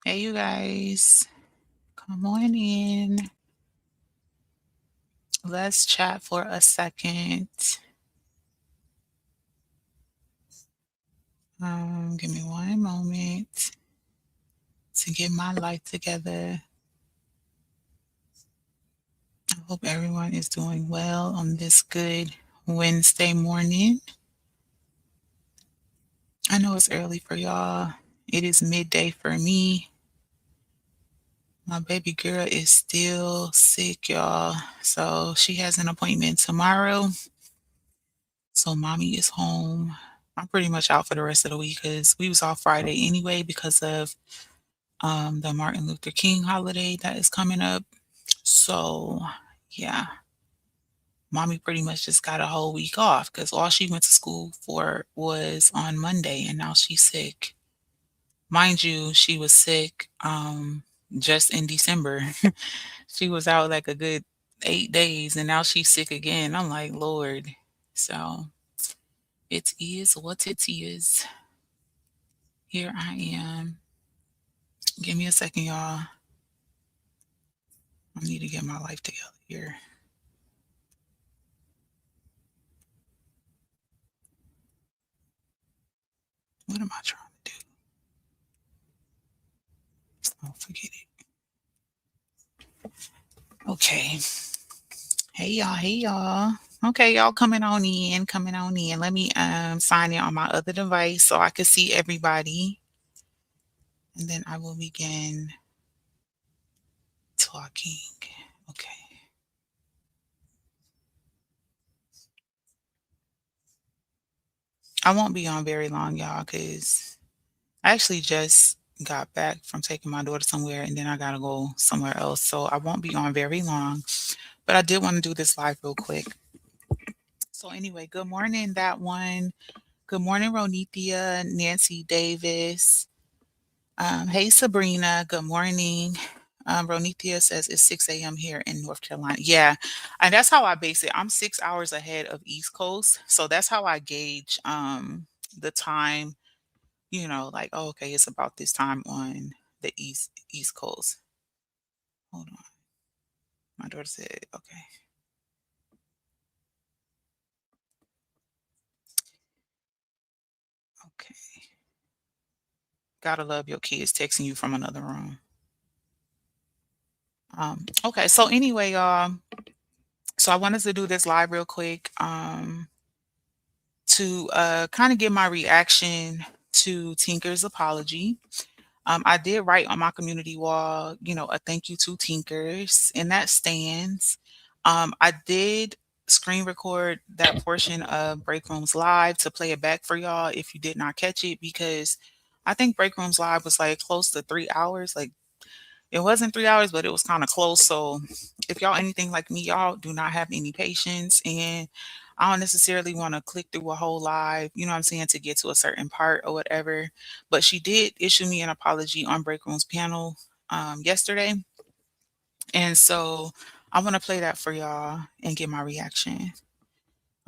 Hey, you guys, come on in. Let's chat for a second. Give me one moment to get my life together. I hope everyone is doing well on this good Wednesday morning. I know it's early for y'all. It is midday for me. My baby girl is still sick, y'all. So she has an appointment tomorrow. So mommy is home. I'm pretty much out for the rest of the week because we was off Friday anyway because of the Martin Luther King holiday that is coming up. So yeah, mommy pretty much just got a whole week off because all she went to school for was on Monday and now she's sick. Mind you, she was sick just in December. She was out like a good 8 days and now she's sick again. I'm like, Lord. So it is what it is. Here I am. Give me a second, y'all. I need to get my life together here. What am I trying to do? Oh, forget it. Okay. Hey y'all, hey y'all. Okay, y'all coming on in, coming on in. Let me sign in on my other device so I can see everybody. And then I will begin talking. Okay. I won't be on very long, y'all, because I actually just got back from taking my daughter somewhere and then I gotta go somewhere else. So I won't be on very long. But I did want to do this live real quick. So anyway, good morning, that one. Good morning, Ronithia, Nancy Davis. Hey, Sabrina. Good morning. Ronithia says it's 6 a.m. here in North Carolina. Yeah, and that's how I base it. I'm 6 hours ahead of East Coast, so that's how I gauge the time. Like, oh, okay, it's about this time on the East Coast. Hold on, my daughter said, okay. Okay. Gotta love your kids texting you from another room. Okay, so anyway, y'all. So I wanted to do this live real quick to kind of give my reaction to Tinker's apology. I did write on my community wall, a thank you to Tinkerz, and that stands. I did screen record that portion of Break Rooms Live to play it back for y'all if you did not catch it, because I think Break Rooms Live was like close to 3 hours. Like, it wasn't 3 hours, but it was kind of close. So if y'all anything like me, y'all do not have any patience, and I don't necessarily want to click through a whole live, you know what I'm saying, to get to a certain part or whatever. But she did issue me an apology on Break Room's panel yesterday. And so I want to play that for y'all and get my reaction.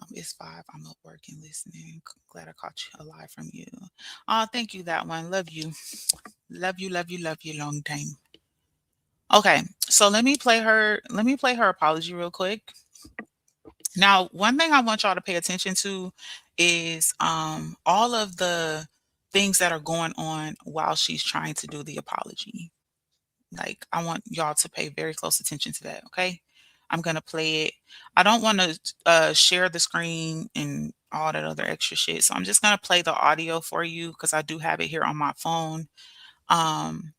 It's 5. I'm up working, listening. Glad I caught you alive from you. Oh, thank you, that one. Love you. Love you, love you, love you long time. Okay, so let me play her apology real quick. Now, one thing I want y'all to pay attention to is all of the things that are going on while she's trying to do the apology. Like, I want y'all to pay very close attention to that, okay? I'm gonna play it. I don't want to share the screen and all that other extra shit, so I'm just gonna play the audio for you because I do have it here on my phone. Um,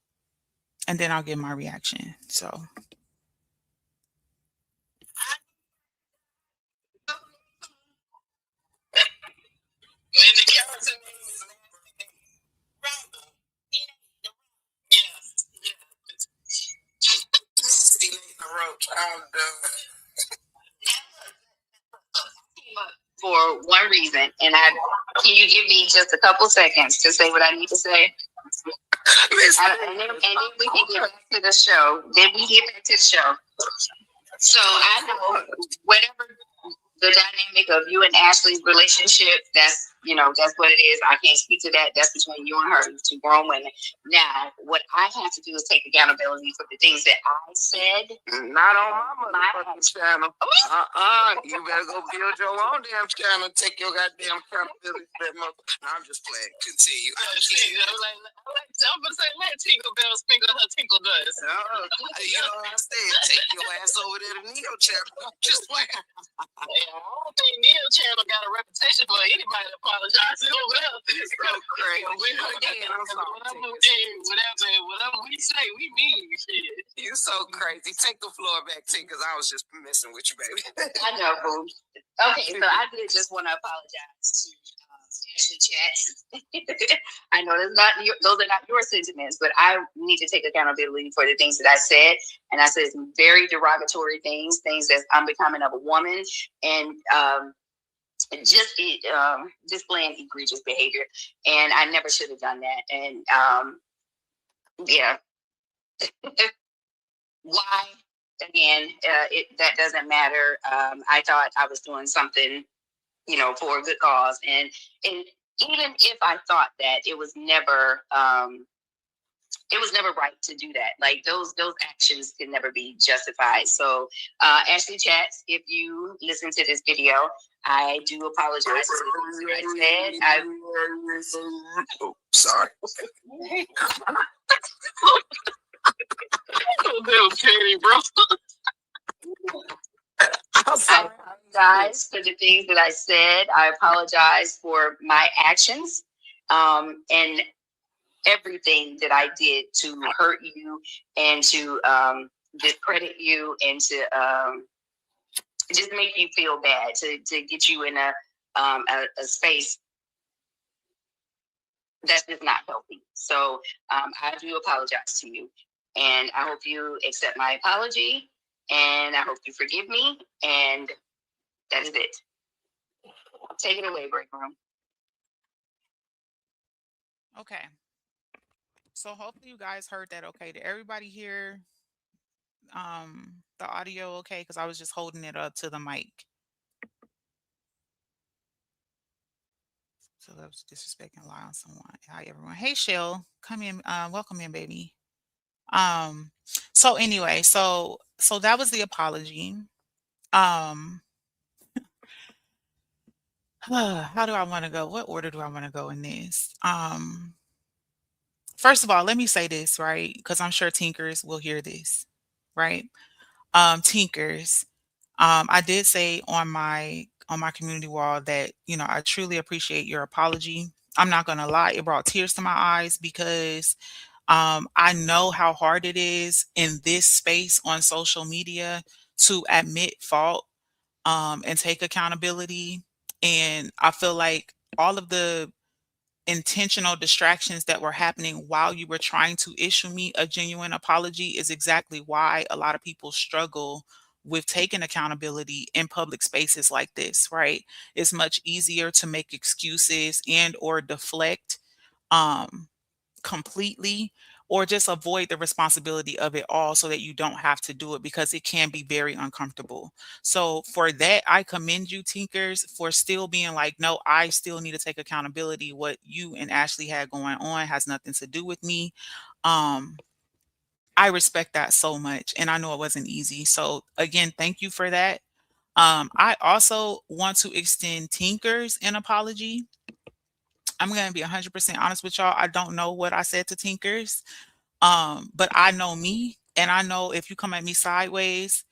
and then I'll give my reaction. So for one reason, and can you give me just a couple seconds to say what I need to say? And then we can get back to the show. So I know whatever the dynamic of you and Ashley's relationship, that's that's what it is. I can't speak to that. That's between you and her, two grown women. Now, what I have to do is take accountability for the things that I said. Not on my motherfucking channel. You better go build your own damn channel. Take your goddamn accountability for that mother. No, I'm just playing. Continue. I'm gonna say, let Tinker Bell sprinkle her tinkle dust. You know what I'm saying? Take your ass over there to Neo channel. I'm just playing. Yeah, I don't think Neil Channel got a reputation for anybody apologizing over there. It's so crazy. Again, I'm sorry. Whatever we say, we mean shit. You so crazy. Take the floor back, T, because I was just messing with you, baby. I know, boo. Okay, so I did just want to apologize to Ashley Chats. I know those are not your sentiments, but I need to take accountability for the things that I said, and I said some very derogatory things that I'm becoming of a woman, and just displaying egregious behavior, and I never should have done that. And yeah, why? Again, that doesn't matter. I thought I was doing something, for a good cause, and even if I thought that, it was never right to do that. Like those actions can never be justified. So, Ashley Chats, if you listen to this video, I do apologize for the things I said. Oh, sorry. Little petty, bro. I'm sorry. I apologize for the things that I said. I apologize for my actions. And everything that I did to hurt you and to discredit you and to just make you feel bad, to get you in a space that's just not healthy. So I do apologize to you, and I hope you accept my apology, and I hope you forgive me, and that is it. Take it away, break room. Okay. So hopefully you guys heard that okay. Did everybody hear the audio okay? Because I was just holding it up to the mic. So that was disrespecting lie on someone. Hi everyone. Hey Shell, come in, welcome in, baby. Um, so anyway, so that was the apology. Um how do I want to go? What order do I want to go in this? First of all, let me say this, right? Because I'm sure Tinkerz will hear this, right? Tinkerz. I did say on my community wall that, I truly appreciate your apology. I'm not gonna lie, it brought tears to my eyes because I know how hard it is in this space on social media to admit fault and take accountability. And I feel like all of the intentional distractions that were happening while you were trying to issue me a genuine apology is exactly why a lot of people struggle with taking accountability in public spaces like this, right? It's much easier to make excuses and or deflect um completely, or just avoid the responsibility of it all so that you don't have to do it because it can be very uncomfortable. So for that, I commend you, Tinkerz, for still being like, no, I still need to take accountability. What you and Ashley had going on has nothing to do with me. Um, I respect that so much. And I know it wasn't easy. So again, thank you for that. I also want to extend Tinkerz an apology. I'm going to be 100% honest with y'all. I don't know what I said to Tinkerz. But I know me, and I know if you come at me sideways,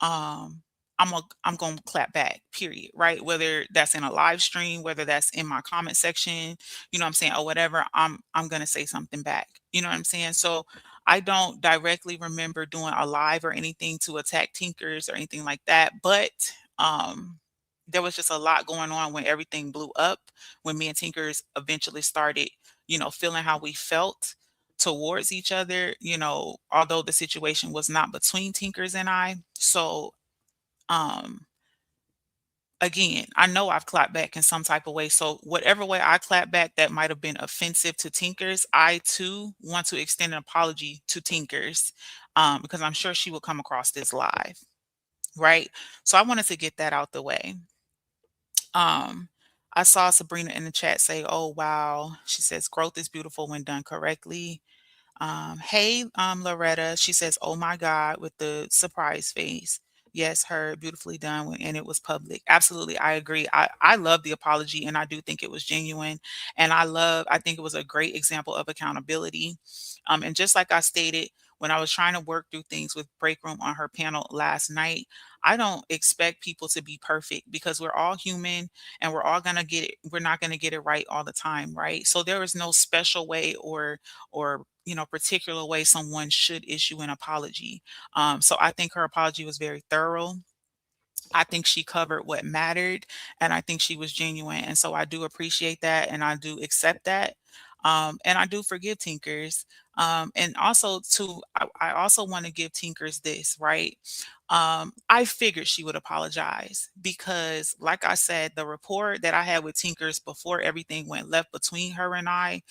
um, I'm gonna clap back, period, right? Whether that's in a live stream, whether that's in my comment section, you know what I'm saying, or whatever, I'm gonna say something back. You know what I'm saying? So I don't directly remember doing a live or anything to attack Tinkerz or anything like that, but um there was just a lot going on when everything blew up, when me and Tinkerz eventually started, feeling how we felt towards each other, although the situation was not between Tinkerz and I. So, um, again, I know I've clapped back in some type of way. So, whatever way I clap back that might have been offensive to Tinkerz, I too want to extend an apology to Tinkerz because I'm sure she will come across this live. Right. So, I wanted to get that out the way. Um, I saw Sabrina in the chat say, "Oh, wow." She says, "Growth is beautiful when done correctly." Hey, Loretta, she says, "Oh my God," with the surprise face. Yes, her beautifully done and it was public. Absolutely, I agree. I love the apology and I do think it was genuine. And I think it was a great example of accountability. And just like I stated, when I was trying to work through things with Break Room on her panel last night, I don't expect people to be perfect because we're all human and we're not gonna get it right all the time, right? So there is no special way or particular way someone should issue an apology. So I think her apology was very thorough. I think she covered what mattered, and I think she was genuine, and so I do appreciate that, and I do accept that, and I do forgive Tinkers, and also too, I also want to give Tinkers this right. I figured she would apologize because, like I said, the rapport that I had with Tinkers before everything went left between her and I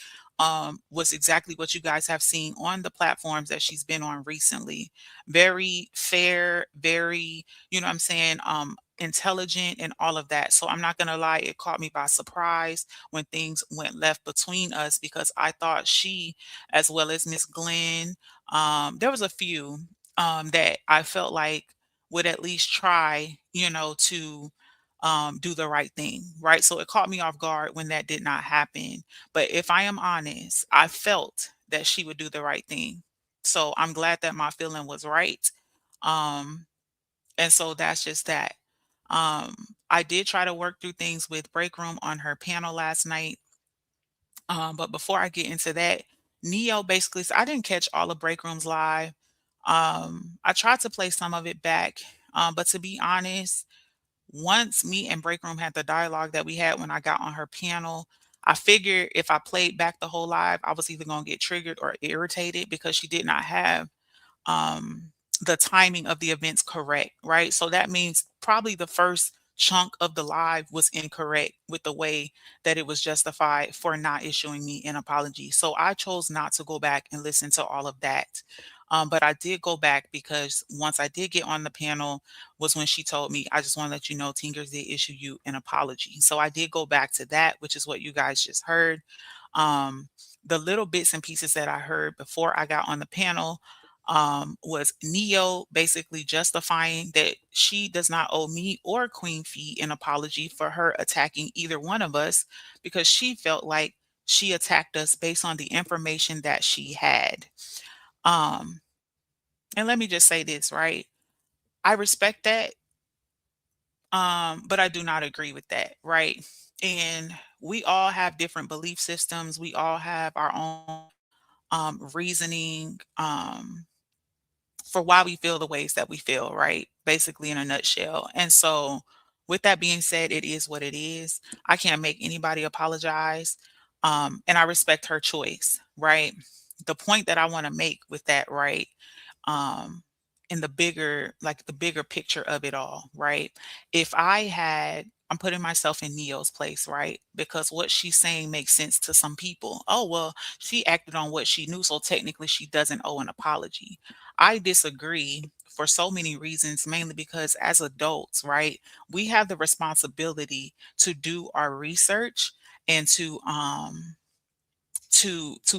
was exactly what you guys have seen on the platforms that she's been on recently. Very fair, very what I'm saying, intelligent and all of that. So I'm not gonna lie, it caught me by surprise when things went left between us because I thought she, as well as Miss Glenn, there was a few that I felt like would at least try, to do the right thing, right? So it caught me off guard when that did not happen. But if I am honest, I felt that she would do the right thing. So I'm glad that my feeling was right. Um, and so that's just that. Um, I did try to work through things with Break Room on her panel last night. But before I get into that, Neo basically, I didn't catch all of Break Room's live. I tried to play some of it back. But to be honest, once me and Break Room had the dialogue that we had when I got on her panel, I figured if I played back the whole live, I was either going to get triggered or irritated because she did not have um, the timing of the events correct, right? So that means probably the first chunk of the live was incorrect with the way that it was justified for not issuing me an apology. So I chose not to go back and listen to all of that. But I did go back because once I did get on the panel was when she told me, I just want to let you know Tinkers did issue you an apology. So I did go back to that, which is what you guys just heard. Um, the little bits and pieces that I heard before I got on the panel was Neo basically justifying that she does not owe me or Queen Fee an apology for her attacking either one of us because she felt like she attacked us based on the information that she had. Um, and let me just say this, right? I respect that, but I do not agree with that, right? And we all have different belief systems. We all have our own reasoning. For why we feel the ways that we feel, right? Basically, in a nutshell. And so, with that being said, it is what it is. I can't make anybody apologize. And I respect her choice, right? The point that I want to make with that, right? Um, in the bigger picture of it all, right? If I'm putting myself in Neo's place, right? Because what she's saying makes sense to some people. Oh, well, she acted on what she knew, so technically she doesn't owe an apology. I disagree for so many reasons, mainly because as adults, right, we have the responsibility to do our research and to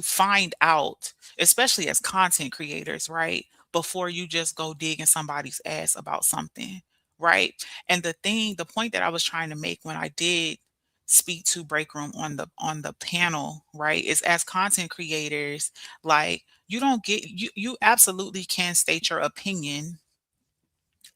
find out, especially as content creators, right? Before you just go digging somebody's ass about something, right? And the point that I was trying to make when I did speak to Break Room on the panel, right, is as content creators, like you absolutely can state your opinion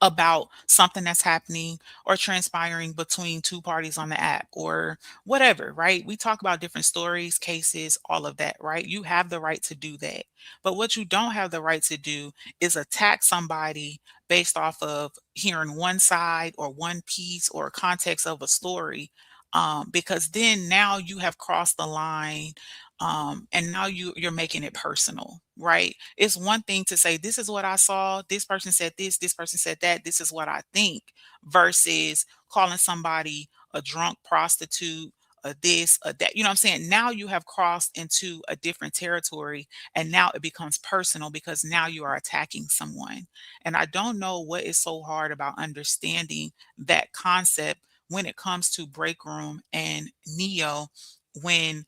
about something that's happening or transpiring between two parties on the app or whatever, right? We talk about different stories, cases, all of that, right? You have the right to do that. But what you don't have the right to do is attack somebody based off of hearing one side or one piece or context of a story. Because then now you have crossed the line, and now you're making it personal, right? It's one thing to say, this is what I saw, this person said this person said that, this is what I think, versus calling somebody a drunk prostitute, a this, a that. You know what I'm saying? Now you have crossed into a different territory and now it becomes personal because now you are attacking someone. And I don't know what is so hard about understanding that concept when it comes to break room and Neo, when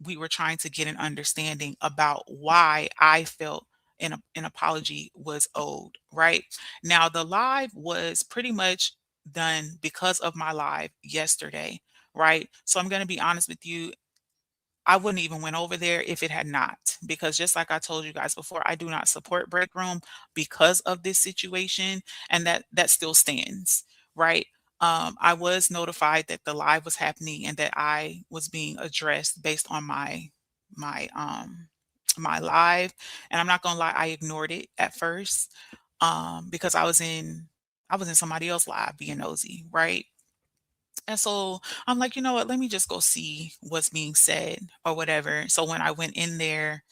we were trying to get an understanding about why I felt an apology was owed, right? Now the live was pretty much done because of my live yesterday, right? So I'm going to be honest with you, I wouldn't even went over there if it had not, because just like I told you guys before, I do not support break room because of this situation, and that still stands, right? I was notified that the live was happening and that I was being addressed based on my my live, and I'm not gonna lie, I ignored it at first, because I was in somebody else live being nosy, right? And so I'm like, you know what? Let me just go see what's being said or whatever. So when I went in there,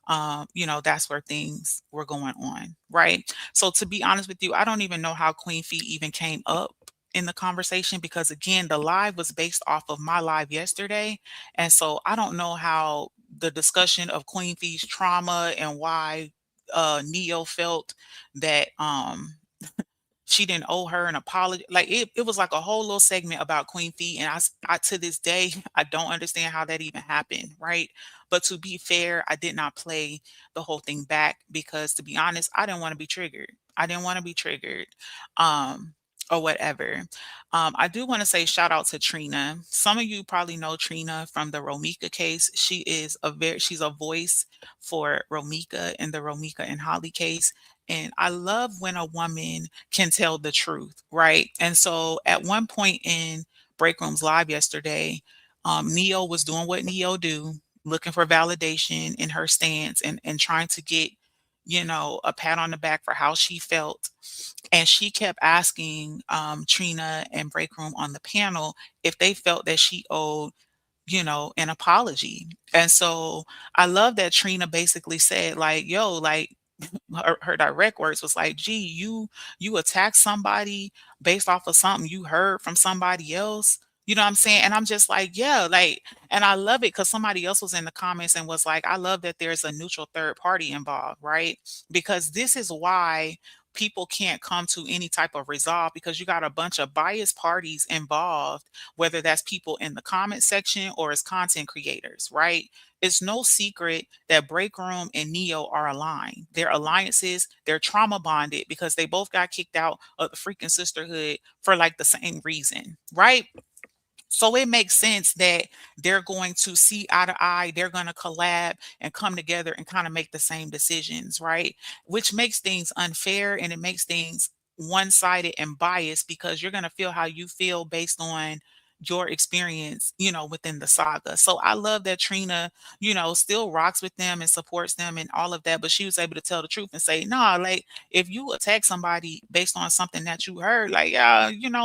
that's where things were going on, right? So to be honest with you, I don't even know how Queen Fee even came up in the conversation because again, the live was based off of my live yesterday. And so I don't know how the discussion of Queen Fee's trauma and why Neo felt that she didn't owe her an apology. Like it was like a whole little segment about Queen Fee, and I to this day I don't understand how that even happened, right? But to be fair, I did not play the whole thing back because to be honest, I didn't want to be triggered. I didn't want to be triggered, um, or whatever. I do want to say shout out to Trina. Some of you probably know Trina from the Romika case. She's a voice for Romika in the Romika and Holly case. And I love when a woman can tell the truth, right? And so at one point in Break Room's live yesterday, Neo was doing what Neo do, looking for validation in her stance and trying to get, a pat on the back for how she felt. And she kept asking Trina and Break Room on the panel if they felt that she owed an apology. And so I love that Trina basically said, like, yo, like, her direct words was like, gee, you attack somebody based off of something you heard from somebody else. You know what I'm saying? And I'm just like, yeah, like, and I love it because somebody else was in the comments and was like, I love that there's a neutral third party involved, right? Because this is why people can't come to any type of resolve because you got a bunch of biased parties involved, whether that's people in the comment section or as content creators, right? It's no secret that Break Room and Neo are aligned. Their alliances, they're trauma bonded because they both got kicked out of the freaking sisterhood for like the same reason, right? So it makes sense that they're going to see eye to eye, they're going to collab and come together and kind of make the same decisions, right? Which makes things unfair and it makes things one sided and biased because you're going to feel how you feel based on your experience, within the saga. So I love that Trina, still rocks with them and supports them and all of that. But she was able to tell the truth and say, nah, like if you attack somebody based on something that you heard, like,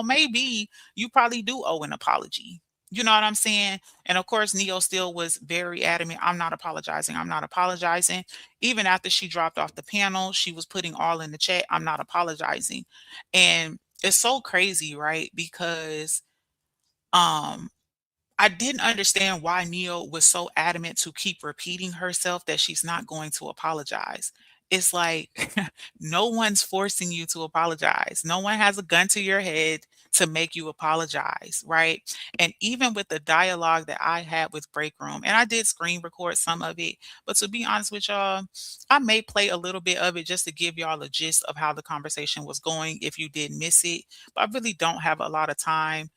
maybe you probably do owe an apology. You know what I'm saying? And of course, Neo still was very adamant. I'm not apologizing. I'm not apologizing. Even after she dropped off the panel, she was putting all in the chat. I'm not apologizing. And it's so crazy, right? Because um I didn't understand why Neo was so adamant to keep repeating herself that she's not going to apologize. It's like no one's forcing you to apologize. No one has a gun to your head to make you apologize, right? And even with the dialogue that I had with Break Room, and I did screen record some of it, but to be honest with y'all, I may play a little bit of it just to give y'all a gist of how the conversation was going if you did miss it. But I really don't have a lot of time.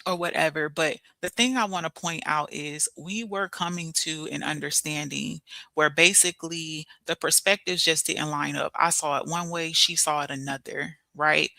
Or whatever. But the thing I want to point out is we were coming to an understanding where basically the perspectives just didn't line up. I saw it one way, she saw it another, right?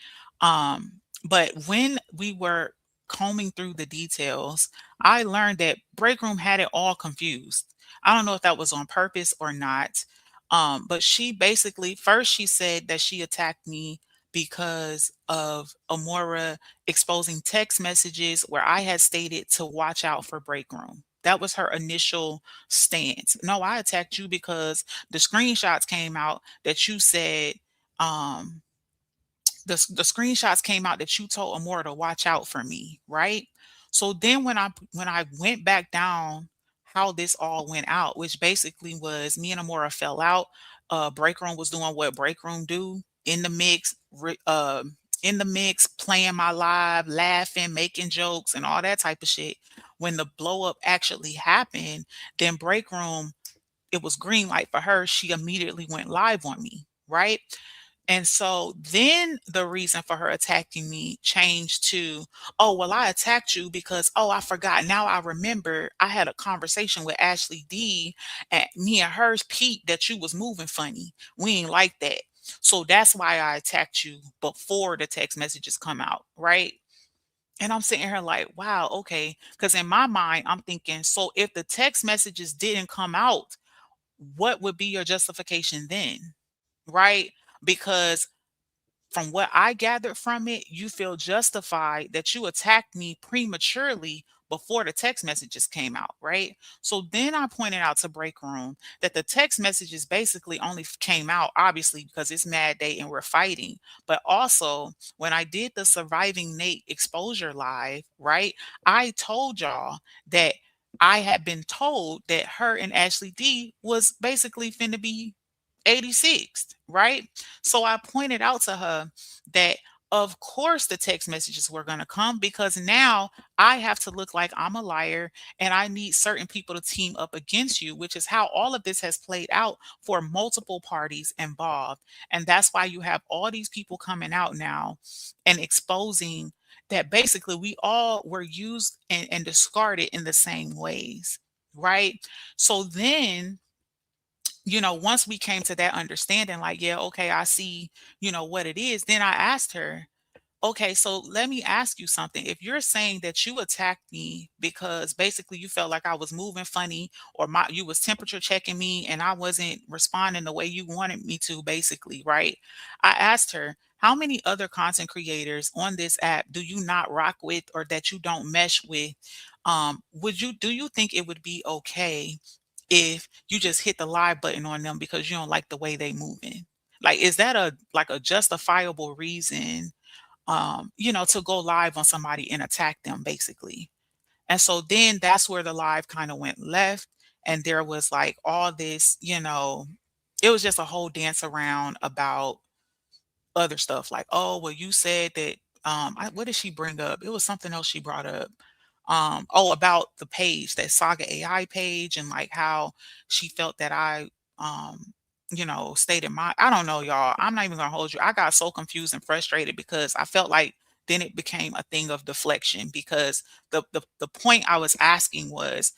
But when we were combing through the details, I learned that Break Room had it all confused. I don't know if that was on purpose or not. But she basically first she said that she attacked me because of Amora exposing text messages where I had stated to watch out for break room. That was her initial stance. No, I attacked you because the screenshots came out that you said, um, the screenshots came out that you told Amora to watch out for me, right? So then when I went back down how this all went out, which basically was me and Amora fell out. Break room was doing what break room do in the mix. in the mix, playing my live, laughing, making jokes, and all that type of shit. When the blow up actually happened, then break room, it was green light for her. She immediately went live on me, right? And so then the reason for her attacking me changed to, oh, well, I attacked you because, oh, I forgot. Now I remember I had a conversation with Ashley D, and me and hers peeped that you was moving funny. We ain't like that. So that's why I attacked you before the text messages come out, right? And I'm sitting here like, wow, okay. Because in my mind, I'm thinking, so if the text messages didn't come out, what would be your justification then? Right? Because from what I gathered from it, you feel justified that you attacked me prematurely before the text messages came out, right? So then I pointed out to Break Room that the text messages basically only came out, obviously, because it's Mad Day and we're fighting. But also, when I did the Surviving Nate exposure live, right, I told y'all that I had been told that her and Ashley D was basically finna be 86th, right? So I pointed out to her that of course the text messages were going to come because now I have to look like I'm a liar and I need certain people to team up against you, which is how all of this has played out for multiple parties involved. And that's why you have all these people coming out now and exposing that basically we all were used and discarded in the same ways, right? So then, once we came to that understanding, like, yeah, okay, I see, what it is, then I asked her, okay, so let me ask you something. If you're saying that you attacked me because basically you felt like I was moving funny or you was temperature checking me and I wasn't responding the way you wanted me to, basically, right? I asked her, how many other content creators on this app do you not rock with or that you don't mesh with? Do you think it would be okay if you just hit the live button on them because you don't like the way they moving? Like, is that a justifiable reason, to go live on somebody and attack them basically? And so then that's where the live kind of went left. And there was like all this, it was just a whole dance around about other stuff like, oh, well, you said that, what did she bring up? It was something else she brought up. Oh, about the page, that Saga AI page, and like how she felt that I, stated my, I don't know, y'all. I'm not even gonna hold you. I got so confused and frustrated because I felt like then it became a thing of deflection because the point I was asking was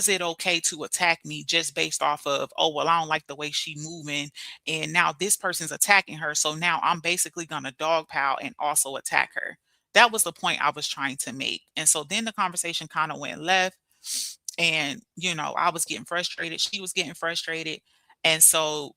it okay to attack me just based off of, oh, well, I don't like the way she moving and now this person's attacking her, so now I'm basically going to dogpile and also attack her. That was the point I was trying to make. And so then the conversation kind of went left, and I was getting frustrated, she was getting frustrated. And so,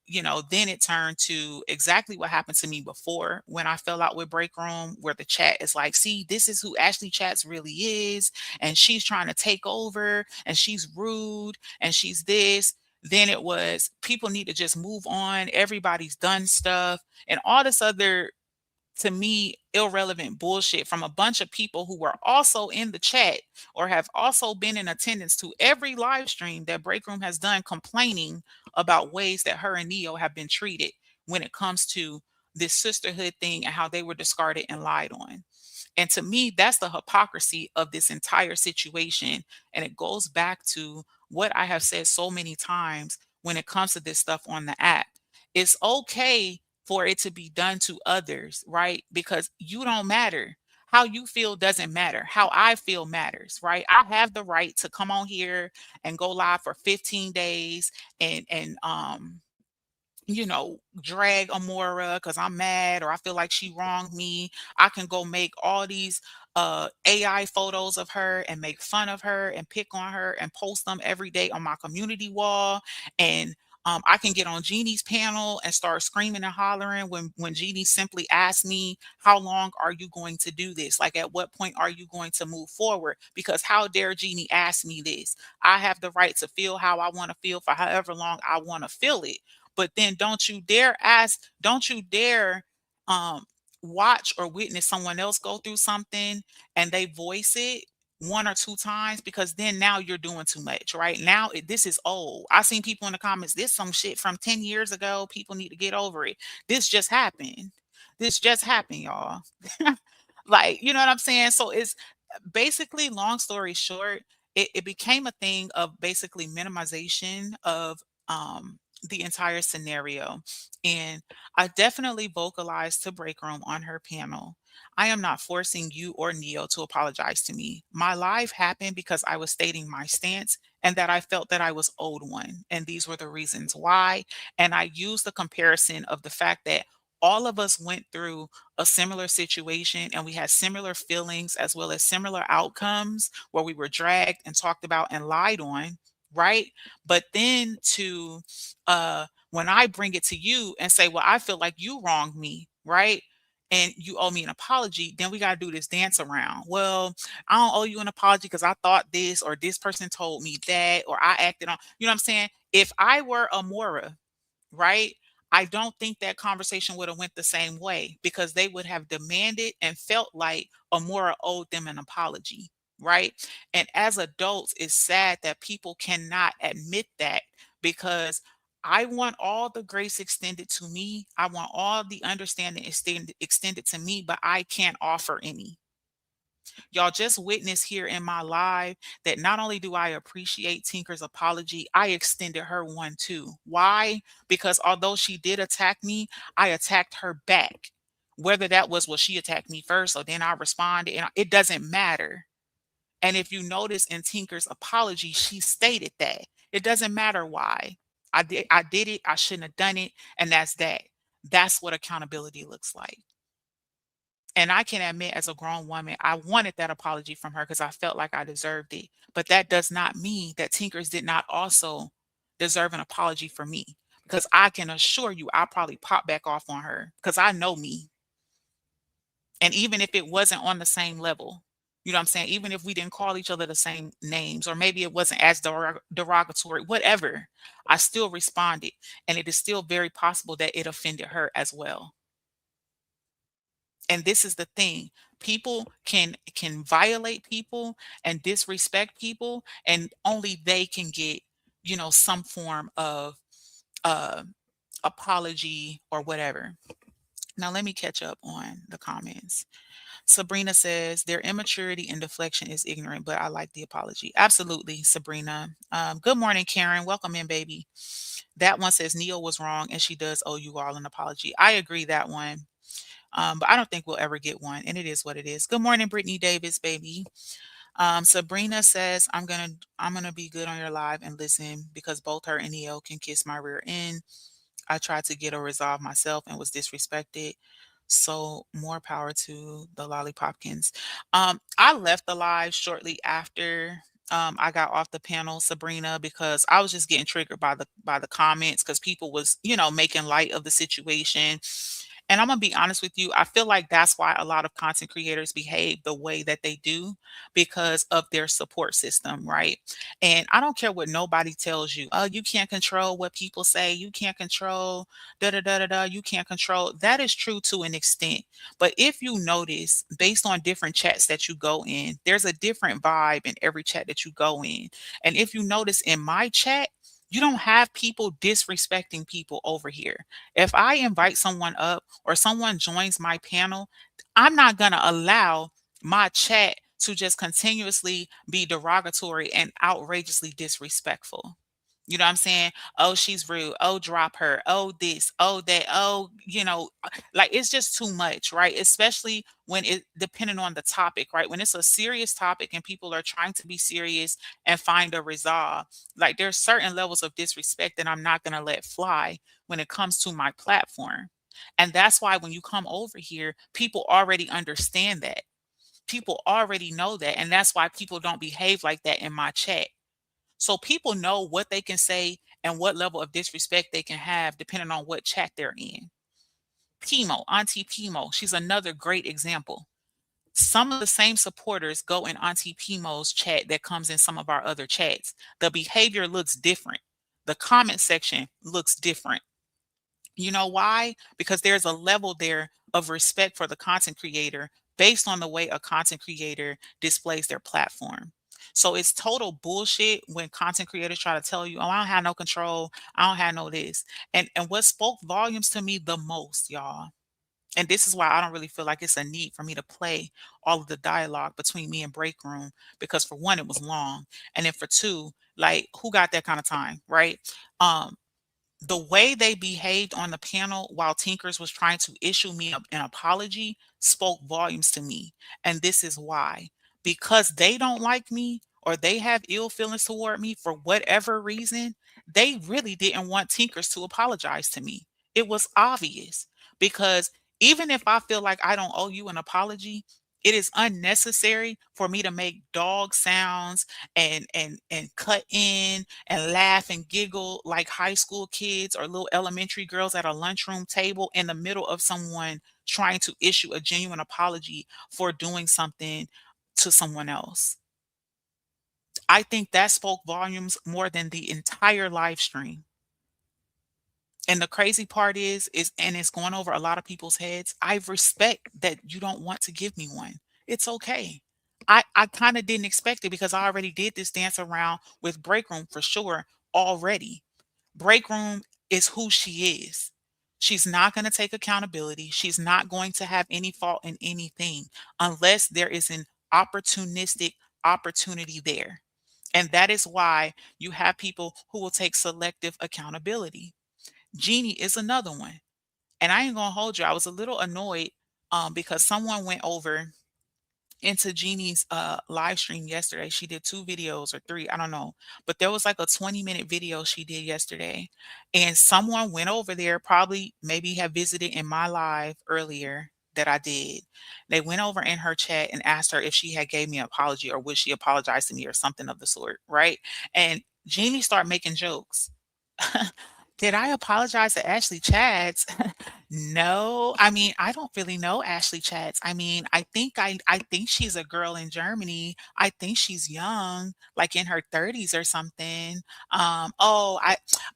then it turned to exactly what happened to me before when I fell out with Break Room, where the chat is like, see, this is who Ashley Chats really is, and she's trying to take over, and she's rude, and she's this. Then it was, people need to just move on, everybody's done stuff, and all this other, to me, irrelevant bullshit from a bunch of people who were also in the chat or have also been in attendance to every live stream that Breakroom has done, complaining about ways that her and Neo have been treated when it comes to this sisterhood thing and how they were discarded and lied on. And to me, that's the hypocrisy of this entire situation. And it goes back to what I have said so many times when it comes to this stuff on the app. It's okay for it to be done to others, right? Because you don't matter. How you feel doesn't matter. How I feel matters, right? I have the right to come on here and go live for 15 days and drag Amora because I'm mad or I feel like she wronged me. I can go make all these AI photos of her and make fun of her and pick on her and post them every day on my community wall. And I can get on Jeannie's panel and start screaming and hollering when Jeannie simply asked me, how long are you going to do this? Like, at what point are you going to move forward? Because how dare Jeannie ask me this? I have the right to feel how I want to feel for however long I want to feel it. But then don't you dare um watch or witness someone else go through something and they voice it one or two times, because then now you're doing too much. Right now, this is old. I seen people in the comments, this some shit from 10 years ago, people need to get over it. This just happened. This just happened, y'all. Like, you know what I'm saying? So it's basically, long story short, it became a thing of basically minimization of the entire scenario. And I definitely vocalized to Break Room on her panel. I am not forcing you or Neo to apologize to me. My live happened because I was stating my stance and that I felt that I was owed one. And these were the reasons why. And I used the comparison of the fact that all of us went through a similar situation and we had similar feelings as well as similar outcomes where we were dragged and talked about and lied on, right? But then to when I bring it to you and say, well, I feel like you wronged me, right? And you owe me an apology, then we got to do this dance around. Well, I don't owe you an apology because I thought this, or this person told me that, or I acted on, you know what I'm saying? If I were Amora, right? I don't think that conversation would have went the same way because they would have demanded and felt like Amora owed them an apology, right? And as adults, it's sad that people cannot admit that because I want all the grace extended to me. I want all the understanding extended to me, but I can't offer any. Y'all just witnessed here in my live that not only do I appreciate Tinker's apology, I extended her one too. Why? Because although she did attack me, I attacked her back. Whether that was, well, she attacked me first, or then I responded, and it doesn't matter. And if you notice in Tinker's apology, she stated that it doesn't matter why. I did it, I shouldn't have done it, and that's that. That's what accountability looks like. And I can admit as a grown woman, I wanted that apology from her because I felt like I deserved it. But that does not mean that Tinkers did not also deserve an apology for me. Because I can assure you, I'll probably pop back off on her because I know me. And even if it wasn't on the same level, you know what I'm saying? Even if we didn't call each other the same names, or maybe it wasn't as derogatory, whatever, I still responded. And it is still very possible that it offended her as well. And this is the thing, people can violate people and disrespect people, and only they can get, some form of uh apology or whatever. Now let me catch up on the comments. Sabrina says their immaturity and deflection is ignorant, but I like the apology. Absolutely, Sabrina. Good morning, Karen. Welcome in, baby. That one says Neil was wrong and she does owe you all an apology. I agree that one. But I don't think we'll ever get one, and it is what it is. Good morning, Brittany Davis, baby. Sabrina says, I'm gonna be good on your live and listen because both her and Neo can kiss my rear end. I tried to get a resolve myself and was disrespected. So more power to the Lollipopkins. I left the live shortly after I got off the panel, Sabrina, because I was just getting triggered by the comments because people was, making light of the situation. And I'm gonna be honest with you, I feel like that's why a lot of content creators behave the way that they do because of their support system, right? And I don't care what nobody tells you. Oh, you can't control what people say. You can't control da da da da da. You can't control. That is true to an extent. But if you notice, based on different chats that you go in, there's a different vibe in every chat that you go in. And if you notice in my chat, you don't have people disrespecting people over here. If I invite someone up or someone joins my panel, I'm not going to allow my chat to just continuously be derogatory and outrageously disrespectful. You know what I'm saying? Oh, she's rude. Oh, drop her. Oh, this. Oh, that. Oh, like it's just too much, right? Especially when it depending on the topic, right? When it's a serious topic and people are trying to be serious and find a resolve, like there's certain levels of disrespect that I'm not going to let fly when it comes to my platform. And that's why when you come over here, people already understand that. People already know that. And that's why people don't behave like that in my chat. So people know what they can say and what level of disrespect they can have depending on what chat they're in. Pimo, Auntie Pimo, she's another great example. Some of the same supporters go in Auntie Pimo's chat that comes in some of our other chats. The behavior looks different. The comment section looks different. You know why? Because there's a level there of respect for the content creator based on the way a content creator displays their platform. So it's total bullshit when content creators try to tell you, "Oh, I don't have no control. I don't have no this." And what spoke volumes to me the most, y'all, And this is why I don't really feel like it's a need for me to play all of the dialogue between me and Break Room because for one, it was long. And then for two, like who got that kind of time, right? Um, the way they behaved on the panel while Tinkerz was trying to issue me an apology spoke volumes to me. And this is why. Because they don't like me or they have ill feelings toward me for whatever reason, they really didn't want Tinkerz to apologize to me. It was obvious because even if I feel like I don't owe you an apology, it is unnecessary for me to make dog sounds and cut in and laugh and giggle like high school kids or little elementary girls at a lunchroom table in the middle of someone trying to issue a genuine apology for doing something to someone else. I think that spoke volumes more than the entire live stream. And the crazy part is and it's going over a lot of people's heads. I respect that you don't want to give me one. It's okay. I kind of didn't expect it because I already did this dance around with Break Room for sure already. Break Room is who she is. She's not going to take accountability. She's not going to have any fault in anything unless there is an opportunistic opportunity there. And that is why you have people who will take selective accountability. Jeannie is another one. And I ain't gonna hold you. I was a little annoyed because someone went over into Jeannie's live stream yesterday. She did two videos or three, I don't know. But there was like a 20-minute video she did yesterday. And someone went over there, probably maybe have visited in my live earlier that I did. They went over in her chat and asked her if she had gave me an apology or would she apologize to me or something of the sort, right? And Jeannie started making jokes. Did I apologize to Ashley Chads? No, I mean, I don't really know Ashley Chads. I mean, I think she's a girl in Germany. I think she's young, like in her 30s or something. Oh,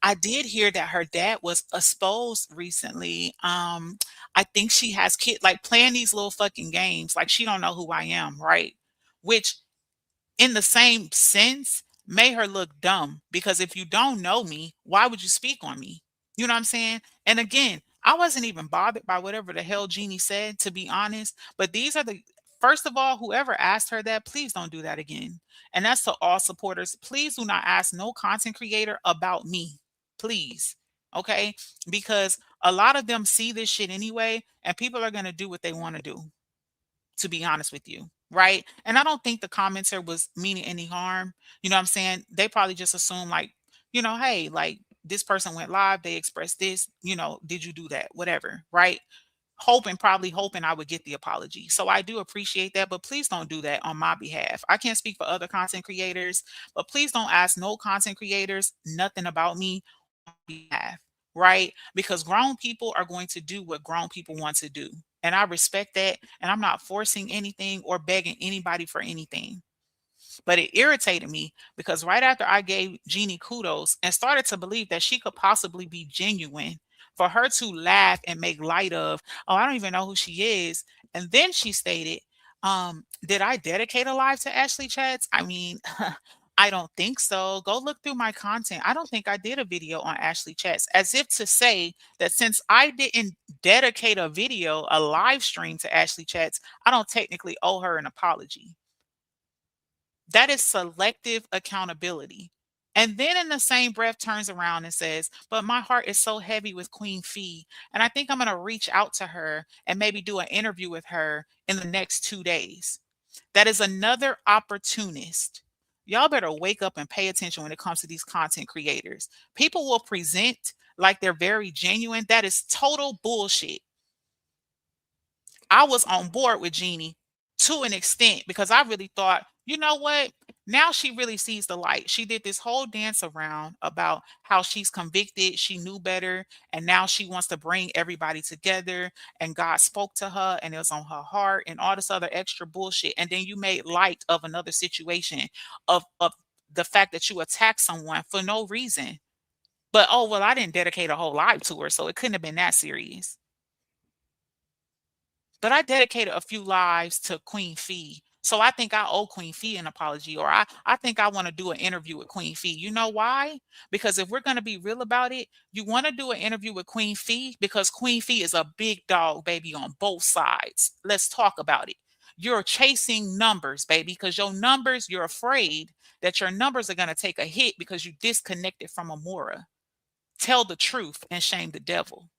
I did hear that her dad was exposed recently. I think she has kid like playing these little fucking games, like she don't know who I am, right? Which in the same sense, made her look dumb because if you don't know me, why would you speak on me? You know what I'm saying? And again, I wasn't even bothered by whatever the hell Jeannie said, to be honest. But these are the first of all, whoever asked her that, please don't do that again. And that's to all supporters. Please do not ask no content creator about me. Please. Okay? Because a lot of them see this shit anyway, and people are going to do what they want to do, to be honest with you. Right. And I don't think the commenter was meaning any harm. You know what I'm saying? They probably just assume, like, hey, like this person went live, they expressed this, did you do that? Whatever. Right. Probably hoping I would get the apology. So I do appreciate that, but please don't do that on my behalf. I can't speak for other content creators, but please don't ask no content creators nothing about me on my behalf, right? Because grown people are going to do what grown people want to do. And I respect that. And I'm not forcing anything or begging anybody for anything. But it irritated me because right after I gave Jeannie kudos and started to believe that she could possibly be genuine, for her to laugh and make light of, oh, I don't even know who she is. And then she stated, did I dedicate a live to Ashley Chats? I mean, I don't think so. Go look through my content. I don't think I did a video on Ashley Chats, as if to say that since I didn't dedicate a video, a live stream to Ashley Chats, I don't technically owe her an apology. That is selective accountability. And then in the same breath turns around and says, but my heart is so heavy with Queen Fee. And I think I'm going to reach out to her and maybe do an interview with her in the next 2 days. That is another opportunist. Y'all better wake up and pay attention when it comes to these content creators. People will present like they're very genuine. That is total bullshit. I was on board with Jeannie to an extent because I really thought, you know what? Now she really sees the light. She did this whole dance around about how she's convicted, she knew better, and now she wants to bring everybody together. And God spoke to her, and it was on her heart, and all this other extra bullshit. And then you made light of another situation of the fact that you attacked someone for no reason. But oh well, I didn't dedicate a whole life to her, so it couldn't have been that serious. But I dedicated a few lives to Queen Fee So I think I owe Queen Fee an apology, or I think I want to do an interview with Queen Fee. You know why? Because if we're going to be real about it, you want to do an interview with Queen Fee because Queen Fee is a big dog, baby, on both sides. Let's talk about it. You're chasing numbers, baby, because your numbers, you're afraid that your numbers are going to take a hit because you disconnected from Amora. Tell the truth and shame the devil.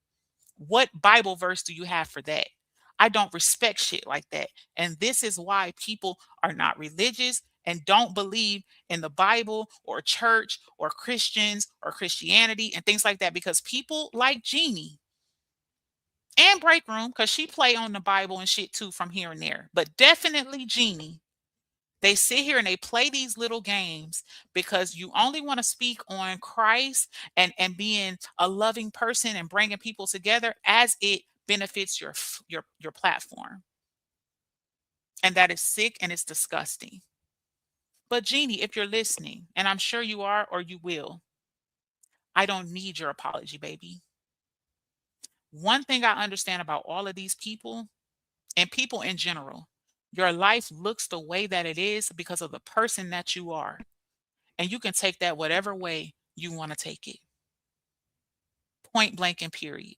What Bible verse do you have for that? I don't respect shit like that. And this is why people are not religious and don't believe in the Bible or church or Christians or Christianity and things like that because people like Jeannie and Break Room, because she play on the Bible and shit too from here and there, but definitely Jeannie. They sit here and they play these little games because you only want to speak on Christ and being a loving person and bringing people together as it benefits your platform. And that is sick and it's disgusting. But Jeannie, if you're listening, and I'm sure you are or you will, I don't need your apology, baby. One thing I understand about all of these people and people in general, your life looks the way that it is because of the person that you are. And you can take that whatever way you want to take it. Point blank and period.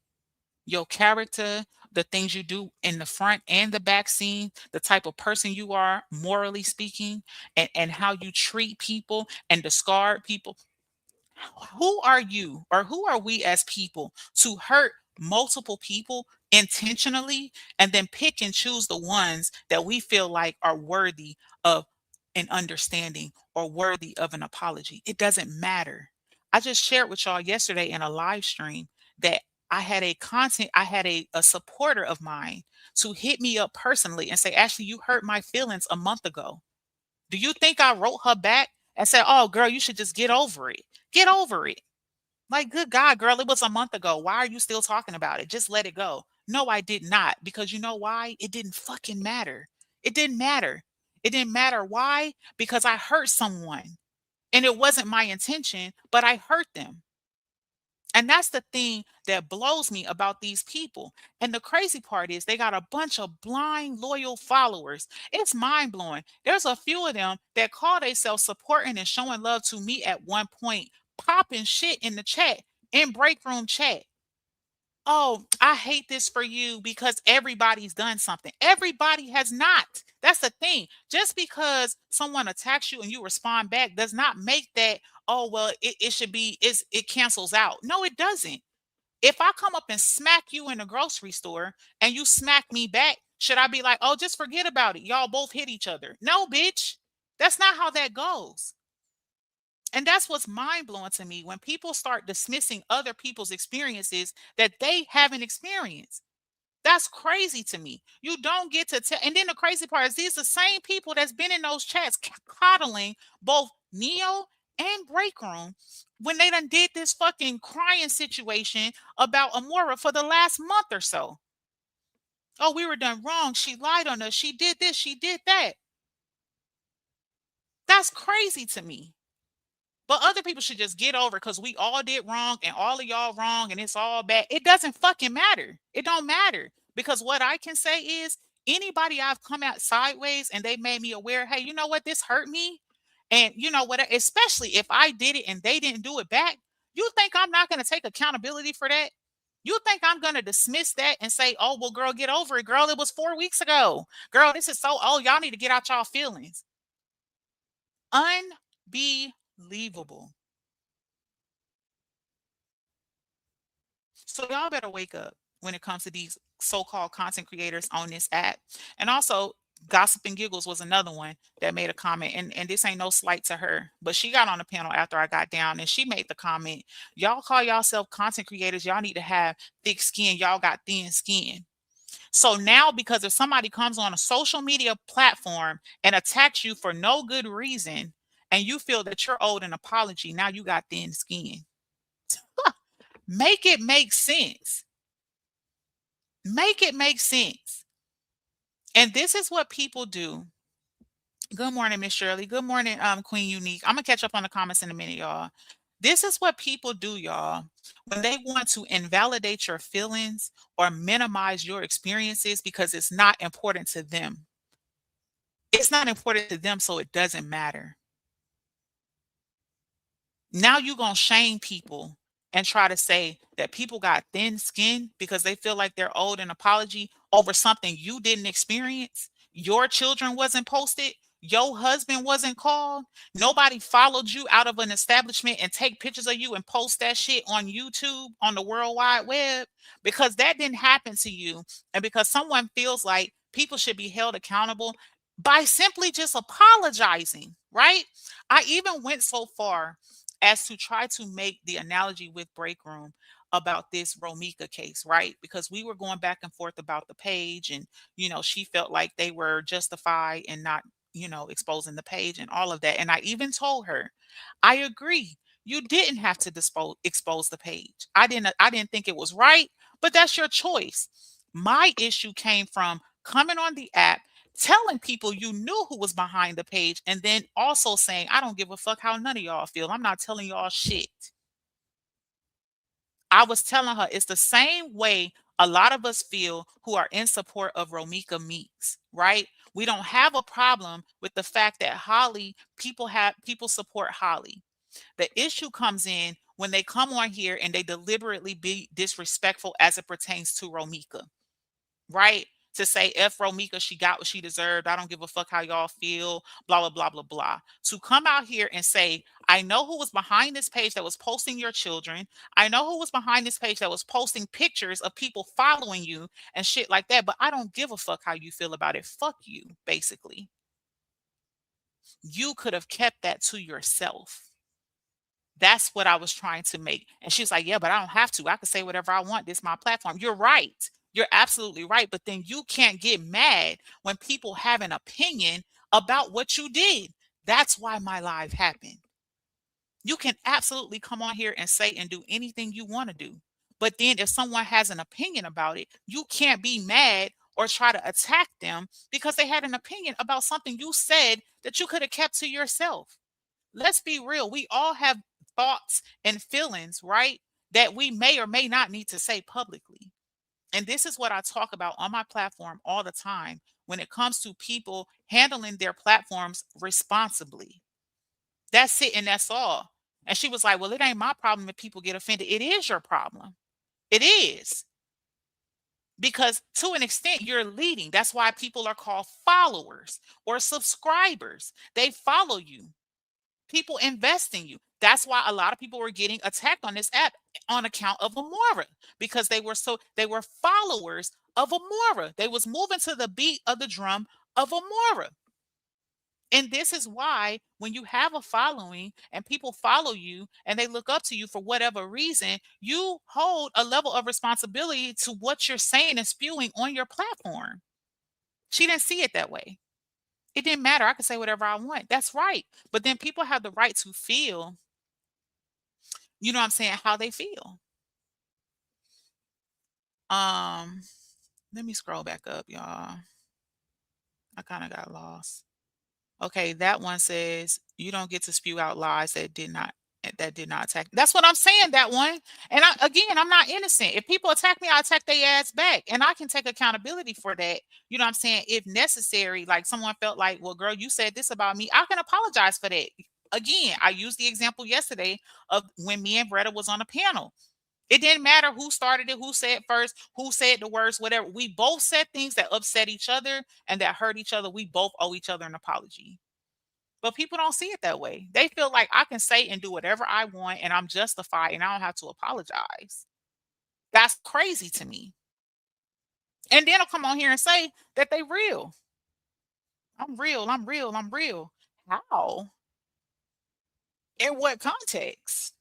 Your character, the things you do in the front and the back scene, the type of person you are, morally speaking, and how you treat people and discard people. Who are you or who are we as people to hurt multiple people intentionally and then pick and choose the ones that we feel like are worthy of an understanding or worthy of an apology? It doesn't matter. I just shared with y'all yesterday in a live stream that I had a supporter of mine to hit me up personally and say, Ashley, you hurt my feelings a month ago. Do you think I wrote her back and said, oh, girl, you should just get over it? Get over it. Like, good God, girl, it was a month ago. Why are you still talking about it? Just let it go. No, I did not. Because you know why? It didn't fucking matter. It didn't matter. It didn't matter. Why? Because I hurt someone. And it wasn't my intention, but I hurt them. And that's the thing that blows me about these people. And the crazy part is they got a bunch of blind, loyal followers. It's mind blowing. There's a few of them that call themselves supporting and showing love to me at one point, popping shit in the chat, in break room chat. Oh, I hate this for you because everybody's done something. Everybody has not. That's the thing. Just because someone attacks you and you respond back does not make that, oh, well, it should be, it cancels out. No, it doesn't. If I come up and smack you in the grocery store and you smack me back, should I be like, oh, just forget about it? Y'all both hit each other. No, bitch. That's not how that goes. And that's what's mind blowing to me when people start dismissing other people's experiences that they haven't experienced. That's crazy to me. You don't get to tell. And then the crazy part is these are the same people that's been in those chats coddling both Neo and Break Room when they done did this fucking crying situation about Amora for the last month or so. Oh, we were done wrong. She lied on us. She did this. She did that. That's crazy to me. But other people should just get over because we all did wrong and all of y'all wrong and it's all bad. It doesn't fucking matter. It don't matter. Because what I can say is anybody I've come out sideways and they made me aware, hey, you know what? This hurt me. And you know what? Especially if I did it and they didn't do it back, you think I'm not going to take accountability for that? You think I'm going to dismiss that and say, oh, well, girl, get over it. Girl, it was 4 weeks ago. Girl, this is so, oh, y'all need to get out y'all feelings. Unbelievable. So y'all better wake up when it comes to these so-called content creators on this app. And also, Gossip and Giggles was another one that made a comment. And this ain't no slight to her, but she got on the panel after I got down and she made the comment, y'all call yourself content creators. Y'all need to have thick skin. Y'all got thin skin. So now, because if somebody comes on a social media platform and attacks you for no good reason, and you feel that you're owed an apology, now you got thin skin. Make it make sense. Make it make sense. And this is what people do. Good morning, Miss Shirley. Good morning, Queen Unique. I'm gonna catch up on the comments in a minute, y'all. This is what people do, y'all. When they want to invalidate your feelings or minimize your experiences because it's not important to them. It's not important to them, so it doesn't matter. Now you gonna shame people and try to say that people got thin skin because they feel like they're owed an apology over something you didn't experience. Your children wasn't posted. Your husband wasn't called. Nobody followed you out of an establishment and take pictures of you and post that shit on YouTube on the World Wide Web because that didn't happen to you. And because someone feels like people should be held accountable by simply just apologizing, right? I even went so far as to try to make the analogy with break room about this Romika case, right? Because we were going back and forth about the page, and she felt like they were justified in not, exposing the page and all of that. And I even told her, I agree. You didn't have to expose the page. I didn't think it was right, but that's your choice. My issue came from coming on the app telling people you knew who was behind the page and then also saying, I don't give a fuck how none of y'all feel. I'm not telling y'all shit. I was telling her it's the same way a lot of us feel who are in support of Romika Meeks, right? We don't have a problem with the fact that people support Holly. The issue comes in when they come on here and they deliberately be disrespectful as it pertains to Romika, right? To say F Romika, she got what she deserved. I don't give a fuck how y'all feel, blah, blah, blah, blah, blah. To come out here and say, I know who was behind this page that was posting your children. I know who was behind this page that was posting pictures of people following you and shit like that, but I don't give a fuck how you feel about it. Fuck you, basically. You could have kept that to yourself. That's what I was trying to make. And she's like, yeah, but I don't have to. I can say whatever I want. This is my platform. You're right. You're absolutely right. But then you can't get mad when people have an opinion about what you did. That's why my live happened. You can absolutely come on here and say and do anything you want to do. But then if someone has an opinion about it, you can't be mad or try to attack them because they had an opinion about something you said that you could have kept to yourself. Let's be real. We all have thoughts and feelings, right? That we may or may not need to say publicly. And this is what I talk about on my platform all the time when it comes to people handling their platforms responsibly. That's it, and that's all. And she was like, well, it ain't my problem if people get offended. It is your problem. It is. Because to an extent, you're leading. That's why people are called followers or subscribers. They follow you. People invest in you. That's why a lot of people were getting attacked on this app on account of Amora because they were followers of Amora. They was moving to the beat of the drum of Amora. And this is why when you have a following and people follow you and they look up to you for whatever reason, you hold a level of responsibility to what you're saying and spewing on your platform. She didn't see it that way. It didn't matter. I could say whatever I want. That's right. But then people have the right to feel, you know what I'm saying, how they feel. Um, Let me scroll back up, y'all. I kind of got lost. Okay, that one says you don't get to spew out lies that did not attack. That's what I'm saying, that one. And I'm not innocent. If people attack me, I attack their ass back. And I can take accountability for that. You know what I'm saying? If necessary, like someone felt like, well, girl, you said this about me. I can apologize for that. Again, I used the example yesterday of when me and Bretta was on a panel. It didn't matter who started it, who said first, who said the worst, whatever. We both said things that upset each other and that hurt each other. We both owe each other an apology. But people don't see it that way. They feel like I can say and do whatever I want and I'm justified and I don't have to apologize. That's crazy to me. And then they'll come on here and say that they real. I'm real. I'm real. I'm real. How? In what context?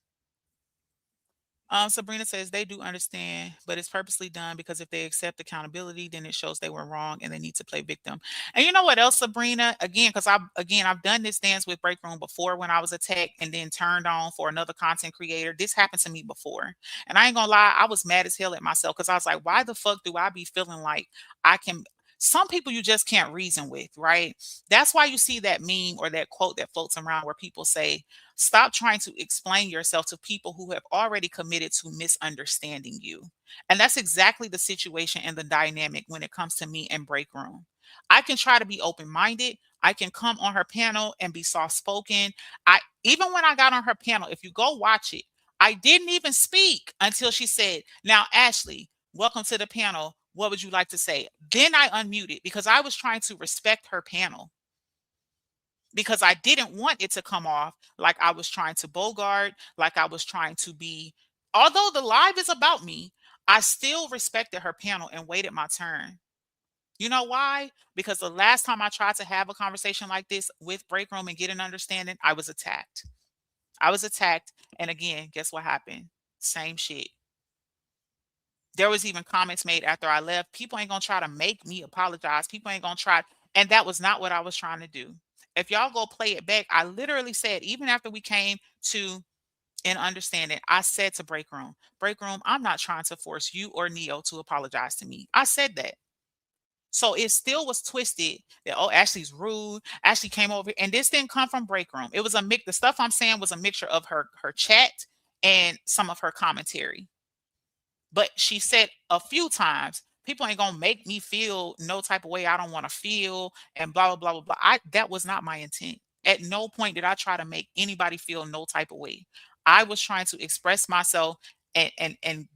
Sabrina says they do understand, but it's purposely done because if they accept accountability, then it shows they were wrong and they need to play victim. And you know what else, Sabrina? Again, because I've done this dance with Break Room before when I was attacked and then turned on for another content creator. This happened to me before. And I ain't gonna lie, I was mad as hell at myself because I was like, why the fuck do I be feeling like I can some people you just can't reason with, right? That's why you see that meme or that quote that floats around where people say, stop trying to explain yourself to people who have already committed to misunderstanding you. And that's exactly the situation and the dynamic when it comes to me and Break Room. I can try to be open minded. I can come on her panel and be soft spoken. I even when I got on her panel, if you go watch it, I didn't even speak until she said, "Now, Ashley, welcome to the panel. What would you like to say?" Then I unmuted because I was trying to respect her panel because I didn't want it to come off like I was trying to bogart, like I was trying to be. Although the live is about me, I still respected her panel and waited my turn. You know why? Because the last time I tried to have a conversation like this with Break Room and get an understanding, I was attacked. I was attacked. And again, guess what happened? Same shit. There was even comments made after I left. People ain't gonna try to make me apologize. People ain't gonna try. And that was not what I was trying to do. If y'all go play it back, I literally said, even after we came to an understanding, I said to Break Room, I'm not trying to force you or Neo to apologize to me. I said that. So it still was twisted that, oh, Ashley's rude. Ashley came over, and this didn't come from Break Room. It was a mix. The stuff I'm saying was a mixture of her chat and some of her commentary. But she said a few times, people ain't gonna make me feel no type of way I don't want to feel, and blah blah blah blah blah. That was not my intent. At no point did I try to make anybody feel no type of way. I was trying to express myself and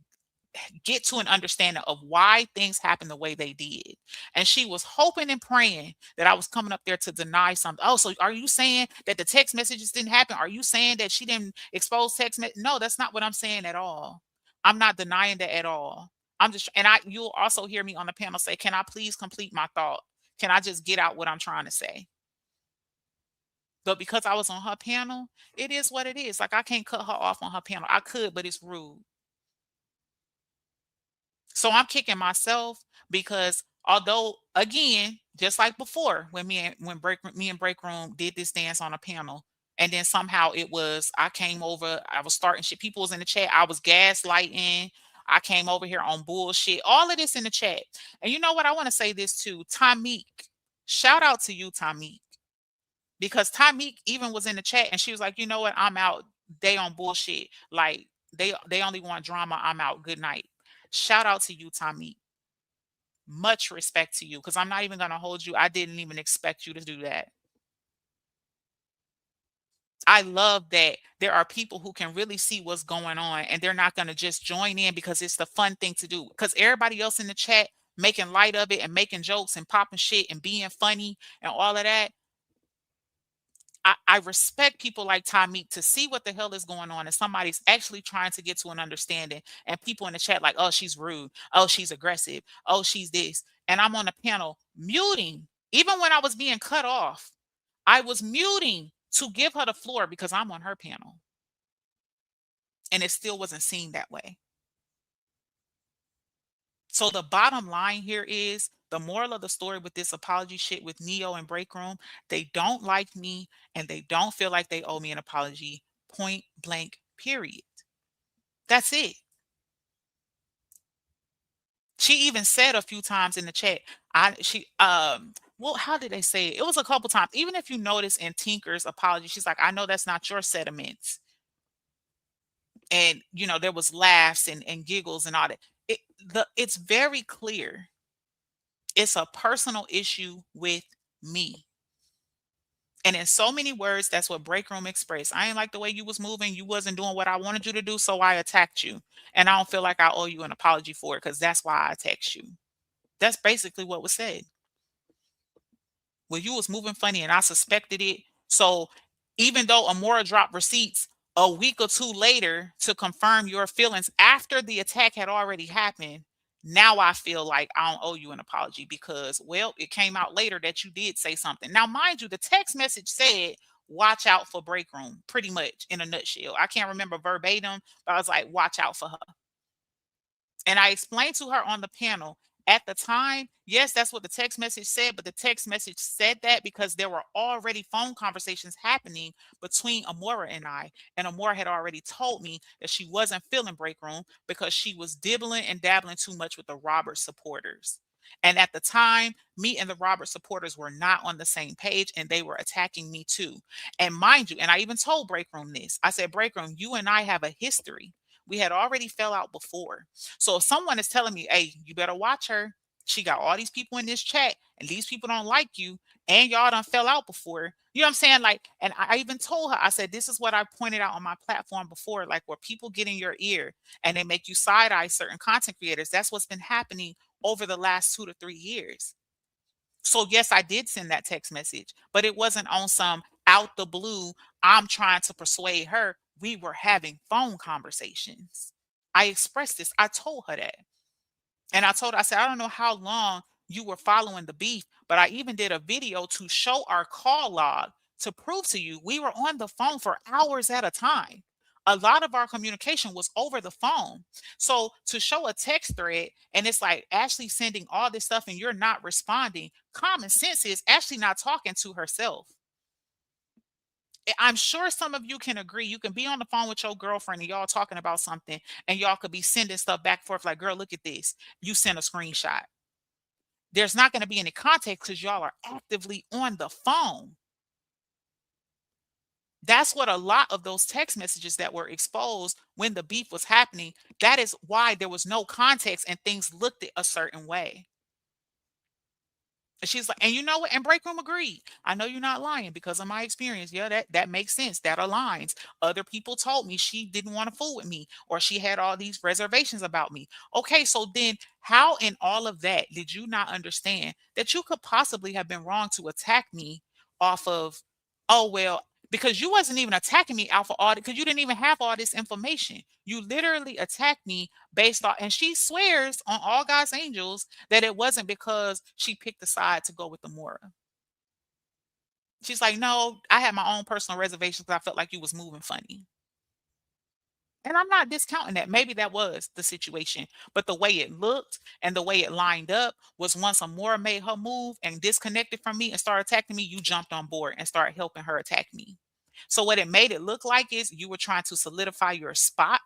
get to an understanding of why things happened the way they did. And she was hoping and praying that I was coming up there to deny something. Oh, so are you saying that the text messages didn't happen? Are you saying that she didn't expose No, that's not what I'm saying at all. I'm not denying that at all. I'm just, and you'll also hear me on the panel say, can I please complete my thought? Can I just get out what I'm trying to say? But because I was on her panel, it is what it is. Like, I can't cut her off on her panel. I could, but it's rude. So I'm kicking myself because although, again, just like before, when me and Break Room did this dance on a panel, and then somehow it was I came over, I was starting shit. People was in the chat, I was gaslighting. I came over here on bullshit. All of this in the chat. And you know what? I want to say this too. Tamik. Shout out to you, Tamik. Because Tamik even was in the chat and she was like, you know what? I'm out. They on bullshit. Like they only want drama. I'm out. Good night. Shout out to you, Tommy. Much respect to you because I'm not even going to hold you. I didn't even expect you to do that. I love that there are people who can really see what's going on and they're not going to just join in because it's the fun thing to do. Because everybody else in the chat making light of it and making jokes and popping shit and being funny and all of that. I respect people like Tommy to see what the hell is going on and somebody's actually trying to get to an understanding, and people in the chat like, oh, she's rude, oh, she's aggressive, oh, she's this. And I'm on the panel muting. Even when I was being cut off, I was muting to give her the floor because I'm on her panel. And it still wasn't seen that way. So the bottom line here is the moral of the story with this apology shit with Neo and Break Room, they don't like me and they don't feel like they owe me an apology. Point blank, period. That's it. She even said a few times in the chat, well, how did they say it? It was a couple times. Even if you notice in Tinker's apology, she's like, I know that's not your sentiments. And there was laughs and giggles and all that. It's very clear. It's a personal issue with me. And in so many words, that's what Break Room expressed. I ain't like the way you was moving. You wasn't doing what I wanted you to do, so I attacked you. And I don't feel like I owe you an apology for it because that's why I attacked you. That's basically what was said. Well, you was moving funny and I suspected it. So even though Amora dropped receipts a week or two later to confirm your feelings after the attack had already happened, now I feel like I don't owe you an apology because, well, it came out later that you did say something. Now, mind you, the text message said, watch out for Break Room, pretty much in a nutshell. I can't remember verbatim, but I was like, watch out for her. And I explained to her on the panel at the time, yes, that's what the text message said, but the text message said that because there were already phone conversations happening between Amora and I. And Amora had already told me that she wasn't feeling Break Room because she was dibbling and dabbling too much with the Robert supporters. And at the time, me and the Robert supporters were not on the same page and they were attacking me too. And mind you, and I even told Break Room this, I said, Break Room, you and I have a history. We had already fell out before. So if someone is telling me, hey, you better watch her, She got all these people in this chat, and these people don't like you, and y'all done fell out before. You know what I'm saying? Like, and I even told her, I said, this is what I pointed out on my platform before, like where people get in your ear and they make you side eye certain content creators. That's what's been happening over the last 2 to 3 years. So yes, I did send that text message, but it wasn't on some out the blue. I'm trying to persuade her. We were having phone conversations. I expressed this. I told her that. And I told her, I said, I don't know how long you were following the beef, but I even did a video to show our call log to prove to you we were on the phone for hours at a time. A lot of our communication was over the phone. So to show a text thread and it's like Ashley sending all this stuff and you're not responding, common sense is Ashley not talking to herself. I'm sure some of you can agree. You can be on the phone with your girlfriend and y'all talking about something, and y'all could be sending stuff back and forth like, girl, look at this. You sent a screenshot. There's not going to be any context because y'all are actively on the phone. That's what a lot of those text messages that were exposed when the beef was happening. That is why there was no context and things looked a certain way. And she's like, and you know what? And Break Room agreed. I know you're not lying because of my experience. Yeah, that makes sense. That aligns. Other people told me she didn't want to fool with me or she had all these reservations about me. Okay, so then how in all of that did you not understand that you could possibly have been wrong to attack me off of, oh well, because you wasn't even attacking me off of all because you didn't even have all this information. You literally attacked me based on, and she swears on all God's angels that it wasn't because she picked a side to go with the Mora. She's like, no, I had my own personal reservations because I felt like you was moving funny. And I'm not discounting that. Maybe that was the situation. But the way it looked and the way it lined up was once Amora made her move and disconnected from me and started attacking me, you jumped on board and started helping her attack me. So what it made it look like is you were trying to solidify your spot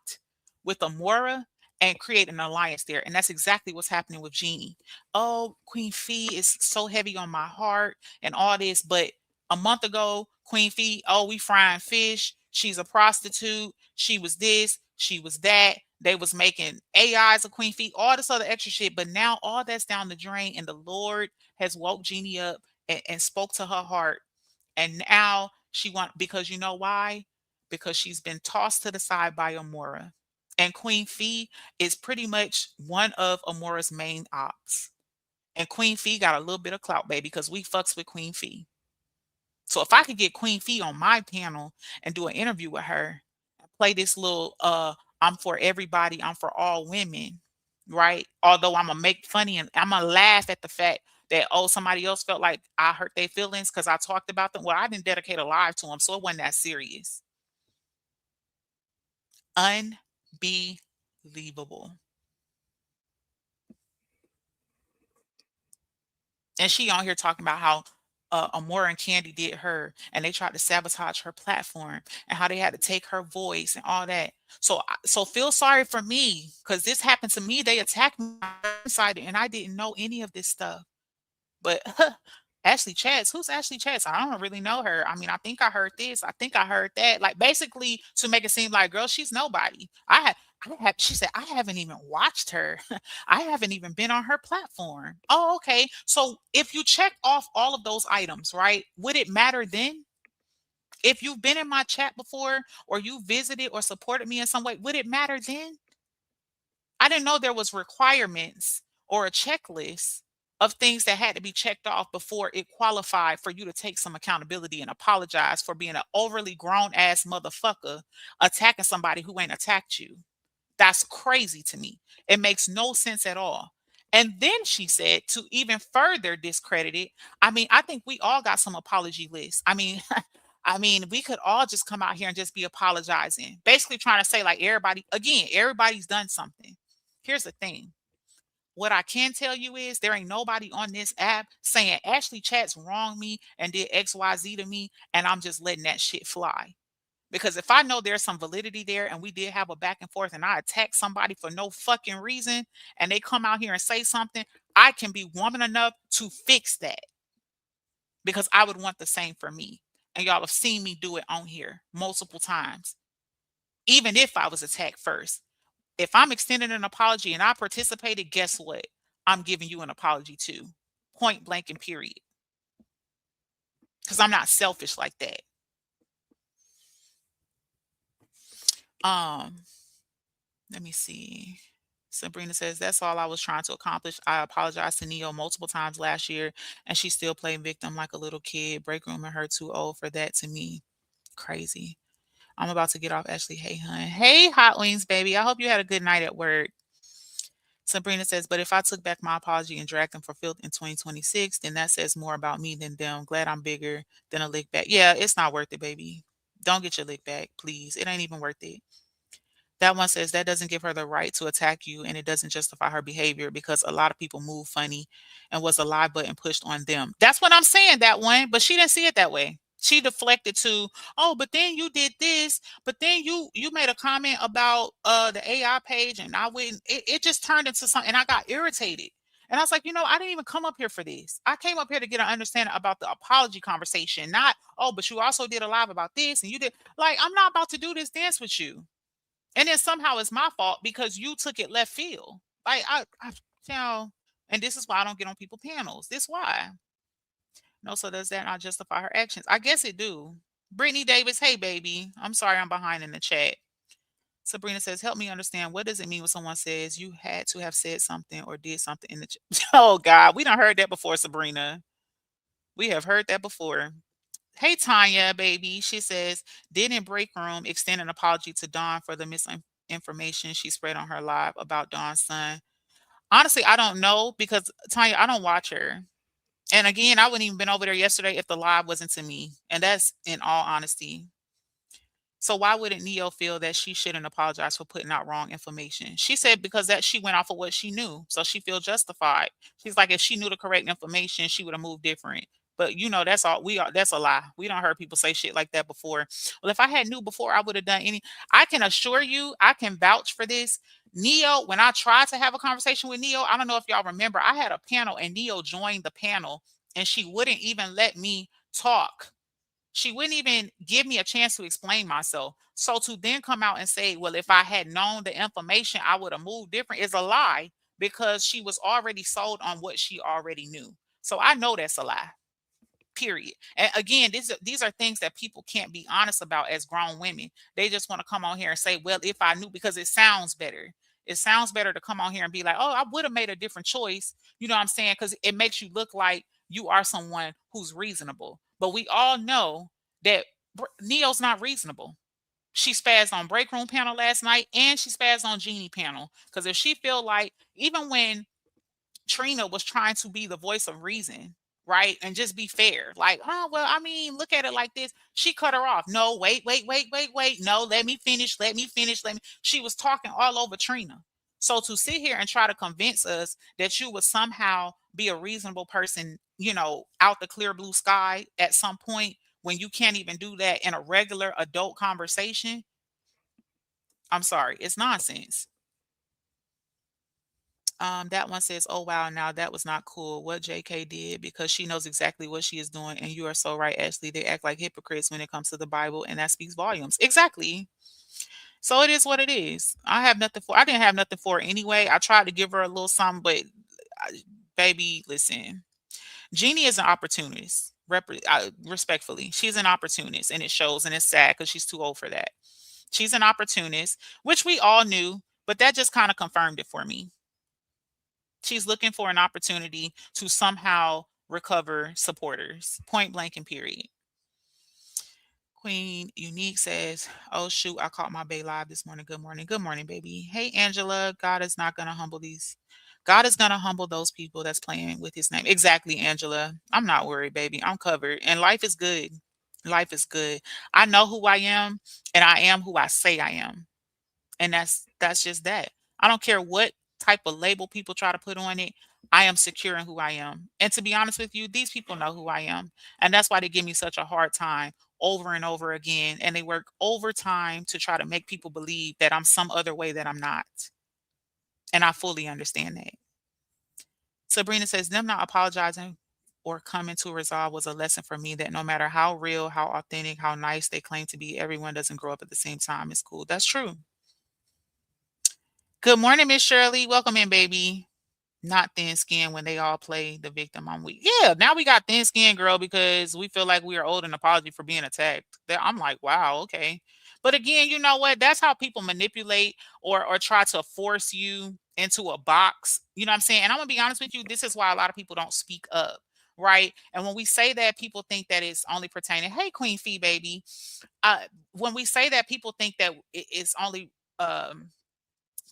with Amora and create an alliance there. And that's exactly what's happening with Jeannie. Oh, Queen Fee is so heavy on my heart and all this. But a month ago, Queen Fee, oh, we frying fish. She's a prostitute. She was this. She was that. They was making AIs of Queen Fee, all this other extra shit. But now all that's down the drain, and the Lord has woke Jeannie up and spoke to her heart. And now she want because you know why? Because she's been tossed to the side by Amora. And Queen Fee is pretty much one of Amora's main ops. And Queen Fee got a little bit of clout, baby, because we fucks with Queen Fee. So if I could get Queen Fee on my panel and do an interview with her, play this little I'm for everybody, I'm for all women, right? Although I'm gonna make funny and I'm gonna laugh at the fact that oh somebody else felt like I hurt their feelings because I talked about them. Well, I didn't dedicate a live to them, so it wasn't that serious. Unbelievable. And she on here talking about how Amora and Candy did her, and they tried to sabotage her platform, and how they had to take her voice and all that. So, so feel sorry for me because this happened to me. They attacked me inside, and I didn't know any of this stuff. But Ashley Chats, who's Ashley Chats? I don't really know her. I mean, I think I heard this. I think I heard that. Like basically to make it seem like, girl, she's nobody. I have. She said I haven't even watched her. I haven't even been on her platform. Oh, okay. So if you check off all of those items, right? Would it matter then? If you've been in my chat before, or you visited or supported me in some way, would it matter then? I didn't know there was requirements or a checklist of things that had to be checked off before it qualified for you to take some accountability and apologize for being an overly grown ass motherfucker attacking somebody who ain't attacked you. That's crazy to me. It makes no sense at all. And then she said to even further discredit it, I mean, I think we all got some apology lists. I mean, I mean, we could all just come out here and just be apologizing. Basically trying to say like everybody, again, everybody's done something. Here's the thing. What I can tell you is there ain't nobody on this app saying Ashley Chats wronged me and did XYZ to me, and I'm just letting that shit fly. Because if I know there's some validity there and we did have a back and forth and I attack somebody for no fucking reason and they come out here and say something, I can be woman enough to fix that because I would want the same for me. And y'all have seen me do it on here multiple times, even if I was attacked first. If I'm extending an apology and I participated, guess what? I'm giving you an apology too. Point blank and period. Because I'm not selfish like that. Um, Let me see. Sabrina says, that's all I was trying to accomplish. I apologized to Neo multiple times last year, and she still playing victim like a little kid. Break room and her too old for that to me. Crazy. I'm about to get off, Ashley. Hey, hun. Hey, Hot Wings, baby. I hope you had a good night at work. Sabrina says, but if I took back my apology and dragged them for filth in 2026, then that says more about me than them. Glad I'm bigger than a lick back. Yeah, it's not worth it, baby. Don't get your lick back, please. It ain't even worth it. That one says that doesn't give her the right to attack you and it doesn't justify her behavior because a lot of people move funny and was a live button pushed on them. That's what I'm saying, that one, but she didn't see it that way. She deflected to, oh, but then you did this, but then you made a comment about the AI page and I wouldn't it just turned into something and I got irritated. And I was like, I didn't even come up here for this. I came up here to get an understanding about the apology conversation, not, oh, but you also did a live about this and you did like I'm not about to do this dance with you. And then somehow it's my fault because you took it left field. Like you know, and this is why I don't get on people panels. This why. No, so does that not justify her actions? I guess it do. Brittany Davis, hey baby. I'm sorry I'm behind in the chat. Sabrina says, help me understand what does it mean when someone says you had to have said something or did something in the chat. Oh God, we done heard that before, Sabrina. We have heard that before. Hey Tanya, baby. She says, didn't break room extend an apology to Dawn for the misinformation she spread on her live about Dawn's son? Honestly, I don't know because Tanya, I don't watch her. And again, I wouldn't even been over there yesterday if the live wasn't to me. And that's in all honesty. So why wouldn't Neo feel that she shouldn't apologize for putting out wrong information? She said because that she went off of what she knew. So she feels justified. She's like, if she knew the correct information, she would have moved different. But that's all we are. That's a lie. We don't heard people say shit like that before. Well, if I had knew before, I would have done any. I can assure you, I can vouch for this. Neo, when I tried to have a conversation with Neo, I don't know if y'all remember, I had a panel and Neo joined the panel and she wouldn't even let me talk. She wouldn't even give me a chance to explain myself. So to then come out and say, well, if I had known the information, I would have moved different is a lie because she was already sold on what she already knew. So I know that's a lie. Period. And again, these are things that people can't be honest about as grown women. They just want to come on here and say, well, if I knew, because it sounds better. It sounds better to come on here and be like, oh, I would have made a different choice. You know what I'm saying? Because it makes you look like you are someone who's reasonable. But we all know that Neo's not reasonable. She spazzed on break room panel last night and she spazzed on Genie panel. Because if she feel like, even when Trina was trying to be the voice of reason, right? And just be fair. Like, oh, well, I mean, look at it like this. She cut her off. No, wait, wait, wait, wait, wait. No, let me finish. Let me finish. She was talking all over Trina. So to sit here and try to convince us that you would somehow be a reasonable person, out the clear blue sky at some point when you can't even do that in a regular adult conversation, I'm sorry, it's nonsense. That one says, "Oh wow, now that was not cool. What JK did because she knows exactly what she is doing." And you are so right, Ashley. They act like hypocrites when it comes to the Bible, and that speaks volumes. Exactly. So it is what it is. I didn't have nothing for her anyway. I tried to give her a little something, but baby, listen. Jeannie is an opportunist. Respectfully, she's an opportunist, and it shows, and it's sad because she's too old for that. She's an opportunist, which we all knew, but that just kind of confirmed it for me. She's looking for an opportunity to somehow recover supporters, point blank and period. Queen Unique says, oh shoot, I caught my bae live this morning. Good morning. Good morning, baby. Hey, Angela, God is not going to humble these. God is going to humble those people that's playing with his name. Exactly, Angela. I'm not worried, baby. I'm covered. And life is good. Life is good. I know who I am, and I am who I say I am. And that's just that. I don't care what type of label people try to put on it. I am secure in who I am. And to be honest with you, these people know who I am. And that's why they give me such a hard time over and over again. And they work overtime to try to make people believe that I'm some other way that I'm not. And I fully understand that. Sabrina says, them not apologizing or coming to a resolve was a lesson for me that no matter how real, how authentic, how nice they claim to be, everyone doesn't grow up at the same time. It's cool. That's true. Good morning, Miss Shirley. Welcome in, baby. Not thin skin when they all play the victim. I'm weak. Yeah, now we got thin skin girl because we feel like we are owed an apology for being attacked. I'm like, wow, okay. But again, you know what? That's how people manipulate or try to force you into a box. You know what I'm saying? And I'm gonna be honest with you, this is why a lot of people don't speak up. Right. And when we say that, people think that it's only pertaining, hey, Queen Fee, baby. Uh, when we say that, people think that it's only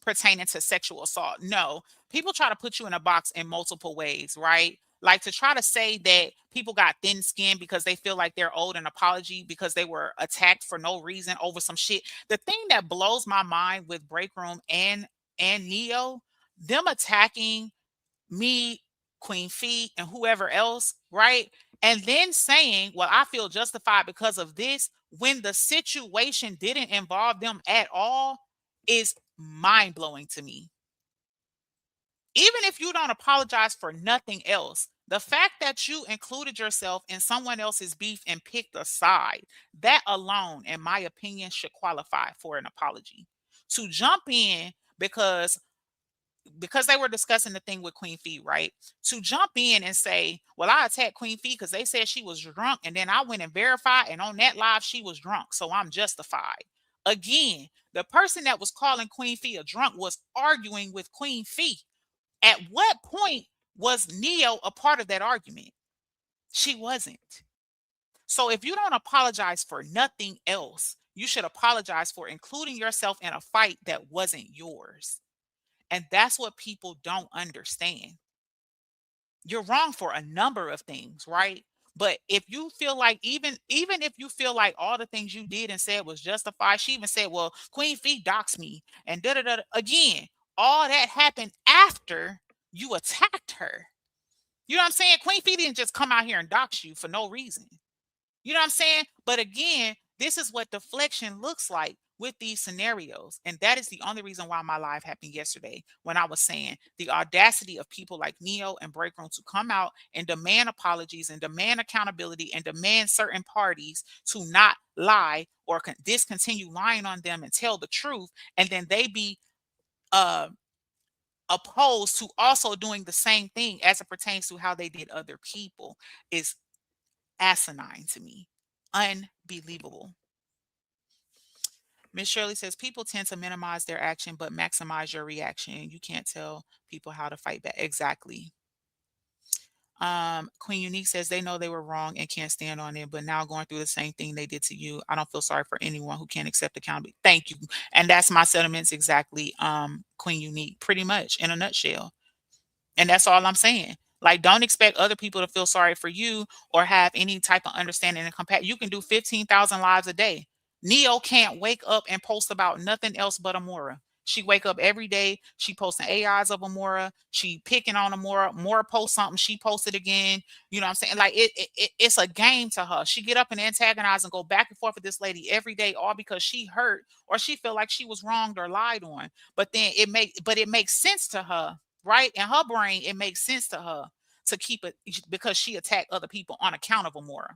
pertaining to sexual assault. No, people try to put you in a box in multiple ways, right? Like to try to say that people got thin skin because they feel like they're owed an apology because they were attacked for no reason over some shit. The thing that blows my mind with Break Room and Neo, them attacking me, Queen Fee, and whoever else, right? And then saying, well, I feel justified because of this when the situation didn't involve them at all is mind blowing to me. Even if you don't apologize for nothing else, the fact that you included yourself in someone else's beef and picked a side, that alone, in my opinion, should qualify for an apology. To jump in because they were discussing the thing with Queen Fee, right? To jump in and say, well, I attacked Queen Fee because they said she was drunk, and then I went and verified, and on that live, she was drunk. So I'm justified. Again, the person that was calling Queen Fee a drunk was arguing with Queen Fee. At what point was Neo a part of that argument? She wasn't. So if you don't apologize for nothing else, you should apologize for including yourself in a fight that wasn't yours. And that's what people don't understand. You're wrong for a number of things, right? But if you feel like even if you feel like all the things you did and said was justified, she even said, "Well, Queen Fee doxed me," and da da da. Again, all that happened after you attacked her. You know what I'm saying? Queen Fee didn't just come out here and dox you for no reason. You know what I'm saying? But again, this is what deflection looks like with these scenarios. And that is the only reason why my live happened yesterday when I was saying the audacity of people like Neo and Breakroom to come out and demand apologies and demand accountability and demand certain parties to not lie or discontinue lying on them and tell the truth. And then they be uh, opposed to also doing the same thing as it pertains to how they did other people is asinine to me. Unbelievable. Miss Shirley says people tend to minimize their action but maximize your reaction. You can't tell people how to fight back. Exactly. Queen Unique says they know they were wrong and can't stand on it, but now going through the same thing they did to you. I don't feel sorry for anyone who can't accept accountability. Thank you. And that's my sentiments exactly, Queen Unique, pretty much in a nutshell. And that's all I'm saying. Like, don't expect other people to feel sorry for you or have any type of understanding and compassion. You can do 15,000 lives a day. Neo can't wake up and post about nothing else but Amora. She wake up every day. She posting AIs of Amora. She picking on Amora. Amora post something. She posted again. You know what I'm saying? Like it's a game to her. She get up and antagonize and go back and forth with this lady every day, all because she hurt or she feel like she was wronged or lied on. But then it makes sense to her, right? In her brain, it makes sense to her to keep it because she attacked other people on account of Amora.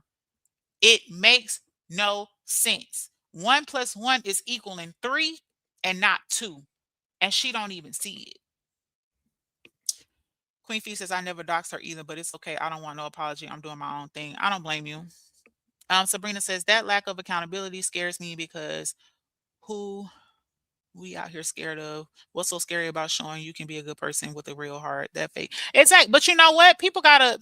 It makes no sense. 1 plus 1 is equaling 3 and not 2. And she don't even see it. Queen Fee says, I never doxed her either, but it's okay. I don't want no apology. I'm doing my own thing. I don't blame you. Sabrina says, that lack of accountability scares me because who we out here scared of. What's so scary about showing you can be a good person with a real heart? That fake. Exactly. But you know what? People gotta,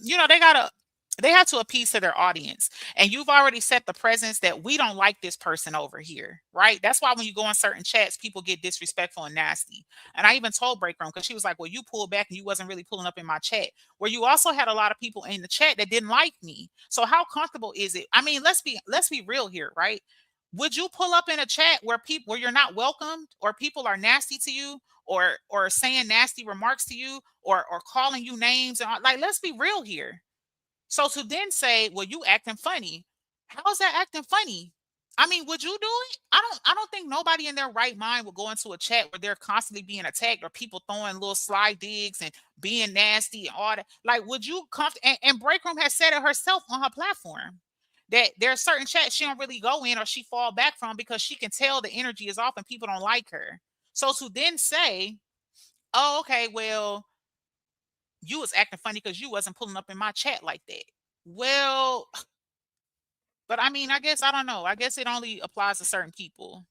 they have to appease to their audience. And you've already set the presence that we don't like this person over here, right? That's why when you go in certain chats, people get disrespectful and nasty. And I even told Breakroom because she was like, well, you pulled back and you wasn't really pulling up in my chat. Where you also had a lot of people in the chat that didn't like me. So how comfortable is it? I mean, let's be real here, right? Would you pull up in a chat where you're not welcomed or people are nasty to you or saying nasty remarks to you or calling you names and like let's be real here. So to then say, well, you acting funny, how is that acting funny? I mean, would you do it? I don't think nobody in their right mind would go into a chat where they're constantly being attacked or people throwing little slide digs and being nasty and all that. Like, would you come and Breakroom has said it herself on her platform that there are certain chats she don't really go in or she fall back from because she can tell the energy is off and people don't like her. So to then say, oh, okay, well, You was acting funny because you wasn't pulling up in my chat like that. Well, but I mean, I guess I don't know. I guess it only applies to certain people.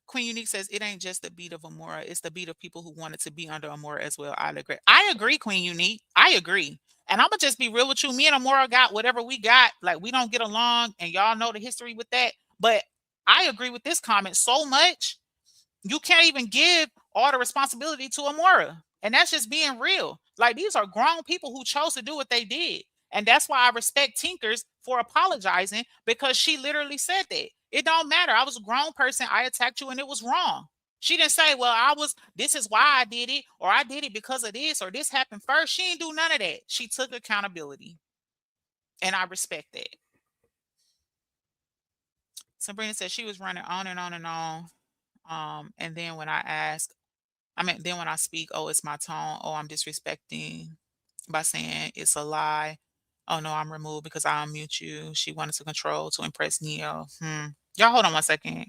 Queen Unique says it ain't just the beat of Amora, it's the beat of people who wanted to be under Amora as well. I agree. I agree, Queen Unique. I agree. And I'm gonna just be real with you. Me and Amora got whatever we got. Like we don't get along, and y'all know the history with that. But I agree with this comment so much. You can't even give all the responsibility to Amora. And that's just being real. Like these are grown people who chose to do what they did. And that's why I respect Tinkerz for apologizing because she literally said that. It don't matter. I was a grown person. I attacked you and it was wrong. She didn't say, well, this is why I did it, or I did it because of this, or this happened first. She didn't do none of that. She took accountability. And I respect that. Sabrina said she was running on and on and on. And then when I asked, then when I speak, oh, it's my tone. Oh, I'm disrespecting by saying it's a lie. Oh no, I'm removed because I unmute you. She wanted to control to impress Neo. Y'all hold on 1 second.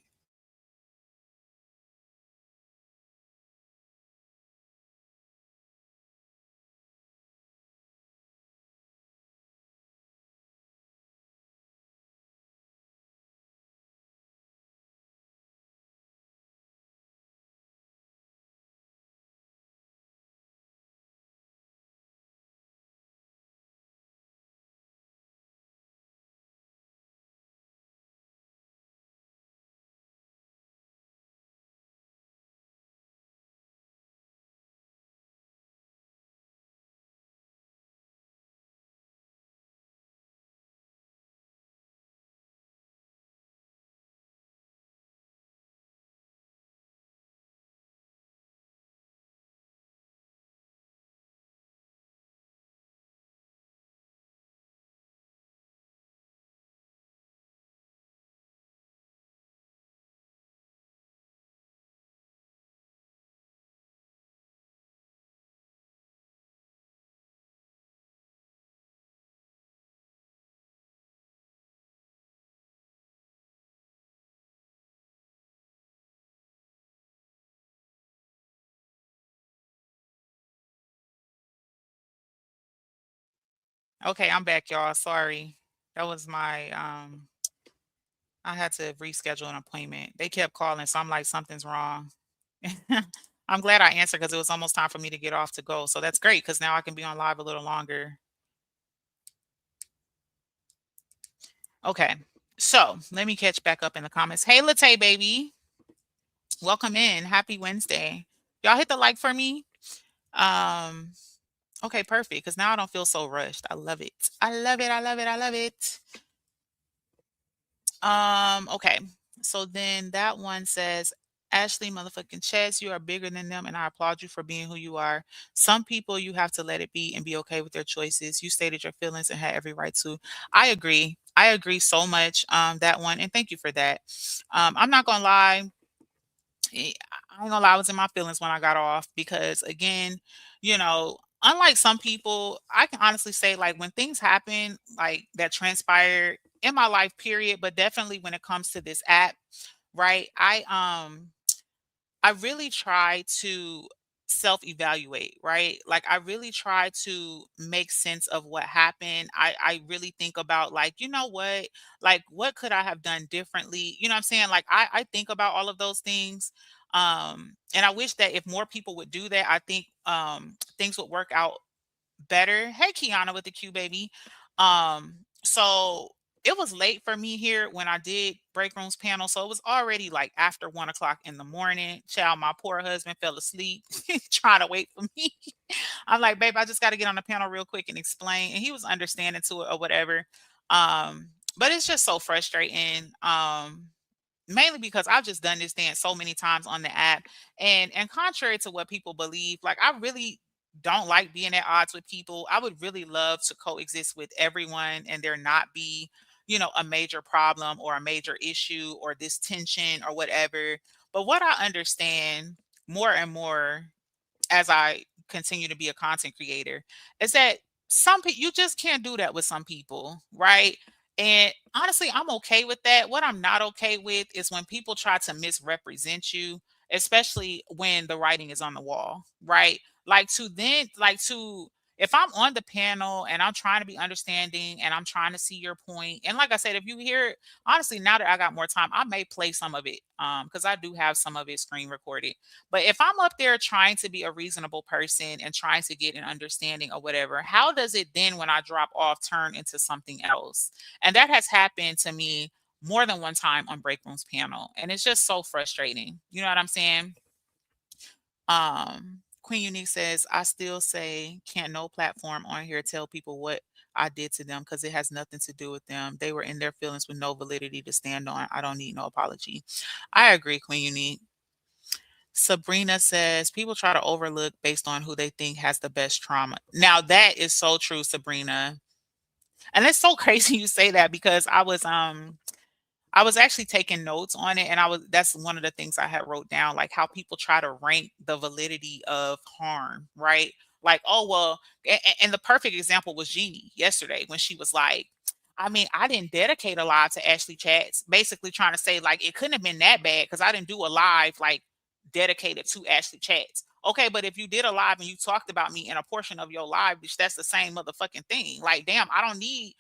Okay, I'm back, y'all. Sorry. That was my I had to reschedule an appointment. They kept calling, so I'm like, something's wrong. I'm glad I answered because it was almost time for me to get off to go. So that's great because now I can be on live a little longer. Okay. So let me catch back up in the comments. Hey, Latte baby. Welcome in. Happy Wednesday. Y'all hit the like for me. Um, okay, perfect. Because now I don't feel so rushed. I love it. I love it. I love it. I love it. Okay. So then that one says, Ashley motherfucking Chess, you are bigger than them, and I applaud you for being who you are. Some people you have to let it be and be okay with their choices. You stated your feelings and had every right to. I agree. I agree so much. That one, and thank you for that. I'm not gonna lie. I ain't gonna lie, I was in my feelings when I got off because again, unlike some people, I can honestly say like when things happen like that transpired in my life, period, but definitely when it comes to this app, right? I really try to self-evaluate, right? Like I really try to make sense of what happened. I really think about like, you know what? Like what could I have done differently? You know what I'm saying? Like I think about all of those things. And I wish that if more people would do that, I think things would work out better. Hey, Kiana with the Q baby. So it was late for me here when I did break rooms panel. So it was already like after 1 o'clock in the morning. Child, my poor husband fell asleep trying to wait for me. I'm like, babe, I just got to get on the panel real quick and explain. And he was understanding to it or whatever. But it's just so frustrating. Mainly because I've just done this dance so many times on the app. And contrary to what people believe, like I really don't like being at odds with people. I would really love to coexist with everyone and there not be, a major problem or a major issue or this tension or whatever. But what I understand more and more as I continue to be a content creator is that some people you just can't do that with some people, right? And honestly, I'm okay with that. What I'm not okay with is when people try to misrepresent you, especially when the writing is on the wall, right? Like to then like to if I'm on the panel and I'm trying to be understanding and I'm trying to see your point, and like I said, if you hear it, honestly, now that I got more time, I may play some of it because I do have some of it screen recorded. But if I'm up there trying to be a reasonable person and trying to get an understanding or whatever, how does it then when I drop off turn into something else? And that has happened to me more than one time on Break Room's panel. And it's just so frustrating. You know what I'm saying? Queen Unique says, I still say, can't no platform on here tell people what I did to them because it has nothing to do with them. They were in their feelings with no validity to stand on. I don't need no apology. I agree, Queen Unique. Sabrina says, people try to overlook based on who they think has the best trauma. Now, that is so true, Sabrina. And it's so crazy you say that because I was actually taking notes on it, and that's one of the things I had wrote down, like how people try to rank the validity of harm, right? Like, oh well, and the perfect example was Jeannie yesterday when she was like, I mean, I didn't dedicate a live to Ashley Chats, basically trying to say like it couldn't have been that bad because I didn't do a live like dedicated to Ashley Chats. Okay, but if you did a live and you talked about me in a portion of your live, bitch, that's the same motherfucking thing. Like, damn, I don't need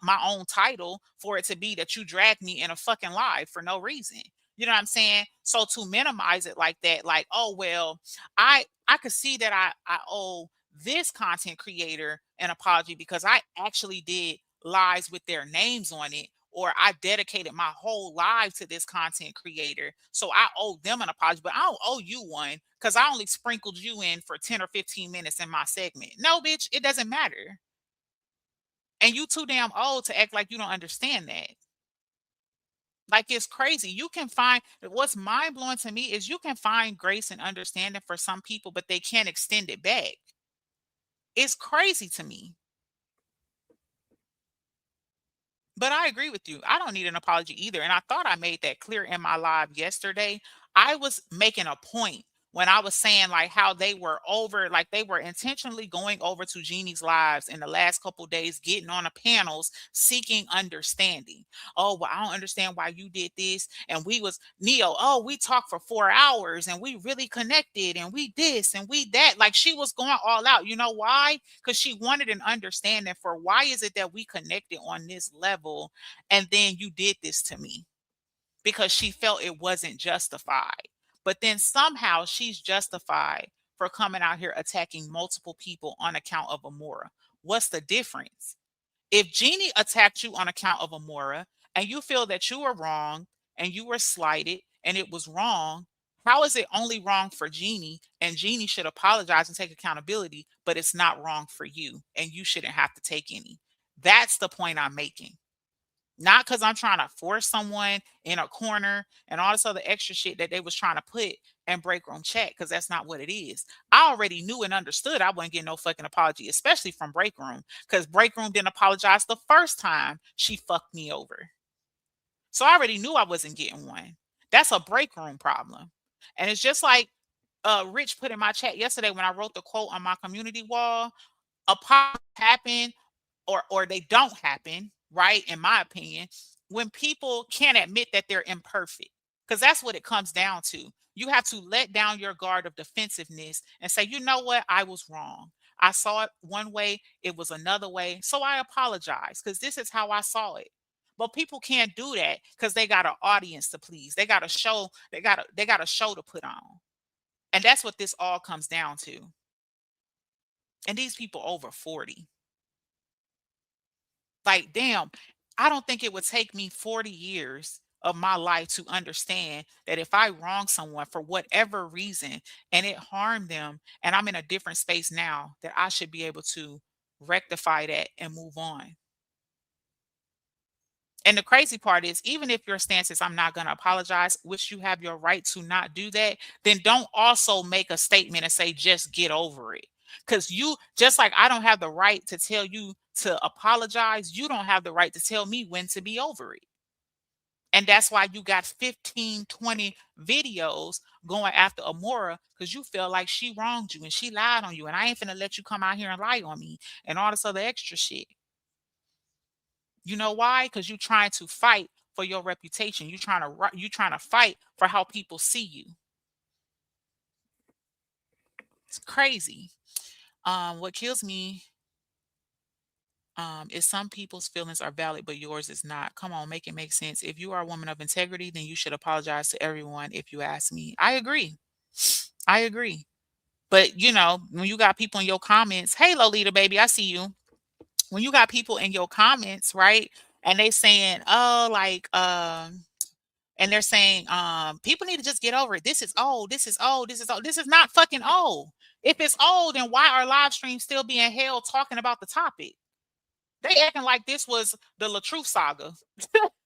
my own title for it to be that you dragged me in a fucking live for no reason. You know what I'm saying? So to minimize it like that, like, oh well, I could see that I owe this content creator an apology because I actually did lives with their names on it, or I dedicated my whole life to this content creator. So I owe them an apology, but I don't owe you one because I only sprinkled you in for 10 or 15 minutes in my segment. No, bitch, it doesn't matter. And you too damn old to act like you don't understand that. Like it's crazy. You can find what's mind blowing to me is you can find grace and understanding for some people, but they can't extend it back. It's crazy to me. But I agree with you. I don't need an apology either. And I thought I made that clear in my live yesterday. I was making a point when I was saying like how they were over, like they were intentionally going over to Jeannie's lives in the last couple days, getting on the panels, seeking understanding. Oh, well, I don't understand why you did this. And we was Neo, oh, we talked for 4 hours and we really connected and we this and we that. Like she was going all out. You know why? Because she wanted an understanding for why is it that we connected on this level and then you did this to me because she felt it wasn't justified. But then somehow she's justified for coming out here attacking multiple people on account of Amora. What's the difference? If Jeannie attacked you on account of Amora and you feel that you were wrong and you were slighted and it was wrong, how is it only wrong for Jeannie and Jeannie should apologize and take accountability, but it's not wrong for you and you shouldn't have to take any? That's the point I'm making. Not because I'm trying to force someone in a corner and all this other extra shit that they was trying to put and break room chat, because that's not what it is. I already knew and understood I wasn't getting no fucking apology, especially from break room, because break room didn't apologize the first time she fucked me over. So I already knew I wasn't getting one. That's a break room problem. And it's just like Rich put in my chat yesterday when I wrote the quote on my community wall. Apologies happen or they don't happen, right? In my opinion, when people can't admit that they're imperfect, because that's what it comes down to. You have to let down your guard of defensiveness and say, you know what, I was wrong. I saw it one way, it was another way. So I apologize because this is how I saw it. But people can't do that because they got an audience to please. They got a show, they got a show to put on. And that's what this all comes down to. And these people over 40. Like, damn, I don't think it would take me 40 years of my life to understand that if I wrong someone for whatever reason and it harmed them and I'm in a different space now, that I should be able to rectify that and move on. And the crazy part is, even if your stance is I'm not going to apologize, which you have your right to not do that, then don't also make a statement and say, just get over it. Because you, just like I don't have the right to tell you to apologize, you don't have the right to tell me when to be over it. And that's why you got 15, 20 videos going after Amora because you feel like she wronged you and she lied on you. And I ain't finna let you come out here and lie on me and all this other extra shit. You know why? Because you're trying to fight for your reputation. You're trying to fight for how people see you. It's crazy. What kills me is some people's feelings are valid, but yours is not. Come on, make it make sense. If you are a woman of integrity, then you should apologize to everyone if you ask me. I agree. I agree. But when you got people in your comments, hey Lolita baby, I see you. When you got people in your comments, right? And they saying, oh, like, and they're saying, people need to just get over it. This is old. This is old. This is old. This is not fucking old. If it's old, then why are live streams still being held talking about the topic? They acting like this was the LaTruth saga.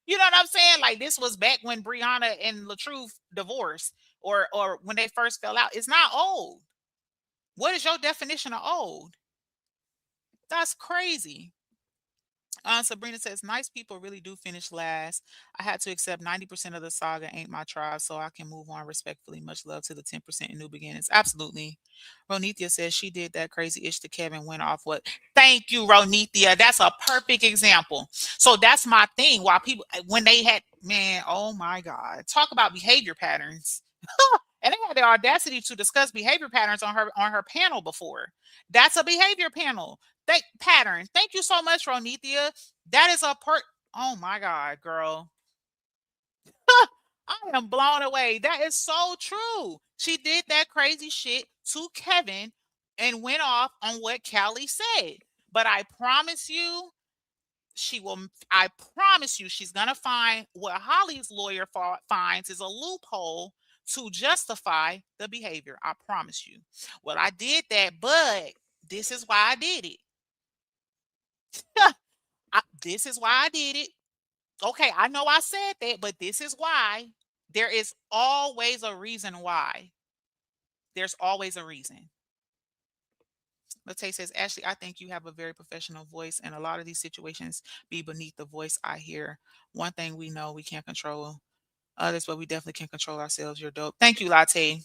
You know what I'm saying? Like this was back when Brianna and LaTruth divorced, or when they first fell out. It's not old. What is your definition of old? That's crazy. Sabrina says, nice people really do finish last. I had to accept 90% of the saga ain't my tribe, so I can move on respectfully. Much love to the 10% in new beginnings. Absolutely. Ronithia says she did that crazy ish to Kevin, went off what? Thank you, Ronithia. That's a perfect example. So that's my thing. While people, when they had, man, oh my God, talk about behavior patterns. And they had the audacity to discuss behavior patterns on her panel before. That's a behavior panel. Pattern. Thank you so much, Ronithia. That is a Oh my God, girl. I am blown away. That is so true. She did that crazy shit to Kevin and went off on what Callie said. But I promise you, she will. I promise you, she's gonna find what Holly's lawyer finds is a loophole to justify the behavior. I promise you. Well, I did that, but this is why I did it. This is why I did it. Okay, I know I said that, but this is why. There is always a reason why. There's always a reason. Late says, Ashley, I think you have a very professional voice, and a lot of these situations be beneath the voice I hear. One thing we know we can't control others, but we definitely can control ourselves. You're dope. Thank you, Latte.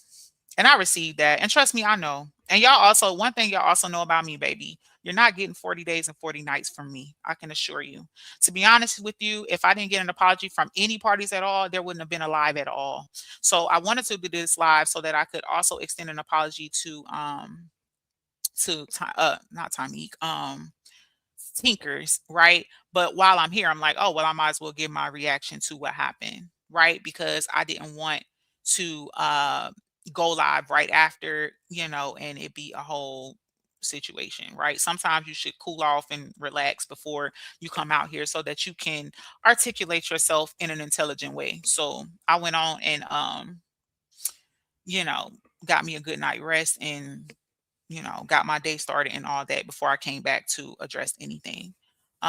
And I received that. And trust me, I know. And y'all also, one thing y'all also know about me, baby, you're not getting 40 days and 40 nights from me. I can assure you. To be honest with you, if I didn't get an apology from any parties at all, there wouldn't have been a live at all. So I wanted to do this live so that I could also extend an apology to not Tymeek, Tinkerz, right? But while I'm here, I'm like, oh well, I might as well give my reaction to what happened, right? Because I didn't want to go live right after, and it be a whole situation, right? Sometimes you should cool off and relax before you come out here so that you can articulate yourself in an intelligent way. So I went on and you know, got me a good night rest and got my day started and all that before I came back to address anything.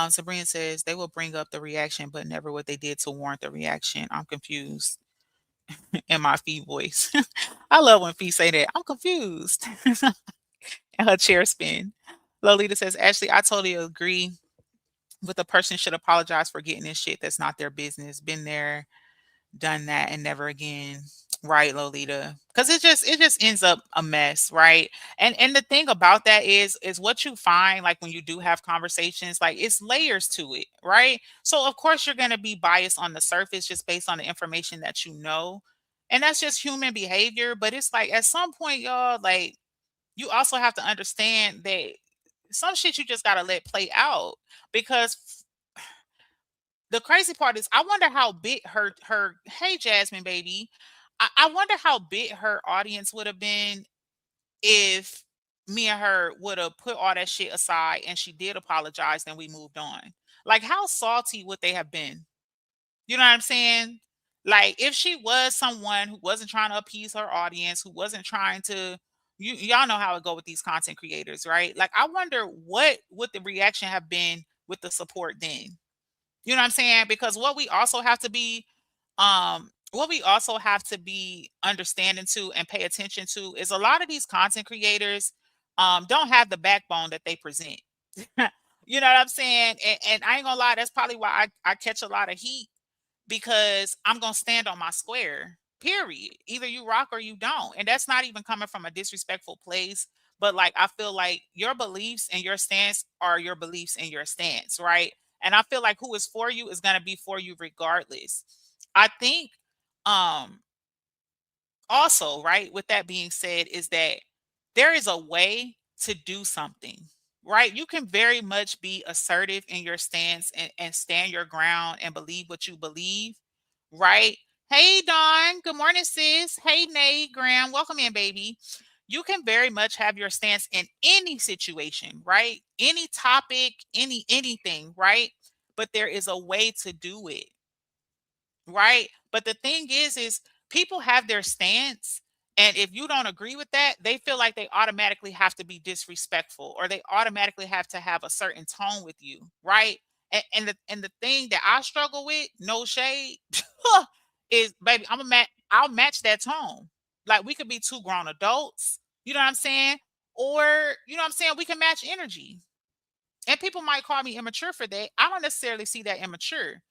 Sabrina says they will bring up the reaction, but never what they did to warrant the reaction. I'm confused in my Fee voice. I love when Fee say that. I'm confused. And her chair spin. Lolita says, Ashley, I totally agree with the person should apologize for getting in shit that's not their business. Been there, done that, and never again. Right, Lolita. Because it just ends up a mess, right? And the thing about that is what you find like when you do have conversations, like it's layers to it, right? So of course you're gonna be biased on the surface just based on the information that you know. And that's just human behavior. But it's like at some point, y'all, like you also have to understand that some shit you just gotta let play out because the crazy part is I wonder how big her hey Jasmine baby. I wonder how big her audience would have been if me and her would have put all that shit aside and she did apologize and we moved on. Like how salty would they have been? You know what I'm saying? Like if she was someone who wasn't trying to appease her audience, who wasn't trying to y'all know how it go with these content creators, right? Like I wonder what would the reaction have been with the support then? You know what I'm saying? Because what we also have to be understanding to and pay attention to is a lot of these content creators don't have the backbone that they present. You know what I'm saying? And I ain't gonna lie, that's probably why I catch a lot of heat because I'm gonna stand on my square. Period. Either you rock or you don't. And that's not even coming from a disrespectful place. But like I feel like your beliefs and your stance are your beliefs and your stance, right? And I feel like who is for you is gonna be for you regardless. I think um also, right, with that being said, is that There is a way to do something, right? You can very much be assertive in your stance and stand your ground and believe what you believe, right? Hey, Dawn. Good morning, sis. Hey, Nate, Graham. Welcome in, baby. You can very much have your stance in any situation, right? Any topic, anything, right? But there is a way to do it, right? But the thing is people have their stance, and if you don't agree with that, they feel like they automatically have to be disrespectful or they automatically have to have a certain tone with you, right? And the thing that I struggle with, no shade, is baby, I'll match that tone. Like we could be two grown adults, you know what I'm saying? Or, you know what I'm saying, we can match energy. And people might call me immature for that. I don't necessarily see that immature.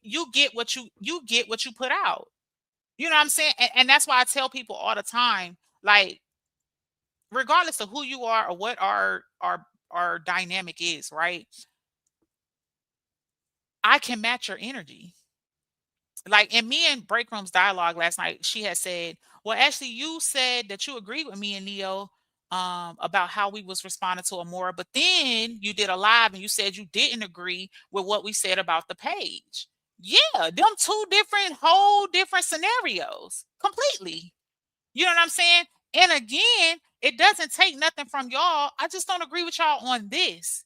You get what you put out. You know what I'm saying? And that's why I tell people all the time, like, regardless of who you are or what our dynamic is, right? I can match your energy. Like in me and Break Room's dialogue last night, she had said, "Well, actually, you said that you agree with me and Neo about how we was responding to Amora, but then you did a live and you said you didn't agree with what we said about the page." Yeah, them two different, whole different scenarios, completely. You know what I'm saying? And again, it doesn't take nothing from y'all. I just don't agree with y'all on this.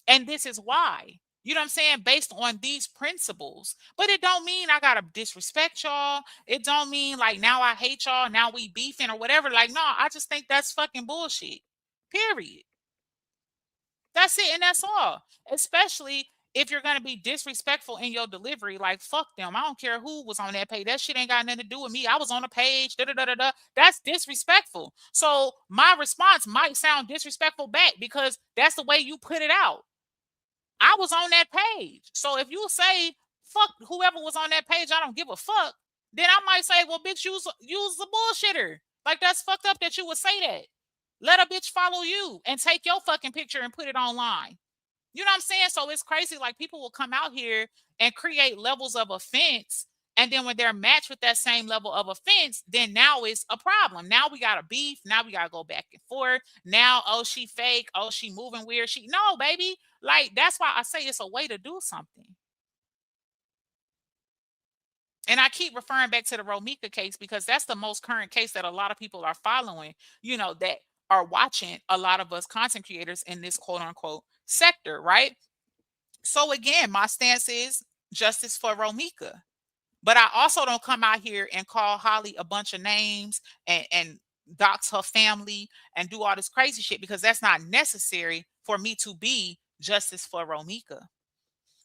And this is why. You know what I'm saying? Based on these principles. But it don't mean I gotta disrespect y'all. It don't mean like now I hate y'all, now we beefing or whatever. Like, no, I just think that's fucking bullshit. Period. That's it, and that's all. Especially if you're gonna be disrespectful in your delivery, like fuck them. I don't care who was on that page. That shit ain't got nothing to do with me. I was on the page. Da da da da da. That's disrespectful. So my response might sound disrespectful back because that's the way you put it out. I was on that page. So if you say fuck whoever was on that page, I don't give a fuck, then I might say, well, bitch, use the bullshitter. Like that's fucked up that you would say that. Let a bitch follow you and take your fucking picture and put it online. You know what I'm saying? So it's crazy. Like people will come out here and create levels of offense. And then when they're matched with that same level of offense, then now it's a problem. Now we got a beef. Now we got to go back and forth. Now, oh, she fake. Oh, she moving weird. No, baby. Like that's why I say it's a way to do something. And I keep referring back to the Romika case because that's the most current case that a lot of people are following, that are watching a lot of us content creators in this quote unquote sector, right? So again, my stance is justice for Romika. But I also don't come out here and call Holly a bunch of names and dox her family and do all this crazy shit because that's not necessary for me to be justice for Romika.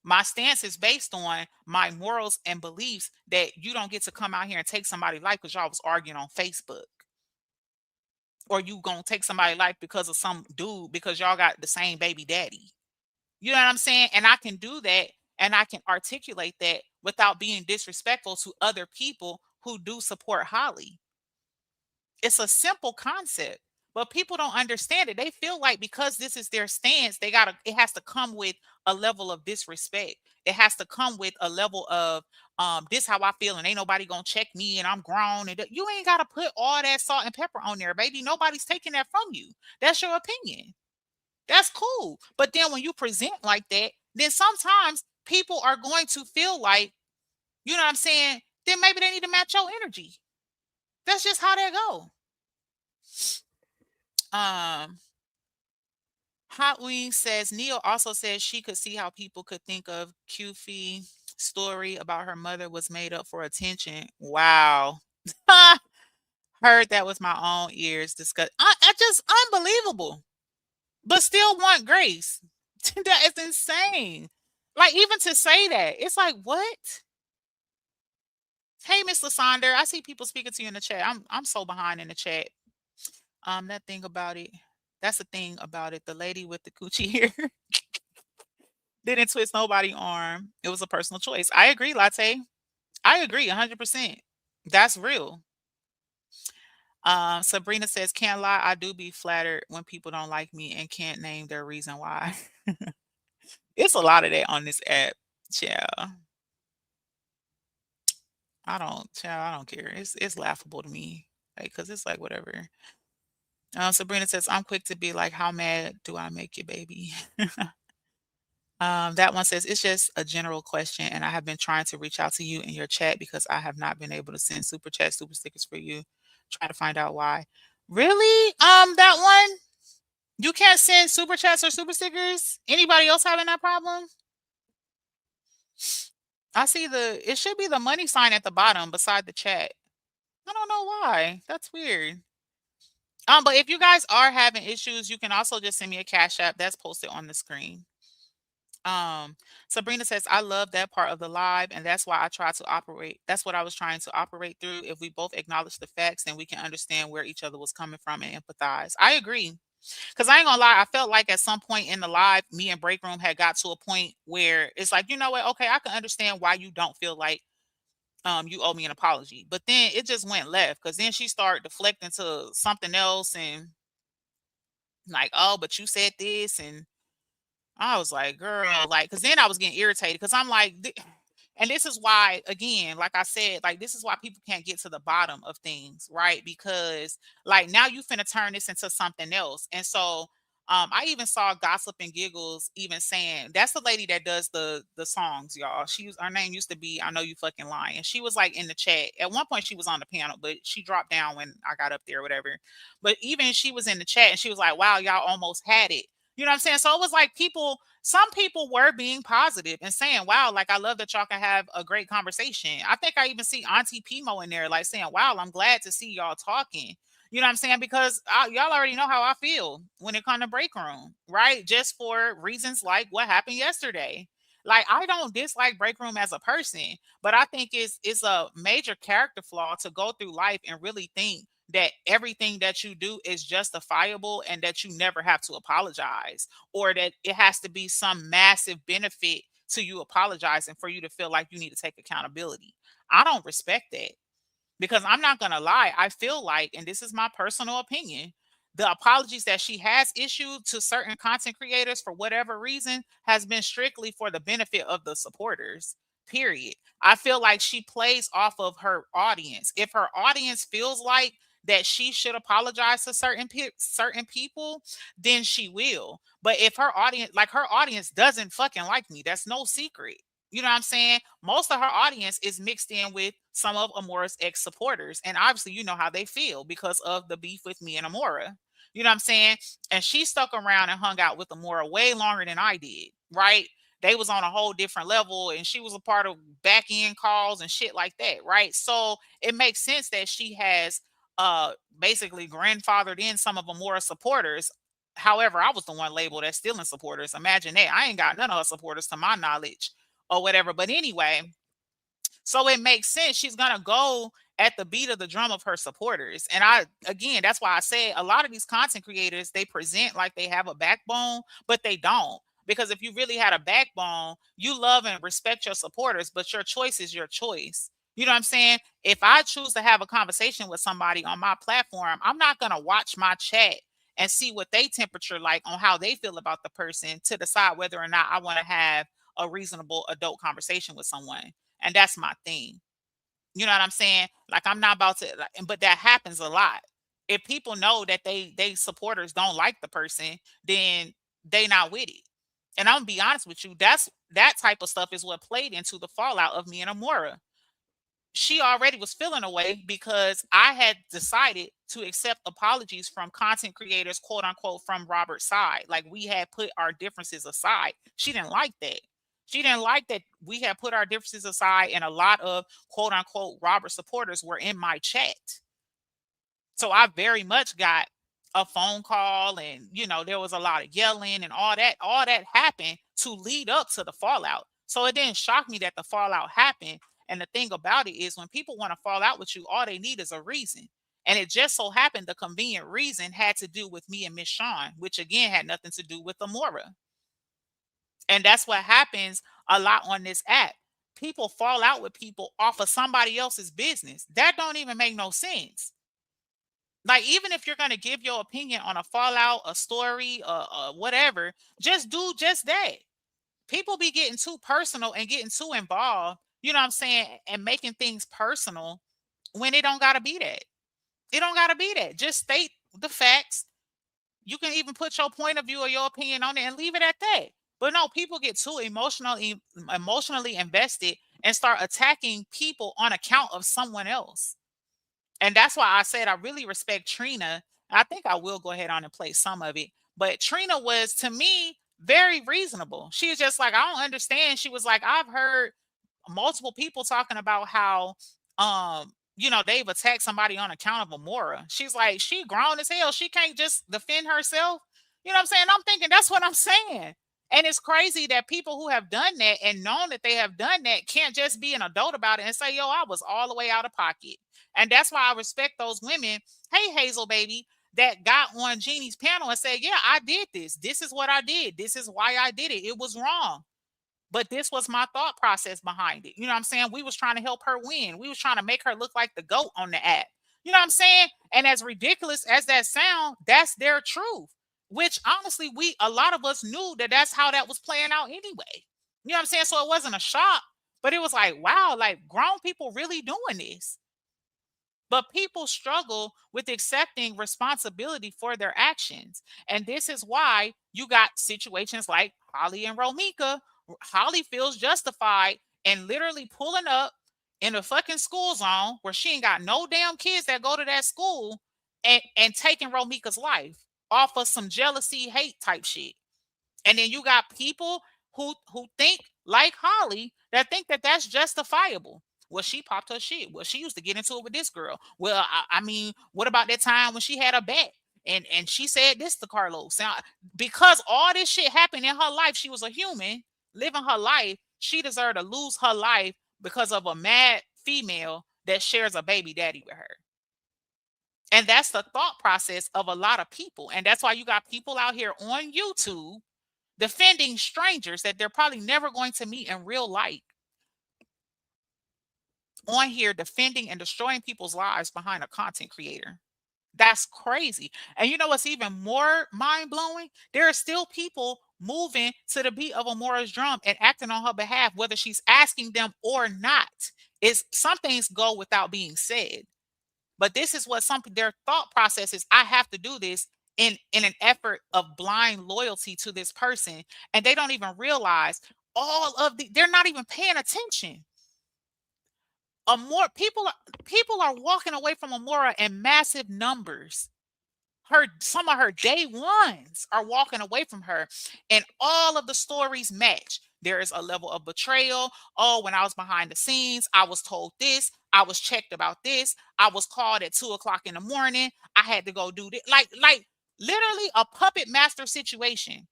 My stance is based on my morals and beliefs that you don't get to come out here and take somebody's life because y'all was arguing on Facebook. Or you gonna take somebody's life because of some dude because y'all got the same baby daddy. You know what I'm saying? And I can do that and I can articulate that without being disrespectful to other people who do support Holly. It's a simple concept, but people don't understand it. They feel like because this is their stance, it has to come with a level of disrespect. It has to come with a level of this how I feel and ain't nobody gonna check me and I'm grown and you ain't gotta put all that salt and pepper on there, baby. Nobody's taking that from you. That's your opinion. That's cool. But then when you present like that, then sometimes people are going to feel like, you know what I'm saying? Then maybe they need to match your energy. That's just how they go. Um, Hot Wings says Neil also says she could see how people could think of Qfee story about her mother was made up for attention. Wow. Heard that with my own ears. Discuss. I just unbelievable. But still want grace. That is insane. Like even to say that, it's like what? Hey, Miss Lasonder, I see people speaking to you in the chat. I'm so behind in the chat. That thing about it. That's the thing about it. The lady with the coochie here didn't twist nobody arm. It was a personal choice. I agree, Latte. I agree 100%. That's real. Sabrina says, can't lie, I do be flattered when people don't like me and can't name their reason why. It's a lot of that on this app. Child. I don't care. It's laughable to me. Like, cause it's like whatever. Sabrina says, I'm quick to be like, how mad do I make you, baby? That one says, it's just a general question, and I have been trying to reach out to you in your chat because I have not been able to send super chat, super stickers for you. Try to find out why. Really? That one? You can't send super chats or super stickers? Anybody else having that problem? I see it should be the money sign at the bottom beside the chat. I don't know why. That's weird. But if you guys are having issues, you can also just send me a cash app that's posted on the screen. Um, Sabrina says, I love that part of the live, and that's why I try to operate. That's what I was trying to operate through. If we both acknowledge the facts, then we can understand where each other was coming from and empathize. I agree. Because I ain't gonna lie, I felt like at some point in the live, me and Break Room had got to a point where it's like, you know what? Okay, I can understand why you don't feel like you owe me an apology. But then it just went left because then she started deflecting to something else and like, oh, but you said this, and I was like, girl, like, because then I was getting irritated because I'm like, and this is why, again, like I said, like, this is why people can't get to the bottom of things, right? Because, like, now you finna turn this into something else. And so, I even saw Gossip and Giggles even saying that's the lady that does the songs, y'all. Her name used to be I Know You Fucking Lying. She was like in the chat at one point. She was on the panel, but she dropped down when I got up there or whatever. But even she was in the chat and she was like, "Wow, y'all almost had it." You know what I'm saying? So it was like some people were being positive and saying, wow, like, I love that y'all can have a great conversation. I think I even see Auntie Pimo in there, like, saying, wow, I'm glad to see y'all talking. You know what I'm saying? Because y'all already know how I feel when it comes to break room, right? Just for reasons like what happened yesterday. Like, I don't dislike break room as a person, but I think it's a major character flaw to go through life and really think that everything that you do is justifiable and that you never have to apologize, or that it has to be some massive benefit to you apologizing for you to feel like you need to take accountability. I don't respect that. Because I'm not going to lie, I feel like, and this is my personal opinion, the apologies that she has issued to certain content creators for whatever reason has been strictly for the benefit of the supporters. Period. I feel like she plays off of her audience. If her audience feels like that she should apologize to certain people, then she will. But if her audience doesn't fucking like me, that's no secret. You know what I'm saying? Most of her audience is mixed in with some of Amora's ex supporters. And obviously, you know how they feel because of the beef with me and Amora. You know what I'm saying? And she stuck around and hung out with Amora way longer than I did, right? They was on a whole different level and she was a part of back end calls and shit like that, right? So it makes sense that she has basically grandfathered in some of Amora's supporters. However, I was the one labeled as stealing supporters. Imagine that. I ain't got none of her supporters to my knowledge or whatever. But anyway, so it makes sense. She's gonna go at the beat of the drum of her supporters. And again, that's why I say a lot of these content creators, they present like they have a backbone, but they don't. Because if you really had a backbone, you love and respect your supporters, but your choice is your choice. You know what I'm saying? If I choose to have a conversation with somebody on my platform, I'm not gonna watch my chat and see what they temperature like on how they feel about the person to decide whether or not I want to have a reasonable adult conversation with someone. And that's my thing. You know what I'm saying? Like, I'm not about to, but that happens a lot. If people know that they supporters don't like the person, then they not with it. And I'm gonna be honest with you, that type of stuff is what played into the fallout of me and Amora. She already was feeling away because I had decided to accept apologies from content creators, quote unquote, from Robert's side. Like, we had put our differences aside. She didn't like that. She didn't like that we had put our differences aside, and a lot of quote unquote Robert supporters were in my chat. So I very much got a phone call, and there was a lot of yelling and all that. All that happened to lead up to the fallout. So it didn't shock me that the fallout happened. And the thing about it is, when people want to fall out with you, all they need is a reason. And it just so happened the convenient reason had to do with me and Miss Shawn, which again had nothing to do with Amora. And that's what happens a lot on this app. People fall out with people off of somebody else's business. That don't even make no sense. Like, even if you're going to give your opinion on a fallout, a story, whatever, just do just that. People be getting too personal and getting too involved, you know what I'm saying, and making things personal when it don't got to be that. It don't got to be that. Just state the facts. You can even put your point of view or your opinion on it and leave it at that. But no, people get too emotionally invested and start attacking people on account of someone else. And that's why I said I really respect Trina. I think I will go ahead on and play some of it. But Trina was, to me, very reasonable. She was just like, I don't understand. She was like, I've heard multiple people talking about how they've attacked somebody on account of Amora. She's like, she grown as hell. She can't just defend herself. You know what I'm saying? I'm thinking that's what I'm saying. And it's crazy that people who have done that and known that they have done that can't just be an adult about it and say, yo, I was all the way out of pocket. And that's why I respect those women. Hey, Hazel baby, that got on Jeannie's panel and said, yeah, I did this. This is what I did. This is why I did it. It was wrong. But this was my thought process behind it. You know what I'm saying? We was trying to help her win. We was trying to make her look like the GOAT on the app. You know what I'm saying? And as ridiculous as that sound, that's their truth. Which honestly, a lot of us knew that that's how that was playing out anyway. You know what I'm saying? So it wasn't a shock, but it was like, wow, like grown people really doing this. But people struggle with accepting responsibility for their actions. And this is why you got situations like Holly and Romika. Holly feels justified in literally pulling up in a fucking school zone where she ain't got no damn kids that go to that school and taking Romika's life off of some jealousy, hate type shit. And then you got people who think like Holly that think that that's justifiable. Well, she popped her shit. Well, she used to get into it with this girl. Well, I mean, what about that time when she had a bet and she said this to Carlos? Now, because all this shit happened in her life, she was a human living her life. She deserved to lose her life because of a mad female that shares a baby daddy with her. And that's the thought process of a lot of people. And that's why you got people out here on YouTube defending strangers that they're probably never going to meet in real life, on here defending and destroying people's lives behind a content creator. That's crazy. And you know what's even more mind blowing? There are still people moving to the beat of Amora's drum and acting on her behalf, whether she's asking them or not. Is some things go without being said. But this is what their thought process is. I have to do this in an effort of blind loyalty to this person, and they don't even realize they're not even paying attention. People are walking away from Amora in massive numbers. Some of her day ones are walking away from her, and all of the stories match. There is a level of betrayal. Oh, when I was behind the scenes, I was told this. I was checked about this. I was called at 2 o'clock in the morning. I had to go do this. Like literally a puppet master situation.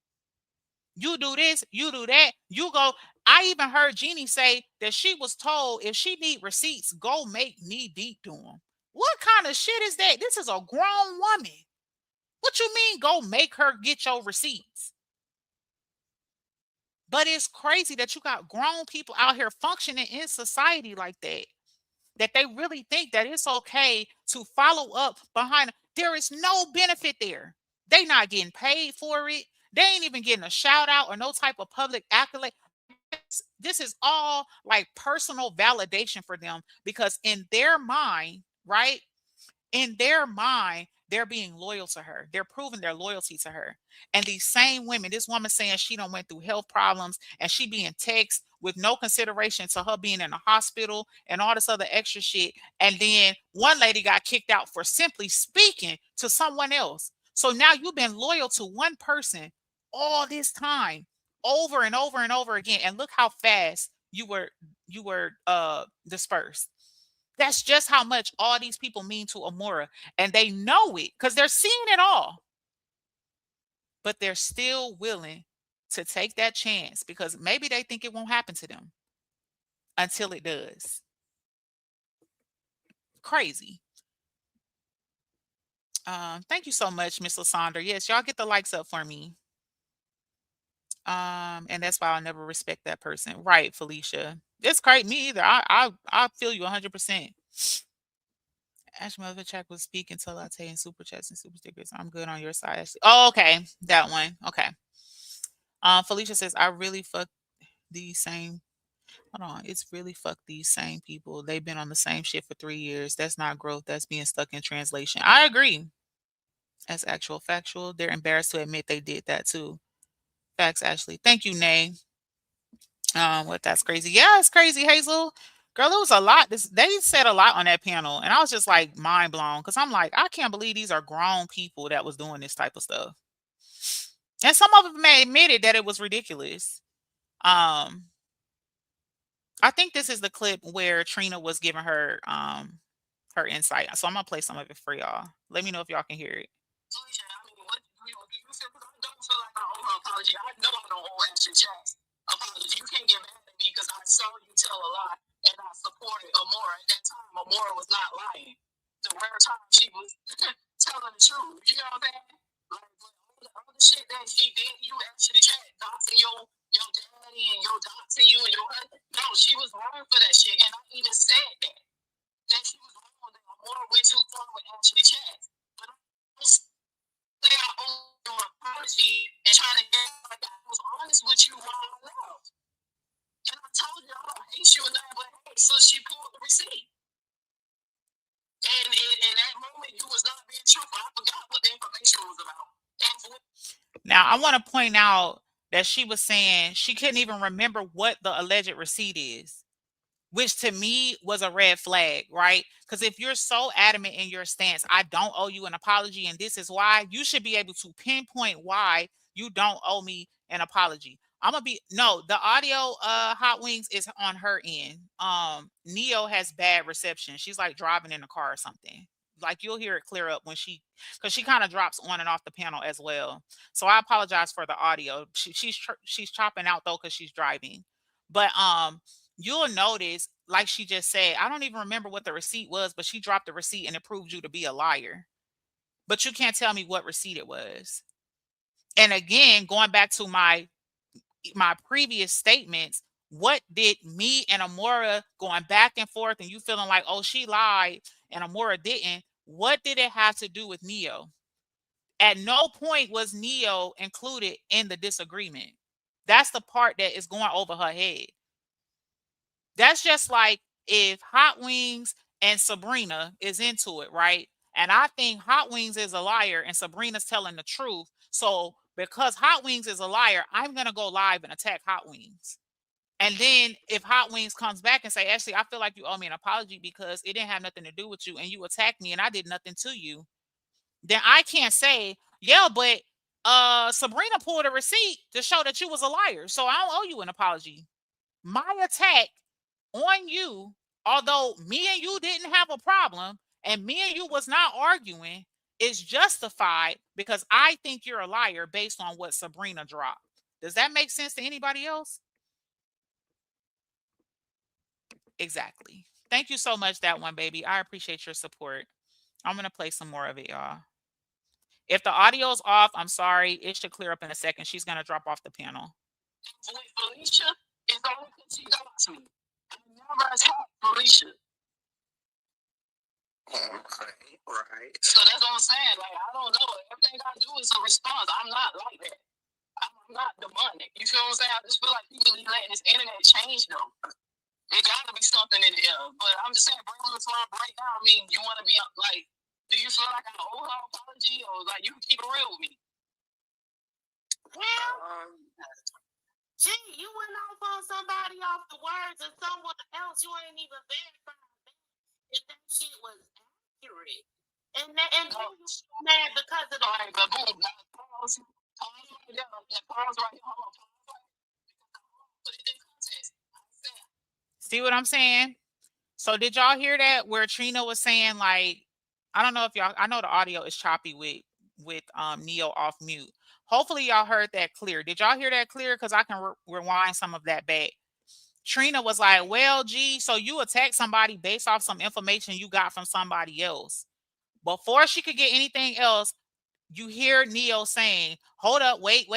You do this, you do that, you go. I even heard Jeannie say that she was told if she need receipts, go make knee deep to them. What kind of shit is that? This is a grown woman. What you mean go make her get your receipts? But it's crazy that you got grown people out here functioning in society like that. That they really think that it's okay to follow up behind. There is no benefit there. They not getting paid for it. They ain't even getting a shout out or no type of public accolade. This is all like personal validation for them because in their mind, right? In their mind, they're being loyal to her. They're proving their loyalty to her. And these same women, this woman saying she don't went through health problems and she being text with no consideration to her being in the hospital and all this other extra shit. And then one lady got kicked out for simply speaking to someone else. So now you've been loyal to one person all this time, over and over and over again. And look how fast you were dispersed. That's just how much all these people mean to Amora. And they know it because they're seeing it all. But they're still willing to take that chance because maybe they think it won't happen to them until it does. Crazy. Thank you so much, Miss Lasandra. Yes, y'all get the likes up for me. And that's why I'll never respect that person. Right, Felicia. It's crazy. Me either. I feel you 100%. Ashley Motherfucker was speaking to Latte and super chats and super stickers. I'm good on your side, Ashley. Oh, okay. That one. Okay. Felicia says, I really fuck these same. Hold on. It's really fuck these same people. They've been on the same shit for 3 years. That's not growth. That's being stuck in translation. I agree. As actual factual. They're embarrassed to admit they did that too. Facts, Ashley. Thank you, Nay. What that's crazy. Yeah, it's crazy, Hazel. Girl, it was a lot. They said a lot on that panel, and I was just like mind blown because I'm like, I can't believe these are grown people that was doing this type of stuff. And some of them admitted that it was ridiculous. Um, I think this is the clip where Trina was giving her insight. So I'm gonna play some of it for y'all. Let me know if y'all can hear it. I mean, what do you feel? Because I don't feel like I owe her apology. I know I don't owe Ashley Chance apology. You can't get mad at me because I saw you tell a lie and I supported Amora. At that time, Amora was not lying. The rare time she was telling the truth. You know what I'm saying? Like all the shit that she did, you actually chat doxing your daddy and your doxing you and your husband. No, she was wrong for that shit, and I even said that she was wrong. That Amora went too far with Ashley Chance. But I say I owe you an apology and trying to get like I was honest with you while I left. And I told you I don't hate you and nothing, but hey, so she pulled the receipt. And in that moment, you was not being truthful. I forgot what the information was about. Now, I want to point out that she was saying she couldn't even remember what the alleged receipt is, which to me was a red flag, right? Because if you're so adamant in your stance, I don't owe you an apology, and this is why, you should be able to pinpoint why you don't owe me an apology. I'm gonna be no, the audio Hot Wings is on her end. Neo has bad reception. She's like driving in the car or something. Like you'll hear it clear up when because she kind of drops on and off the panel as well. So I apologize for the audio. She's chopping out though because she's driving. But you'll notice, like she just said, I don't even remember what the receipt was, but she dropped the receipt and it proved you to be a liar. But you can't tell me what receipt it was. And again, going back to my previous statements, what did me and Amora going back and forth and you feeling like, oh, she lied and Amora didn't, what did it have to do with Neo? At no point was Neo included in the disagreement. That's the part that is going over her head. That's just like if Hot Wings and Sabrina is into it, right? And I think Hot Wings is a liar and Sabrina's telling the truth. So because Hot Wings is a liar, I'm going to go live and attack Hot Wings. And then if Hot Wings comes back and say, Ashley, I feel like you owe me an apology because it didn't have nothing to do with you and you attacked me and I did nothing to you, then I can't say, yeah, but Sabrina pulled a receipt to show that you was a liar. So I don't owe you an apology. My attack on you, although me and you didn't have a problem and me and you was not arguing, is justified because I think you're a liar based on what Sabrina dropped. Does that make sense to anybody else? Exactly. Thank you so much, that one, baby. I appreciate your support. I'm going to play some more of it, y'all. If the audio's off, I'm sorry. It should clear up in a second. She's going to drop off the panel. Felicia is the only thing she got to me. I never attacked Felicia. Right. So that's what I'm saying. Like, I don't know. Everything I do is a response. I'm not like that. I'm not demonic. You feel what I'm saying? I just feel like people be letting this internet change them. There gotta be something in there. But I'm just saying, bring this up right now. I mean, you want to be like, do you feel like I owe her apology or like you can keep it real with me? Well, gee, you went off on somebody off the words of someone else. You ain't even verified if that shit was accurate. And then you mad because of the right, but boom, pause right there. Pause right here. Put it in context. See what I'm saying? So did y'all hear that where Trina was saying, like, I don't know if y'all, I know the audio is choppy with Neo off mute. Hopefully y'all heard that clear. Did y'all hear that clear? Because I can rewind some of that back. Trina was like, well, gee, so you attacked somebody based off some information you got from somebody else. Before she could get anything else, you hear Neo saying, hold up, wait,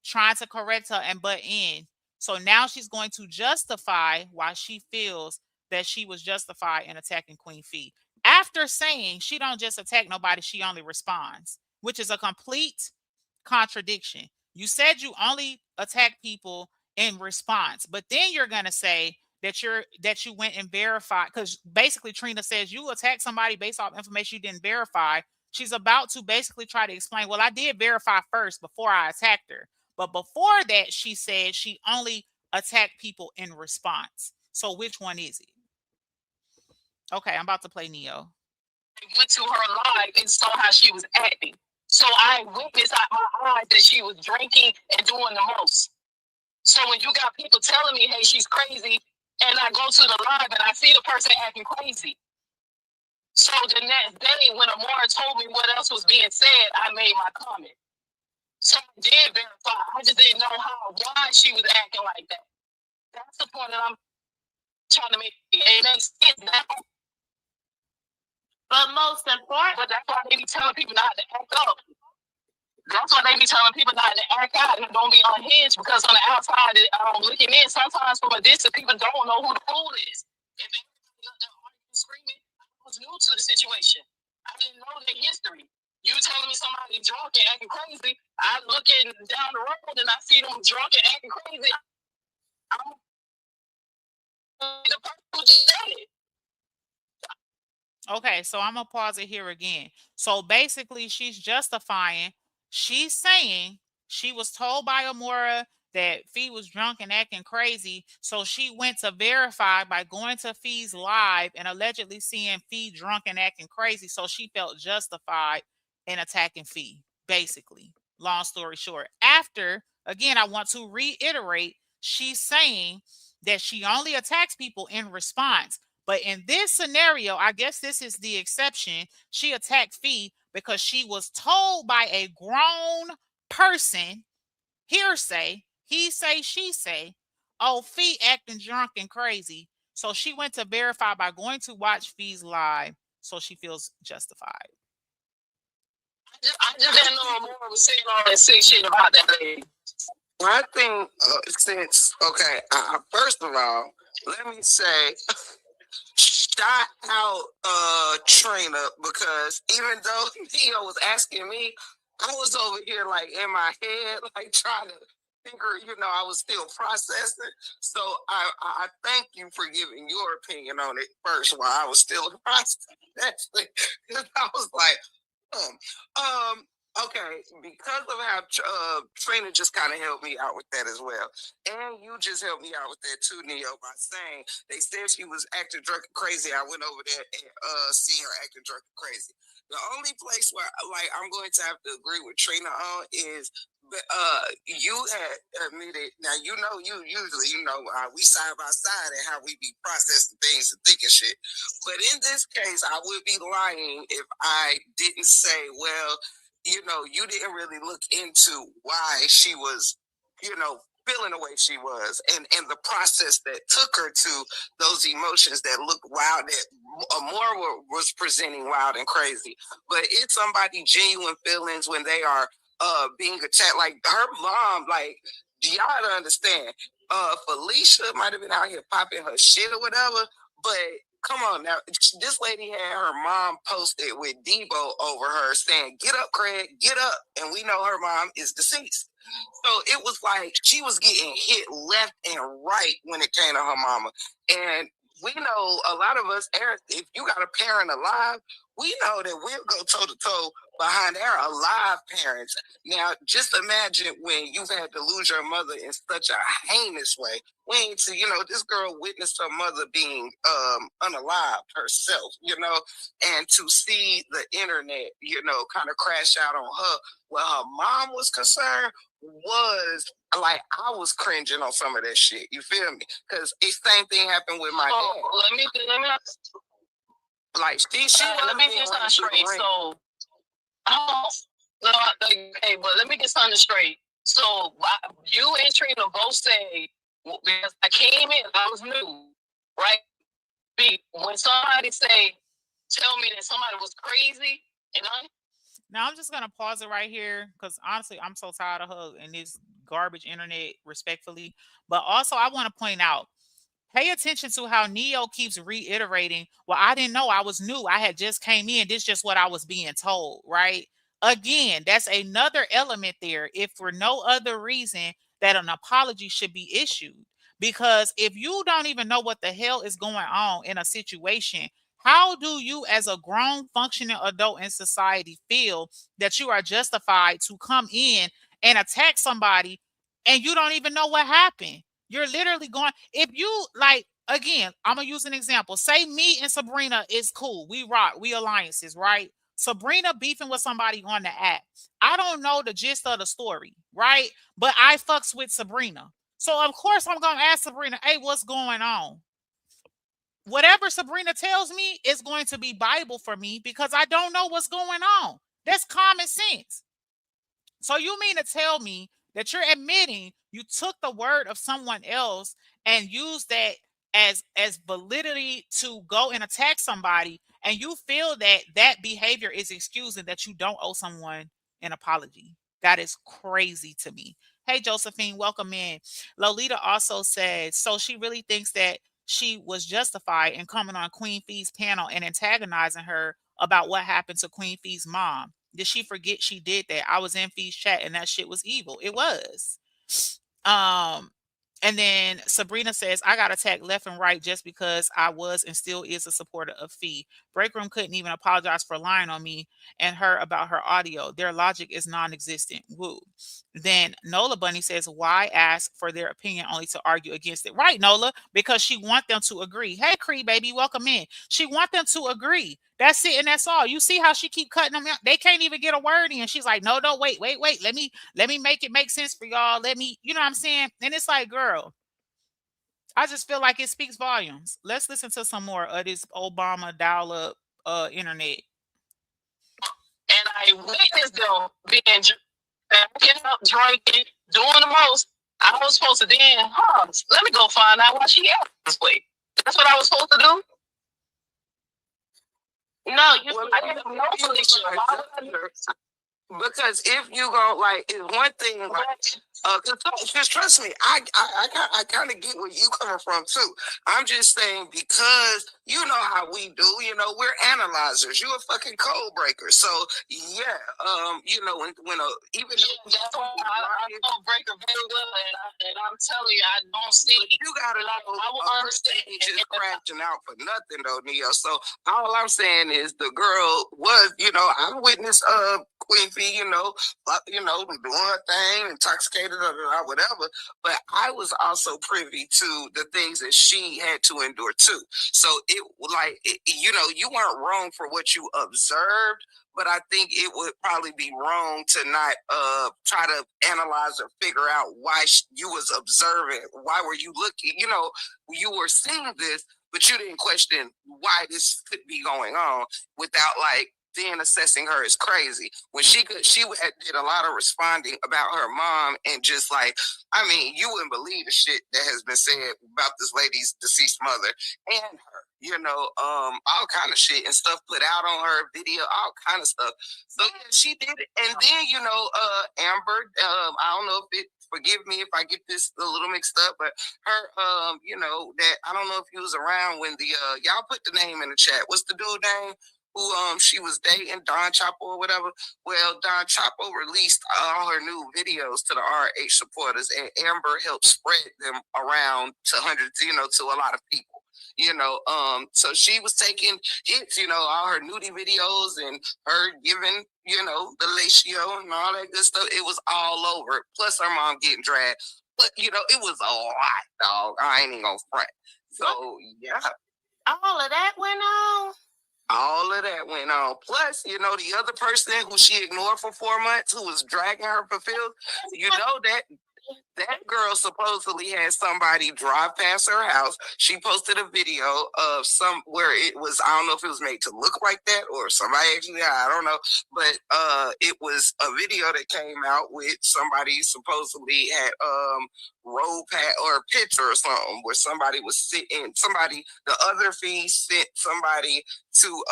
trying to correct her and butt in. So now she's going to justify why she feels that she was justified in attacking Queen Fee. After saying she don't just attack nobody, she only responds, which is a complete contradiction. You said you only attack people in response, but then you're going to say that you went and verified, because basically Trina says you attack somebody based off information you didn't verify. She's about to basically try to explain, well, I did verify first before I attacked her. But before that, she said she only attacked people in response. So which one is it? Okay, I'm about to play Neo. Went to her live and saw how she was acting. So I witnessed out my eyes that she was drinking and doing the most. So when you got people telling me, hey, she's crazy, and I go to the live and I see the person acting crazy. So the next day, when Amara told me what else was being said, I made my comment. So I did verify. I just didn't know why she was acting like that. That's the point that I'm trying to make. It makes sense now. But most important, but that's why they be telling people not to act up. That's why they be telling people not to act out and don't be unhinged, because on the outside, looking in, sometimes from a distance, people don't know who the fool is. If everybody up there arguing, screaming, I was new to the situation. I didn't know the history. You telling me somebody drunk and acting crazy, I looking down the road and I see them drunk and acting crazy. I'm the person who just said it. Okay, so I'm gonna pause it here again. So basically, she's justifying. She's saying she was told by Amora that Fee was drunk and acting crazy, so she went to verify by going to Fee's live and allegedly seeing Fee drunk and acting crazy. So she felt justified in attacking Fee. Basically, long story short. After again, I want to reiterate, she's saying that she only attacks people in response. But in this scenario, I guess this is the exception. She attacked Fee because she was told by a grown person, hearsay, he say, she say, oh, Fee acting drunk and crazy. So she went to verify by going to watch Fee's live. So she feels justified. I just didn't know Amora was saying all that sick shit about that lady. I think since, okay, first of all, let me say, shout out Trina, because even though Neo was asking me, I was over here like in my head, like trying to figure, I was still processing. So I thank you for giving your opinion on it first while I was still processing. Because I was like, okay, because of how Trina just kind of helped me out with that as well, and you just helped me out with that too, Neo, by saying they said she was acting drunk and crazy. I went over there and see her acting drunk and crazy. The only place where like I'm going to have to agree with Trina on is. You had admitted. Now you usually we side by side and how we be processing things and thinking shit. But in this case, I would be lying if I didn't say, well, you didn't really look into why she was, feeling the way she was, and the process that took her to those emotions that looked wild, that Amora was presenting wild and crazy. But it's somebody genuine feelings when they are being attacked. Like her mom, like, do y'all understand? Felicia might have been out here popping her shit or whatever, but come on now, this lady had her mom posted with Debo over her saying, "Get up, Craig, get up," and we know her mom is deceased. So it was like she was getting hit left and right when it came to her mama. And we know a lot of us, Eric, if you got a parent alive, we know that we'll go toe to toe behind our alive parents. Now, just imagine when you've had to lose your mother in such a heinous way. We ain't to, this girl witnessed her mother being unalived herself, and to see the internet, kind of crash out on her where her mom was concerned was like I was cringing on some of that shit. You feel me? Because the same thing happened with my dad. Let me like she let me get something straight. So no, okay, but let me get something straight. So you and Trina both say, because I came in, I was new, right? When somebody say, tell me that somebody was crazy, and Now I'm just gonna pause it right here because honestly, I'm so tired of her and this garbage internet, respectfully. But also, I want to point out, pay attention to how Neo keeps reiterating, well, I didn't know, I was new. I had just came in. This is just what I was being told, right? Again, that's another element there. If for no other reason that an apology should be issued. Because if you don't even know what the hell is going on in a situation, How do you, as a grown functioning adult in society, feel that you are justified to come in and attack somebody and you don't even know what happened? You're literally going, if you like, again, I'm gonna use an example. Say me and Sabrina is cool. We rock, we alliances, right? Sabrina beefing with somebody on the app. I don't know the gist of the story, right? But I fucks with Sabrina. So of course I'm gonna ask Sabrina, hey, what's going on? Whatever Sabrina tells me is going to be Bible for me because I don't know what's going on. That's common sense. So you mean to tell me that you're admitting you took the word of someone else and used that as validity to go and attack somebody, and you feel that that behavior is excused and that you don't owe someone an apology? That is crazy to me. Hey, Josephine, welcome in. Lolita also said, so she really thinks that she was justified in coming on Queen Fee's panel and antagonizing her about what happened to Queen Fee's mom. Did she forget she did that? I was in Fee's chat and that shit was evil. It was. Um, and then Sabrina says, I got attacked left and right just because I was and still is a supporter of Fee. Breakroom couldn't even apologize for lying on me and her about her audio. Their logic is non-existent. Woo. Then Nola Bunny says, why ask for their opinion only to argue against it? Right, Nola, because she want them to agree. Hey, Cree, baby, welcome in. She want them to agree. That's it, and that's all. You see how she keep cutting them out? They can't even get a word in. She's like, no, wait. Let me make it make sense for y'all. Let me, you know what I'm saying? And it's like, girl, I just feel like it speaks volumes. Let's listen to some more of this Obama dial-up internet. And I witnessed them being getting up, drinking, doing the most. I was supposed to then, let me go find out why she acted this way. That's what I was supposed to do. No, I didn't know because if you go like, it's one thing like, just trust me, I kind of get where you coming from too. I'm just saying because you know how we do. You know, we're analyzers. You a fucking code breaker. So yeah, you know when even that's why I code breaker very well, and I'm telling you, I don't see. You gotta know. I will understand. Just crashing out for nothing though, Neo. So all I'm saying is the girl was, you know, I witnessed Queen Fee, you know, doing her thing, intoxicated or whatever. But I was also privy to the things that she had to endure too. So you know, you weren't wrong for what you observed, but I think it would probably be wrong to not try to analyze or figure out why you was observing. Why were you looking? You know, you were seeing this, but you didn't question why this could be going on without like then assessing her as crazy when she did a lot of responding about her mom and just like, I mean, you wouldn't believe the shit that has been said about this lady's deceased mother and her, you know, all kind of shit and stuff put out on her video, all kind of stuff. So yeah, she did it. And then, you know, Amber, I don't know if it, forgive me if I get this a little mixed up, but her, you know, that I don't know if he was around when the y'all put the name in the chat. What's the dude name? Who she was dating, Don Chapo or whatever. Well, Don Chapo released all her new videos to the RH supporters, and Amber helped spread them around to hundreds, you know, to a lot of people. You know, so she was taking hits, you know, all her nudie videos and her giving, you know, the ratio and all that good stuff. It was all over. Plus her mom getting dragged. But you know, it was a lot, dog. I ain't even gonna front. So yeah. All of that went on. All of that went on. Plus, you know, the other person who she ignored for 4 months, who was dragging her for Phil, you know that girl supposedly had somebody drive past her house. She posted a video of some where it was, I don't know if it was made to look like that or somebody actually, I don't know, but it was a video that came out with somebody supposedly had road past or a picture or something where somebody was sitting, the other Fee sent somebody to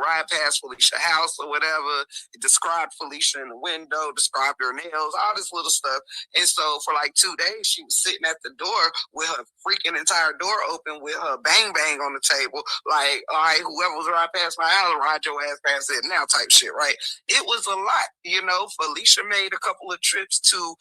ride past Felicia's house or whatever. It described Felicia in the window, described her nails, all this little stuff. And so for like 2 days, she was sitting at the door with her freaking entire door open with her bang bang on the table. Like, all right, whoever was right past my house, ride your ass past it now type shit, right? It was a lot. Felicia made a couple of trips to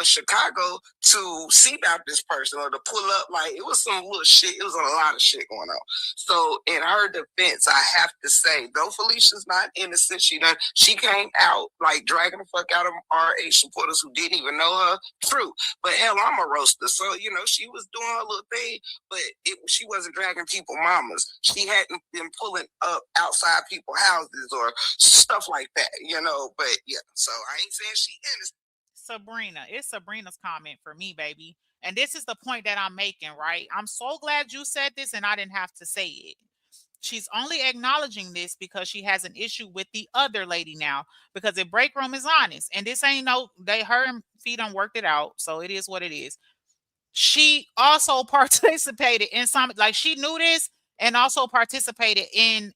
Chicago to see about this person or to pull up. Like, it was some little shit. It was a lot of shit going on. So in her defense, I have to say, though Felicia's not innocent, she came out like dragging the fuck out of RH supporters who didn't even know her. True, but hell, I'm a roaster, so she was doing her little thing, but she wasn't dragging people mamas. She hadn't been pulling up outside people's houses or stuff like that. But yeah, so I ain't saying she innocent. Sabrina, it's Sabrina's comment for me, baby. And this is the point that I'm making, right? I'm so glad you said this and I didn't have to say it. She's only acknowledging this because she has an issue with the other lady now. Because if Break Room is honest, and this ain't her and Fee done worked it out, so it is what it is. She also participated in some, like she knew this and also participated in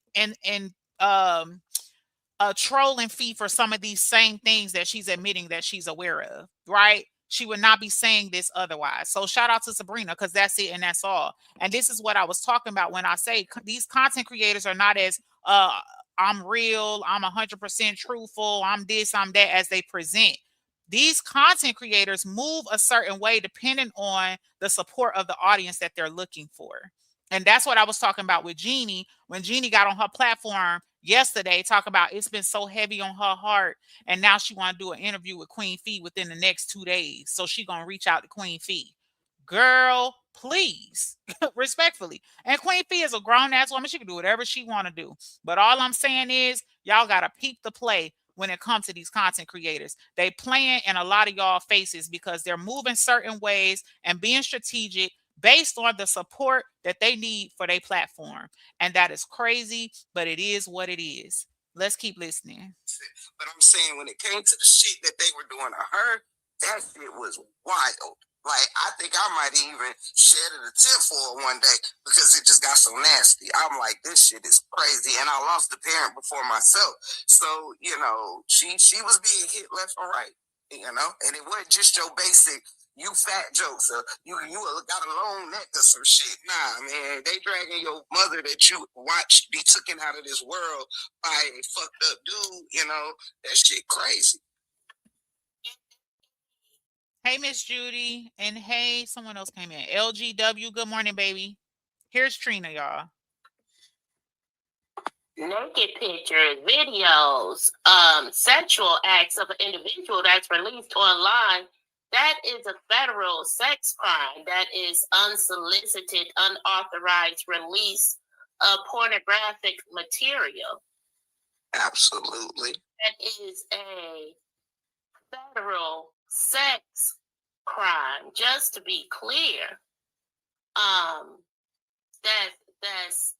a trolling fee for some of these same things that she's admitting that she's aware of, right? She would not be saying this otherwise. So shout out to Sabrina because that's it and that's all. And this is what I was talking about when I say these content creators are not as I'm real, I'm 100% truthful, I'm this, I'm that as they present. These content creators move a certain way depending on the support of the audience that they're looking for. And that's what I was talking about with Jeannie when Jeannie got on her platform yesterday, talk about it's been so heavy on her heart, and now she want to do an interview with Queen Fee within the next 2 days. So she gonna reach out to Queen Fee. Girl, please, respectfully. And Queen Fee is a grown ass woman; she can do whatever she want to do. But all I'm saying is, y'all gotta peep the play when it comes to these content creators. They playing in a lot of y'all faces because they're moving certain ways and being strategic based on the support that they need for their platform. And that is crazy, but it is what it is. Let's keep listening. But I'm saying when it came to the shit that they were doing to her, that shit was wild. Like, I think I might even shed a tear for her one day because it just got so nasty. I'm like, this shit is crazy. And I lost a parent before myself. So, she was being hit left and right, and it wasn't just your basic you fat jokes or you got a long neck or some shit. Nah, man, they dragging your mother that you watched be taken out of this world by a fucked up dude. That shit crazy. Hey, Miss Judy, and hey, someone else came in. LGW, good morning, baby. Here's Trina, y'all. Naked pictures, videos, sexual acts of an individual that's released online, that is a federal sex crime. That is unsolicited, unauthorized release of pornographic material. Absolutely. That is a federal sex crime. Just to be clear, that's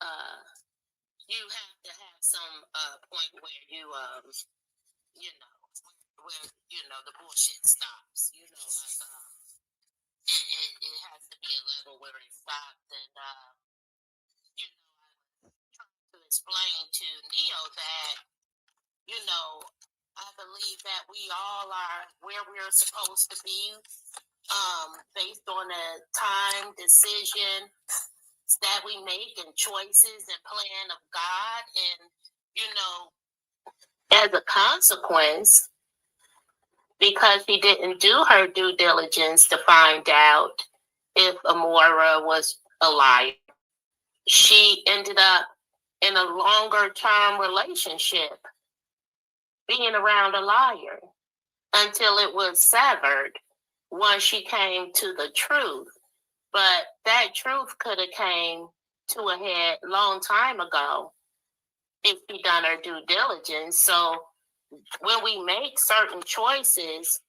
you have to have some point where where the bullshit stops. It has to be a level where it stops. And I was trying to explain to Neo that I believe that we all are where we're supposed to be, based on a time decision that we make and choices and plan of God. And, as a consequence, because she didn't do her due diligence to find out if Amora was a liar, she ended up in a longer term relationship being around a liar until it was severed once she came to the truth. But that truth could have came to a head long time ago if she done her due diligence. So when we make certain choices,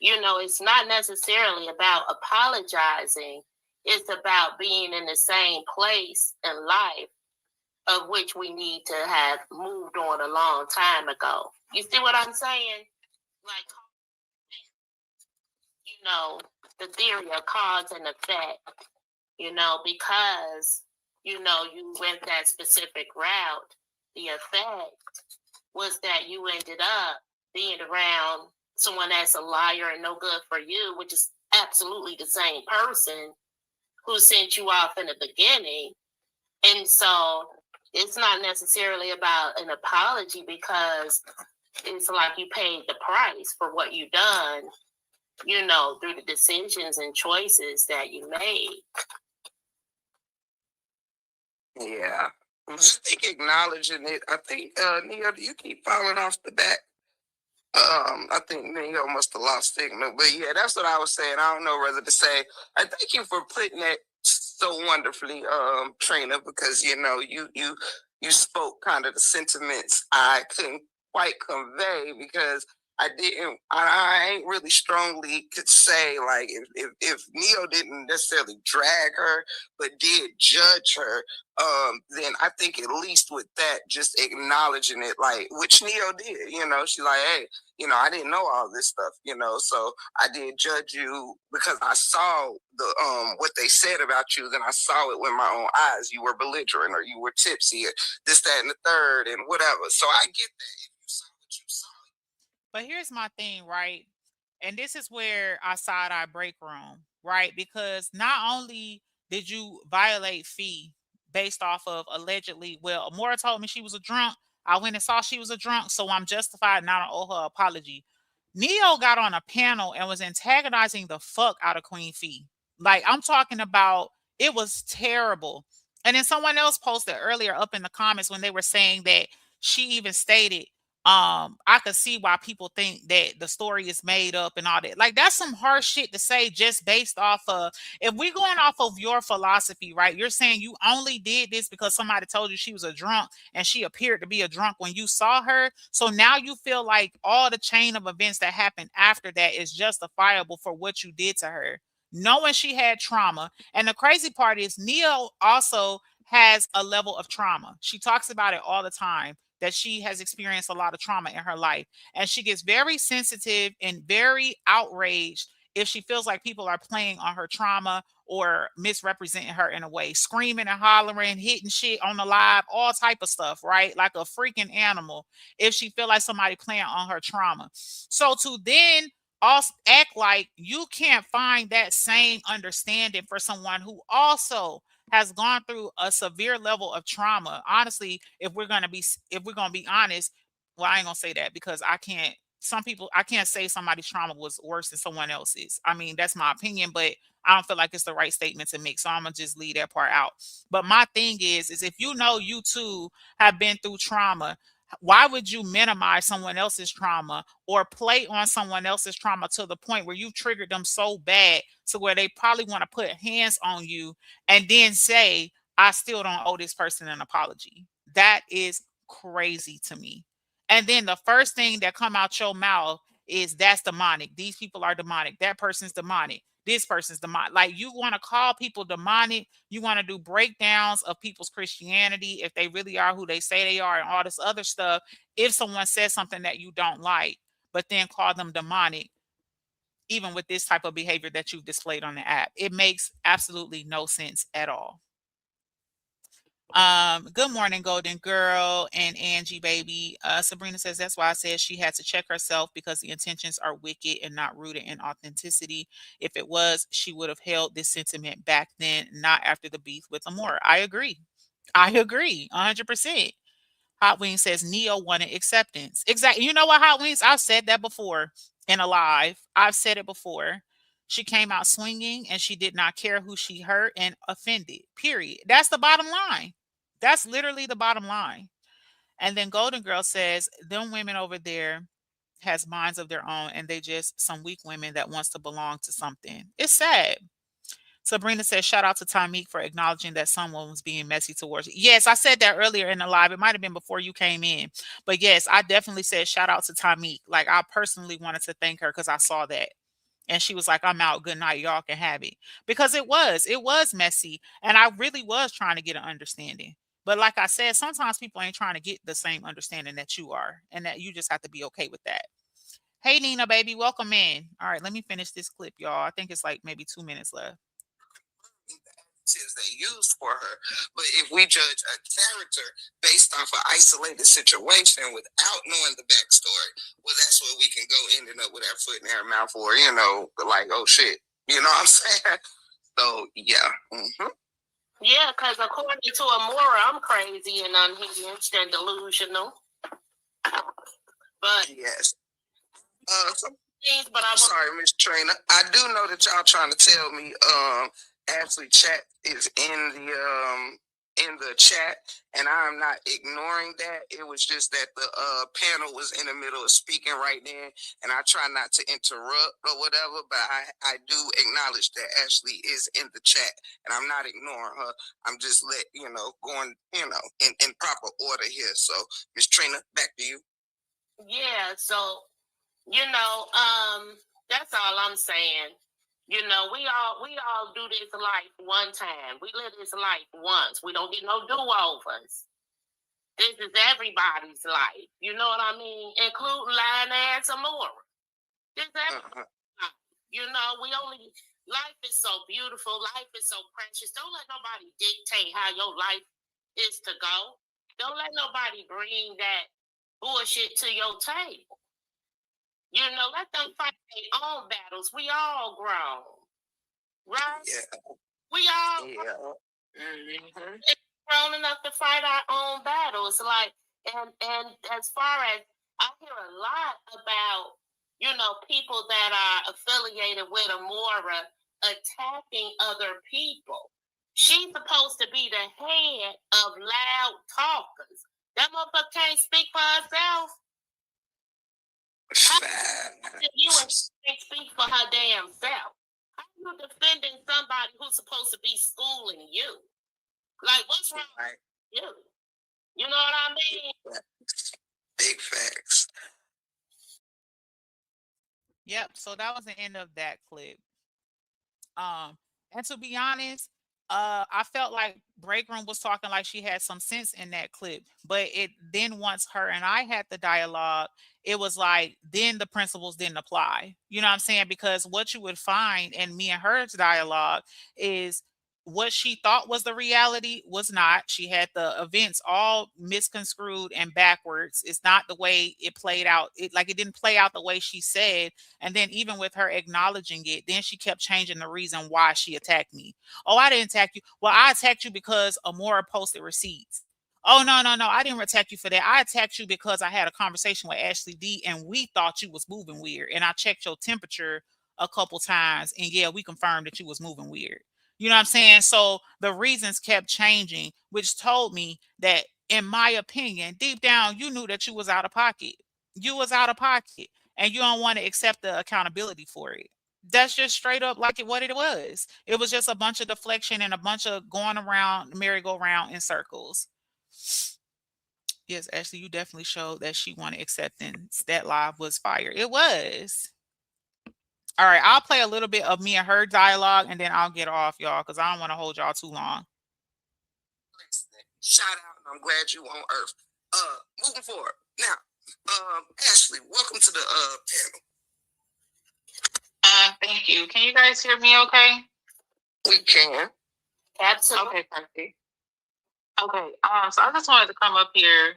it's not necessarily about apologizing. It's about being in the same place in life of which we need to have moved on a long time ago. You see what I'm saying? Like, the theory of cause and effect, because, you went that specific route, the effect was that you ended up being around someone that's a liar and no good for you, which is absolutely the same person who sent you off in the beginning. And so it's not necessarily about an apology because it's like you paid the price for what you done, through the decisions and choices that you made. Yeah. I think acknowledging it. I think, Neil, do you keep falling off the back? I think Neo must have lost signal, but yeah, that's what I was saying. I don't know whether to say. I thank you for putting that so wonderfully, Trina, because you spoke kind of the sentiments I couldn't quite convey because I didn't. I ain't really strongly could say like if Neo didn't necessarily drag her, but did judge her, then I think at least with that, just acknowledging it, like which Neo did, she like, hey, I didn't know all this stuff, so I did judge you because I saw the what they said about you, then I saw it with my own eyes. You were belligerent or you were tipsy or this, that, and the third and whatever. So I get that if you saw what you saw. But here's my thing, right? And this is where I side eye break room, right? Because not only did you violate fee based off of allegedly, well, Amora told me she was a drunk. I went and saw she was a drunk, so I'm justified now to owe her apology. Neo got on a panel and was antagonizing the fuck out of Queen Fee. Like I'm talking about, it was terrible. And then someone else posted earlier up in the comments when they were saying that she even stated I could see why people think that the story is made up and all that. Like that's some harsh shit to say just based off of, if we're going off of your philosophy, right? You're saying you only did this because somebody told you she was a drunk and she appeared to be a drunk when you saw her. So now you feel like all the chain of events that happened after that is justifiable for what you did to her, knowing she had trauma. And the crazy part is Neo also has a level of trauma. She talks about it all the time, that she has experienced a lot of trauma in her life. And she gets very sensitive and very outraged if she feels like people are playing on her trauma or misrepresenting her in a way, screaming and hollering, hitting shit on the live, all type of stuff, right? Like a freaking animal if she feel like somebody playing on her trauma. So to then also act like you can't find that same understanding for someone who also has gone through a severe level of trauma. Honestly, if we're gonna be honest, well, I ain't gonna say that because I can't. Some people, I can't say somebody's trauma was worse than someone else's. I mean, that's my opinion, but I don't feel like it's the right statement to make. So I'm gonna just leave that part out. But my thing is if you know you too have been through trauma, why would you minimize someone else's trauma or play on someone else's trauma to the point where you've triggered them so bad to where they probably want to put hands on you and then say, I still don't owe this person an apology? That is crazy to me. And then the first thing that come out your mouth is that's demonic. These people are demonic. That person's demonic. This person's demonic. Like you want to call people demonic. You want to do breakdowns of people's Christianity if they really are who they say they are and all this other stuff. If someone says something that you don't like, but then call them demonic, even with this type of behavior that you've displayed on the app, it makes absolutely no sense at all. Good morning, Golden Girl and Angie baby. Sabrina says that's why I said she had to check herself because the intentions are wicked and not rooted in authenticity. If it was, she would have held this sentiment back then, not after the beef with Amora. I agree. I agree 100%. Hot Wings says Neo wanted acceptance. Exactly. You know what, Hot Wings? I've said that before in a live. I've said it before. She came out swinging and she did not care who she hurt and offended. Period. That's the bottom line. That's literally the bottom line. And then Golden Girl says, them women over there has minds of their own and they just some weak women that wants to belong to something. It's sad. Sabrina says, shout out to Tamik for acknowledging that someone was being messy towards you. Yes, I said that earlier in the live. It might have been before you came in. But yes, I definitely said shout out to Tamik. Like I personally wanted to thank her because I saw that. And she was like, I'm out. Good night. Y'all can have it. Because it was messy. And I really was trying to get an understanding. But like I said, sometimes people ain't trying to get the same understanding that you are. And that you just have to be okay with that. Hey, Nina, baby, welcome in. All right, let me finish this clip, y'all. I think it's like maybe 2 minutes left. adjectives they use for her. But if we judge a character based off an isolated situation without knowing the backstory, well, that's where we can go ending up with our foot in our mouth, or like, oh shit, you know what I'm saying? So yeah. Yeah, because according to Amora, I'm crazy and unhinged and delusional. But yes. But I'm sorry, Miss Trina. I do know that y'all trying to tell me Ashley chat is in the chat, and I'm not ignoring that. It was just that the panel was in the middle of speaking right then, and I try not to interrupt or whatever, but I do acknowledge that Ashley is in the chat, and I'm not ignoring her. I'm just going in proper order here. So, Miss Trina, back to you. Yeah, so that's all I'm saying. We all do this life one time. We live this life once. We don't get no do-overs. This is everybody's life. You know what I mean? Including Lion and Samora. This is everybody's life. Life is so beautiful. Life is so precious. Don't let nobody dictate how your life is to go. Don't let nobody bring that bullshit to your table. Let them fight their own battles. We all grown, right? Yeah. We all grown enough to fight our own battles. And as far as I hear a lot about, people that are affiliated with Amora attacking other people. She's supposed to be the head of loud talkers. That motherfucker can't speak for herself. You can't speak for her damn self. How are you defending somebody who's supposed to be schooling you? Like, what's wrong with you? You know what I mean? Big facts. Yep. So that was the end of that clip. And to be honest, I felt like Break Room was talking like she had some sense in that clip, but it then once her and I had the dialogue, it was like then the principles didn't apply. You know what I'm saying? Because what you would find in me and her's dialogue is what she thought was the reality was not. She had the events all misconstrued and backwards. It's not the way it played out. It didn't play out the way she said. And then even with her acknowledging it, then she kept changing the reason why she attacked me. Oh, I didn't attack you. Well, I attacked you because Amora posted receipts. Oh, no, no, no. I didn't attack you for that. I attacked you because I had a conversation with Ashley D and we thought you was moving weird. And I checked your temperature a couple times and yeah, we confirmed that you was moving weird. You know what I'm saying? So the reasons kept changing, which told me that, in my opinion, deep down, you knew that you was out of pocket. You was out of pocket and you don't want to accept the accountability for it. That's just straight up like what it was. It was just a bunch of deflection and a bunch of going around merry-go-round in circles. Yes, Ashley, you definitely showed that she wanted acceptance. That live was fire. It was. All right, I'll play a little bit of me and her dialogue, and then I'll get off, y'all, because I don't want to hold y'all too long. Shout out, and I'm glad you on Earth. Moving forward. Now, Ashley, welcome to the panel. Thank you. Can you guys hear me okay? We can. Absolutely. Okay, perfect. Okay, so I just wanted to come up here.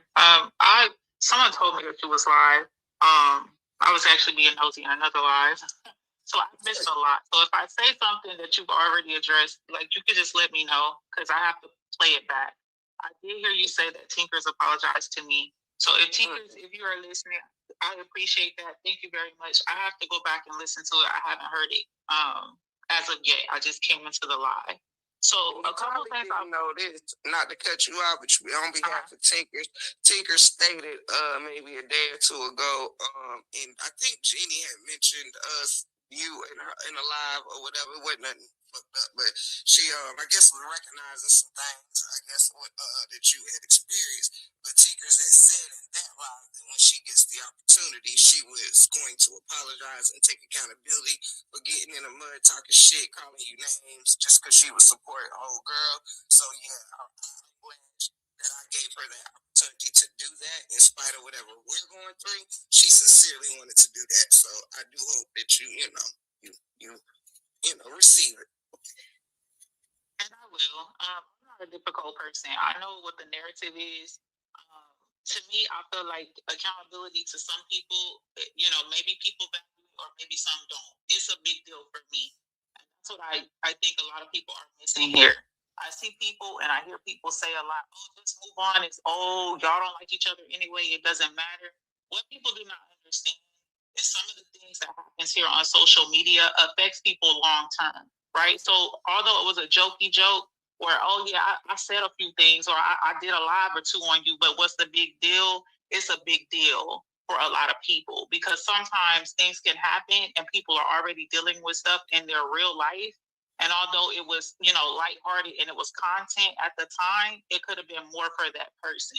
Someone told me that you was live. I was actually being nosy in another live. So I missed a lot. So if I say something that you've already addressed, like you could just let me know because I have to play it back. I did hear you say that Tinkerz apologized to me. So if Tinkerz, if you are listening, I appreciate that. Thank you very much. I have to go back and listen to it. I haven't heard it as of yet. I just came into the live. So a couple of things I know this, not to cut you out, but on behalf of Tinkerz stated maybe a day or two ago, and I think Jeannie had mentioned you in a live or whatever. It wasn't nothing fucked up, but she I guess was recognizing some things, I guess that you had experienced. But Tinkerz had said in that live that when she gets the opportunity, she was going to apologize and take accountability for getting in the mud, talking shit, calling you names, just because she was supporting old girl. So yeah, I'm glad that I gave her that opportunity to do that in spite of whatever we're going through. She sincerely wanted to do that. So I do hope that you receive it. And I will. I'm not a difficult person. I know what the narrative is. Um, to me, I feel like accountability to some people, maybe people value it or maybe some don't. It's a big deal for me. And that's what I think a lot of people are missing here. I see people and I hear people say a lot, oh, just move on. It's, oh, y'all don't like each other anyway. It doesn't matter. What people do not understand is some of the things that happens here on social media affects people long term, right? So although it was a jokey joke, or oh yeah, I said a few things, or I did a live or two on you, but what's the big deal? It's a big deal for a lot of people because sometimes things can happen and people are already dealing with stuff in their real life. And although it was, lighthearted and it was content at the time, it could have been more for that person.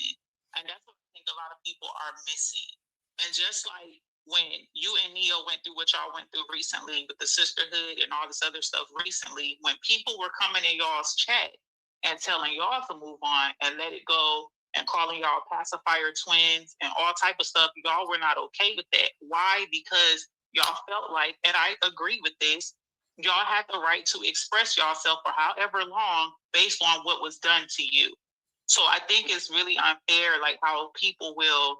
And that's what I think a lot of people are missing. And just like when you and Neo went through what y'all went through recently with the sisterhood and all this other stuff recently, when people were coming in y'all's chat and telling y'all to move on and let it go and calling y'all pacifier twins and all type of stuff, y'all were not okay with that. Why? Because y'all felt like, and I agree with this, y'all had the right to express yourself for however long based on what was done to you. So I think it's really unfair, like how people will,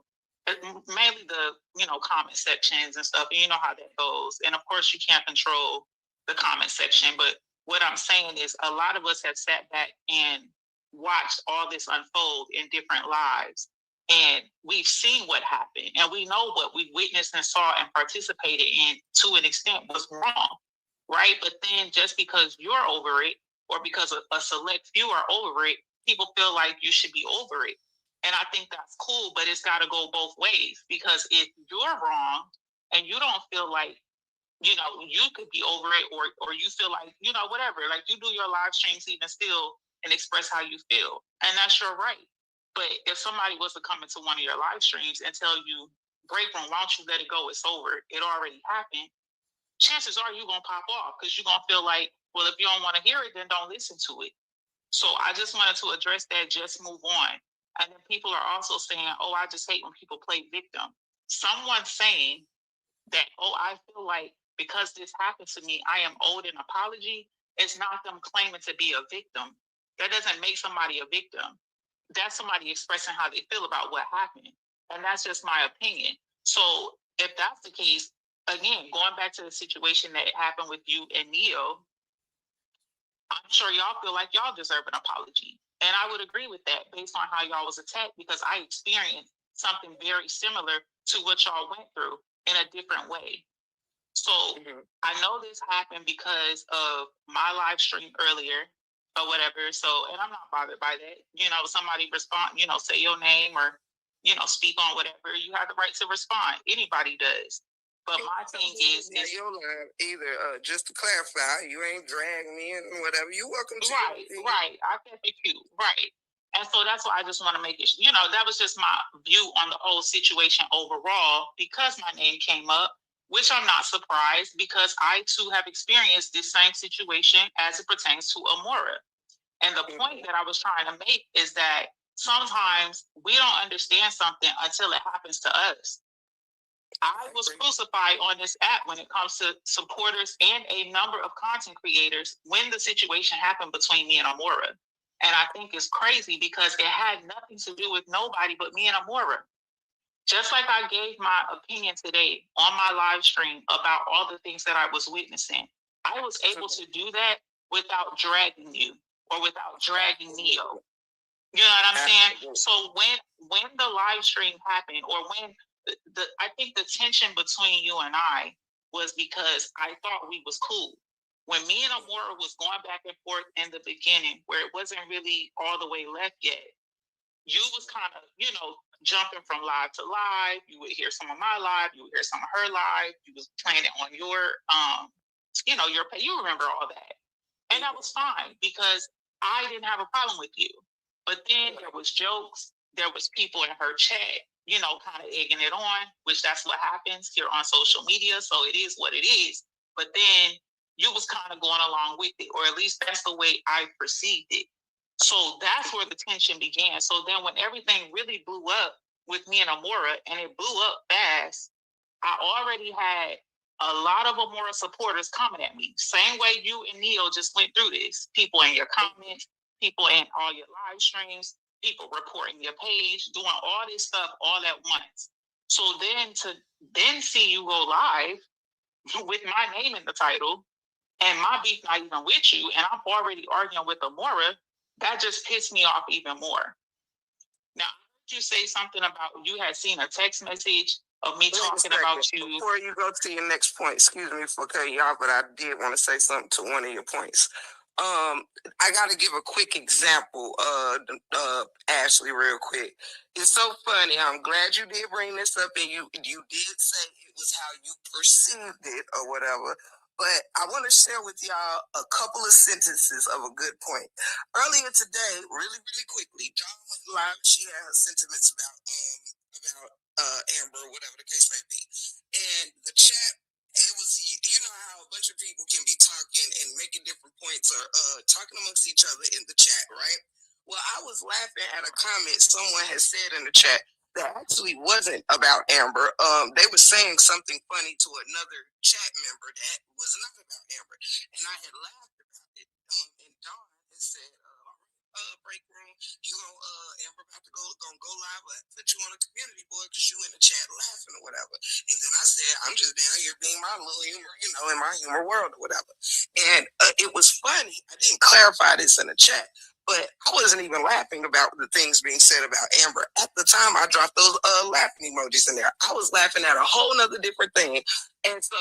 mainly the comment sections and stuff, and you know how that goes. And of course you can't control the comment section, but what I'm saying is a lot of us have sat back and watched all this unfold in different lives, and we've seen what happened, and we know what we witnessed and saw and participated in to an extent was wrong, right? But then just because you're over it, or because a select few are over it, people feel like you should be over it. And I think that's cool, but it's got to go both ways, because if you're wrong and you don't feel like, you could be over it, or you feel like, whatever, like you do your live streams even still and express how you feel. And that's your right. But if somebody was to come into one of your live streams and tell you, break room, why don't you let it go? It's over. It already happened. Chances are you're going to pop off because you're going to feel like, well, if you don't want to hear it, then don't listen to it. So I just wanted to address that, just move on. And then people are also saying, oh, I just hate when people play victim. Someone saying that, oh, I feel like because this happened to me, I am owed an apology. It's not them claiming to be a victim. That doesn't make somebody a victim. That's somebody expressing how they feel about what happened. And that's just my opinion. So if that's the case, again, going back to the situation that happened with you and Neo, I'm sure y'all feel like y'all deserve an apology. And I would agree with that based on how y'all was attacked, because I experienced something very similar to what y'all went through in a different way. So I know this happened because of my live stream earlier or whatever. So, and I'm not bothered by that. Somebody respond, say your name or, speak on whatever. You have the right to respond. Anybody does. But my thing is your line either. Just to clarify, you ain't dragging me in or whatever. You welcome to. Right. I kept it cute. Right. And so that's why I just want to make it. That was just my view on the whole situation overall, because my name came up, which I'm not surprised, because I too have experienced this same situation as it pertains to Amora. And the point that I was trying to make is that sometimes we don't understand something until it happens to us. I was crucified on this app when it comes to supporters and a number of content creators when the situation happened between me and Amora. And I think it's crazy because it had nothing to do with nobody but me and Amora. Just like I gave my opinion today on my live stream about all the things that I was witnessing, I was able to do that without dragging you or without dragging Neo. You know what I'm saying? So when the live stream happened, or when I think the tension between you and I was because I thought we was cool. When me and Amora was going back and forth in the beginning, where it wasn't really all the way left yet, you was kind of, jumping from live to live. You would hear some of my live, you would hear some of her live. You was playing it on your, you remember all that. And that was fine because I didn't have a problem with you. But then there was jokes. There was people in her chat, kind of egging it on, which that's what happens here on social media. So it is what it is. But then you was kind of going along with it, or at least that's the way I perceived it. So that's where the tension began. So then when everything really blew up with me and Amora, and it blew up fast, I already had a lot of Amora supporters coming at me. Same way you and Neil just went through this. People in your comments, people in all your live streams, people reporting your page, doing all this stuff all at once. So then to then see you go live with my name in the title and my beef not even with you, and I'm already arguing with Amora, that just pissed me off even more. Now, you say something about you had seen a text message of me talking about you. Before you go to your next point, excuse me for cutting you off, but I did want to say something to one of your points. I got to give a quick example, Ashley, real quick. It's so funny. I'm glad you did bring this up, and you did say it was how you perceived it or whatever. But I want to share with y'all a couple of sentences of a good point. Earlier today, really, really quickly, Dawn went live. She had her sentiments about Amber, whatever the case may be. And the chat, it was, you know how a bunch of people can be talking and making different points or talking amongst each other in the chat, right? Well, I was laughing at a comment someone had said in the chat that actually wasn't about Amber. They were saying something funny to another chat member that was not about Amber. And I had laughed about it. And Dawn had said, break room, you Amber about to gonna go live, put you on a community board because you in the chat laughing or whatever. And then I said, I'm just down here being my little humor, in my humor world or whatever. And it was funny. I didn't clarify this in the chat, but I wasn't even laughing about the things being said about Amber. At the time, I dropped those laughing emojis in there. I was laughing at a whole nother different thing. And so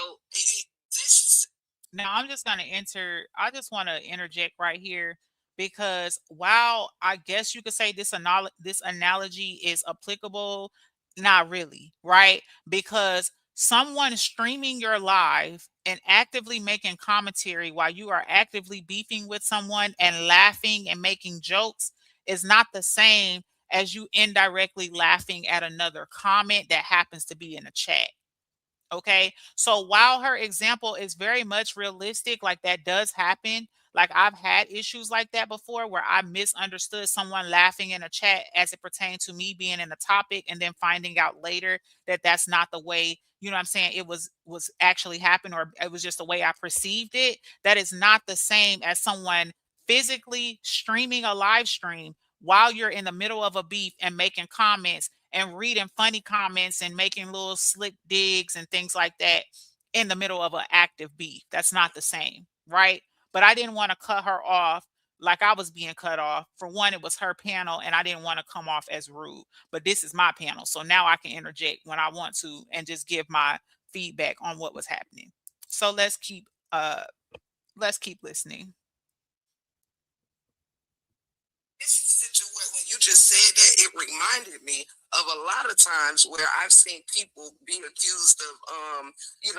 this. Now I'm just going to I just want to interject right here, because while I guess you could say this analogy is applicable, not really, right? Because someone streaming your live and actively making commentary while you are actively beefing with someone and laughing and making jokes is not the same as you indirectly laughing at another comment that happens to be in a chat. Okay. So while her example is very much realistic, like that does happen. Like I've had issues like that before where I misunderstood someone laughing in a chat as it pertained to me being in a topic and then finding out later that that's not the way, you know what I'm saying, it was actually happened, or it was just the way I perceived it. That is not the same as someone physically streaming a live stream while you're in the middle of a beef and making comments and reading funny comments and making little slick digs and things like that in the middle of an active beef. That's not the same, right? But I didn't want to cut her off like I was being cut off. For one, it was her panel and I didn't want to come off as rude, but this is my panel. So now I can interject when I want to and just give my feedback on what was happening. So let's keep listening. This situation, when you just said that, it reminded me of a lot of times where I've seen people be accused of,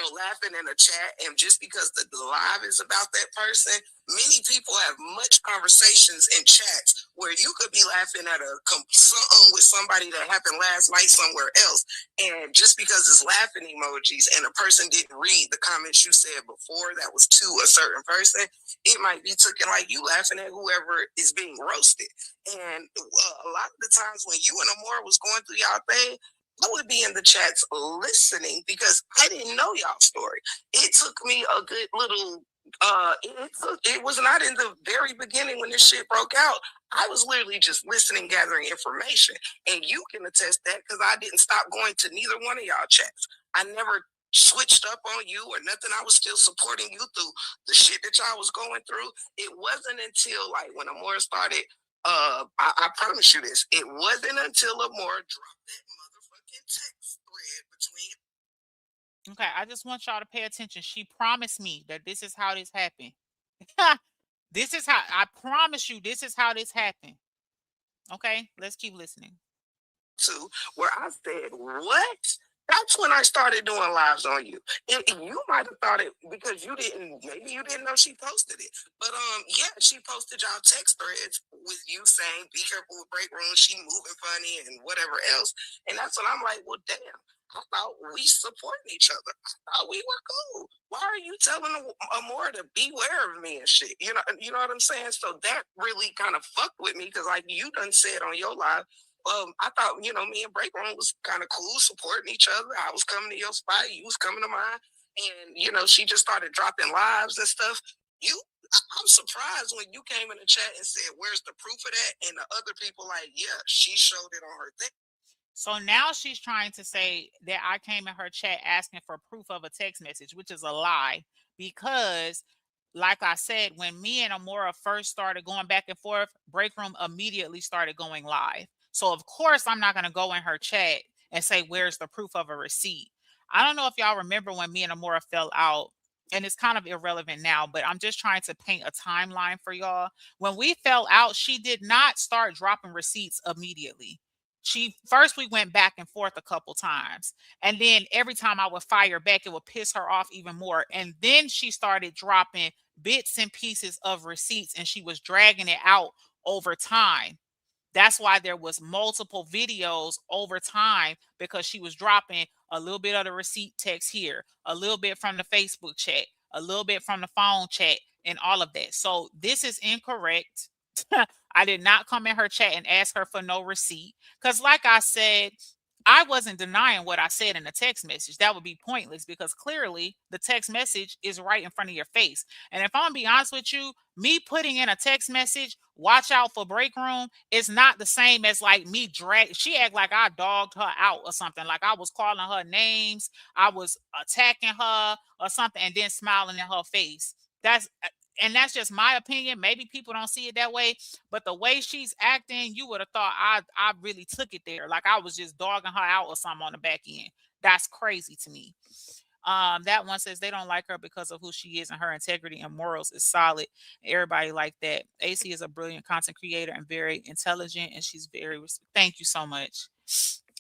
laughing in a chat, and just because the live is about that person, many people have much conversations in chats where you could be laughing at something with somebody that happened last night somewhere else, and just because it's laughing emojis and a person didn't read the comments you said before that was to a certain person, it might be taken like you laughing at whoever is being roasted. And a lot of the times when you and Amora was going through y'all thing, I would be in the chats listening because I didn't know y'all story. It took me a good little. It was not in the very beginning when this shit broke out. I was literally just listening, gathering information, and you can attest that because I didn't stop going to neither one of y'all chats. I never switched up on you or nothing. I was still supporting you through the shit that y'all was going through. It wasn't until like when Amora started. I promise you this. It wasn't until Amora dropped that motherfucking text thread between. Okay, I just want y'all to pay attention. She promised me that this is how this happened. This is how, I promise you, this is how this happened. Okay, let's keep listening. Where I said, what? That's when I started doing lives on you. And you might have thought it because maybe you didn't know she posted it. But yeah, she posted y'all text threads with you saying, be careful with break rooms, she moving funny and whatever else. And that's when I'm like, well, damn, I thought we supporting each other. I thought we were cool. Why are you telling Amora to beware of me and shit? You know what I'm saying? So that really kind of fucked with me because like you done said on your live, I thought, me and Break Room was kind of cool, supporting each other. I was coming to your spot, you was coming to mine. and she just started dropping lives and stuff. I'm surprised when you came in the chat and said, "Where's the proof of that?" And the other people like, "Yeah, she showed it on her thing." So now she's trying to say that I came in her chat asking for proof of a text message, which is a lie. Because, like I said, when me and Amora first started going back and forth, Break Room immediately started going live. So, of course, I'm not going to go in her chat and say, "Where's the proof of a receipt?" I don't know if y'all remember when me and Amora fell out, and it's kind of irrelevant now, but I'm just trying to paint a timeline for y'all. When we fell out, she did not start dropping receipts immediately. She first we went back and forth a couple times, and then every time I would fire back, it would piss her off even more. And then she started dropping bits and pieces of receipts, and she was dragging it out over time. That's why there was multiple videos over time, because she was dropping a little bit of the receipt text here, a little bit from the Facebook chat, a little bit from the phone chat, and all of that. So this is incorrect. I did not come in her chat and ask her for no receipt, because like I said, I wasn't denying what I said in the text message. That would be pointless, because clearly the text message is right in front of your face. And if I'm gonna be honest with you, me putting in a text message, "Watch out for Break Room," is not the same as like me drag. She act like I dogged her out or something. Like I was calling her names, I was attacking her or something, and then smiling in her face. That's just my opinion. Maybe people don't see it that way, but the way she's acting, you would have thought I really took it there, like I was just dogging her out or something on the back end. That's crazy to me. That one says they don't like her because of who she is, and her integrity and morals is solid. Everybody like that. AC is a brilliant content creator and very intelligent, and she's very. Thank you so much.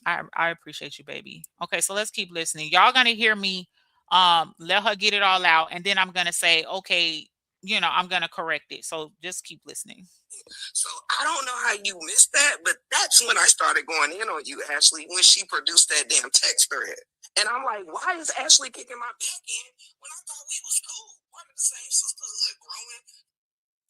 I appreciate you, baby. Okay, so let's keep listening. Y'all gonna hear me let her get it all out, and then I'm gonna say, okay, I'm gonna correct it. So just keep listening. So I don't know how you missed that, but that's when I started going in on you, Ashley, when she produced that damn text thread. And I'm like, why is Ashley kicking my back in when I thought we was cool? Part of the same sisterhood growing.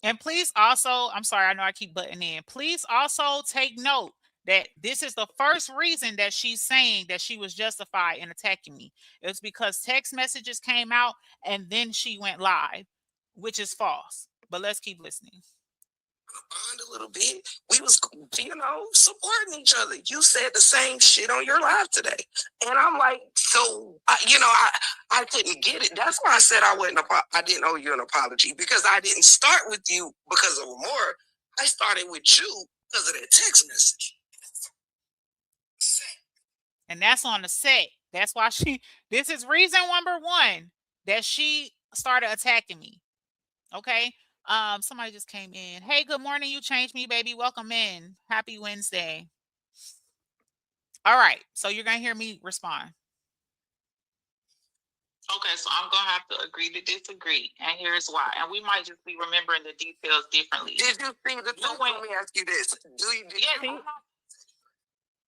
And please also, I'm sorry, I know I keep butting in. Please also take note that this is the first reason that she's saying that she was justified in attacking me. It's because text messages came out and then she went live, which is false. But let's keep listening. Bond a little bit. We was, supporting each other. You said the same shit on your live today, and I'm like, so I couldn't get it. That's why I said I didn't owe you an apology, because I didn't start with you because of more. I started with you because of that text message. And that's on the set. That's why this is reason number one that she started attacking me. Okay. Somebody just came in. Hey, good morning. You changed me, baby. Welcome in. Happy Wednesday. All right. So you're gonna hear me respond. Okay, so I'm gonna have to agree to disagree, and here's why. And we might just be remembering the details differently. Did you see the thing? Let me ask you this: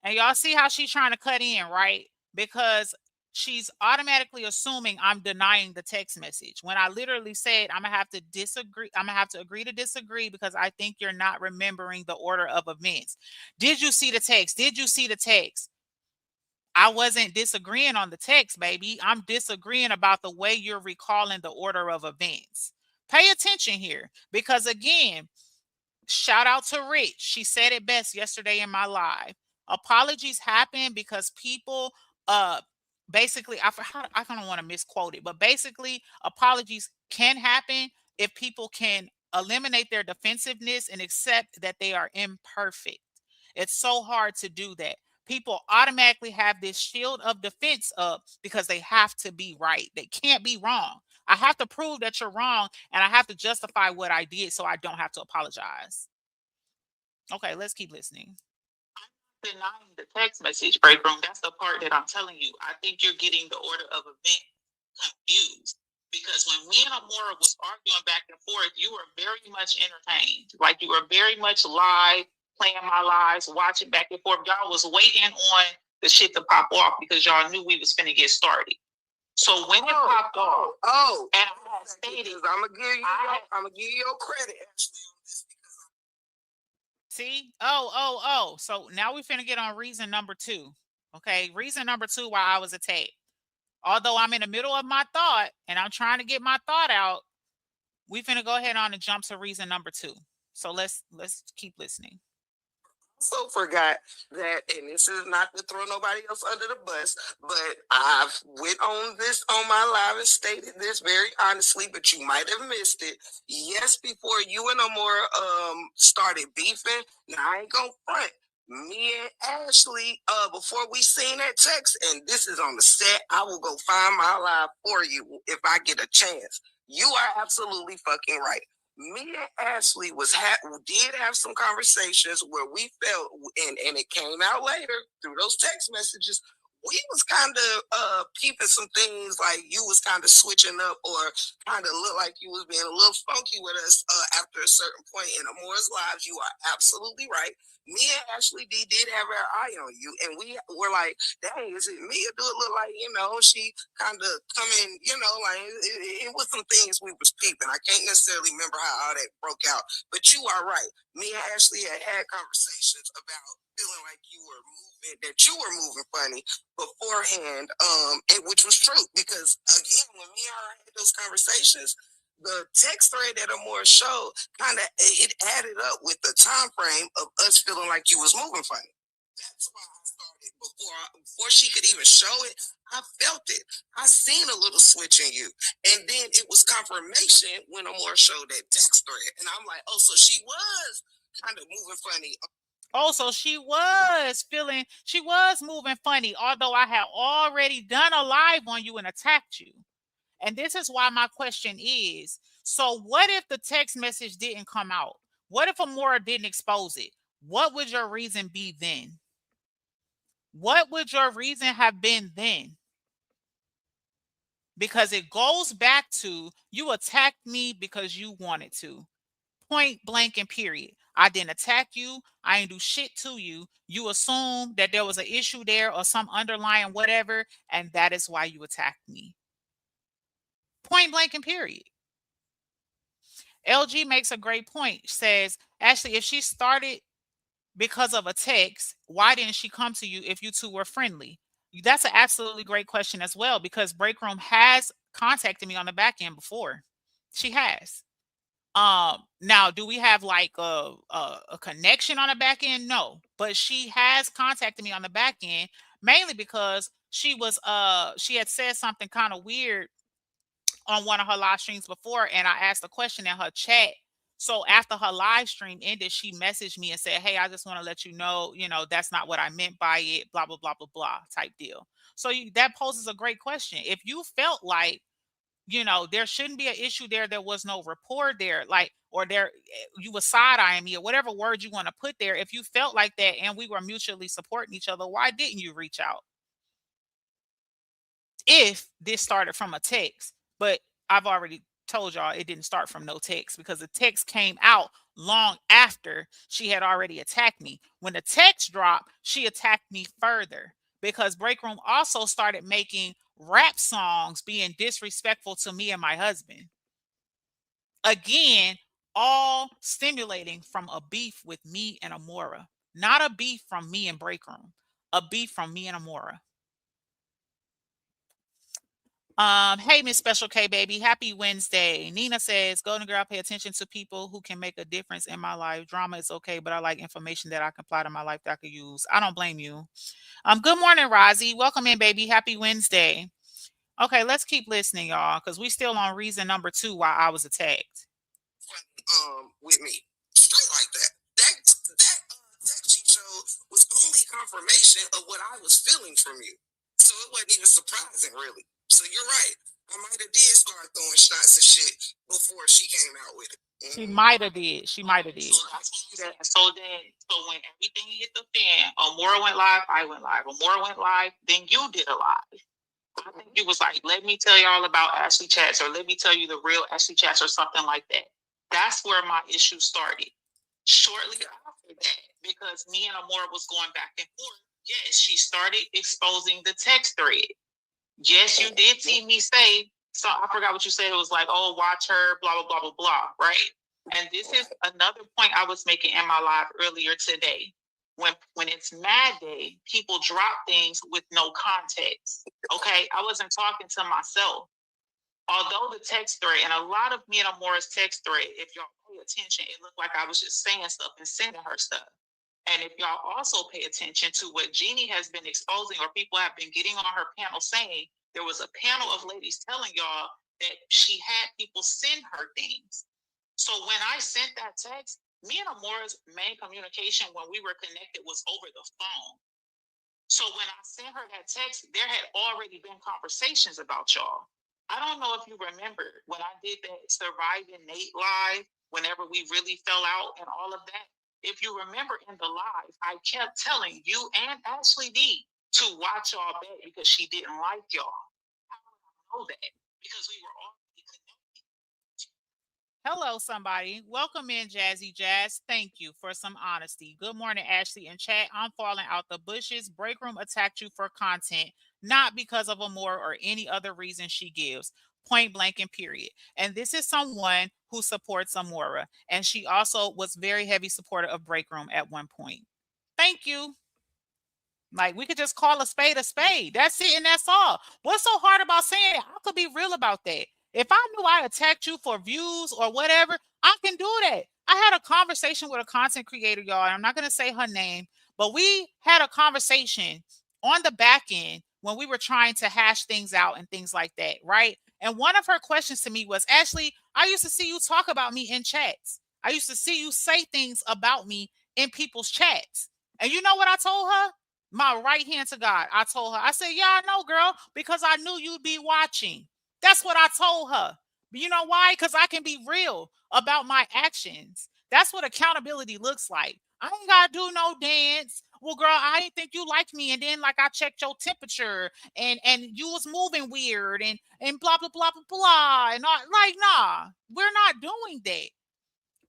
And y'all see how she's trying to cut in, right? Because she's automatically assuming I'm denying the text message when I literally said I'm gonna have to disagree. I'm gonna have to agree to disagree because I think you're not remembering the order of events. Did you see the text? Did you see the text? I wasn't disagreeing on the text, baby. I'm disagreeing about the way you're recalling the order of events. Pay attention here, because again, shout out to Rich. She said it best yesterday in my live. Apologies happen because people basically I don't want to misquote it, but basically apologies can happen if people can eliminate their defensiveness and accept that they are imperfect. It's so hard to do that. People automatically have this shield of defense up because they have to be right. They can't be wrong. I have to prove that you're wrong, and I have to justify what I did so I don't have to apologize. Okay, let's keep listening. I'm denying the text message, Break Room. That's the part that I'm telling you. I think you're getting the order of event confused. Because when me and Amora was arguing back and forth, you were very much entertained. Like you were very much live, playing my lives, watching back and forth. Y'all was waiting on the shit to pop off because y'all knew we was finna get started. So when it popped off, and I had stated, I'm gonna give you your credit, Ashley, on this. See? Oh. So now we finna get on reason number 2. Okay, reason number 2 why I was attacked. Although I'm in the middle of my thought and I'm trying to get my thought out, we finna go ahead on and jump to reason number 2. So let's keep listening. Also forgot that, and this is not to throw nobody else under the bus, but I've went on this on my live and stated this very honestly, but you might have missed it. Yes, before you and Amora started beefing, now I ain't gonna front. Me and Ashley, before we seen that text, and this is on the set, I will go find my live for you if I get a chance. You are absolutely fucking right. Me and Ashley did have some conversations where we felt, and it came out later through those text messages. We was kind of peeping some things, like you was kind of switching up, or kind of looked like you was being a little funky with us after a certain point in Amora's lives. You are absolutely right. Me and Ashley D did have our eye on you, and we were like, dang, is it me, or do it look like, she kind of coming, like it was some things we was peeping. I can't necessarily remember how all that broke out, but you are right. Me and Ashley had conversations about feeling like that you were moving funny beforehand, and which was true, because again, when me and her had those conversations, the text thread that Amora showed kind of, it added up with the time frame of us feeling like you was moving funny. That's why I started before she could even show it. I felt it. I seen a little switch in you, and then it was confirmation when Amora showed that text thread, and I'm like, oh, so she was kind of moving funny. Oh, so she was moving funny, although I had already done a live on you and attacked you. And this is why my question is, so what if the text message didn't come out? What if Amora didn't expose it? What would your reason be then? What would your reason have been then? Because it goes back to, you attacked me because you wanted to. Point blank and period. I didn't attack you. I didn't do shit to you. You assumed that there was an issue there or some underlying whatever, and that is why you attacked me. Point blank and period. LG makes a great point. Says, Ashley, if she started because of a text, why didn't she come to you if you two were friendly? That's an absolutely great question as well, because Breakroom has contacted me on the back end before. She has. Now, do we have like a connection on the back end? No, but she has contacted me on the back end, mainly because she had said something kind of weird on one of her live streams before, and I asked a question in her chat. So after her live stream ended, she messaged me and said, hey, I just want to let you know, that's not what I meant by it, blah, blah, blah, blah, blah, type deal. So that poses a great question. If you felt like, there shouldn't be an issue there was no rapport there, like, or you were side-eyeing me, or whatever word you want to put there. If you felt like that and we were mutually supporting each other, why didn't you reach out? If this started from a text, but I've already told y'all it didn't start from no text, because the text came out long after she had already attacked me. When the text dropped, she attacked me further, because Breakroom also started making rap songs being disrespectful to me and my husband. Again, all stimulating from a beef with me and Amora. Not a beef from me and Breakroom, a beef from me and Amora. Hey, Miss Special K baby, happy Wednesday. Nina says, Golden Girl, pay attention to people who can make a difference in my life. Drama is okay, but I like information that I can apply to my life that I could use. I don't blame you. Good morning, Rozzy. Welcome in, baby. Happy Wednesday. Okay, let's keep listening, y'all, because we still on reason number 2 why I was attacked. With me, straight like that. That text you showed was only confirmation of what I was feeling from you. So it wasn't even surprising, really. So you're right. I might have did start throwing shots of shit before she came out with it. She might have did. So when everything hit the fan, Amora went live, I went live. Amora went live, then you did a live. I think you was like, let me tell y'all about Ashley Chats, or let me tell you the real Ashley Chats, or something like that. That's where my issue started. Shortly after that, because me and Amora was going back and forth, yes, she started exposing the text thread. Yes, you did see me say, so I forgot what you said. It was like, oh, watch her, blah, blah, blah, blah, blah, right? And this is another point I was making in my live earlier today. when it's Mad Day, people drop things with no context. Okay, I wasn't talking to myself. Although the text thread, and a lot of me and Amora's text thread, if y'all pay attention, it looked like I was just saying stuff and sending her stuff. And if y'all also pay attention to what Jeannie has been exposing, or people have been getting on her panel saying, there was a panel of ladies telling y'all that she had people send her things. So when I sent that text, me and Amora's main communication when we were connected was over the phone. So when I sent her that text, there had already been conversations about y'all. I don't know if you remember when I did that Surviving Nate live, whenever we really fell out and all of that. If you remember in the live, I kept telling you and Ashley D to watch y'all back because she didn't like y'all. How would I know that? Because we were already connected. Hello, somebody. Welcome in, Jazzy Jazz. Thank you for some honesty. Good morning, Ashley and chat. I'm falling out the bushes. Break room attacked you for content, not because of Amore or any other reason she gives. Point blank and period. And this is someone who supports Amora. And she also was very heavy supporter of Break Room at one point. Thank you. Like, we could just call a spade a spade. That's it, and that's all. What's so hard about saying it? I could be real about that. If I knew I attacked you for views or whatever, I can do that. I had a conversation with a content creator, y'all, and I'm not going to say her name, but we had a conversation on the back end when we were trying to hash things out and things like that, right? And one of her questions to me was, Ashley, I used to see you talk about me in chats. I used to see you say things about me in people's chats. And you know what I told her? My right hand to God. I told her, I said, yeah, I know, girl, because I knew you'd be watching. That's what I told her. But you know why? Because I can be real about my actions. That's what accountability looks like. I ain't got to do no dance. Well, girl, I didn't think you liked me. And then, like, I checked your temperature and you was moving weird and blah, blah, blah, blah, blah. And all, like, nah, we're not doing that.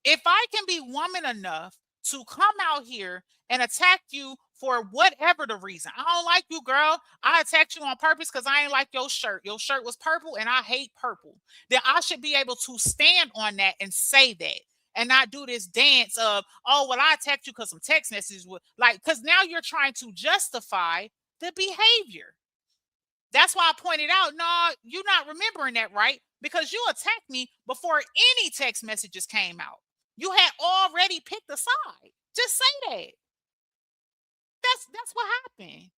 If I can be woman enough to come out here and attack you for whatever the reason, I don't like you, girl. I attacked you on purpose because I ain't like your shirt. Your shirt was purple and I hate purple. Then I should be able to stand on that and say that and not do this dance of, oh, well, I attacked you because some text messages were like, because now you're trying to justify the behavior. That's why I pointed out, no, you're not remembering that right, because you attacked me before any text messages came out. You had already picked a side. Just say that. That's what happened.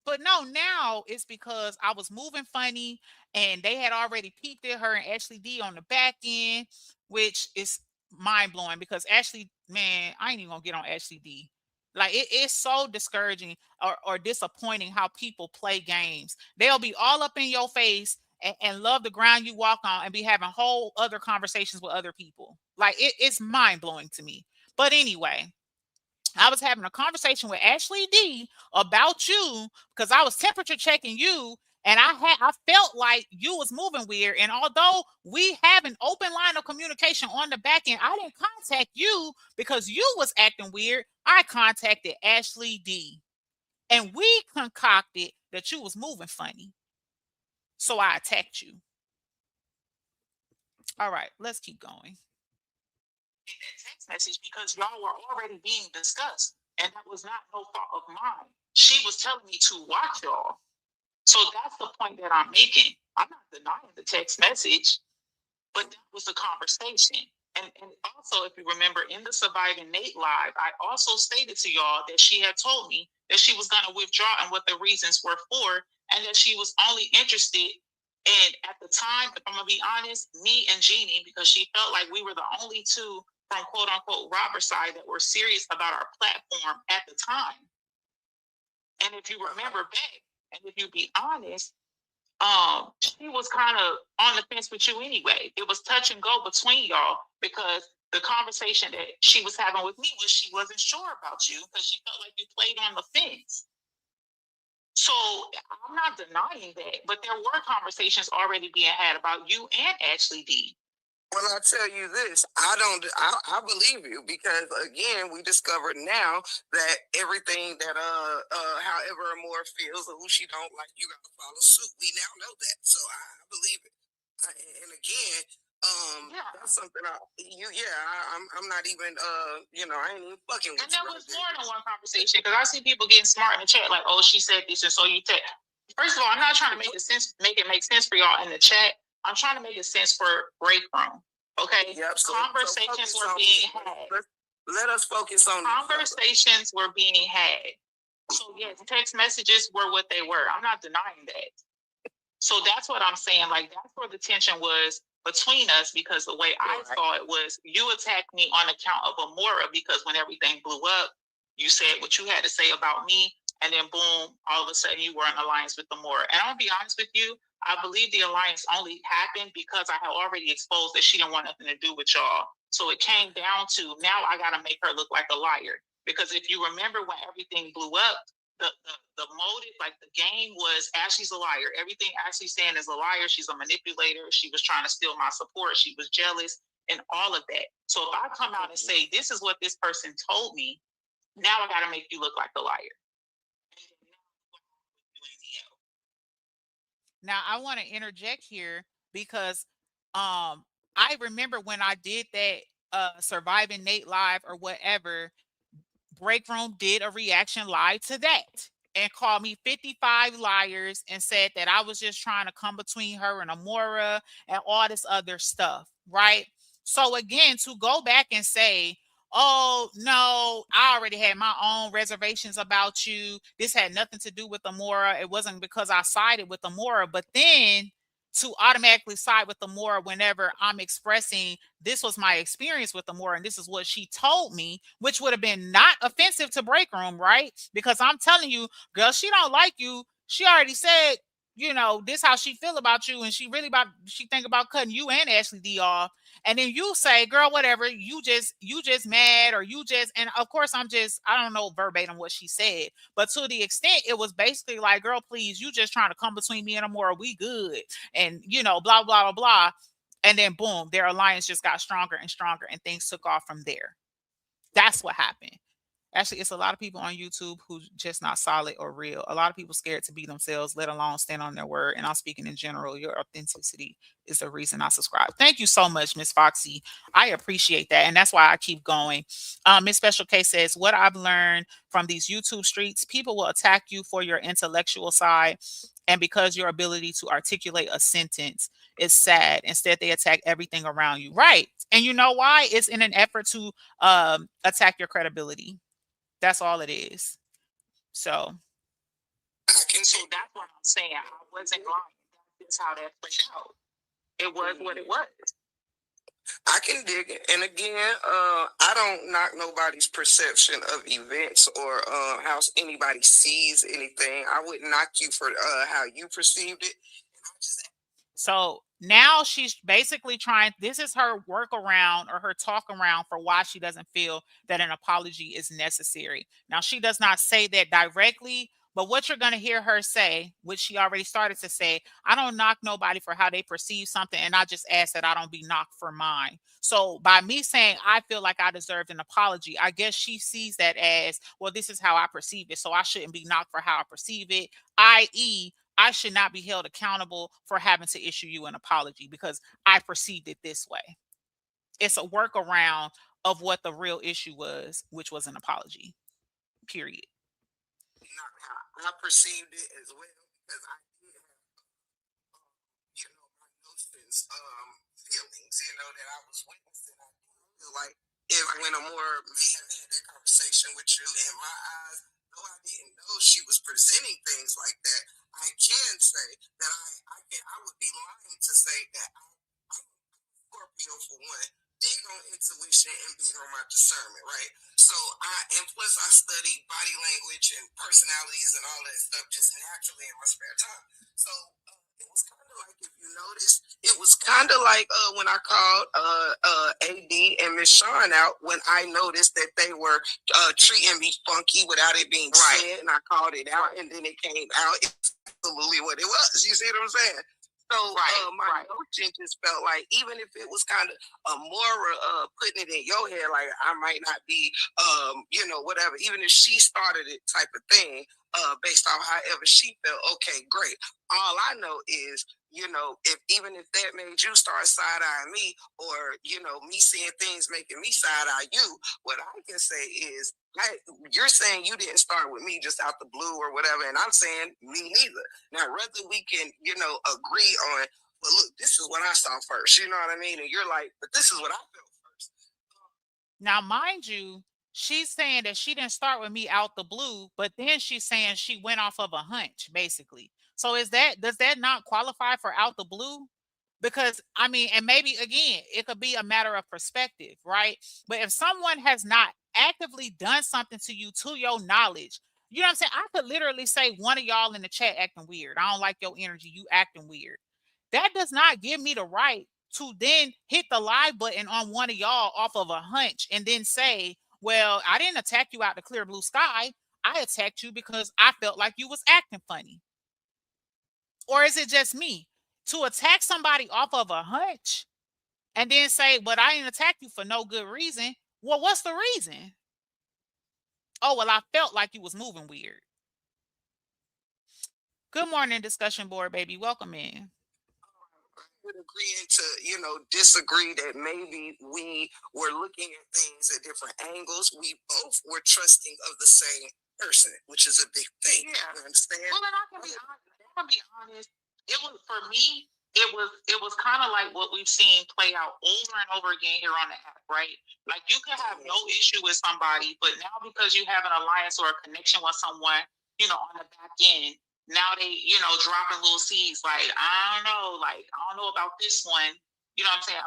But no, now it's because I was moving funny and they had already peeped at her and Ashley D on the back end, which is mind blowing because Ashley, man, I ain't even gonna get on Ashley D. Like, it's so discouraging or disappointing how people play games. They'll be all up in your face and love the ground you walk on and be having whole other conversations with other people. Like, it's mind blowing to me. But anyway, I was having a conversation with Ashley D about you because I was temperature checking you and I felt like you was moving weird. And although we have an open line of communication on the back end, I didn't contact you because you was acting weird. I contacted Ashley D and we concocted that you was moving funny. So I attacked you. All right, let's keep going. That text message because y'all were already being discussed, and that was not no fault of mine. She was telling me to watch y'all. So that's the point that I'm making. I'm not denying the text message, but that was the conversation. And also, if you remember in the Surviving Nate live, I also stated to y'all that she had told me that she was going to withdraw and what the reasons were for, and that she was only interested. And at the time, if I'm going to be honest, me and Jeannie, because she felt like we were the only two from quote unquote Robert's side that were serious about our platform at the time. And if you remember back, and if you be honest, she was kind of on the fence with you anyway. It was touch and go between y'all because the conversation that she was having with me was she wasn't sure about you because she felt like you played on the fence. So I'm not denying that, but there were conversations already being had about you and Ashley D. Well, I'll tell you this, I believe you because again, we discovered now that everything that however Amore feels or who she don't like, you gotta follow suit. We now know that. So I believe it. And again, That's something I'm not even I ain't even fucking with. And there was more than one conversation because I see people getting smart in the chat, like, oh, she said this, and so you take. First of all, I'm not trying to make it make sense for y'all in the chat. I'm trying to make it sense for break room. Okay. Yep. Conversations were being had. Let us focus on conversations were being had. So yes, text messages were what they were. I'm not denying that. So that's what I'm saying. Like, that's where the tension was between us, because the way I saw it was you attacked me on account of Amora, because when everything blew up, you said what you had to say about me, and then boom, all of a sudden you were in alliance with Amora. And I'll be honest with you, I believe the alliance only happened because I had already exposed that she didn't want nothing to do with y'all. So it came down to, now I got to make her look like a liar. Because if you remember when everything blew up, the motive, like the game was Ashley's a liar. Everything Ashley's saying is a liar. She's a manipulator. She was trying to steal my support. She was jealous and all of that. So if I come out and say, this is what this person told me, now I got to make you look like a liar. Now I want to interject here because I remember when I did that Surviving Nate live or whatever, Break Room did a reaction live to that and called me 55 liars and said that I was just trying to come between her and Amora and all this other stuff, right? So again, to go back and say, oh no, I already had my own reservations about you. This had nothing to do with Amora. It wasn't because I sided with Amora, but then to automatically side with Amora whenever I'm expressing this was my experience with Amora and this is what she told me, which would have been not offensive to Break Room, right? Because I'm telling you, girl, she don't like you. She already said, this how she feel about you, and she think about cutting you and Ashley D off. And then you say, girl, whatever, you just mad, or and of course I don't know verbatim what she said, but to the extent it was basically like, girl, please, you just trying to come between me and Amora, we good. And blah, blah, blah, blah. And then boom, their alliance just got stronger and stronger and things took off from there. That's what happened. Actually, it's a lot of people on YouTube who just not solid or real. A lot of people scared to be themselves, let alone stand on their word. And I'm speaking in general. Your authenticity is the reason I subscribe. Thank you so much, Miss Foxy. I appreciate that. And that's why I keep going. Miss Special K says, what I've learned from these YouTube streets, people will attack you for your intellectual side. And because your ability to articulate a sentence is sad. Instead, they attack everything around you. Right. And you know why? It's in an effort to attack your credibility. That's all it is. So that's what I'm saying. I wasn't lying. That's how that played out. It was what it was. I can dig it. And again, I don't knock nobody's perception of events or how anybody sees anything. I wouldn't knock you for how you perceived it. So now she's basically trying, this is her workaround or her talk around for why she doesn't feel that an apology is necessary. Now, she does not say that directly, but what you're going to hear her say, which she already started to say, I don't knock nobody for how they perceive something, and I just ask that I don't be knocked for mine. So by me saying I feel like I deserved an apology, I guess she sees that as, well, this is how I perceive it, so I shouldn't be knocked for how I perceive it, i.e., I should not be held accountable for having to issue you an apology because I perceived it this way. It's a workaround of what the real issue was, which was an apology, period. I perceived it as well because I did have, my notions, feelings, that I was witnessing. I feel like when Amora may have had that conversation with you, in my eyes, though I didn't know she was presenting things like that, I can say that I would be lying to say that I'm Scorpio for one, big on intuition and big on my discernment, right? So and plus I study body language and personalities and all that stuff just naturally in my spare time. So it was kind of like, if you noticed, it was kind of like when I called AD and Miss Shawn out when I noticed that they were treating me funky without it being said, and I called it out, and then it came out. It's absolutely what it was. You see what I'm saying? So my notion just felt like, even if it was kind of Amora putting it in your head, like I might not be, whatever, even if she started it type of thing, based on however she felt. Okay, great. All I know is, if even if that made you start side eyeing me, or me seeing things making me side eye you, what I can say is, you're saying you didn't start with me just out the blue or whatever, and I'm saying me neither. Now, whether we can, agree on, well, look, this is what I saw first, you know what I mean? And you're like, but this is what I felt first. Now, mind you, she's saying that she didn't start with me out the blue, but then she's saying she went off of a hunch, basically. So does that not qualify for out the blue? Because I mean, and maybe again, it could be a matter of perspective, right? But if someone has not actively done something to you to your knowledge, you know what I'm saying? I could literally say one of y'all in the chat acting weird. I don't like your energy. You acting weird. That does not give me the right to then hit the live button on one of y'all off of a hunch and then say, well, I didn't attack you out the clear blue sky. I attacked you because I felt like you was acting funny. Or is it just me? To attack somebody off of a hunch and then say, but I didn't attack you for no good reason. Well, what's the reason? Oh, well, I felt like you was moving weird. Good morning, discussion board, baby. Welcome in. Would agree to, disagree that maybe we were looking at things at different angles. We both were trusting of the same person, which is a big thing. Yeah. You understand? Well, and I can be honest. It was, for me, it was kind of like what we've seen play out over and over again here on the app, right? Like, you can have no issue with somebody, but now because you have an alliance or a connection with someone, on the back end, now they, dropping little seeds like, I don't know about this one. You know what I'm saying?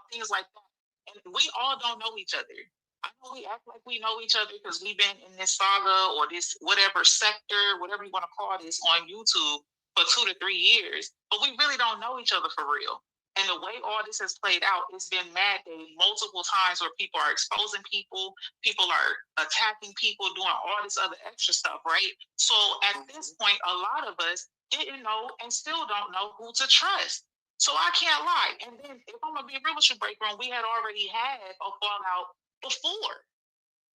Things like that. And we all don't know each other. I know we act like we know each other because we've been in this saga or this whatever sector, whatever you want to call this, on YouTube for 2 to 3 years, but we really don't know each other for real. And the way all this has played out, it's been mad day multiple times where people are exposing people are attacking people, doing all this other extra stuff, right? So at this point, a lot of us didn't know and still don't know who to trust. So I can't lie. And then if I'm gonna be real with you, Break Room, we had already had a fallout before.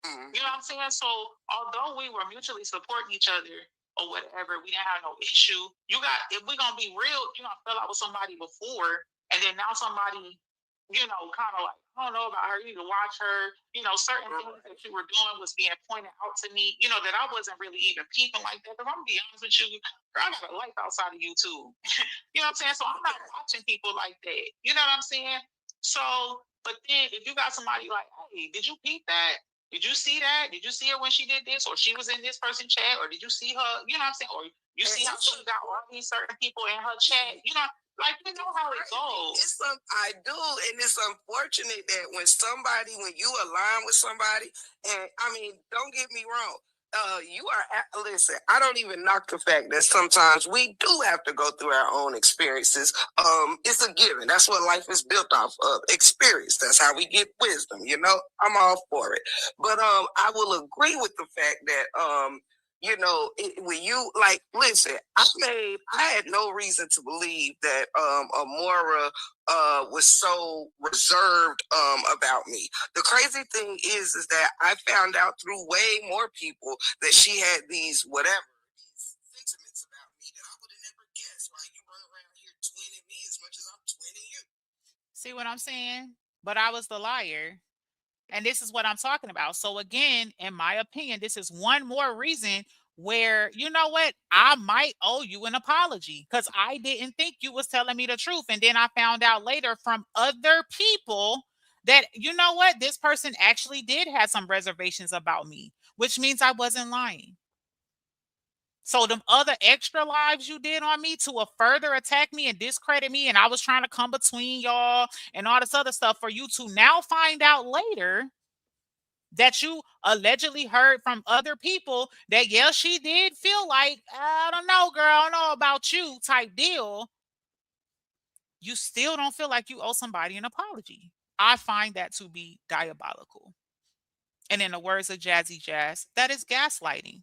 You know what I'm saying? So although we were mutually supporting each other or whatever, we didn't have no issue. If we're gonna be real, I fell out with somebody before, and then now somebody, kind of like, I don't know about her, you need to watch her. Certain things that you were doing was being pointed out to me, that I wasn't really even peeping like that. Because I'm gonna be honest with you, girl, I got a life outside of YouTube. You know what I'm saying? So I'm not watching people like that. You know what I'm saying? So, but then if you got somebody like, hey, did you peep that? Did you see that? Did you see her when she did this? Or she was in this person chat? Or did you see her? You know what I'm saying? Or you see how she got all these certain people in her chat? Like, you know how it goes. I do, and it's unfortunate that when you align with somebody, and I mean, don't get me wrong, listen, I don't even knock the fact that sometimes we do have to go through our own experiences. It's a given. That's what life is built off of, experience. That's how we get wisdom, I'm all for it. But I will agree with the fact that when you listen, I had no reason to believe that Amora was so reserved about me. The crazy thing is that I found out through way more people that she had these sentiments about me that I would have never guessed. Like, you run around here twinning me as much as I'm twinning you. See what I'm saying? But I was the liar. And this is what I'm talking about. So again, in my opinion, this is one more reason where, you know what, I might owe you an apology because I didn't think you was telling me the truth. And then I found out later from other people that, you know what, this person actually did have some reservations about me, which means I wasn't lying. So them other extra lives you did on me to further attack me and discredit me, and I was trying to come between y'all and all this other stuff for you to now find out later that you allegedly heard from other people that, yeah, she did feel like, I don't know, girl, I don't know about you type deal. You still don't feel like you owe somebody an apology. I find that to be diabolical. And in the words of Jazzy Jazz, that is gaslighting.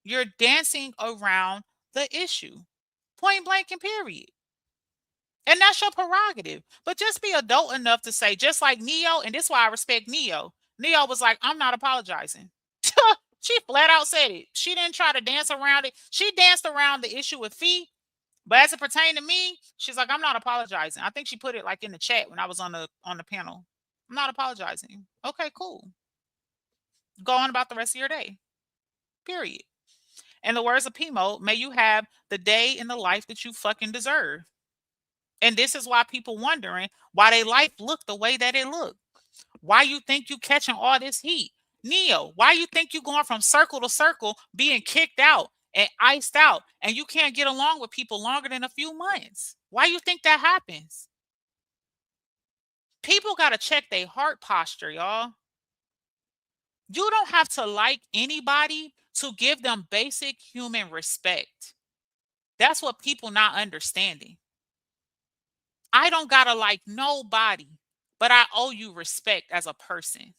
You're dancing around the issue. Point blank and period. And that's your prerogative. But just be adult enough to say, just like Neo, and this is why I respect Neo. Neo was like, I'm not apologizing. She flat out said it. She didn't try to dance around it. She danced around the issue with fee, but as it pertained to me, she's like, I'm not apologizing. I think she put it like in the chat when I was on the panel. I'm not apologizing. Okay, cool. Go on about the rest of your day. Period. In the words of Pimo, may you have the day in the life that you fucking deserve. And this is why people wondering why their life look the way that it look. Why you think you catching all this heat? Neo, why you think you going from circle to circle being kicked out and iced out and you can't get along with people longer than a few months? Why you think that happens? People got to check their heart posture, y'all. You don't have to like anybody to give them basic human respect. That's what people not understanding. I don't got to like nobody, but I owe you respect as a person.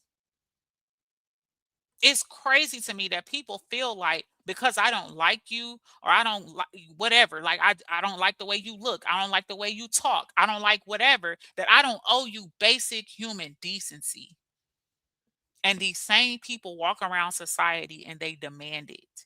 It's crazy to me that people feel like because I don't like you or I don't like whatever, like I don't like the way you look, I don't like the way you talk, I don't like whatever, that I don't owe you basic human decency. And these same people walk around society and they demand it.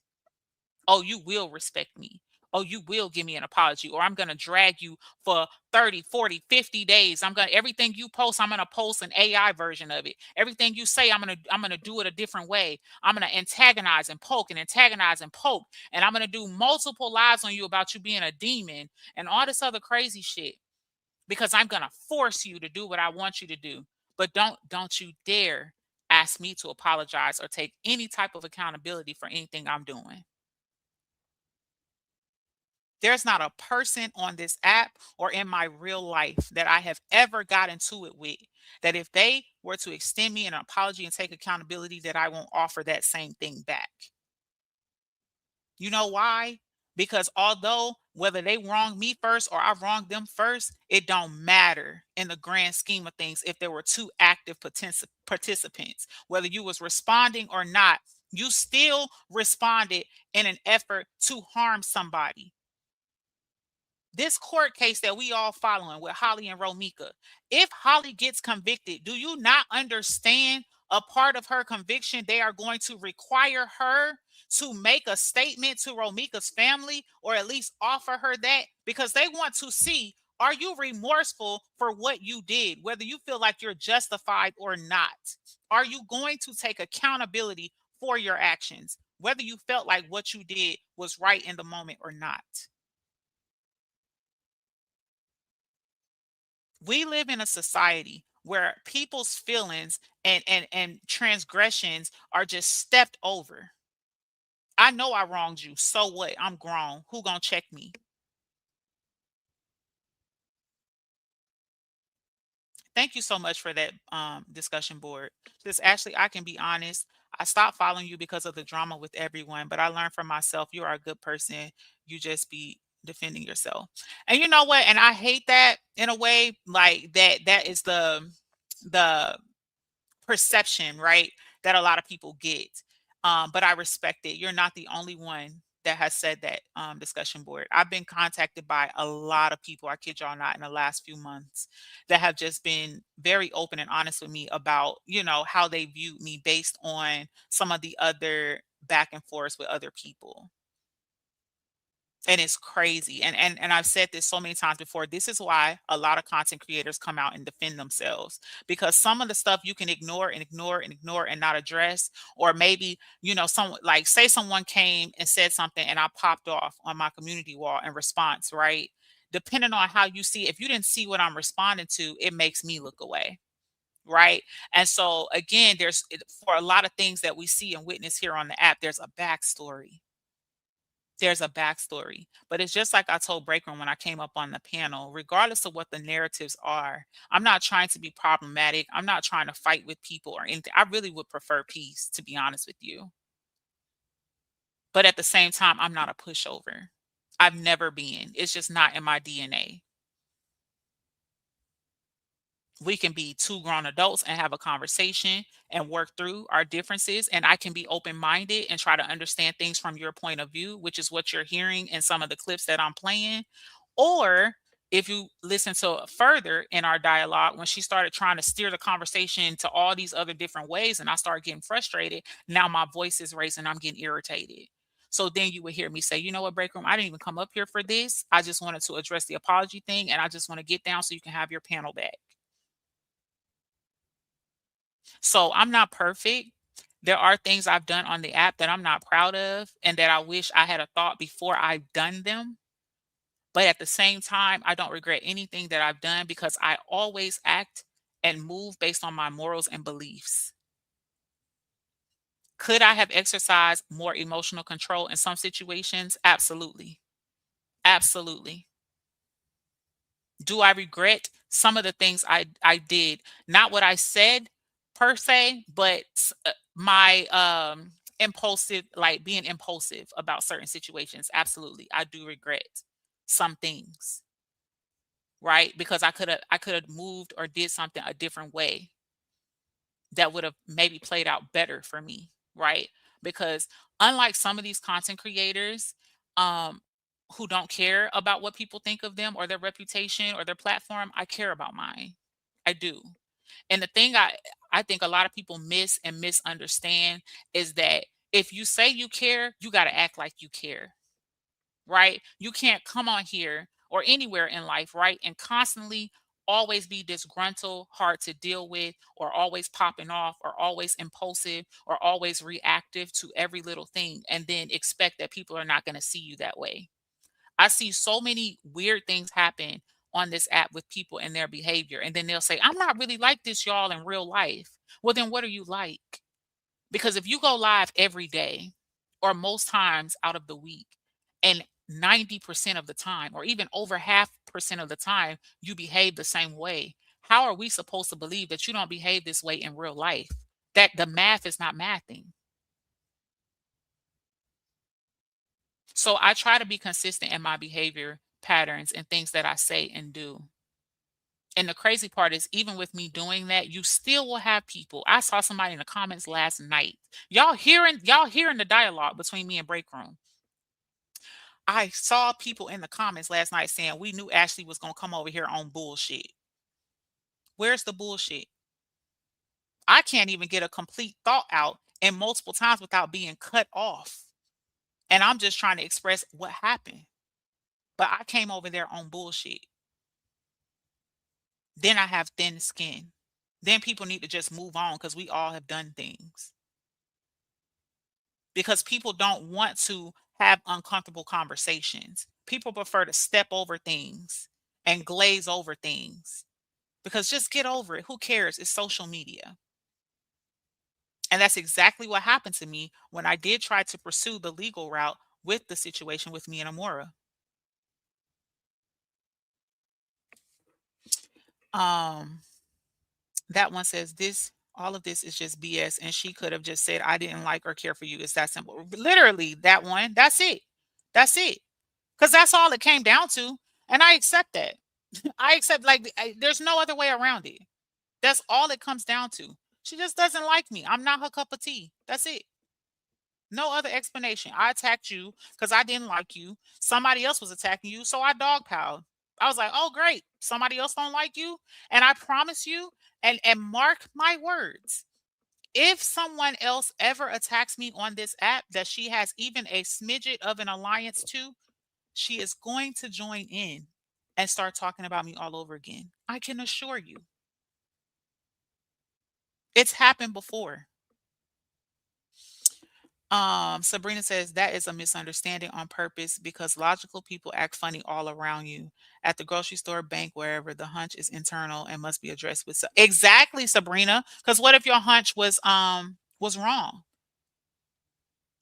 Oh, you will respect me. Oh, you will give me an apology, or I'm going to drag you for 30, 40, 50 days. Everything you post, I'm going to post an AI version of it. Everything you say, I'm going to do it a different way. I'm going to antagonize and poke and antagonize and poke. And I'm going to do multiple lives on you about you being a demon and all this other crazy shit, because I'm going to force you to do what I want you to do. But don't you dare ask me to apologize or take any type of accountability for anything I'm doing. There's not a person on this app or in my real life that I have ever got into it with that if they were to extend me an apology and take accountability, that I won't offer that same thing back. You know why? Because although whether they wrong me first or I wronged them first, it don't matter in the grand scheme of things if there were two active participants. Whether you was responding or not, you still responded in an effort to harm somebody. This court case that we all following with Holly and Romika, if Holly gets convicted, do you not understand a part of her conviction? They are going to require her to make a statement to Romika's family, or at least offer her that, because they want to see, are you remorseful for what you did, whether you feel like you're justified or not? Are you going to take accountability for your actions, whether you felt like what you did was right in the moment or not? We live in a society where people's feelings and transgressions are just stepped over. I know I wronged you. So what? I'm grown. Who gonna check me? Thank you so much for that discussion board. Just Ashley, I can be honest. I stopped following you because of the drama with everyone, but I learned from myself. You are a good person. You just be defending yourself. And you know what? And I hate that in a way, like that is the perception, right? That a lot of people get. But I respect it. You're not the only one that has said that, discussion board. I've been contacted by a lot of people, I kid y'all not, in the last few months that have just been very open and honest with me about, how they viewed me based on some of the other back and forth with other people. And it's crazy. And I've said this so many times before. This is why a lot of content creators come out and defend themselves, because some of the stuff you can ignore and ignore and ignore and not address. Or maybe, someone, like, say someone came and said something and I popped off on my community wall in response, right? Depending on how you see, if you didn't see what I'm responding to, it makes me look away. Right. And so again, for a lot of things that we see and witness here on the app, there's a backstory. There's a backstory. But it's just like I told Breaker when I came up on the panel, regardless of what the narratives are, I'm not trying to be problematic. I'm not trying to fight with people or anything. I really would prefer peace, to be honest with you. But at the same time, I'm not a pushover. I've never been. It's just not in my DNA. We can be two grown adults and have a conversation and work through our differences. And I can be open-minded and try to understand things from your point of view, which is what you're hearing in some of the clips that I'm playing. Or if you listen to further in our dialogue, when she started trying to steer the conversation to all these other different ways, and I started getting frustrated, now my voice is raising, I'm getting irritated. So then you would hear me say, you know what, break room, I didn't even come up here for this. I just wanted to address the apology thing, and I just want to get down so you can have your panel back. So I'm not perfect. There are things I've done on the app that I'm not proud of and that I wish I had a thought before I've done them. But at the same time, I don't regret anything that I've done because I always act and move based on my morals and beliefs. Could I have exercised more emotional control in some situations? Absolutely. Absolutely. Do I regret some of the things I did? Not what I said per se, but my impulsive, like being impulsive about certain situations. Absolutely. I do regret some things, right? Because I could have moved or did something a different way that would have maybe played out better for me, right? Because unlike some of these content creators um who don't care about what people think of them or their reputation or their platform, I care about mine. I do. And the thing I think a lot of people miss and misunderstand is that if you say you care, you got to act like you care, right? You can't come on here or anywhere in life, right? And constantly always be disgruntled, hard to deal with, or always popping off, or always impulsive, or always reactive to every little thing, and then expect that people are not going to see you that way. I see so many weird things happen on this app with people and their behavior. And then they'll say, I'm not really like this, y'all, in real life. Well, then what are you like? Because if you go live every day or most times out of the week, and 90% of the time, or even over half percent of the time, you behave the same way, how are we supposed to believe that you don't behave this way in real life? That the math is not mathing. So I try to be consistent in my behavior patterns and things that I say and do. And the crazy part is, even with me doing that, you still will have people. I saw somebody in the comments last night. Y'all hearing the dialogue between me and Break Room. I saw people in the comments last night saying we knew Ashley was gonna come over here on bullshit. Where's the bullshit? I can't even get a complete thought out and multiple times without being cut off. And I'm just trying to express what happened. But I came over there on bullshit. Then I have thin skin. Then people need to just move on because we all have done things. Because people don't want to have uncomfortable conversations. People prefer to step over things and glaze over things because just get over it. Who cares? It's social media. And that's exactly what happened to me when I did try to pursue the legal route with the situation with me and Amora. Um, that one says this, all of this is just BS. And she could have just said, I didn't like or care for you. It's that simple. Literally, that one. That's it. That's it. Because that's all it came down to. And I accept that. I accept, like, there's no other way around it. That's all it comes down to. She just doesn't like me. I'm not her cup of tea. That's it. No other explanation. I attacked you because I didn't like you. Somebody else was attacking you, so I dogpiled. I was like, "Oh, great! Somebody else don't like you." And I promise you, and mark my words, if someone else ever attacks me on this app that she has even a smidget of an alliance to, she is going to join in and start talking about me all over again. I can assure you, it's happened before. Sabrina says that is a misunderstanding on purpose because logical people act funny all around you. At the grocery store, bank, wherever, the hunch is internal and must be addressed with exactly, Sabrina. Because what if your hunch was wrong?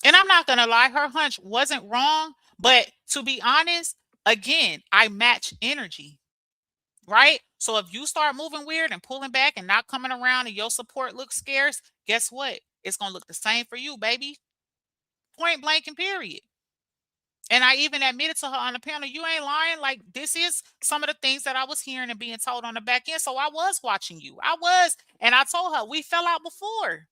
And I'm not gonna lie, her hunch wasn't wrong, but to be honest, again, I match energy, right? So if you start moving weird and pulling back and not coming around and your support looks scarce, guess what? It's gonna look the same for you, baby. Point blank and period. And I even admitted to her on the panel, you ain't lying. Like, this is some of the things that I was hearing and being told on the back end. So I was watching you. I was. And I told her, we fell out before.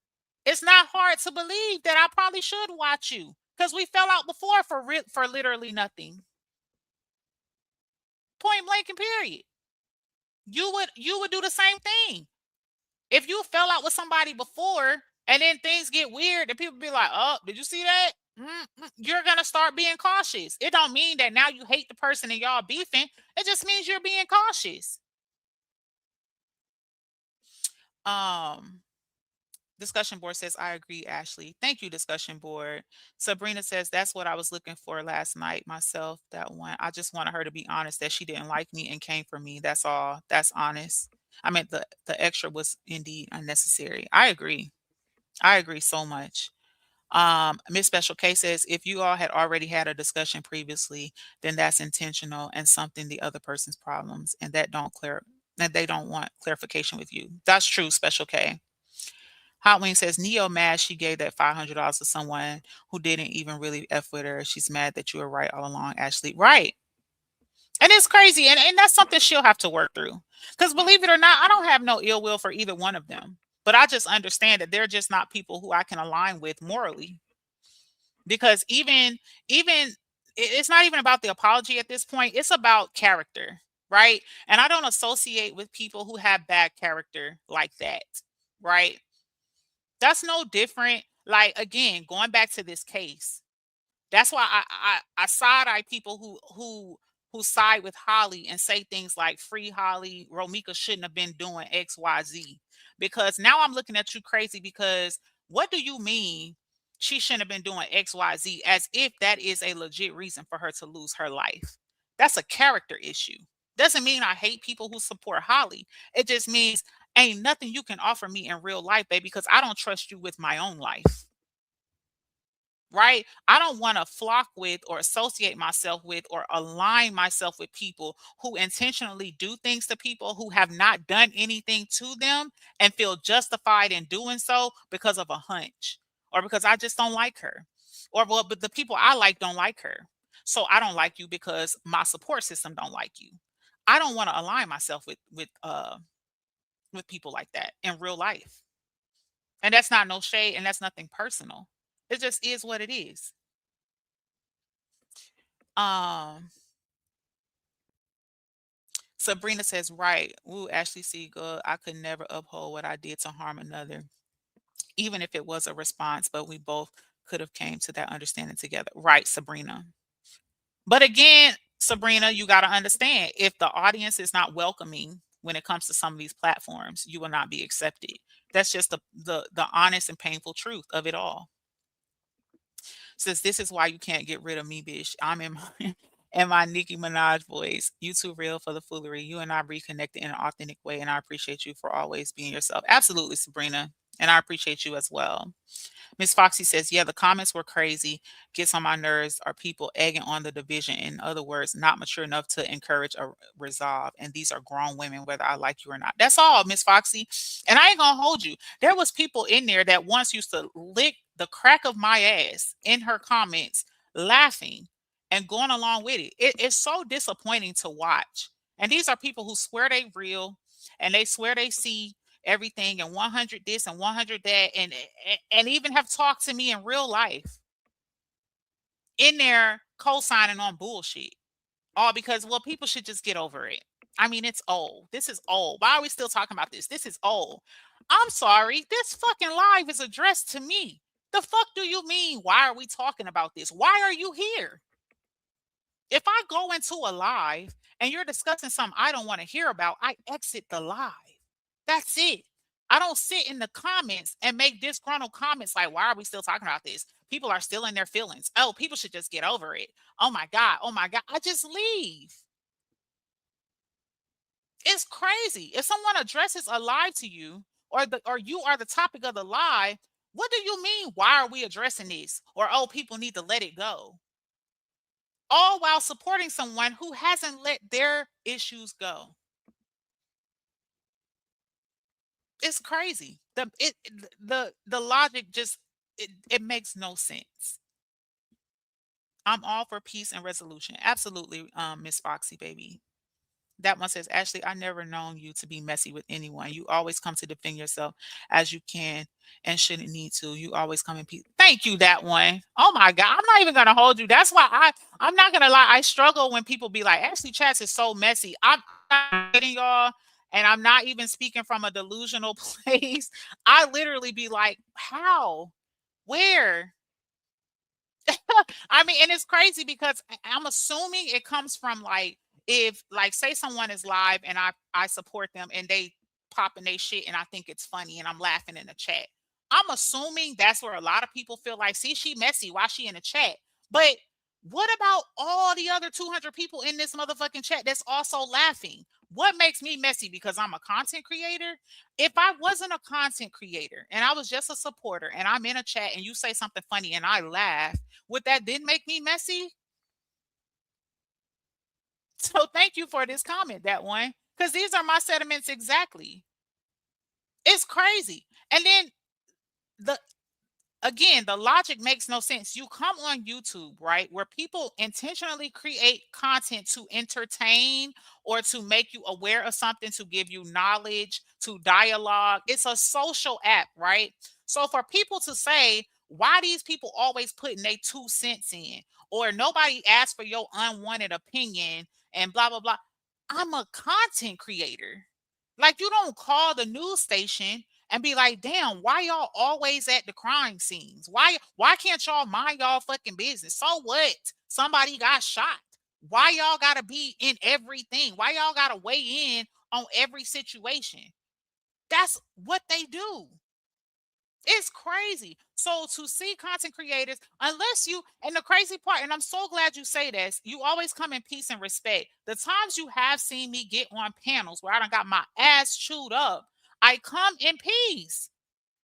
It's not hard to believe that I probably should watch you because we fell out before for literally nothing. point blank and period. You would do the same thing. If you fell out with somebody before and then things get weird and people be like, "Oh, did you see that?" You're gonna start being cautious. It don't mean that now you hate the person and y'all beefing. It just means you're being cautious. Um, Discussion board says, I agree, Ashley. Thank you, discussion board. Sabrina says, that's what I was looking for last night myself. That one. I just wanted her to be honest that she didn't like me and came for me. That's all. That's honest. I mean, the extra was indeed unnecessary. I agree. I agree so much. Miss Special K says, if you all had already had a discussion previously, then that's intentional and something the other person's problems, and that they don't want clarification with you. That's true, Special K. Hot Wing says, Neo mad she gave that $500 to someone who didn't even really F with her. She's mad that you were right all along, Ashley. Right. And it's crazy. And that's something she'll have to work through. Because believe it or not, I don't have no ill will for either one of them. But I just understand that they're just not people who I can align with morally. Because it's not even about the apology at this point. It's about character, right? And I don't associate with people who have bad character like that, right? That's no different. Like again, going back to this case, that's why I side eye people who side with Holly and say things like "Free Holly," Romika shouldn't have been doing X, Y, Z. Because now I'm looking at you crazy. Because what do you mean she shouldn't have been doing X, Y, Z? As if that is a legit reason for her to lose her life. That's a character issue. Doesn't mean I hate people who support Holly. It just means ain't nothing you can offer me in real life, baby, because I don't trust you with my own life. Right? I don't want to flock with or associate myself with or align myself with people who intentionally do things to people who have not done anything to them and feel justified in doing so because of a hunch or because I just don't like her. Or well, but the people I like don't like her. So I don't like you because my support system don't like you. I don't want to align myself with people like that in real life. And that's not no shade and that's nothing personal. It just is what it is. Um, Sabrina says, right. Ooh, Ashley Siegel, I could never uphold what I did to harm another, even if it was a response, but we both could have came to that understanding together. Right, Sabrina. But again, Sabrina, you got to understand if the audience is not welcoming when it comes to some of these platforms, you will not be accepted. That's just the honest and painful truth of it all. Says this is why you can't get rid of me, bitch. I'm in my in my Nicki Minaj voice. You too real for the foolery. You and I reconnected in an authentic way, and I appreciate you for always being yourself. Absolutely, Sabrina. And I appreciate you as well. Miss Foxy says, yeah, the comments were crazy. Gets on my nerves are people egging on the division. In other words, not mature enough to encourage a resolve. And these are grown women, whether I like you or not. That's all, Miss Foxy. And I ain't gonna hold you. There was people in there that once used to lick the crack of my ass in her comments, laughing and going along with it. It's so disappointing to watch. And these are people who swear they real and they swear they see everything and 100 this and 100 that and even have talked to me in real life in there co-signing on bullshit all because well people should just get over it. I mean it's old. This is old. Why are we still talking about this? This is old. I'm sorry, this fucking live is addressed to me. The fuck do you mean why are we talking about this? Why are you here? If I go into a live and you're discussing something I don't want to hear about, I exit the live. That's it. I don't sit in the comments and make disgruntled comments like, why are we still talking about this? People are still in their feelings. Oh, people should just get over it. Oh my God. Oh my God. I just leave. It's crazy. If someone addresses a lie to you or you are the topic of the lie, what do you mean? Why are we addressing this? Or, oh, people need to let it go. All while supporting someone who hasn't let their issues go. It's crazy. The logic just it makes no sense. I'm all for peace and resolution. Absolutely, Miss Foxy baby. That one says, Ashley, I never known you to be messy with anyone. You always come to defend yourself as you can and shouldn't need to. You always come in peace. Thank you, that one. Oh my God. I'm not even gonna hold you. That's why I'm not gonna lie. I struggle when people be like, Ashley Chats is so messy. I'm not kidding y'all. And I'm not even speaking from a delusional place. I literally be like, how? Where? I mean, and it's crazy because I'm assuming it comes from like if like say someone is live and I support them and they popping they shit and I think it's funny and I'm laughing in the chat. I'm assuming that's where a lot of people feel like, see, she messy. Why she in the chat? But what about all the other 200 people in this motherfucking chat that's also laughing? What makes me messy because I'm a content creator? If I wasn't a content creator and I was just a supporter and I'm in a chat and you say something funny and I laugh, would that then make me messy? So thank you for this comment, that one, because these are my sentiments exactly. It's crazy. And then the again, the logic makes no sense. You come on YouTube, right, where people intentionally create content to entertain or to make you aware of something, to give you knowledge, to dialogue. It's a social app, right? So for people to say, why these people always putting their 2 cents in, or nobody asked for your unwanted opinion and blah, blah, blah. I'm a content creator. Like, you don't call the news station and be like, damn, why y'all always at the crime scenes? Why can't y'all mind y'all fucking business? So what? Somebody got shot. Why y'all gotta be in everything? Why y'all gotta weigh in on every situation? That's what they do. It's crazy. So to see content creators, unless you, and the crazy part, and I'm so glad you say this, you always come in peace and respect. The times you have seen me get on panels where I done got my ass chewed up, I come in peace.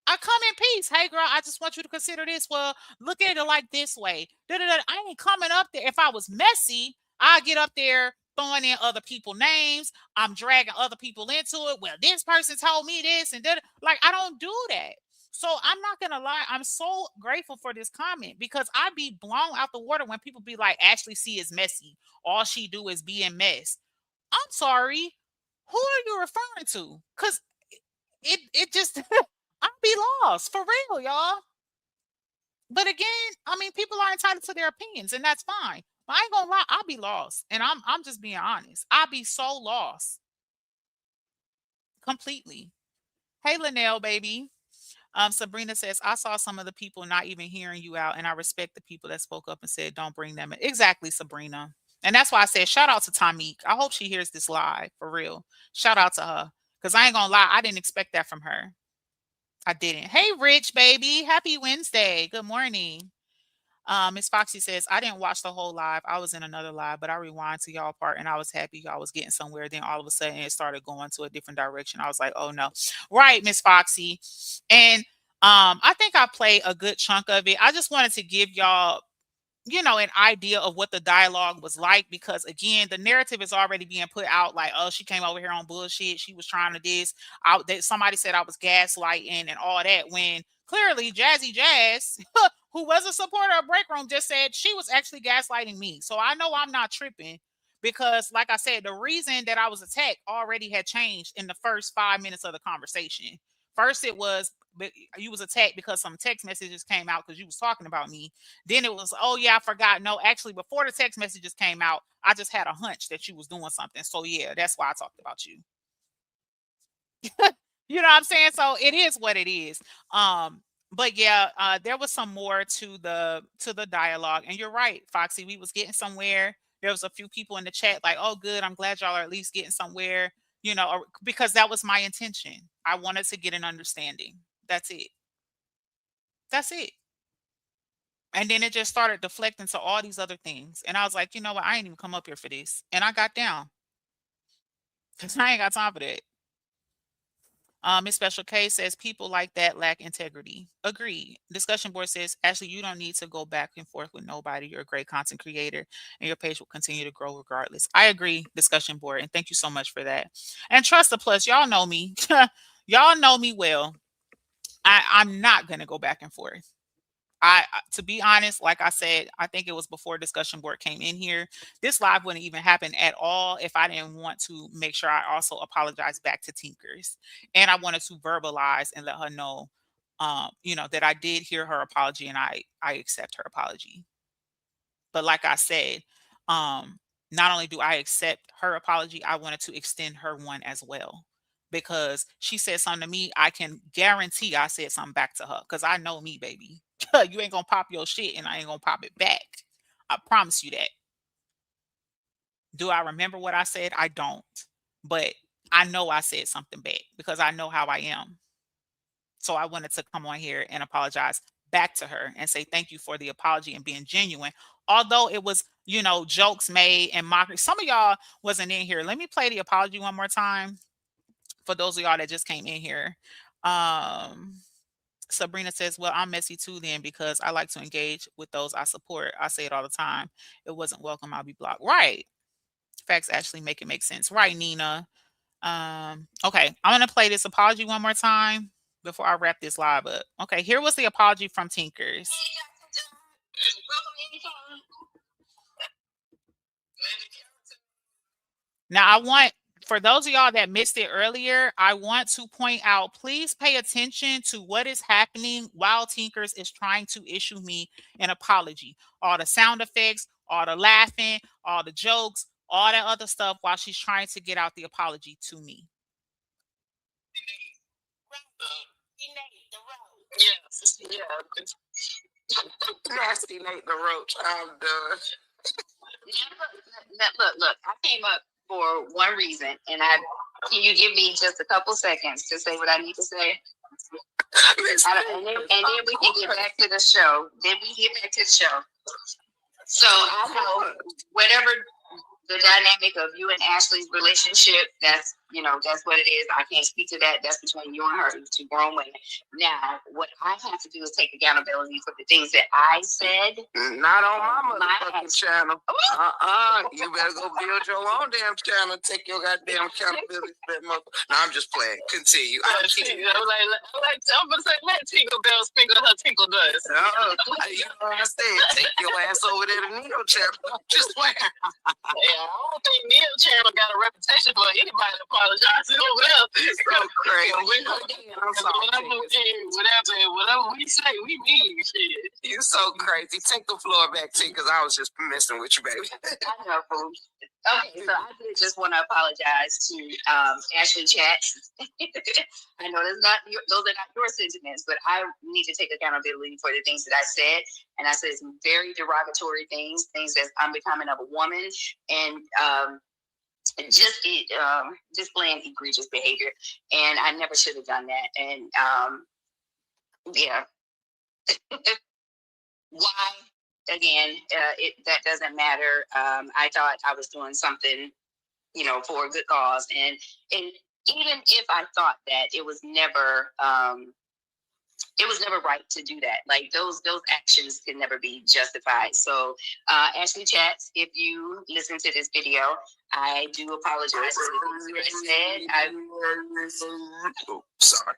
I come in peace. Hey, girl, I just want you to consider this. Well, look at it like this way. Da-da-da. I ain't coming up there. If I was messy, I'd get up there throwing in other people's names. I'm dragging other people into it. Well, this person told me this and that. Like, I don't do that. So I'm not gonna lie. I'm so grateful for this comment because I'd be blown out the water when people be like, Ashley C is messy. All she do is be in mess. I'm sorry. Who are you referring to? Because it just I'd be lost for real, y'all. But again, I mean, people are entitled to their opinions, and that's fine. But I ain't gonna lie, I'll be lost, and I'm just being honest. I'll be so lost completely. Hey, Linnell, baby. Sabrina says, I saw some of the people not even hearing you out, and I respect the people that spoke up and said, don't bring them in. Exactly, Sabrina. And that's why I said, shout out to Tamique. I hope she hears this live for real. Shout out to her. Because I ain't gonna lie, I didn't expect that from her. I didn't. Hey, Rich, baby. Happy Wednesday. Good morning. Miss Foxy says, I didn't watch the whole live. I was in another live, but I rewind to y'all part and I was happy y'all was getting somewhere. Then all of a sudden it started going to a different direction. I was like, oh no. Right, Miss Foxy. And I think I played a good chunk of it. I just wanted to give y'all an idea of what the dialogue was like, because again, the narrative is already being put out like, oh, she came over here on bullshit, she was trying to this out, that somebody said I was gaslighting and all that, when clearly Jazzy Jazz who was a supporter of Break Room just said she was actually gaslighting me. So I know I'm not tripping, because like I said, the reason that I was attacked already had changed in the first 5 minutes of the conversation. First it was, you was attacked because some text messages came out because you was talking about me. Then it was, oh yeah, I forgot. No, actually, before the text messages came out, I just had a hunch that you was doing something. So yeah, that's why I talked about you. You know what I'm saying? So it is what it is. But yeah, there was some more to the dialogue, and you're right, Foxy. We was getting somewhere. There was a few people in the chat like, oh, good. I'm glad y'all are at least getting somewhere. Because that was my intention. I wanted to get an understanding. That's it. That's it. And then it just started deflecting to all these other things. And I was like, you know what? I ain't even come up here for this. And I got down because I ain't got time for that. Miss Special K says people like that lack integrity. Agreed. Discussion board says, Ashley, you don't need to go back and forth with nobody. You're a great content creator and your page will continue to grow regardless. I agree, discussion board. And thank you so much for that. And Trust the Plus, y'all know me. Y'all know me well. I'm not going to go back and forth. To be honest, like I said, I think it was before discussion board came in here. This live wouldn't even happen at all if I didn't want to make sure I also apologize back to Tinkerz. And I wanted to verbalize and let her know, that I did hear her apology and I accept her apology. But like I said, not only do I accept her apology, I wanted to extend her one as well. Because she said something to me, I can guarantee I said something back to her. Because I know me, baby. You ain't gonna pop your shit and I ain't gonna pop it back. I promise you that. Do I remember what I said? I don't. But I know I said something back because I know how I am. So I wanted to come on here and apologize back to her and say thank you for the apology and being genuine. Although it was, jokes made and mockery. Some of y'all wasn't in here. Let me play the apology one more time for those of y'all that just came in here. Sabrina says, well, I'm messy too then because I like to engage with those I support. I say it all the time. It wasn't welcome. I'll be blocked. Right. Facts actually make it make sense. Right, Nina. Okay, I'm gonna play this apology one more time before I wrap this live up. Okay, here was the apology from Tinkerz. Now I want, for those of y'all that missed it earlier, I want to point out, please pay attention to what is happening while Tinkerz is trying to issue me an apology. All the sound effects, all the laughing, all the jokes, all that other stuff while she's trying to get out the apology to me. Yes, yeah. Nasty Nate the Roach. I'm done. Look. I came up for one reason, and can you give me just a couple seconds to say what I need to say? And then we can get back to the show. So I know whatever the dynamic of you and Ashley's relationship, that's what it is. I can't speak to that. That's between you and her, two grown women. Now, what I have to do is take accountability for the things that I said. Not on my motherfucking channel. You better go build your own damn channel. Take your goddamn accountability for that motherfucker. No, I'm just playing. Continue. I'm gonna say, let Tingle Bell sprinkle her tinkle dust. You know what I said? Take your ass over there to Neo channel. Just playing. Yeah, I don't think Neil Channel got a reputation for anybody apologizing over there. It's so crazy. Whatever we say, we mean shit. You so crazy. Take the floor back, T, because I was just messing with you, baby. I know, fool. Okay, so I did just want to apologize to Ashley Chats. I know those are not your sentiments, but I need to take accountability for the things that I said. And I said some very derogatory things that I'm becoming of a woman, and just displaying egregious behavior. And I never should have done that. And yeah. Why? Again, that doesn't matter. I thought I was doing something, for a good cause, and even if I thought that, it was never right to do that. Like those actions can never be justified. So, Ashley Chats, if you listen to this video, I do apologize for the things that I said. Oh, sorry.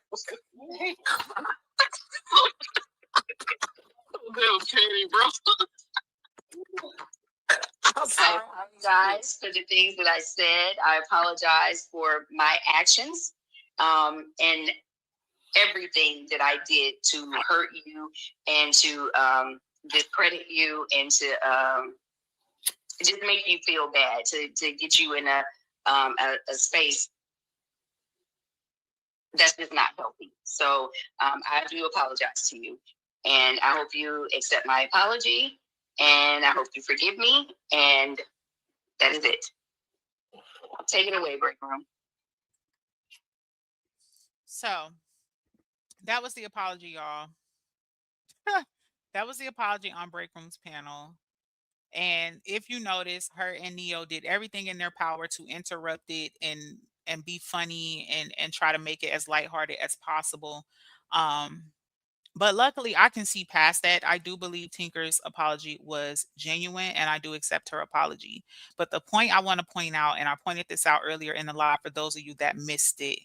Okay, bro. I apologize for the things that I said. I apologize for my actions, and everything that I did to hurt you and to discredit you and to just make you feel bad, to get you in a space that's just not healthy. So I do apologize to you. And I hope you accept my apology, and I hope you forgive me, and that is it. Take it away, break room. So that was the apology, y'all. That was the apology on Break Room's panel. And if you notice, her and Neo did everything in their power to interrupt it and be funny and try to make it as lighthearted as possible. But luckily, I can see past that. I do believe Tinker's apology was genuine, and I do accept her apology. But the point I want to point out, and I pointed this out earlier in the live for those of you that missed it,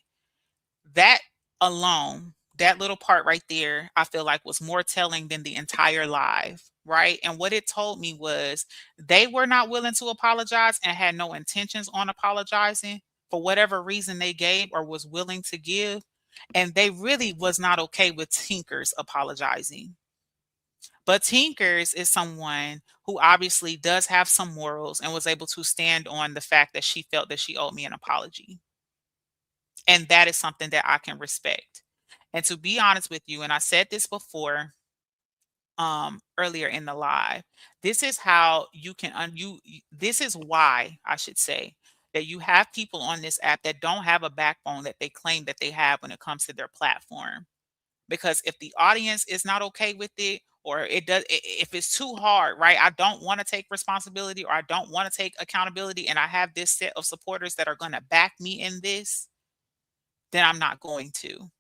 that alone that little part right there, I feel like was more telling than the entire live, right? And what it told me was they were not willing to apologize and had no intentions on apologizing for whatever reason they gave or was willing to give. And they really was not okay with Tinkerz apologizing. But Tinkerz is someone who obviously does have some morals and was able to stand on the fact that she felt that she owed me an apology. And that is something that I can respect. And to be honest with you, and I said this before earlier in the live, this is how you can this is why I should say that you have people on this app that don't have a backbone that they claim that they have when it comes to their platform. Because if the audience is not okay with it, or it does, if it's too hard, right? I don't want to take responsibility, or I don't want to take accountability, and I have this set of supporters that are going to back me in this, then I'm not going to.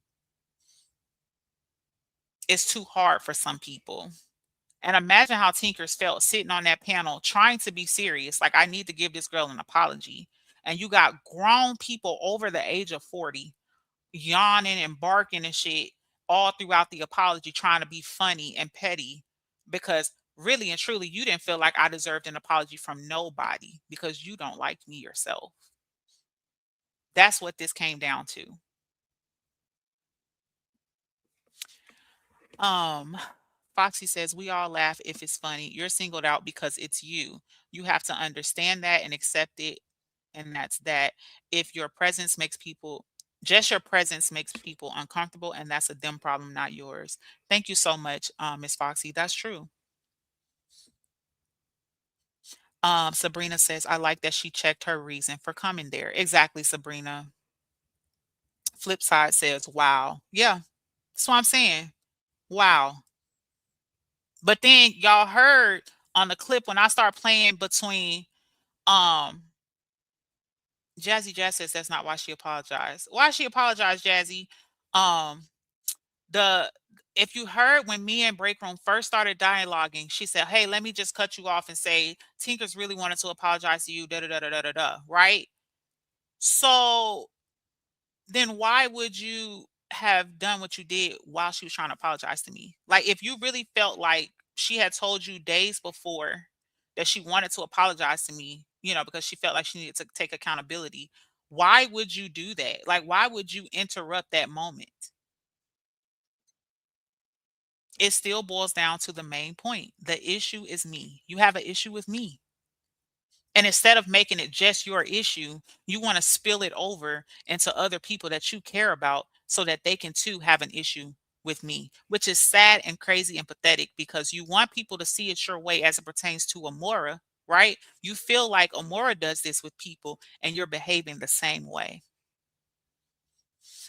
It's too hard for some people. And imagine how Tinkerz felt sitting on that panel trying to be serious. Like, I need to give this girl an apology. And you got grown people over the age of 40 yawning and barking and shit all throughout the apology, trying to be funny and petty because really and truly, you didn't feel like I deserved an apology from nobody because you don't like me yourself. That's what this came down to. Foxy says, we all laugh if it's funny. You're singled out because it's you. You have to understand that and accept it. And that's that. If your presence makes people, just your presence makes people uncomfortable, and that's a them problem, not yours. Thank you so much, Miss Foxy. That's true. Sabrina says, I like that she checked her reason for coming there. Exactly, Sabrina. Flipside says, wow. Yeah, that's what I'm saying. Wow. But then y'all heard on the clip when I start playing between um Jazzy Jazz says that's not why she apologized. Why she apologized, Jazzy? Um the if you heard when me and Break Room first started dialoguing, she said, hey, let me just cut you off and say Tinkerz really wanted to apologize to you, da da da da da da da, right? So then why would you have done what you did while she was trying to apologize to me? Like, if you really felt like she had told you days before that she wanted to apologize to me, because she felt like she needed to take accountability, why would you do that? Like, why would you interrupt that moment? It still boils down to the main point. The issue is me. You have an issue with me. And instead of making it just your issue, you want to spill it over into other people that you care about so that they can too have an issue with me, which is sad and crazy and pathetic because you want people to see it your way as it pertains to Amora, right? You feel like Amora does this with people and you're behaving the same way.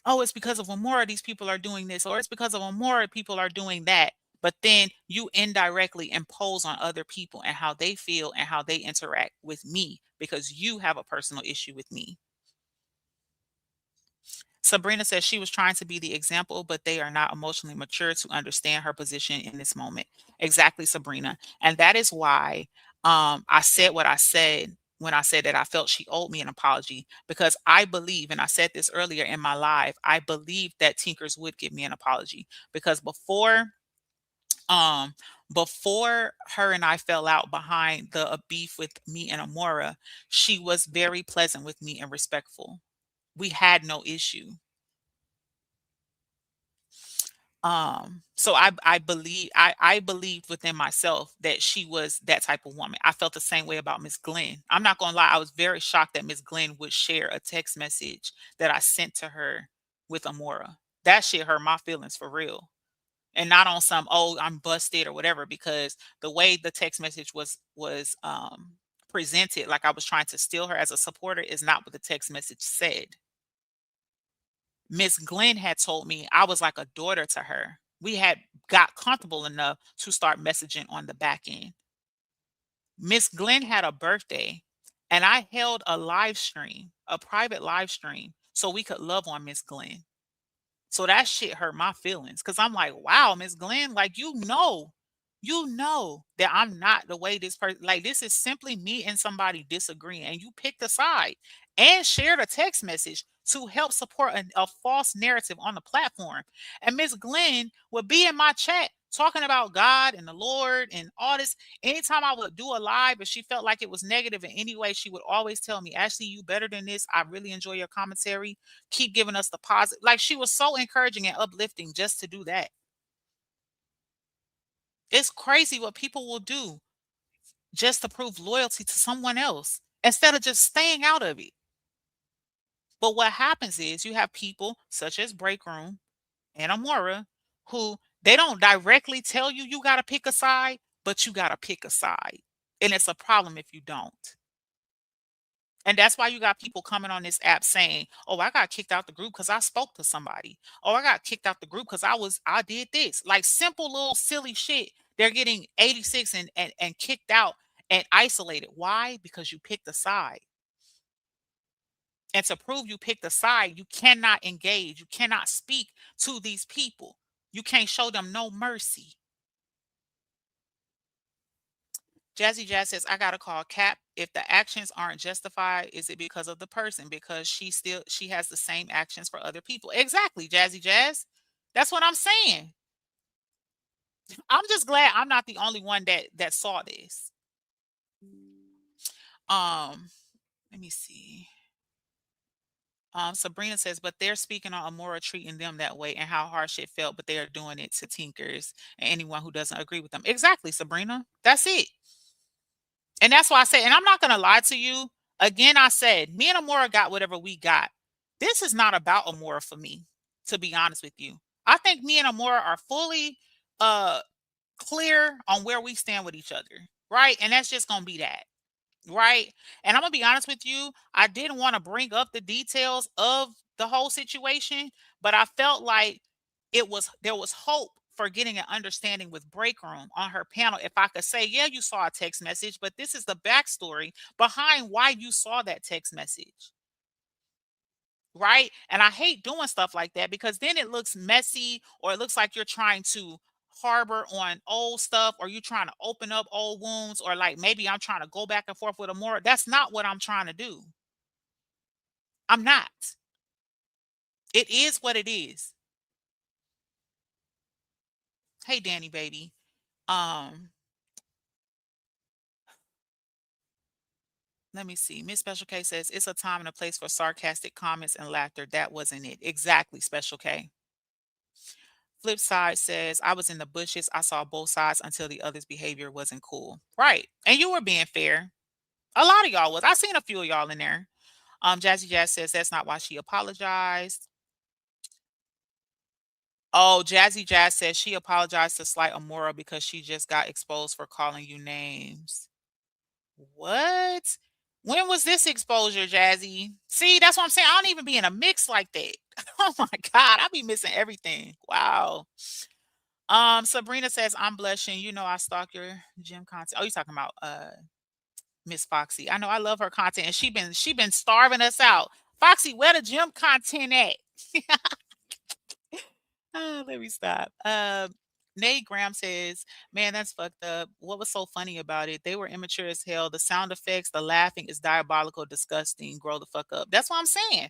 Oh, it's because of Amora these people are doing this, or it's because of Amora people are doing that. But then you indirectly impose on other people and how they feel and how they interact with me because you have a personal issue with me. Sabrina says she was trying to be the example, but they are not emotionally mature to understand her position in this moment. Exactly, Sabrina. And that is why I said what I said when I said that I felt she owed me an apology, because I believe, and I said this earlier in my live, I believe that Tinkerz would give me an apology because before her and I fell out behind the beef with me and Amora, she was very pleasant with me and respectful. We had no issue. So I believed within myself that she was that type of woman. I felt the same way about Miss Glenn. I'm not gonna lie, I was very shocked that Miss Glenn would share a text message that I sent to her with Amora. That shit hurt my feelings for real. And not on some, oh, I'm busted or whatever, because the way the text message was presented, like I was trying to steal her as a supporter, is not what the text message said. Miss Glenn had told me I was like a daughter to her. We had got comfortable enough to start messaging on the back end. Miss Glenn had a birthday and I held a live stream, a private live stream, so we could love on Miss Glenn. So that shit hurt my feelings because I'm like, wow, Miss Glenn, like, you know that I'm not the way this person, like, this is simply me and somebody disagreeing, and you picked a side and shared a text message to help support a false narrative on the platform. And Miss Glenn would be in my chat talking about God and the Lord and all this. Anytime I would do a live, if she felt like it was negative in any way, she would always tell me, Ashley, you better than this. I really enjoy your commentary. Keep giving us the positive. Like, she was so encouraging and uplifting just to do that. It's crazy what people will do just to prove loyalty to someone else instead of just staying out of it. But what happens is you have people such as Breakroom and Amora who they don't directly tell you you got to pick a side, but you got to pick a side. And it's a problem if you don't. And that's why you got people coming on this app saying, "Oh, I got kicked out the group because I spoke to somebody. Oh, I got kicked out the group because I did this." Like simple little silly shit. They're getting 86 and kicked out and isolated. Why? Because you picked a side. And to prove you picked a side, you cannot engage. You cannot speak to these people. You can't show them no mercy. Jazzy Jazz says, I got to call Cap. If the actions aren't justified, is it because of the person? Because she has the same actions for other people. Exactly, Jazzy Jazz. That's what I'm saying. I'm just glad I'm not the only one that saw this. Let me see. Sabrina says, but they're speaking on Amora treating them that way and how harsh it felt, but they are doing it to Tinkerz and anyone who doesn't agree with them. Exactly, Sabrina. That's it. And that's why I say, and I'm not going to lie to you. Again, I said, me and Amora got whatever we got. This is not about Amora for me, to be honest with you. I think me and Amora are fully clear on where we stand with each other, right? And that's just going to be that, right? And I'm going to be honest with you. I didn't want to bring up the details of the whole situation, but I felt like there was hope for getting an understanding with Breakroom on her panel. If I could say, yeah, you saw a text message, but this is the backstory behind why you saw that text message. Right. And I hate doing stuff like that because then it looks messy or it looks like you're trying to harbor on old stuff or you're trying to open up old wounds or like maybe I'm trying to go back and forth with Amora. That's not what I'm trying to do. I'm not. It is what it is. Hey, Danny, baby. Let me see. Miss Special K says it's a time and a place for sarcastic comments and laughter. That wasn't it. Exactly, Special K. Flip side says I was in the bushes. I saw both sides until the other's behavior wasn't cool. Right. And you were being fair. A lot of y'all was. I seen a few of y'all in there. Jazzy Jazz says that's not why she apologized. Oh, Jazzy Jazz says she apologized to Slight Amora because she just got exposed for calling you names. What? When was this exposure, Jazzy? See, that's what I'm saying. I don't even be in a mix like that. Oh my God, I be missing everything. Wow. Sabrina says, I'm blushing. You know, I stalk your gym content. Oh, you talking about Miss Foxy. I know I love her content and she been starving us out. Foxy, where the gym content at? Let me stop. Nate Graham says, man, that's fucked up. What was so funny about it? They were immature as hell. The sound effects, the laughing is diabolical, disgusting. Grow the fuck up. That's what I'm saying.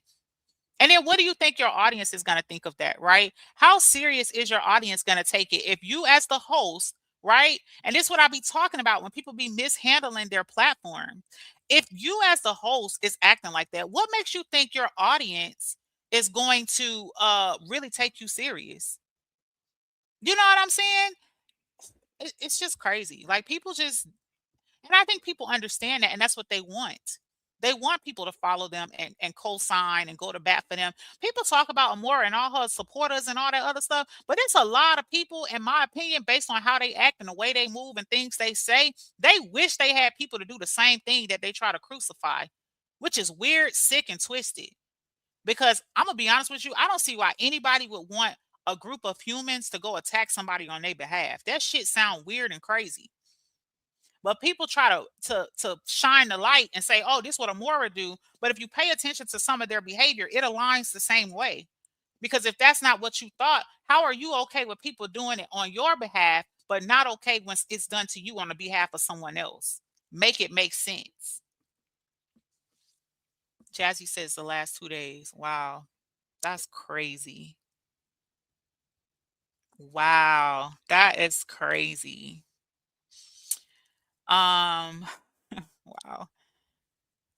And then what do you think your audience is going to think of that, right? How serious is your audience going to take it? If you as the host, right? And this is what I be talking about when people be mishandling their platform. If you as the host is acting like that, what makes you think your audience is going to really take you serious? You know what I'm saying? It's just crazy. Like people just, and I think people understand that, and that's what they want. They want people to follow them and co-sign and go to bat for them. People talk about Amora and all her supporters and all that other stuff, but it's a lot of people, in my opinion, based on how they act and the way they move and things they say, they wish they had people to do the same thing that they try to crucify, which is weird, sick, and twisted. Because I'm gonna be honest with you, I don't see why anybody would want a group of humans to go attack somebody on their behalf. That shit sound weird and crazy. But people try to shine the light and say, "Oh, this is what Amora do." But if you pay attention to some of their behavior, it aligns the same way. Because if that's not what you thought, how are you okay with people doing it on your behalf, but not okay when it's done to you on the behalf of someone else? Make it make sense. Jazzy says the last 2 days. Wow, that's crazy. Wow, that is crazy. Um, wow.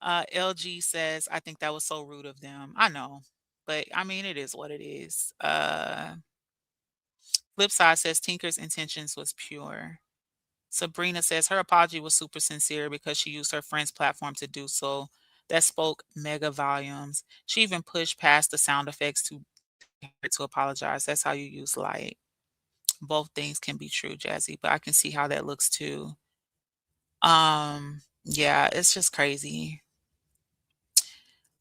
LG says, I think that was so rude of them. I know, but I mean, it is what it is. Flipside says Tinker's intentions was pure. Sabrina says her apology was super sincere because she used her friend's platform to do so. That spoke mega volumes. She even pushed past the sound effects to get her to apologize. That's how you use light. Both things can be true, Jazzy, but I can see how that looks too. Yeah, it's just crazy.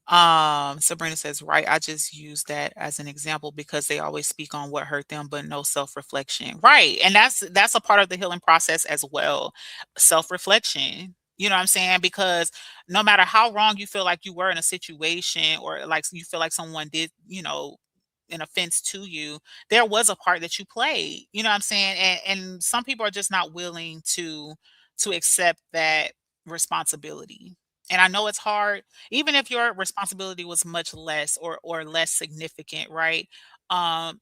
Sabrina says, right, I just use that as an example because they always speak on what hurt them, but no self-reflection. Right. And that's a part of the healing process as well. Self-reflection. You know what I'm saying? Because no matter how wrong you feel like you were in a situation or like you feel like someone did, an offense to you, there was a part that you played. You know what I'm saying? And some people are just not willing to accept that responsibility. And I know it's hard even if your responsibility was much less or less significant, right?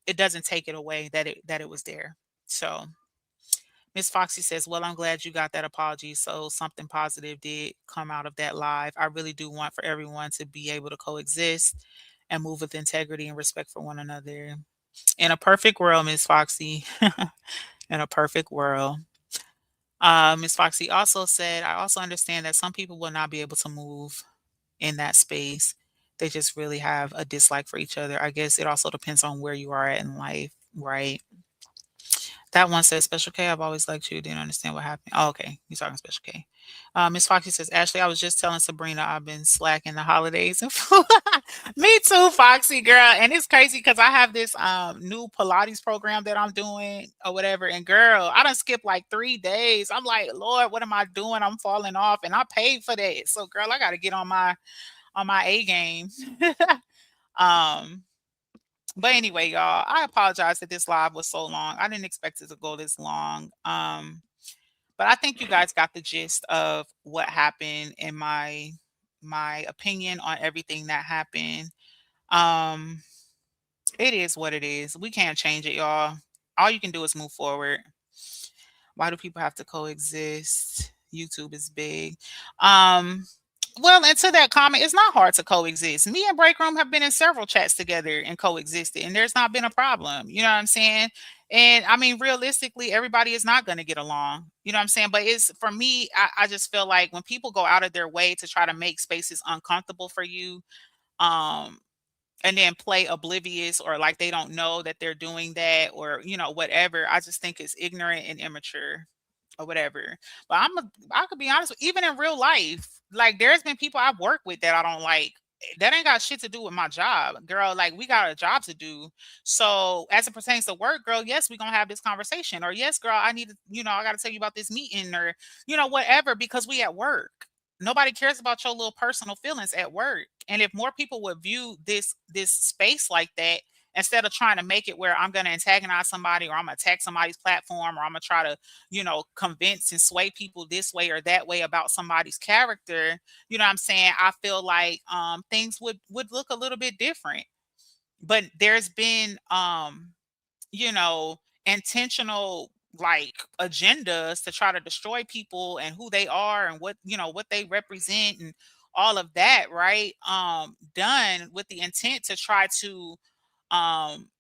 It doesn't take it away that it was there. So Miss Foxy says, well, I'm glad you got that apology. So something positive did come out of that live. I really do want for everyone to be able to coexist and move with integrity and respect for one another. In a perfect world, Miss Foxy. In a perfect world. Miss Foxy also said, I also understand that some people will not be able to move in that space. They just really have a dislike for each other. I guess it also depends on where you are at in life, right? That one says, Special K, I've always liked you. Didn't understand what happened. Oh, okay. You're talking Special K. Miss Foxy says, Ashley, I was just telling Sabrina I've been slacking the holidays. And me too, Foxy girl. And it's crazy because I have this new Pilates program that I'm doing or whatever. And girl, I done skipped like 3 days. I'm like, Lord, what am I doing? I'm falling off. And I paid for that. So girl, I gotta get on my A game. um, but anyway, y'all, I apologize that this live was so long. I didn't expect it to go this long. But I think you guys got the gist of what happened and my opinion on everything that happened. Um, it is what it is. We can't change it, y'all. All you can do is move forward. Why do people have to coexist? YouTube is big. Um, well, and to that comment, it's not hard to coexist. Me and Break Room have been in several chats together and coexisted, and there's not been a problem. You know what I'm saying? And I mean, realistically, everybody is not going to get along. You know what I'm saying? But it's for me, I just feel like when people go out of their way to try to make spaces uncomfortable for you, um, and then play oblivious or like they don't know that they're doing that or whatever, I just think it's ignorant and immature or whatever. But I could be honest, even in real life, like there's been people I've worked with that I don't like. That ain't got shit to do with my job, girl. Like we got a job to do. So as it pertains to work, girl, yes, we're gonna have this conversation. Or yes, girl, I need to, I gotta tell you about this meeting or whatever, because we at work. Nobody cares about your little personal feelings at work. And if more people would view this space like that, instead of trying to make it where I'm going to antagonize somebody or I'm going to attack somebody's platform or I'm going to try to, convince and sway people this way or that way about somebody's character, you know what I'm saying? I feel like things would look a little bit different. But there's been you know, intentional like agendas to try to destroy people and who they are and what they represent and all of that, right? Done with the intent to try to um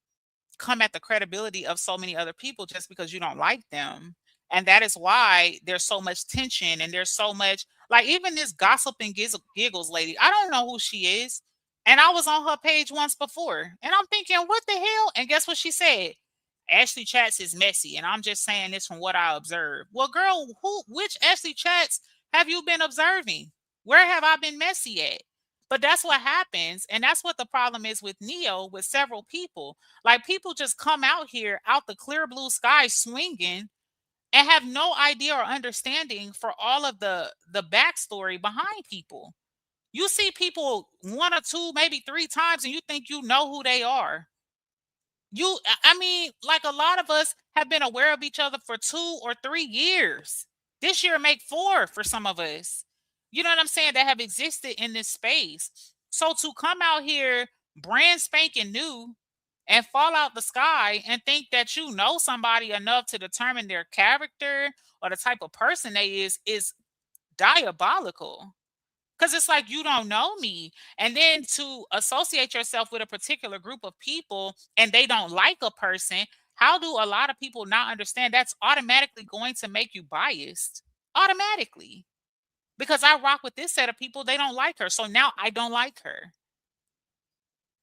come at the credibility of so many other people just because you don't like them. And that is why there's so much tension and there's so much like even this gossip and giggles lady. I don't know who she is. And I was on her page once before. And I'm thinking, what the hell? And guess what she said? Ashley Chats is messy. And I'm just saying this from what I observed. Well, girl, which Ashley Chats have you been observing? Where have I been messy at? But that's what happens. And that's what the problem is with Neo with several people. Like people just come out here out the clear blue sky swinging and have no idea or understanding for all of the backstory behind people. You see people one or two, maybe three times, and you think you know who they are. I mean, like a lot of us have been aware of each other for 2 or 3 years. This year make 4 for some of us. You know what I'm saying? That have existed in this space. So to come out here brand spanking new and fall out the sky and think that you know somebody enough to determine their character or the type of person they is diabolical. Because it's like you don't know me. And then to associate yourself with a particular group of people and they don't like a person, how do a lot of people not understand that's automatically going to make you biased? Automatically. Because I rock with this set of people, they don't like her. So now I don't like her.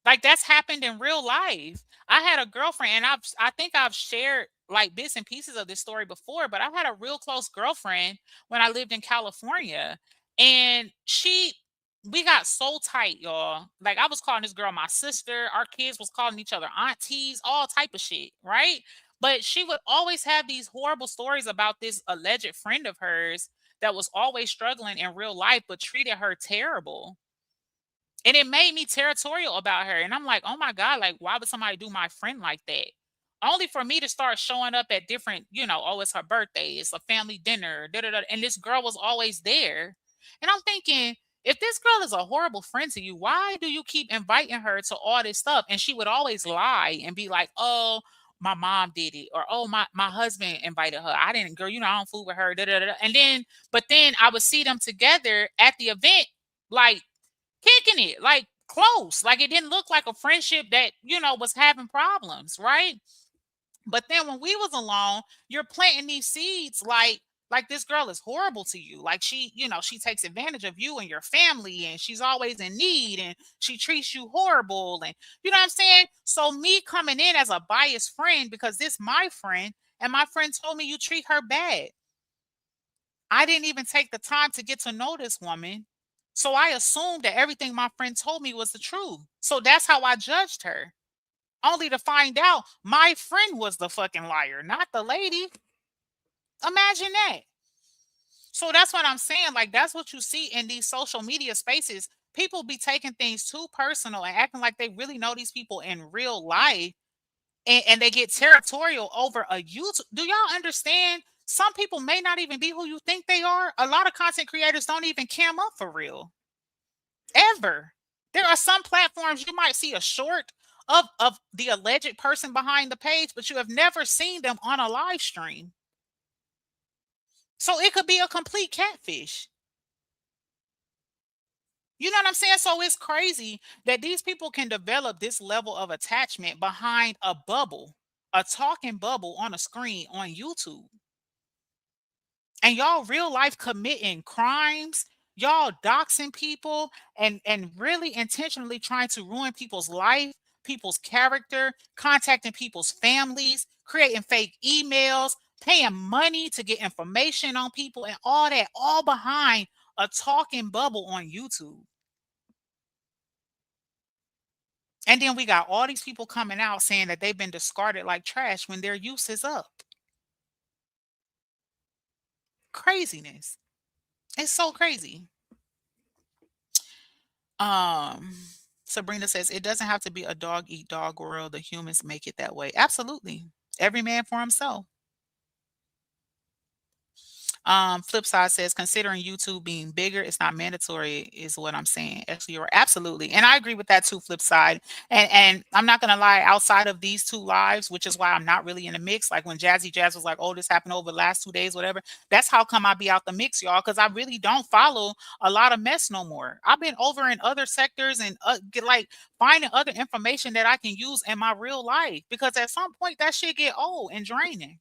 Like that's happened in real life. I had a girlfriend, and I think I've shared like bits and pieces of this story before, but I've had a real close girlfriend when I lived in California. And we got so tight, y'all. Like I was calling this girl my sister. Our kids was calling each other aunties, all type of shit, right? But she would always have these horrible stories about this alleged friend of hers that was always struggling in real life, but treated her terrible. And it made me territorial about her. And I'm like, oh my God, like, why would somebody do my friend like that? Only for me to start showing up at different, oh, it's her birthday, it's a family dinner, da da da. And this girl was always there. And I'm thinking, if this girl is a horrible friend to you, why do you keep inviting her to all this stuff? And she would always lie and be like, oh, my mom did it, or oh, my husband invited her. I didn't, girl, I don't fool with her. Da, da, da. And then I would see them together at the event, like kicking it, like close. Like it didn't look like a friendship that, was having problems, right? But then when we was alone, you're planting these seeds like this girl is horrible to you. Like she takes advantage of you and your family, and she's always in need, and she treats you horrible, and you know what I'm saying? So me coming in as a biased friend because this my friend, and my friend told me you treat her bad. I didn't even take the time to get to know this woman. So I assumed that everything my friend told me was the truth. So that's how I judged her. Only to find out my friend was the fucking liar, not the lady. Imagine that. So that's what I'm saying. Like, that's what you see in these social media spaces. People be taking things too personal and acting like they really know these people in real life. And they get territorial over a YouTube. Do y'all understand? Some people may not even be who you think they are. A lot of content creators don't even cam up for real. Ever. There are some platforms you might see a short of the alleged person behind the page, but you have never seen them on a live stream. So it could be a complete catfish. You know what I'm saying? So it's crazy that these people can develop this level of attachment behind a bubble, a talking bubble on a screen on YouTube. And y'all real life committing crimes, y'all doxing people and really intentionally trying to ruin people's life, people's character, contacting people's families, creating fake emails, paying money to get information on people, and all that, all behind a talking bubble on YouTube. And then we got all these people coming out saying that they've been discarded like trash when their use is up. Craziness. It's so crazy. Um, Sabrina says it doesn't have to be a dog eat dog world. The humans make it that way. Absolutely. Every man for himself. Flipside says, considering YouTube being bigger, it's not mandatory, is what I'm saying. Actually, you're absolutely, and I agree with that too. Flipside, and I'm not gonna lie. Outside of these two lives, which is why I'm not really in the mix. Like when Jazzy Jazz was like, "Oh, this happened over the last 2 days, whatever." That's how come I be out the mix, y'all, because I really don't follow a lot of mess no more. I've been over in other sectors and get like finding other information that I can use in my real life, because at some point that shit get old and draining.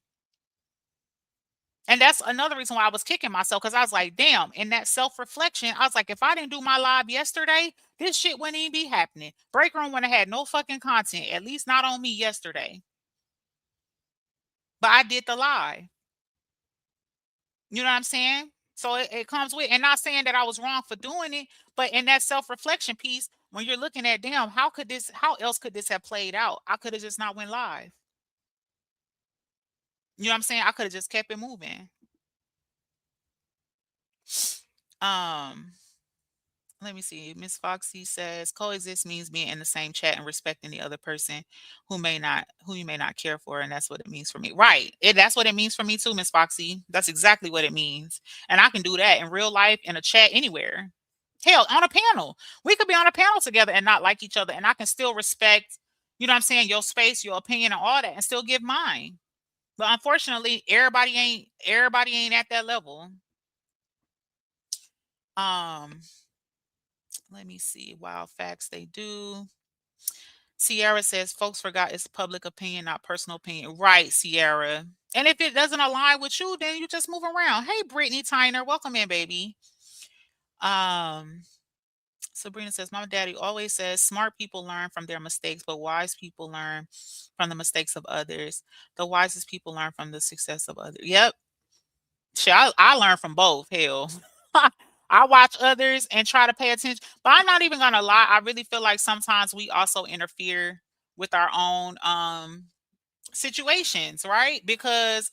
And that's another reason why I was kicking myself, because I was like, damn, in that self-reflection, I was like, if I didn't do my live yesterday, this shit wouldn't even be happening. Break room wouldn't have had no fucking content, at least not on me yesterday. But I did the live. You know what I'm saying? So it comes with, and not saying that I was wrong for doing it, but in that self-reflection piece, when you're looking at, damn, how else could this have played out? I could have just not went live. You know what I'm saying? I could have just kept it moving. Let me see. Miss Foxy says coexist means being in the same chat and respecting the other person who you may not care for, and that's what it means for me. Right. That's what it means for me too, Miss Foxy. That's exactly what it means. And I can do that in real life, in a chat, anywhere. Hell, on a panel. We could be on a panel together and not like each other, and I can still respect, you know what I'm saying, your space, your opinion, and all that, and still give mine. But unfortunately, everybody ain't at that level. Um, let me see. Wild facts they do. Sierra says folks forgot it's public opinion, not personal opinion. Right, Sierra. And if it doesn't align with you, then you just move around. Hey, Brittany Tyner, welcome in, baby. Um, Sabrina says, Mama Daddy always says smart people learn from their mistakes, but wise people learn from the mistakes of others. The wisest people learn from the success of others. Yep. Shit, I learn from both. Hell. I watch others and try to pay attention. But I'm not even gonna lie. I really feel like sometimes we also interfere with our own situations, right? Because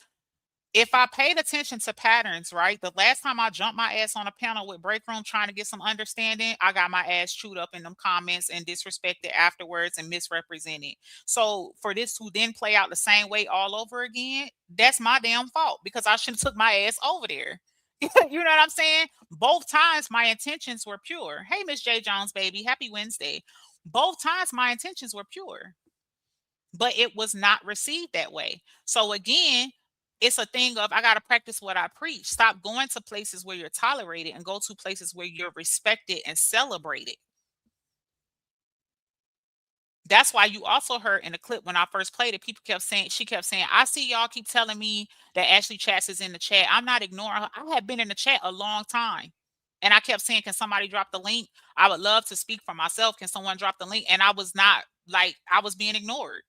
if I paid attention to patterns, right? The last time I jumped my ass on a panel with Break Room trying to get some understanding, I got my ass chewed up in them comments and disrespected afterwards and misrepresented. So for this to then play out the same way all over again, that's my damn fault because I should have took my ass over there. You know what I'm saying? Both times my intentions were pure. Hey, Miss J. Jones, baby. Happy Wednesday. Both times my intentions were pure, but it was not received that way. So again, it's a thing of I got to practice what I preach. Stop going to places where you're tolerated and go to places where you're respected and celebrated. That's why you also heard in the clip when I first played it, people kept saying, she kept saying, I see y'all keep telling me that Ashley Chats is in the chat. I'm not ignoring her. I had been in the chat a long time. And I kept saying, can somebody drop the link? I would love to speak for myself. Can someone drop the link? And I was not like, I was being ignored.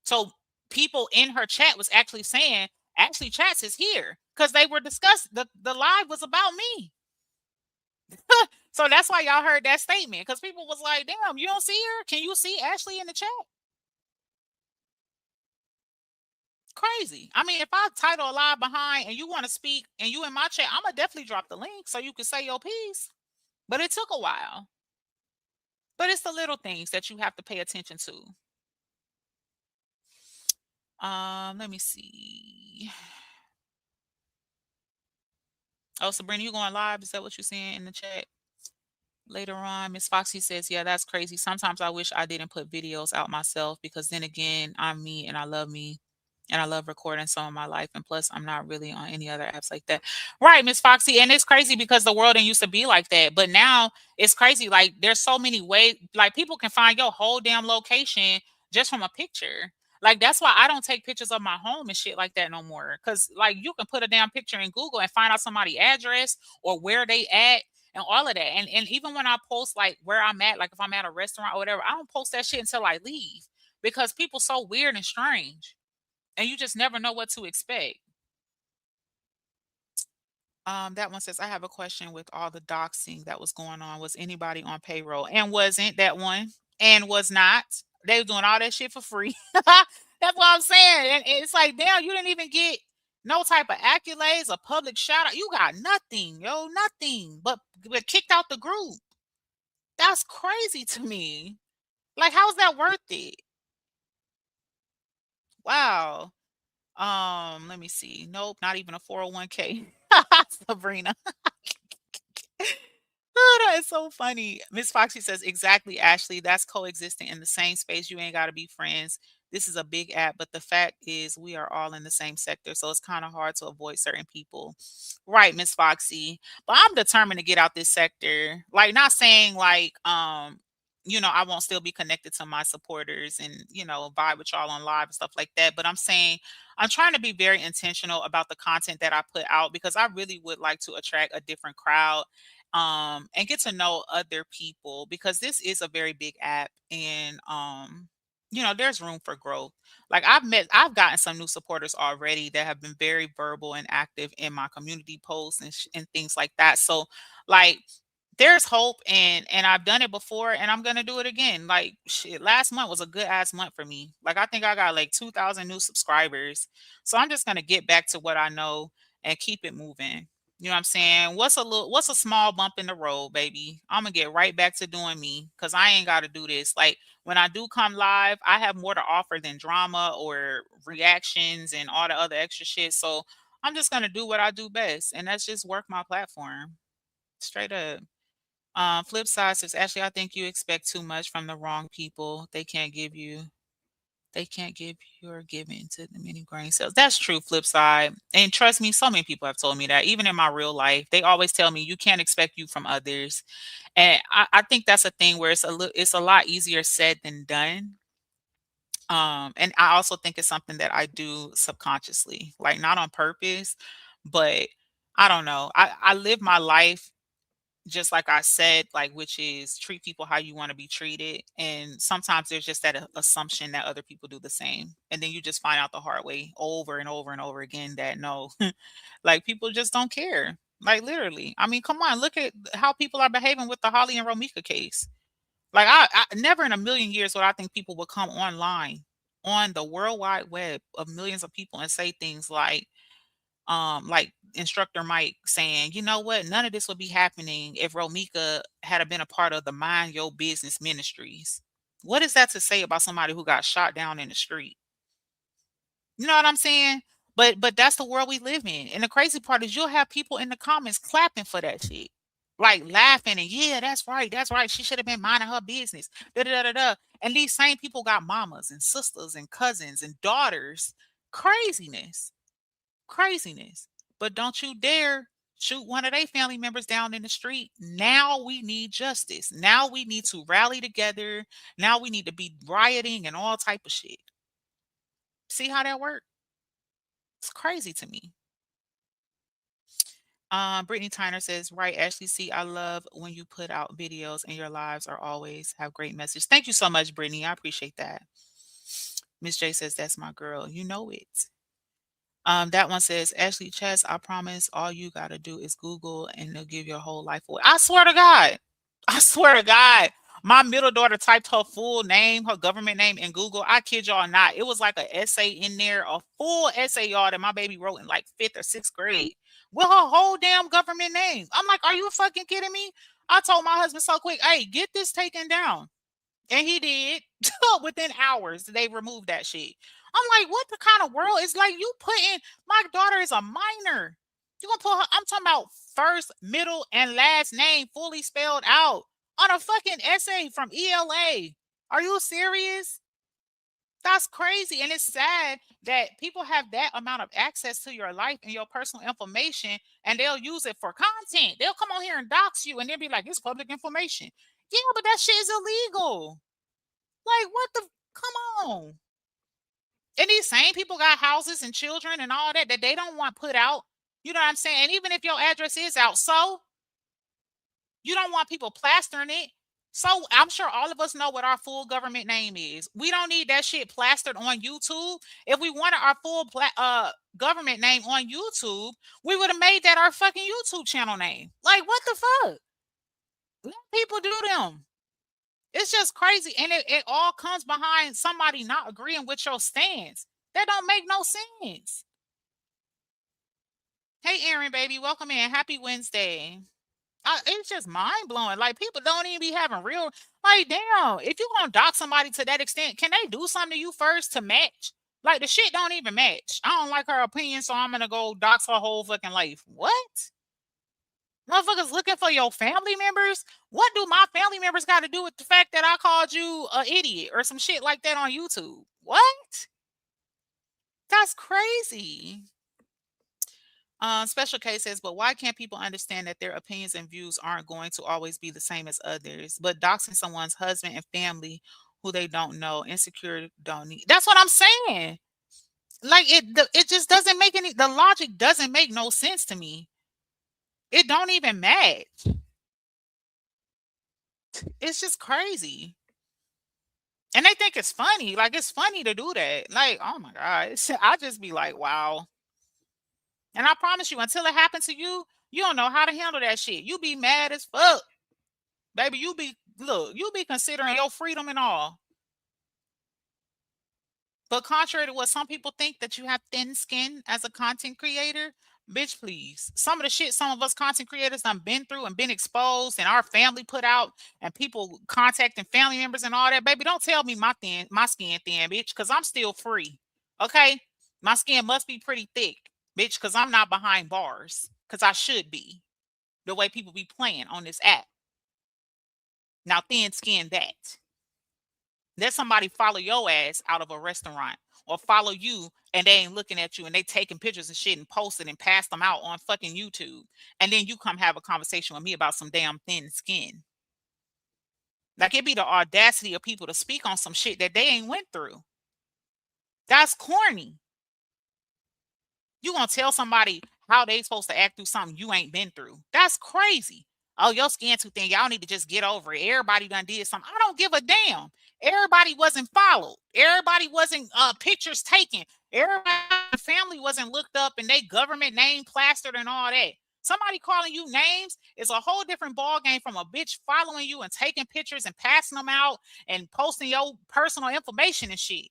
So people in her chat was actually saying, Ashley Chats is here because they were discussing the live was about me. So that's why y'all heard that statement because people was like, damn, you don't see her? Can you see Ashley in the chat? Crazy. I mean, if I title a live behind and you want to speak and you in my chat, I'm gonna definitely drop the link so you can say your piece. But it took a while. But it's the little things that you have to pay attention to. Let me see. Oh, Sabrina, you going live? Is that what you're saying in the chat? Later on, Miss Foxy says, yeah, that's crazy. Sometimes I wish I didn't put videos out myself because then again, I'm me and I love me and I love recording some of my life. And plus, I'm not really on any other apps like that. Right, Miss Foxy. And it's crazy because the world didn't used to be like that. But now it's crazy. Like there's so many ways, like people can find your whole damn location just from a picture. Like that's why I don't take pictures of my home and shit like that no more. Cause like you can put a damn picture in Google and find out somebody's address or where they at and all of that. And even when I post like where I'm at, like if I'm at a restaurant or whatever, I don't post that shit until I leave because people so weird and strange, and you just never know what to expect. That one says, I have a question with all the doxing that was going on. Was anybody on payroll? And wasn't that one? And was not. They were doing all that shit for free. That's what I'm saying. And it's like, damn, you didn't even get no type of accolades, a public shout out. You got nothing, yo, nothing. But kicked out the group. That's crazy to me. Like, how's that worth it? Wow. Let me see. Nope, not even a 401k. Sabrina. Oh, that is so funny. Miss Foxy says, exactly, Ashley. That's coexisting in the same space. You ain't got to be friends. This is a big app, but the fact is, we are all in the same sector. So it's kind of hard to avoid certain people. Right, Miss Foxy. But I'm determined to get out this sector. Like, not saying like, I won't still be connected to my supporters and, vibe with y'all on live and stuff like that. But I'm saying I'm trying to be very intentional about the content that I put out because I really would like to attract a different crowd and get to know other people because this is a very big app and there's room for growth. Like I've gotten some new supporters already that have been very verbal and active in my community posts and things like that. So like there's hope and I've done it before and I'm gonna do it again. Like shit, last month was a good ass month for me. Like I think I got like 2,000 new subscribers. So I'm just gonna get back to what I know and keep it moving. You know what I'm saying? What's a small bump in the road, baby? I'm gonna get right back to doing me because I ain't gotta do this. Like when I do come live, I have more to offer than drama or reactions and all the other extra shit. So I'm just gonna do what I do best, and that's just work my platform. Straight up. Flip side says, Ashley, I think you expect too much from the wrong people. They can't give you or give into the many grain cells. That's true, flip side. And trust me, so many people have told me that. Even in my real life, they always tell me you can't expect you from others. And I think that's a thing where it's a lot easier said than done. And I also think it's something that I do subconsciously, like not on purpose, but I don't know. I live my life just like I said, like, which is treat people how you want to be treated. And sometimes there's just that assumption that other people do the same. And then you just find out the hard way over and over and over again that no, like people just don't care. Like literally. I mean, come on, look at how people are behaving with the Holly and Romika case. Like I never in a million years would I think people would come online on the world wide web of millions of people and say things like instructor Mike saying, you know what, none of this would be happening if Romika had been a part of the Mind Your Business Ministries. What is that to say about somebody who got shot down in the street? You know what I'm saying? But that's the world we live in. And the crazy part is you'll have people in the comments clapping for that shit. Like laughing and yeah, that's right. That's right. She should have been minding her business. Da, da, da, da, da. And these same people got mamas and sisters and cousins and daughters. Craziness. Craziness. But don't you dare shoot one of their family members down in the street. Now we need justice. Now we need to rally together. Now we need to be rioting and all type of shit. See how that works? It's crazy to me. Brittany Tyner says, right, Ashley C, I love when you put out videos and your lives are always have great message. Thank you so much, Brittany. I appreciate that. Miss J says, that's my girl. You know it. That one says, Ashley Chess, I promise all you gotta do is Google and they'll give your whole life away. I swear to God. I swear to God. My middle daughter typed her full name, her government name in Google. I kid y'all not. It was like an essay in there, a full essay, y'all, that my baby wrote in like 5th or 6th grade with her whole damn government name. I'm like, are you fucking kidding me? I told my husband so quick, hey, get this taken down. And he did. Within hours, they removed that shit. I'm like, what the kind of world is like you putting my daughter is a minor. You gonna put her, I'm talking about first, middle, and last name fully spelled out on a fucking essay from ELA. Are you serious? That's crazy. And it's sad that people have that amount of access to your life and your personal information and they'll use it for content. They'll come on here and dox you and they'll be like, it's public information. Yeah, but that shit is illegal. Like, what the? Come on. And these same people got houses and children and all that they don't want put out. You know what I'm saying? And even if your address is out, so you don't want people plastering it. So I'm sure all of us know what our full government name is. We don't need that shit plastered on YouTube. If we wanted our full government name on YouTube, we would have made that our fucking YouTube channel name. Like, what the fuck? Let people do them. It's just crazy. And it all comes behind somebody not agreeing with your stance. That don't make no sense. Hey, Aaron, baby, welcome in. Happy Wednesday. It's just mind blowing. Like, people don't even be having real, like, damn, if you're going to dox somebody to that extent, can they do something to you first to match? Like, the shit don't even match. I don't like her opinion, so I'm going to go dox her whole fucking life. What? Motherfuckers looking for your family members? What do my family members got to do with the fact that I called you an idiot or some shit like that on YouTube? What? That's crazy. Special case says, but why can't people understand that their opinions and views aren't going to always be the same as others? But doxing someone's husband and family who they don't know, insecure, don't need. That's what I'm saying. Like it just doesn't make any. The logic doesn't make no sense to me. It don't even match. It's just crazy. And they think it's funny. Like, it's funny to do that. Like, oh my God. I just be like, wow. And I promise you, until it happens to you, you don't know how to handle that shit. You be mad as fuck. Baby, you be considering your freedom and all. But contrary to what some people think that you have thin skin as a content creator, bitch, please. Some of the shit some of us content creators done been through and been exposed and our family put out and people contacting family members and all that, baby, don't tell me my skin thin, bitch, because I'm still free. Okay? My skin must be pretty thick, bitch, because I'm not behind bars. Because I should be. The way people be playing on this app. Now, thin skin that. Let somebody follow your ass out of a restaurant or follow you and they ain't looking at you and they taking pictures and shit and posting and pass them out on fucking YouTube. And then you come have a conversation with me about some damn thin skin. Like it be the audacity of people to speak on some shit that they ain't went through. That's corny. You gonna tell somebody how they supposed to act through something you ain't been through. That's crazy. Oh, your skin too thin. Y'all need to just get over it. Everybody done did something. I don't give a damn. Everybody wasn't followed. Everybody wasn't pictures taken. Everybody family wasn't looked up and they government name plastered and all that. Somebody calling you names is a whole different ball game from a bitch following you and taking pictures and passing them out and posting your personal information and shit.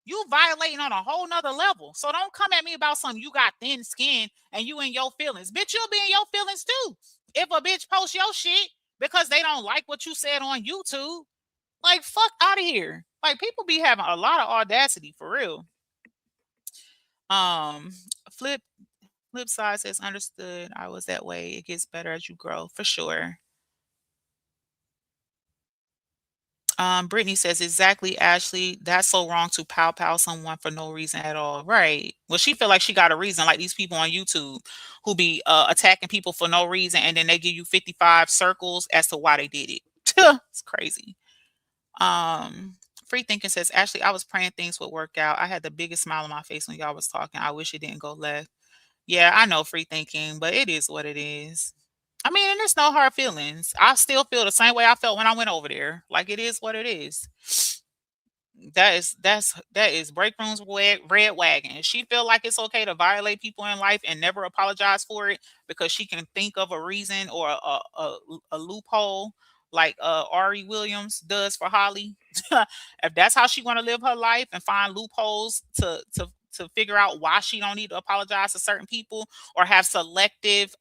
You violating on a whole nother level. So don't come at me about something you got thin skin and you in your feelings. Bitch, you'll be in your feelings too. If a bitch posts your shit because they don't like what you said on YouTube, like fuck out of here. Like people be having a lot of audacity for real. Um, flip side says understood. I was that way. It gets better as you grow for sure. Brittany says exactly, Ashley. That's so wrong to pow someone for no reason at all. Right. Well, she feel like she got a reason, like these people on YouTube who be attacking people for no reason, and then they give you 55 circles as to why they did it. It's crazy. Free thinking says, Ashley, I was praying things would work out. I had the biggest smile on my face when y'all was talking. I wish it didn't go left. Yeah, I know free thinking, but it is what it is. I mean, and there's no hard feelings. I still feel the same way I felt when I went over there. Like it is what it is. That is break rooms red wagon. She feel like it's okay to violate people in life and never apologize for it because she can think of a reason or a loophole like Ari Williams does for Holly. If that's how she want to live her life and find loopholes to figure out why she don't need to apologize to certain people or have selective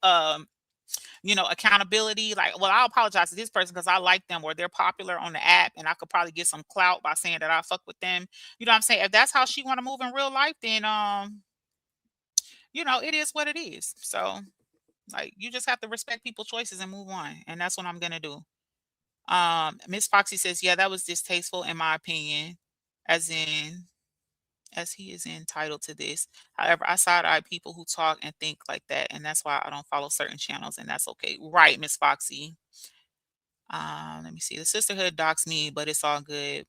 accountability. Like, well, I'll apologize to this person because I like them or they're popular on the app and I could probably get some clout by saying that I fuck with them. You know what I'm saying? If that's how she want to move in real life, then it is what it is. So like you just have to respect people's choices and move on. And that's what I'm gonna do. Miss Foxy says, yeah, that was distasteful in my opinion, as he is entitled to this. However, I side eye people who talk and think like that, and that's why I don't follow certain channels, and that's okay. Right, Miss Foxy. Let me see. The sisterhood docks me, but it's all good.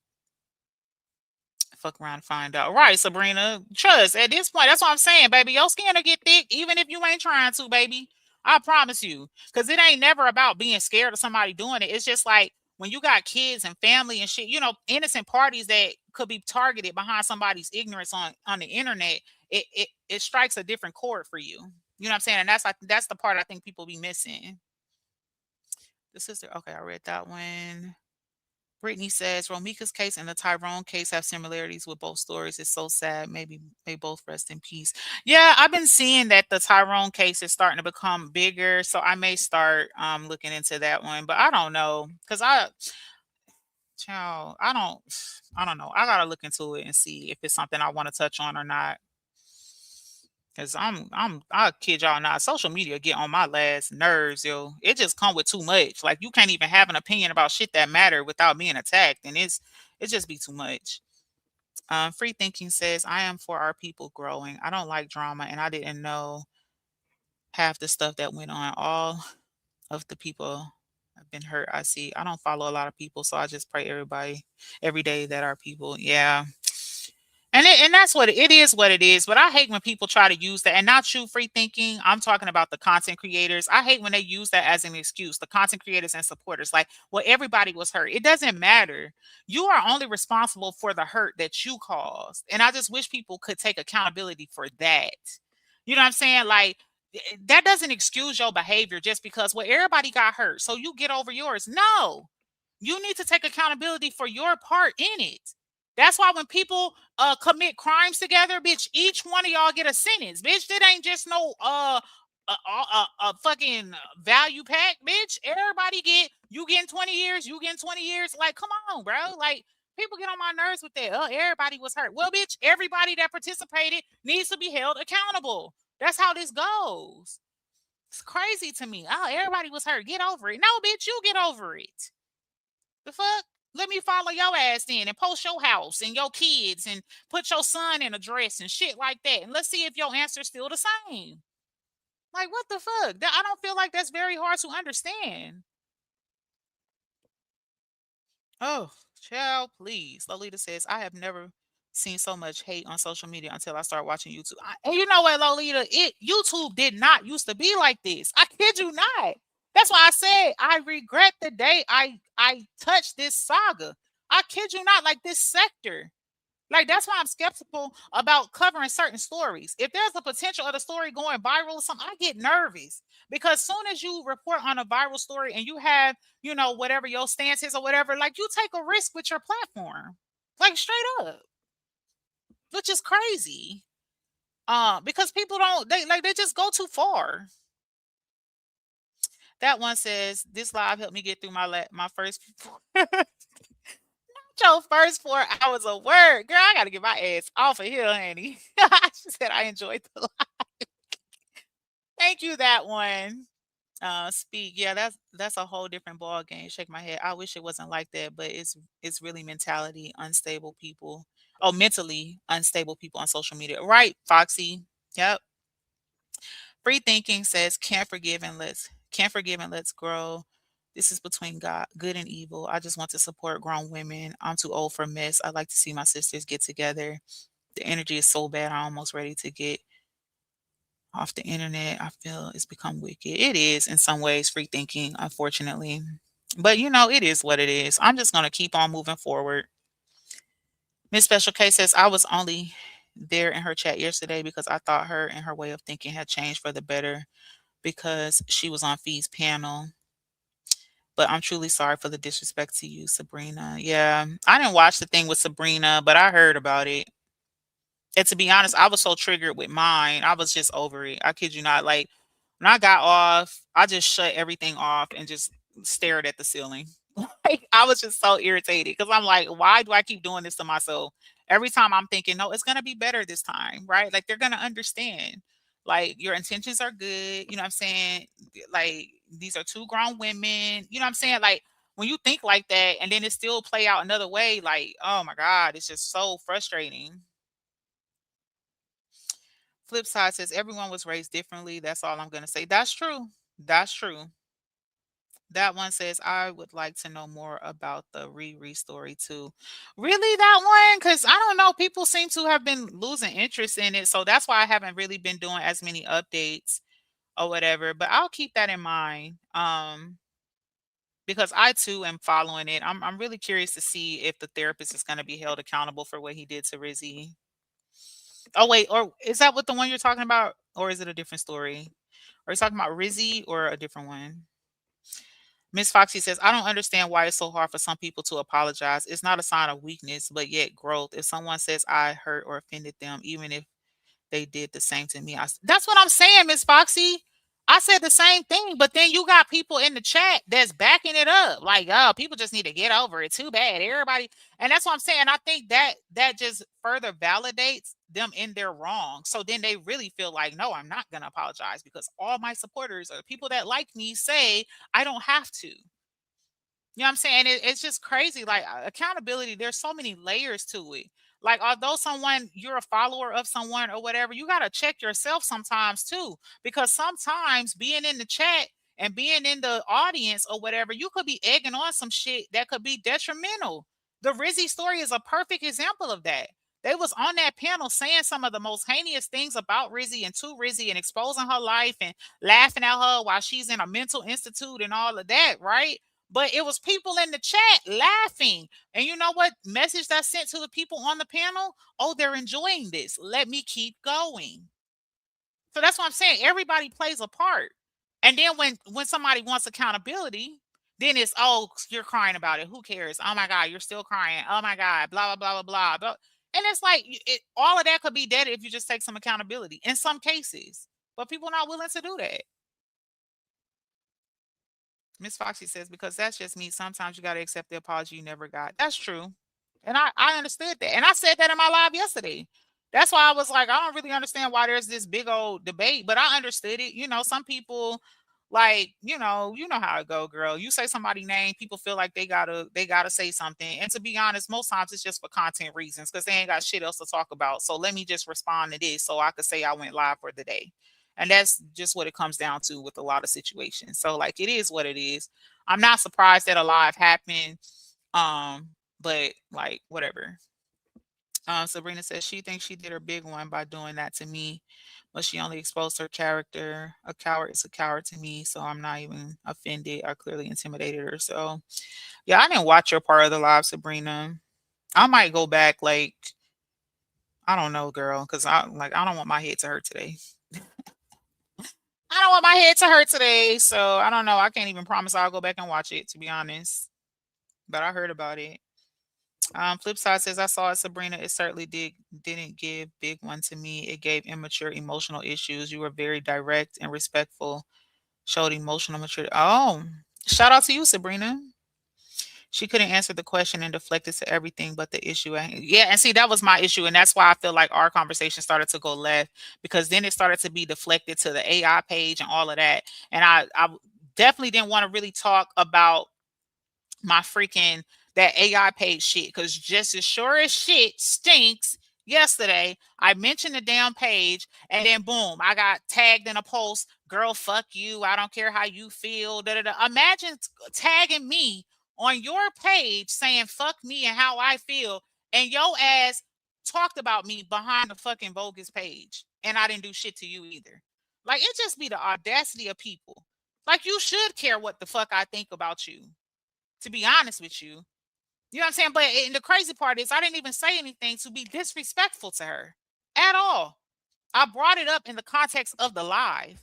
Fuck around and find out. Right, Sabrina. Trust at this point. That's what I'm saying, baby. Your skin will get thick, even if you ain't trying to, baby. I promise you. Because it ain't never about being scared of somebody doing it. It's just like when you got kids and family and shit, innocent parties that could be targeted behind somebody's ignorance on the internet, it strikes a different chord for you. You know what I'm saying? And that's the part I think people be missing. The sister, okay, I read that one. Brittany says Romika's case and the Tyrone case have similarities with both stories. It's so sad. Maybe they both rest in peace. Yeah, I've been seeing that the Tyrone case is starting to become bigger, so I may start looking into that one. But I don't know because child, I don't know. I gotta look into it and see if it's something I want to touch on or not. Cause I kid y'all not. Social media get on my last nerves, yo. It just come with too much. Like you can't even have an opinion about shit that matter without being attacked, and it just be too much. Free thinking says, I am for our people growing. I don't like drama, and I didn't know half the stuff that went on. All of the people have been hurt. I see. I don't follow a lot of people, so I just pray every day that our people, yeah. And that's what it is what it is. But I hate when people try to use that, and not you free thinking. I'm talking about the content creators. I hate when they use that as an excuse, the content creators and supporters. Like, well, everybody was hurt. It doesn't matter. You are only responsible for the hurt that you caused. And I just wish people could take accountability for that. You know what I'm saying? Like, that doesn't excuse your behavior just because, well, everybody got hurt. So you get over yours. No, you need to take accountability for your part in it. That's why when people commit crimes together, bitch, each one of y'all get a sentence. Bitch, it ain't just no fucking value pack, bitch. Everybody you getting 20 years, you getting 20 years. Like, come on, bro. Like, people get on my nerves with that. Oh, everybody was hurt. Well, bitch, everybody that participated needs to be held accountable. That's how this goes. It's crazy to me. Oh, everybody was hurt. Get over it. No, bitch, you get over it. The fuck? Let me follow your ass in and post your house and your kids and put your son in a dress and shit like that. And let's see if your answer's still the same. Like, what the fuck? I don't feel like that's very hard to understand. Oh, child, please. Lolita says, I have never seen so much hate on social media until I started watching YouTube. And you know what, Lolita? YouTube did not used to be like this. I kid you not. That's why I said I regret the day I touched this saga. I kid you not, like this sector. Like that's why I'm skeptical about covering certain stories. If there's a potential of the story going viral or something, I get nervous because soon as you report on a viral story and you have, whatever your stance is or whatever, like you take a risk with your platform, like straight up, which is crazy. Because people don't they just go too far. That one says this live helped me get through my first your first 4 hours of work. Girl, I gotta get my ass off of here, honey. She said I enjoyed the live. Thank you, that one. Speak. Yeah, that's a whole different ball game. Shake my head. I wish it wasn't like that, but it's really mentality unstable people. Oh, mentally unstable people on social media. Right, Foxy. Yep. Free thinking says can't forgive and let's grow. This is between God, good and evil. I just want to support grown women. I'm too old for mess. I'd like to see my sisters get together. The energy is so bad. I'm almost ready to get off the internet. I feel it's become wicked. It is in some ways free thinking, unfortunately. But it is what it is. I'm just gonna keep on moving forward. Miss Special K says I was only there in her chat yesterday because I thought her and her way of thinking had changed for the better because she was on Fee's panel. But I'm truly sorry for the disrespect to you, Sabrina. Yeah, I didn't watch the thing with Sabrina, but I heard about it. And to be honest, I was so triggered with mine. I was just over it. I kid you not. Like when I got off, I just shut everything off and just stared at the ceiling. Like I was just so irritated because I'm like, why do I keep doing this to myself? Every time I'm thinking, no, it's gonna be better this time, right? Like they're gonna understand. Like your intentions are good. You know what I'm saying? Like these are two grown women. You know what I'm saying? Like when you think like that and then it still play out another way, like, oh my God, it's just so frustrating. Flip side says everyone was raised differently. That's all I'm gonna say. That's true. That's true. That one says I would like to know more about the Riri story too. Really, that one? Because I don't know. People seem to have been losing interest in it, so that's why I haven't really been doing as many updates or whatever. But I'll keep that in mind. Because I too am following it. I'm really curious to see if the therapist is going to be held accountable for what he did to Rizzy. Oh wait, or is that what the one you're talking about, or is it a different story? Are you talking about Rizzy or a different one? Miss Foxy says, I don't understand why it's so hard for some people to apologize. It's not a sign of weakness, but yet growth. If someone says I hurt or offended them, even if they did the same to me, that's what I'm saying, Miss Foxy. I said the same thing, but then you got people in the chat that's backing it up. Like, oh, people just need to get over it. Too bad. Everybody. And that's what I'm saying. I think that just further validates them in their wrong. So then they really feel like, no, I'm not going to apologize because all my supporters or people that like me say I don't have to. You know what I'm saying? It's just crazy. Like accountability, there's so many layers to it. Like, although you're a follower of someone or whatever, you got to check yourself sometimes too. Because sometimes being in the chat and being in the audience or whatever, you could be egging on some shit that could be detrimental. The Rizzy story is a perfect example of that. They was on that panel saying some of the most heinous things about Rizzy and to Rizzy and exposing her life and laughing at her while she's in a mental institute and all of that, right? But it was people in the chat laughing. And you know what message that sent to the people on the panel? Oh, they're enjoying this. Let me keep going. So that's what I'm saying. Everybody plays a part. And then when somebody wants accountability, then it's, oh, you're crying about it. Who cares? Oh my God, you're still crying. Oh my God, blah, blah, blah, blah, blah. And it's like all of that could be dead if you just take some accountability in some cases. But people are not willing to do that. Miss Foxy says, because that's just me. Sometimes you got to accept the apology you never got. That's true. And I understood that. And I said that in my live yesterday. That's why I was like, I don't really understand why there's this big old debate, but I understood it. Some people Like, you know how it go, girl. You say somebody name, people feel like they gotta say something. And to be honest, most times it's just for content reasons because they ain't got shit else to talk about. So let me just respond to this so I could say I went live for the day. And that's just what it comes down to with a lot of situations. So like it is what it is. I'm not surprised that a live happened. But like whatever. Sabrina says she thinks she did her big one by doing that to me, but she only exposed her character. A coward is a coward to me, so I'm not even offended. I clearly intimidated her. So, yeah, I didn't watch your part of the live, Sabrina. I might go back, like, I don't know, girl, because I don't want my head to hurt today. I don't want my head to hurt today, so I don't know. I can't even promise I'll go back and watch it, to be honest. But I heard about it. Flip side says I saw it, Sabrina. It certainly didn't give big one to me. It gave immature emotional issues. You were very direct and respectful. Showed emotional maturity. Oh, shout out to you, Sabrina. She couldn't answer the question and deflected to everything but the issue. Yeah, and see, that was my issue, and that's why I feel like our conversation started to go left because then it started to be deflected to the AI page and all of that, and I definitely didn't want to really talk about my freaking that AI page shit because just as sure as shit stinks. Yesterday, I mentioned the damn page, and then boom, I got tagged in a post. Girl, fuck you. I don't care how you feel. Da, da, da. Imagine tagging me on your page saying fuck me and how I feel, and your ass talked about me behind the fucking bogus page, and I didn't do shit to you either. Like it just be the audacity of people. Like you should care what the fuck I think about you, to be honest with you. You know what I'm saying? But and the crazy part is I didn't even say anything to be disrespectful to her at all. I brought it up in the context of the live.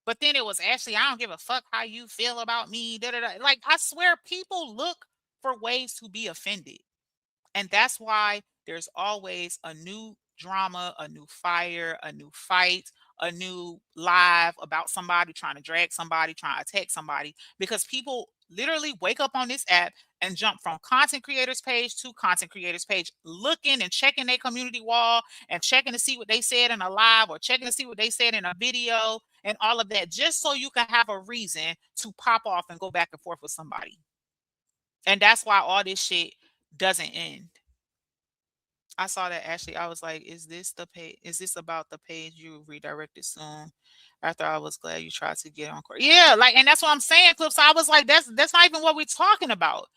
But then it was actually, I don't give a fuck how you feel about me. Da, da, da. Like, I swear people look for ways to be offended. And that's why there's always a new drama, a new fire, a new fight, a new live about somebody trying to drag somebody, trying to attack somebody, because people literally wake up on this app and jump from content creators page to content creators page, looking and checking their community wall and checking to see what they said in a live or checking to see what they said in a video and all of that, just so you can have a reason to pop off and go back and forth with somebody. And that's why all this shit doesn't end. I saw that Ashley. I was like, is this the page? Is this about the page you redirected soon? After I was glad you tried to get on court. Yeah, like, and that's what I'm saying, Clips. I was like, that's not even what we're talking about.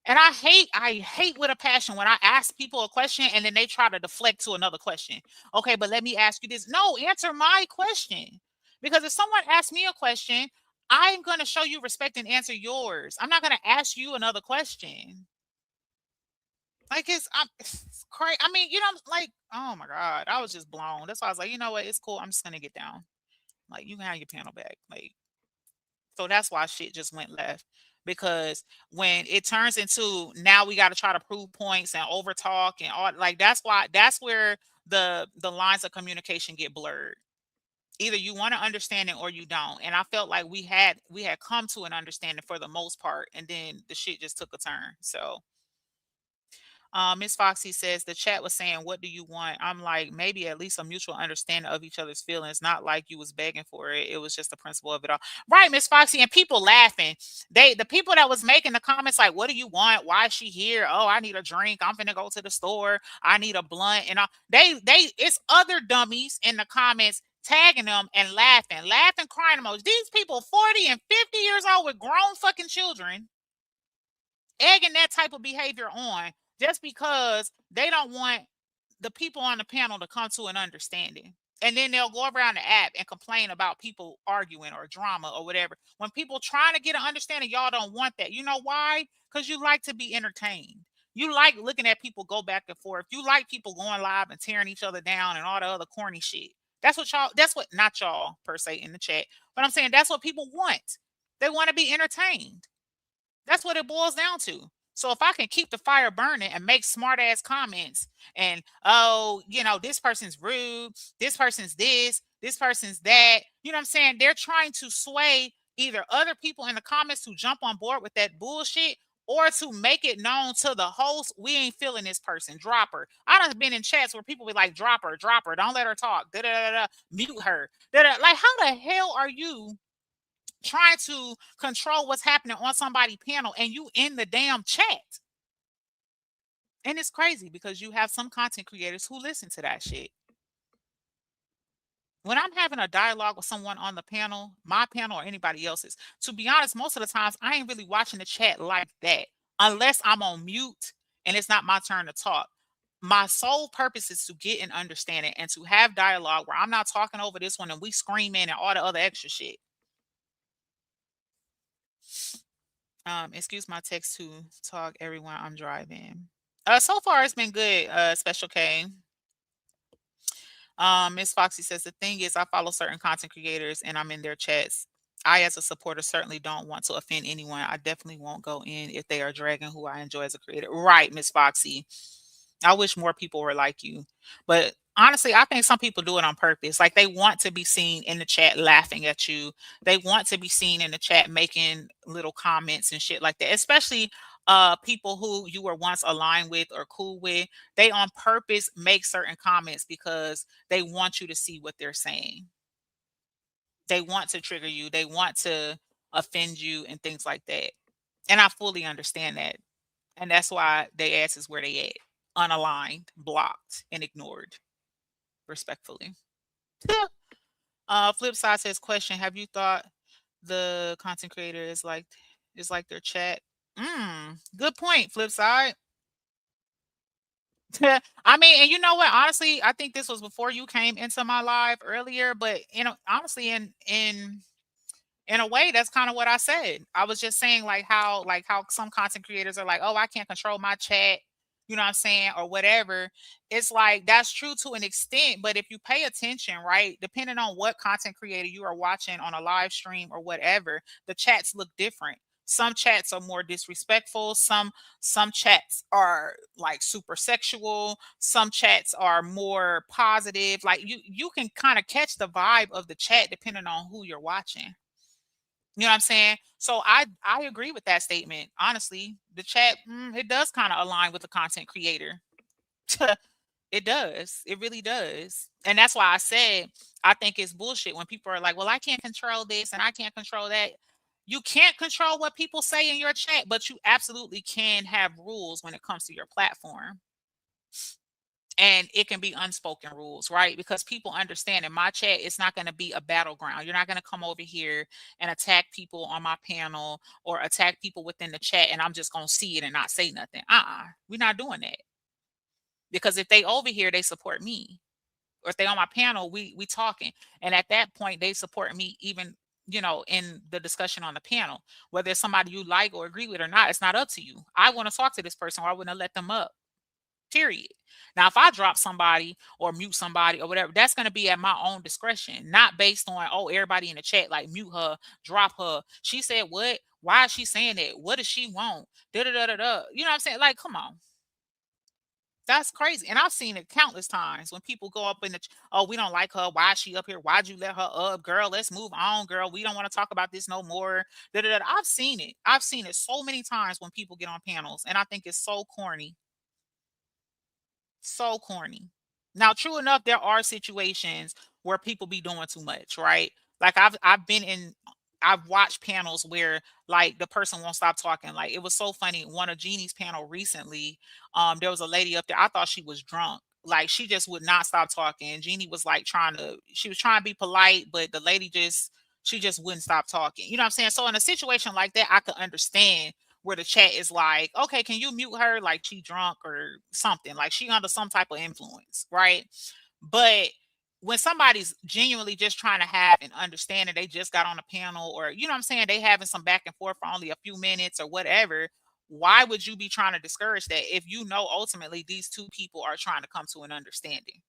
And I hate with a passion when I ask people a question and then they try to deflect to another question. Okay, but let me ask you this. No, answer my question. Because if someone asks me a question, I'm gonna show you respect and answer yours. I'm not gonna ask you another question. Like it's crazy. I mean, like, oh my god, I was just blown. That's why I was like, you know what, it's cool. I'm just gonna get down. Like, you can have your panel back. Like, so that's why shit just went left. Because when it turns into now we got to try to prove points and over talk and all, like that's where the lines of communication get blurred. Either you want to understand it or you don't. And I felt like we had come to an understanding for the most part, and then the shit just took a turn. So Miss Foxy says the chat was saying, "What do you want?" I'm like, maybe at least a mutual understanding of each other's feelings. Not like you was begging for it. It was just the principle of it all, right, Miss Foxy? And people laughing. The people that was making the comments like, "What do you want? Why is she here? Oh, I need a drink. I'm finna go to the store. I need a blunt." And all. It's other dummies in the comments tagging them and laughing, crying emojis. These people 40 and 50 years old with grown fucking children egging that type of behavior on just because they don't want the people on the panel to come to an understanding. And then they'll go around the app and complain about people arguing or drama or whatever. When people trying to get an understanding, y'all don't want that. You know why? Because you like to be entertained. You like looking at people go back and forth. You like people going live and tearing each other down and all the other corny shit. That's what, not y'all per se in the chat, but I'm saying that's what people want. They want to be entertained. That's what it boils down to. So if I can keep the fire burning and make smart ass comments and, oh, this person's rude, this person's this person's that, you know what I'm saying? They're trying to sway either other people in the comments to jump on board with that bullshit or to make it known to the host, we ain't feeling this person. Drop her. I done been in chats where people be like, drop her, don't let her talk. Da, da, da, da, mute her. Da, da. Like, how the hell are you trying to control what's happening on somebody's panel and you in the damn chat. And it's crazy because you have some content creators who listen to that shit. When I'm having a dialogue with someone on the panel, my panel or anybody else's, to be honest, most of the times I ain't really watching the chat like that unless I'm on mute and it's not my turn to talk. My sole purpose is to get an understanding and to have dialogue where I'm not talking over this one and we screaming and all the other extra shit. Excuse my text to talk, everyone. I'm driving. So far it's been good. Special K. Miss Foxy says the thing is I follow certain content creators and I'm in their chats. I, as a supporter, certainly don't want to offend anyone. I definitely won't go in if they are dragging who I enjoy as a creator. Right, Miss Foxy. I wish more people were like you. But honestly, I think some people do it on purpose. Like they want to be seen in the chat laughing at you. They want to be seen in the chat making little comments and shit like that. Especially people who you were once aligned with or cool with. They on purpose make certain comments because they want you to see what they're saying. They want to trigger you. They want to offend you and things like that. And I fully understand that. And that's why they ass is where they at. Unaligned, blocked, and ignored. Respectfully. Flip side says question. Have you thought the content creator is like their chat? Good point, flip side. I mean, and you know what? Honestly, I think this was before you came into my live earlier, but honestly, in a way, that's kind of what I said. I was just saying like how some content creators are like, oh, I can't control my chat, you know what I'm saying, or whatever. It's like that's true to an extent, but if you pay attention, right, depending on what content creator you are watching on a live stream or whatever, the chats look different. Some chats are more disrespectful, some chats are like super sexual, some chats are more positive. Like you can kind of catch the vibe of the chat depending on who you're watching. You know what I'm saying? So I agree with that statement. Honestly, the chat it does kind of align with the content creator. It does. It really does. And that's why I said I think it's bullshit when people are like, "Well, I can't control this and I can't control that." You can't control what people say in your chat, but you absolutely can have rules when it comes to your platform. And it can be unspoken rules, right? Because people understand in my chat, it's not going to be a battleground. You're not going to come over here and attack people on my panel or attack people within the chat, and I'm just going to see it and not say nothing. We're not doing that. Because if they over here, they support me. Or if they on my panel, we talking. And at that point, they support me even, in the discussion on the panel. Whether it's somebody you like or agree with or not, it's not up to you. I want to talk to this person or I wouldn't have let them up. Period. Now, if I drop somebody or mute somebody or whatever, that's going to be at my own discretion, not based on, oh, everybody in the chat, like mute her, drop her. She said what? Why is she saying that? What does she want? Da da da da da. You know what I'm saying? Like, come on. That's crazy. And I've seen it countless times when people go up in oh, we don't like her. Why is she up here? Why'd you let her up? Girl, let's move on, girl. We don't want to talk about this no more. Da, da, da. I've seen it. I've seen it so many times when people get on panels. And I think it's so corny. So corny. Now, true enough, there are situations where people be doing too much, right? Like I've watched panels where like the person won't stop talking. Like it was so funny. One of Jeannie's panel recently, there was a lady up there. I thought she was drunk. Like she just would not stop talking. Jeannie was like she was trying to be polite, but the lady she just wouldn't stop talking. You know what I'm saying? So in a situation like that, I could understand where the chat is like, okay, can you mute her? Like she drunk or something, like she under some type of influence, right? But when somebody's genuinely just trying to have an understanding, they just got on a panel or, you know what I'm saying, they having some back and forth for only a few minutes or whatever, why would you be trying to discourage that if you know ultimately these two people are trying to come to an understanding?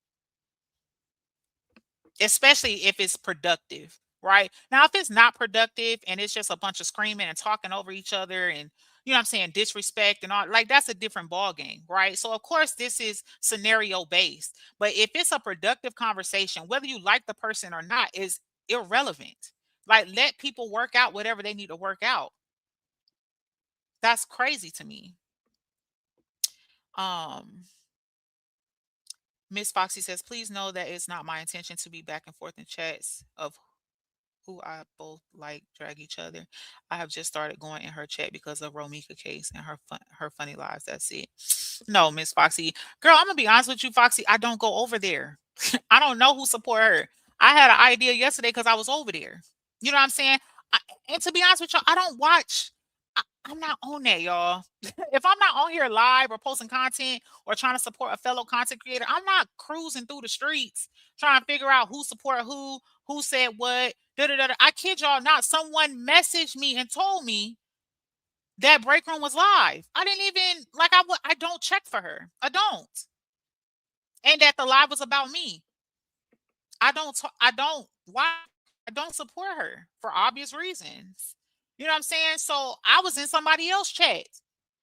Especially if it's productive, right? Now, if it's not productive and it's just a bunch of screaming and talking over each other and you know what I'm saying, disrespect and all, like that's a different ball game, right? So of course this is scenario based, but if it's a productive conversation, whether you like the person or not is irrelevant. Like let people work out whatever they need to work out. That's crazy to me. Um Miss Foxy says, please know that it's not my intention to be back and forth in chats of who I both like drag each other. I have just started going in her chat because of Romika case and her funny lives. That's it. No, Miss Foxy. Girl, I'm gonna be honest with you, Foxy. I don't go over there. I don't know who support her. I had an idea yesterday because I was over there. You know what I'm saying? I, and to be honest with y'all, I don't watch. I'm not on that, y'all. If I'm not on here live or posting content or trying to support a fellow content creator, I'm not cruising through the streets trying to figure out who support who said what. Da, da, da, da. I kid y'all not. Someone messaged me and told me that break room was live. I didn't even like. I don't check for her. I don't. And that the live was about me. I don't. I don't. Why? I don't support her for obvious reasons. You know what I'm saying? So I was in somebody else's chat.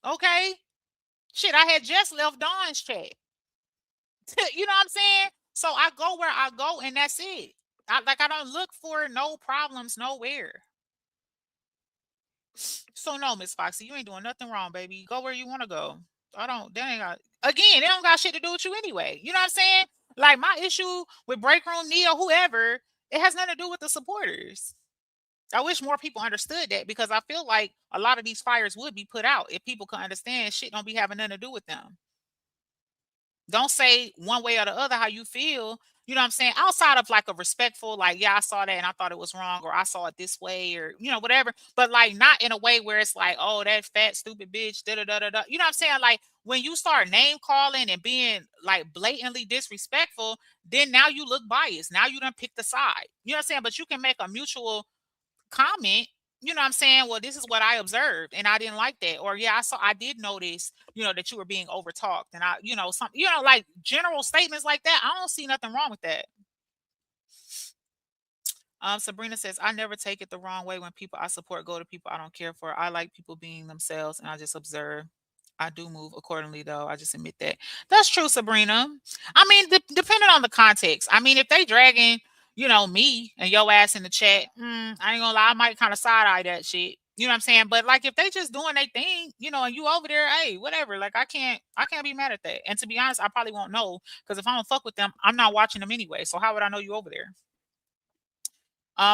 Okay. Shit, I had just left Dawn's chat. You know what I'm saying? So I go where I go, and that's it. I don't look for no problems nowhere. So no, Miss Foxy, you ain't doing nothing wrong, baby. Go where you want to go. I don't. That ain't got. Again, they don't got shit to do with you anyway. You know what I'm saying? Like my issue with Break Room, Neo, whoever, it has nothing to do with the supporters. I wish more people understood that because I feel like a lot of these fires would be put out if people could understand shit don't be having nothing to do with them. Don't say one way or the other how you feel. You know what I'm saying? Outside of like a respectful, like, yeah, I saw that and I thought it was wrong, or I saw it this way, or whatever. But like not in a way where it's like, oh, that fat, stupid bitch, da da da da da. You know what I'm saying? Like when you start name calling and being like blatantly disrespectful, then now you look biased. Now you done pick the side. You know what I'm saying? But you can make a mutual comment, you know what I'm saying? Well, this is what I observed and I didn't like that. Or yeah, I did notice, that you were being overtalked and some, like general statements like that. I don't see nothing wrong with that. Sabrina says, I never take it the wrong way when people I support go to people I don't care for. I like people being themselves and I just observe. I do move accordingly, though. I just admit that. That's true, Sabrina. I mean, depending on the context. I mean, if they dragging, me and your ass in the chat, I ain't gonna lie, I might kind of side eye that shit. You know what I'm saying? But like, if they just doing their thing, and you over there, hey, whatever. Like, I can't be mad at that. And to be honest, I probably won't know because if I don't fuck with them, I'm not watching them anyway. So how would I know you over there?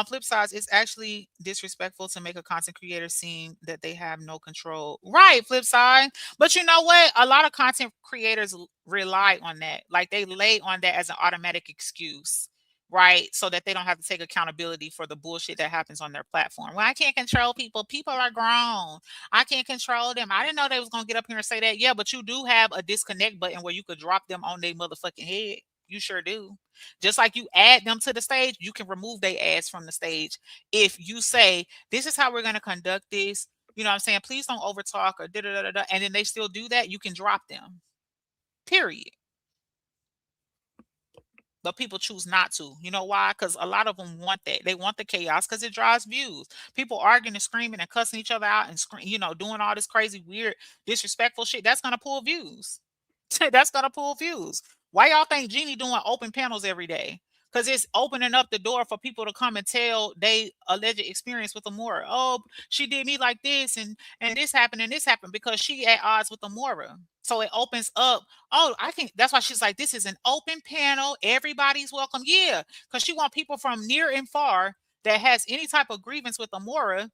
Flip sides, it's actually disrespectful to make a content creator seem that they have no control. Right, flip side. But you know what? A lot of content creators rely on that. Like they lay on that as an automatic excuse, right? So that they don't have to take accountability for the bullshit that happens on their platform. Well, I can't control people. People are grown. I can't control them. I didn't know they was gonna get up here and say that. Yeah, but you do have a disconnect button where you could drop them on their motherfucking head. You sure do. Just like you add them to the stage, you can remove their ads from the stage. If you say, this is how we're going to conduct this, you know what I'm saying? Please don't overtalk or da da da da. And then they still do that, you can drop them. Period. But people choose not to. You know why? Because a lot of them want that. They want the chaos because it drives views. People arguing and screaming and cussing each other out and doing all this crazy, weird, disrespectful shit. That's going to pull views. That's gonna pull views. Why y'all think Jeannie doing open panels every day? Because it's opening up the door for people to come and tell they alleged experience with Amora. Oh, she did me like this, and this happened and this happened because she at odds with Amora. So it opens up. Oh, I think that's why she's like, this is an open panel. Everybody's welcome. Yeah, because she want people from near and far that has any type of grievance with Amora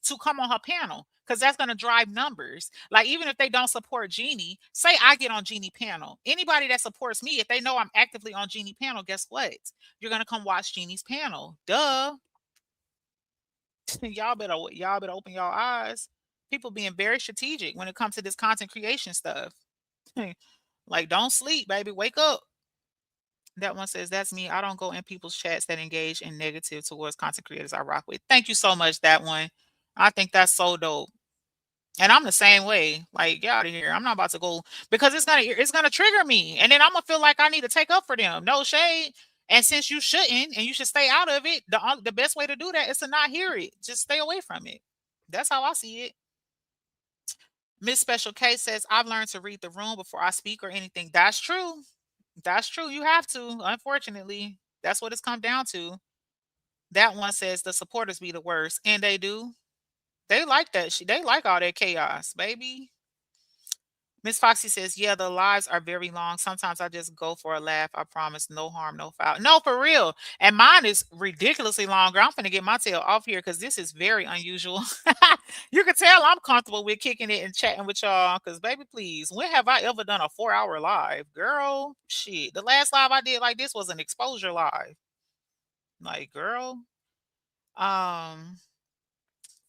to come on her panel because that's going to drive numbers. Like, even if they don't support Jeannie, say I get on Jeannie panel. Anybody that supports me, if they know I'm actively on Jeannie panel, guess what? You're going to come watch Jeannie's panel. Duh. y'all better open your eyes. People being very strategic when it comes to this content creation stuff. Like, don't sleep, baby. Wake up. That one says, that's me. I don't go in people's chats that engage in negative towards content creators I rock with. Thank you so much, that one. I think that's so dope. And I'm the same way. Like, get out of here. I'm not about to go because it's gonna trigger me. And then I'm gonna feel like I need to take up for them. No shade. And since you shouldn't and you should stay out of it, the best way to do that is to not hear it. Just stay away from it. That's how I see it. Miss Special K says, I've learned to read the room before I speak or anything. That's true. That's true. You have to, unfortunately. That's what it's come down to. That one says the supporters be the worst. And they do. They like that shit. They like all that chaos, baby. Miss Foxy says, yeah, the lives are very long. Sometimes I just go for a laugh. I promise, no harm, no foul. No, for real. And mine is ridiculously longer. I'm gonna get my tail off here because this is very unusual. You can tell I'm comfortable with kicking it and chatting with y'all. Because, baby, please, when have I ever done a 4 hour live? Girl, shit. The last live I did like this was an exposure live. Like, girl. Um,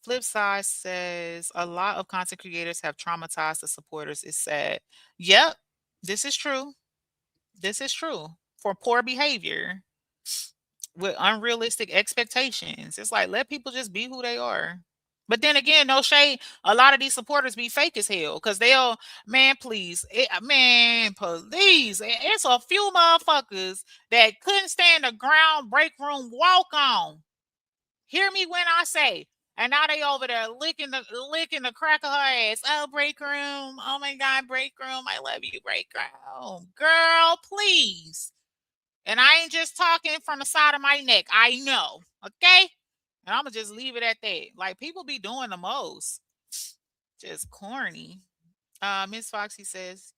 Flip side says a lot of content creators have traumatized the supporters. It's sad. Yep, this is true. This is true. For poor behavior with unrealistic expectations. It's like let people just be who they are. But then again, no shade. A lot of these supporters be fake as hell because they'll, man, please, man, please. It's a few motherfuckers that couldn't stand the ground break room walk on. Hear me when I say, and now they over there licking the crack of her ass. Oh, break room. Oh my God, break room. I love you, break room. Girl, please. And I ain't just talking from the side of my neck. I know. Okay? And I'm gonna just leave it at that. Like people be doing the most. Just corny. Miss Foxy says,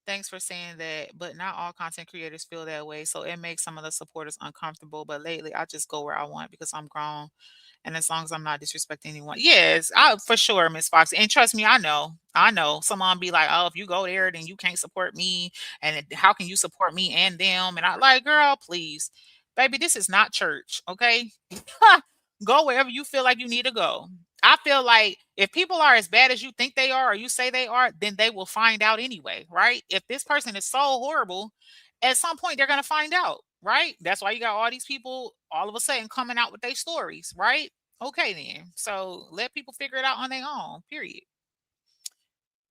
thanks for saying that, but not all content creators feel that way. So it makes some of the supporters uncomfortable. But lately I just go where I want because I'm grown. And as long as I'm not disrespecting anyone. Yes, for sure, Miss Fox. And trust me, I know. I know. Someone be like, oh, if you go there, then you can't support me. And how can you support me and them? And I like, girl, please. Baby, this is not church, okay? Go wherever you feel like you need to go. I feel like if people are as bad as you think they are or you say they are, then they will find out anyway, right? If this person is so horrible, at some point they're going to find out, right? That's why you got all these people all of a sudden coming out with their stories, right? Okay, then. So let people figure it out on their own, period.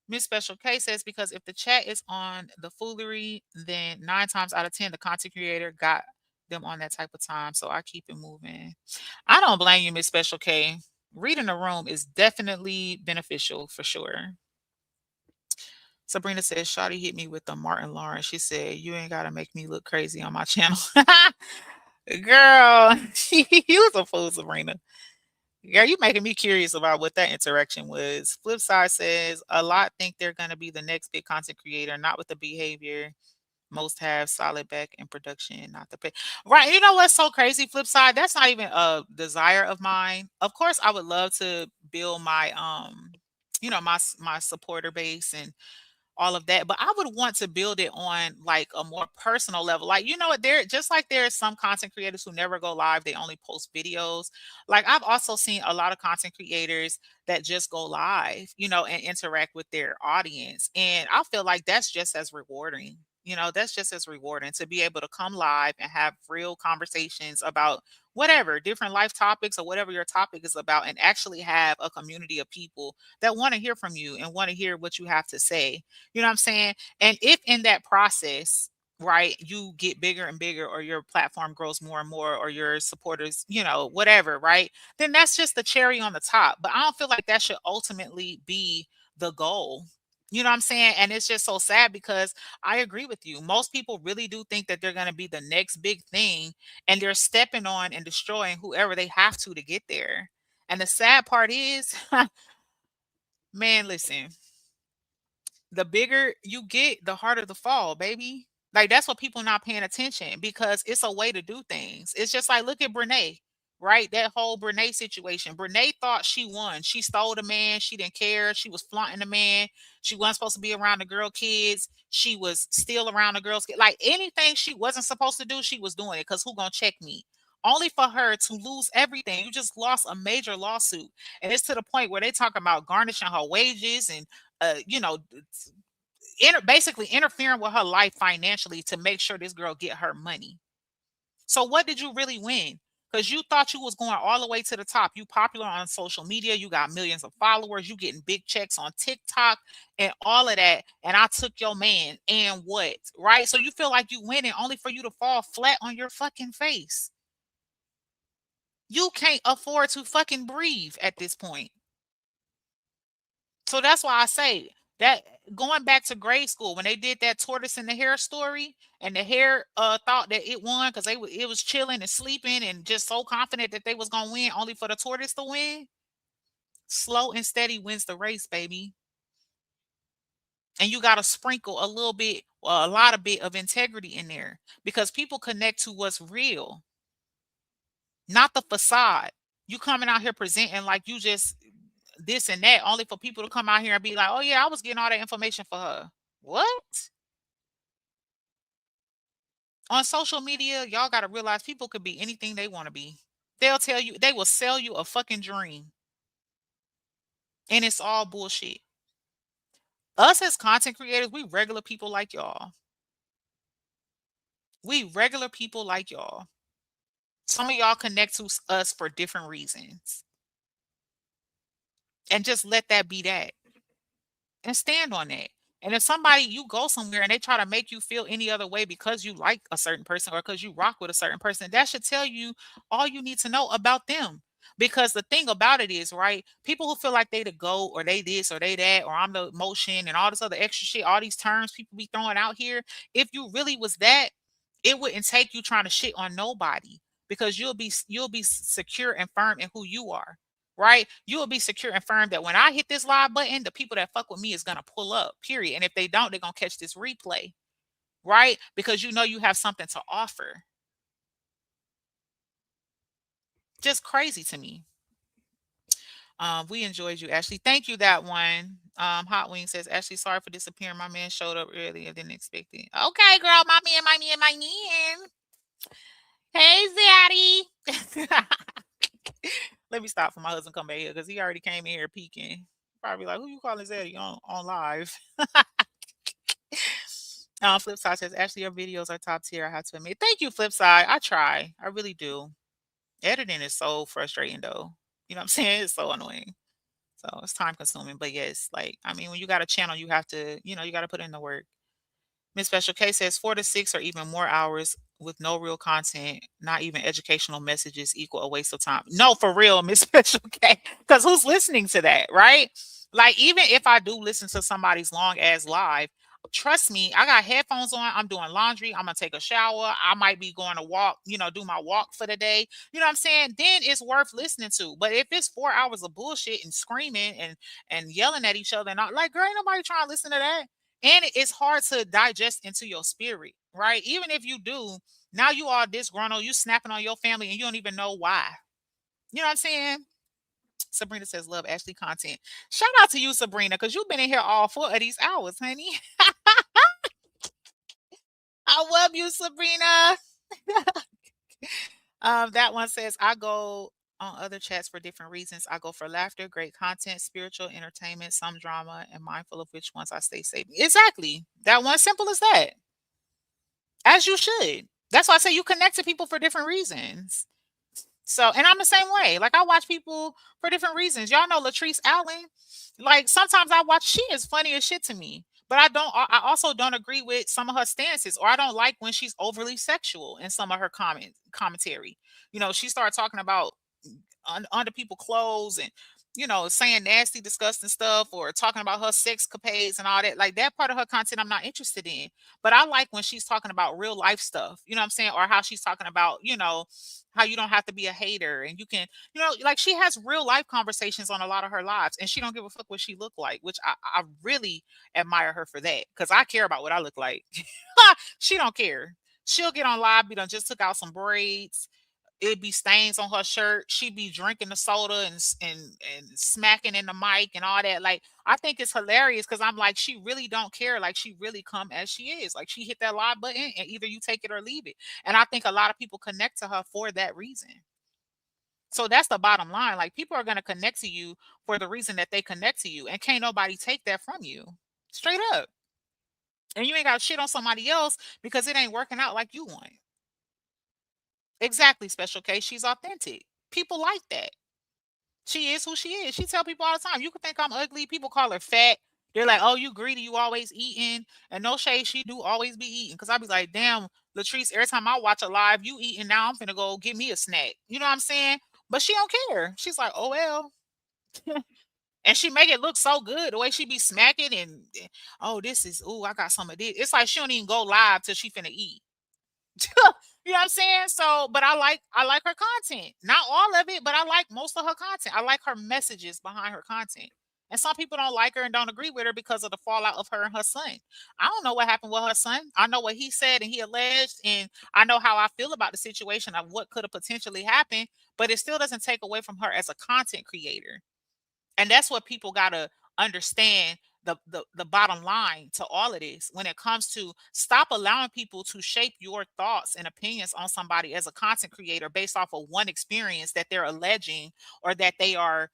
Miss Special K says, because if the chat is on the foolery, then 9 times out of 10, the content creator got them on that type of time. So I keep it moving. I don't blame you, Miss Special K. Reading the room is definitely beneficial for sure. Sabrina says, Shawty hit me with the Martin Lawrence. She said, you ain't got to make me look crazy on my channel. Girl, you was a fool, Sabrina. Yeah, you making me curious about what that interaction was. Flip side says a lot think they're gonna be the next big content creator, not with the behavior. Most have solid back and production, not the pay. Right. You know what's so crazy? Flip side, that's not even a desire of mine. Of course, I would love to build my my supporter base and all of that. But I would want to build it on like a more personal level. Like, you know what, there just like there's some content creators who never go live, they only post videos. Like I've also seen a lot of content creators that just go live, and interact with their audience. And I feel like that's just as rewarding. That's just as rewarding to be able to come live and have real conversations about whatever different life topics or whatever your topic is about and actually have a community of people that want to hear from you and want to hear what you have to say. You know what I'm saying? And if in that process, right, you get bigger and bigger, or your platform grows more and more, or your supporters, whatever, right? Then that's just the cherry on the top. But I don't feel like that should ultimately be the goal. You know what I'm saying? And it's just so sad because I agree with you. Most people really do think that they're going to be the next big thing, and they're stepping on and destroying whoever they have to get there. And the sad part is, man, listen, the bigger you get, the harder the fall, baby. Like that's what people not paying attention because it's a way to do things. It's just like look at Brene, right? That whole Brene situation. Brene thought she won. She stole the man. She didn't care. She was flaunting the man. She wasn't supposed to be around the girl kids. She was still around the girls. Like anything she wasn't supposed to do, she was doing it because who gonna check me? Only for her to lose everything. You just lost a major lawsuit. And it's to the point where they talk about garnishing her wages and basically interfering with her life financially to make sure this girl get her money. So what did you really win? Because you thought you was going all the way to the top. You popular on social media. You got millions of followers. You getting big checks on TikTok and all of that. And I took your man and what? Right? So you feel like you winning only for you to fall flat on your fucking face. You can't afford to fucking breathe at this point. So that's why I say that going back to grade school when they did that tortoise and the hare story, and the hare thought that it won because it was chilling and sleeping and just so confident that they was gonna win, only for the tortoise to win. Slow and steady wins the race, baby. And you got to sprinkle a little bit, a lot of bit of integrity in there, because people connect to what's real, not the facade. You coming out here presenting like you just this and that, only for people to come out here and be like, oh yeah, I was getting all that information for her. What? On social media, y'all got to realize people could be anything they want to be. They'll tell you, they will sell you a fucking dream. And it's all bullshit. Us as content creators, we regular people like y'all. We regular people like y'all. Some of y'all connect to us for different reasons. And just let that be that. And stand on that. And if somebody, you go somewhere and they try to make you feel any other way because you like a certain person or because you rock with a certain person, that should tell you all you need to know about them. Because the thing about it is, right, people who feel like they the GOAT or they this or they that, or I'm the motion and all this other extra shit, all these terms people be throwing out here, if you really was that, it wouldn't take you trying to shit on nobody, because you'll be secure and firm in who you are. Right? You will be secure and firm that when I hit this live button, the people that fuck with me is gonna pull up, period. And if they don't, they're gonna catch this replay, right? Because you know you have something to offer. Just crazy to me. We enjoyed you, Ashley. Thank you, that one. Hot Wing says, Ashley, sorry for disappearing. My man showed up earlier than expected. Okay, girl, my man. Hey, Zaddy. Let me stop for my husband come back here, because he already came in here peeking. Probably like, who you calling Zaddy on live? Flipside says, Ashley, your videos are top tier, I have to admit. Thank you, Flipside. I try. I really do. Editing is so frustrating, though. You know what I'm saying? It's so annoying. So it's time consuming. But yes, like, I mean, when you got a channel, you have to, you got to put in the work. Miss Special K says 4 to 6 or even more hours with no real content, not even educational messages, equal a waste of time. No, for real, Miss Special K. Because who's listening to that, right? Like, even if I do listen to somebody's long ass live, trust me, I got headphones on. I'm doing laundry. I'm gonna take a shower. I might be going to walk, do my walk for the day. You know what I'm saying? Then it's worth listening to. But if it's 4 hours of bullshit and screaming and yelling at each other, and not like, girl, ain't nobody trying to listen to that. And it's hard to digest into your spirit, right? Even if you do, now you are disgruntled, you snapping on your family, and you don't even know why. You know what I'm saying? Sabrina says, love Ashley content. Shout out to you, Sabrina, because you've been in here all 4 of these hours, honey. I love you, Sabrina. That one says, I go on other chats for different reasons. I go for laughter, great content, spiritual entertainment, some drama, and mindful of which ones I stay safe. Exactly. That one, simple as that. As you should. That's why I say you connect to people for different reasons. So, and I'm the same way. Like, I watch people for different reasons. Y'all know Latrice Allen. Like, sometimes I watch, she is funny as shit to me. But I also don't agree with some of her stances, or I don't like when she's overly sexual in some of her commentary. She started talking about under people clothes, and saying nasty, disgusting stuff, or talking about her sex capades and all that. Like, that part of her content I'm not interested in. But I like when she's talking about real life stuff, you know what I'm saying? Or how she's talking about, how you don't have to be a hater, and you can, like, she has real life conversations on a lot of her lives, and she don't give a fuck what she look like, which I really admire her for that, because I care about what I look like. She don't care. She'll get on live, be done just took out some braids, it'd be stains on her shirt. She'd be drinking the soda and smacking in the mic and all that. Like, I think it's hilarious, because I'm like, she really don't care. Like, she really come as she is. Like, she hit that live button, and either you take it or leave it. And I think a lot of people connect to her for that reason. So that's the bottom line. Like, people are gonna connect to you for the reason that they connect to you, and can't nobody take that from you. Straight up. And you ain't got shit on somebody else because it ain't working out like you want. Exactly, Special Case. She's authentic. People like that. She is who she is. She tell people all the time, you can think I'm ugly. People call her fat. They're like, oh, you greedy, you always eating. And no shade, she do always be eating. Because I be like, damn, Latrice, every time I watch a live, you eating, now I'm finna go get me a snack. You know what I'm saying? But she don't care. She's like, oh, well. And she make it look so good, the way she be smacking and, oh, I got some of this. It's like she don't even go live till she finna eat. You know what I'm saying? So, but I like her content. Not all of it, but I like most of her content. I like her messages behind her content. And some people don't like her and don't agree with her because of the fallout of her and her son. I don't know what happened with her son. I know what he said and he alleged, and I know how I feel about the situation of what could have potentially happened, but it still doesn't take away from her as a content creator. And that's what people got to understand, the bottom line to all of this when it comes to stop allowing people to shape your thoughts and opinions on somebody as a content creator based off of one experience that they're alleging or that they are,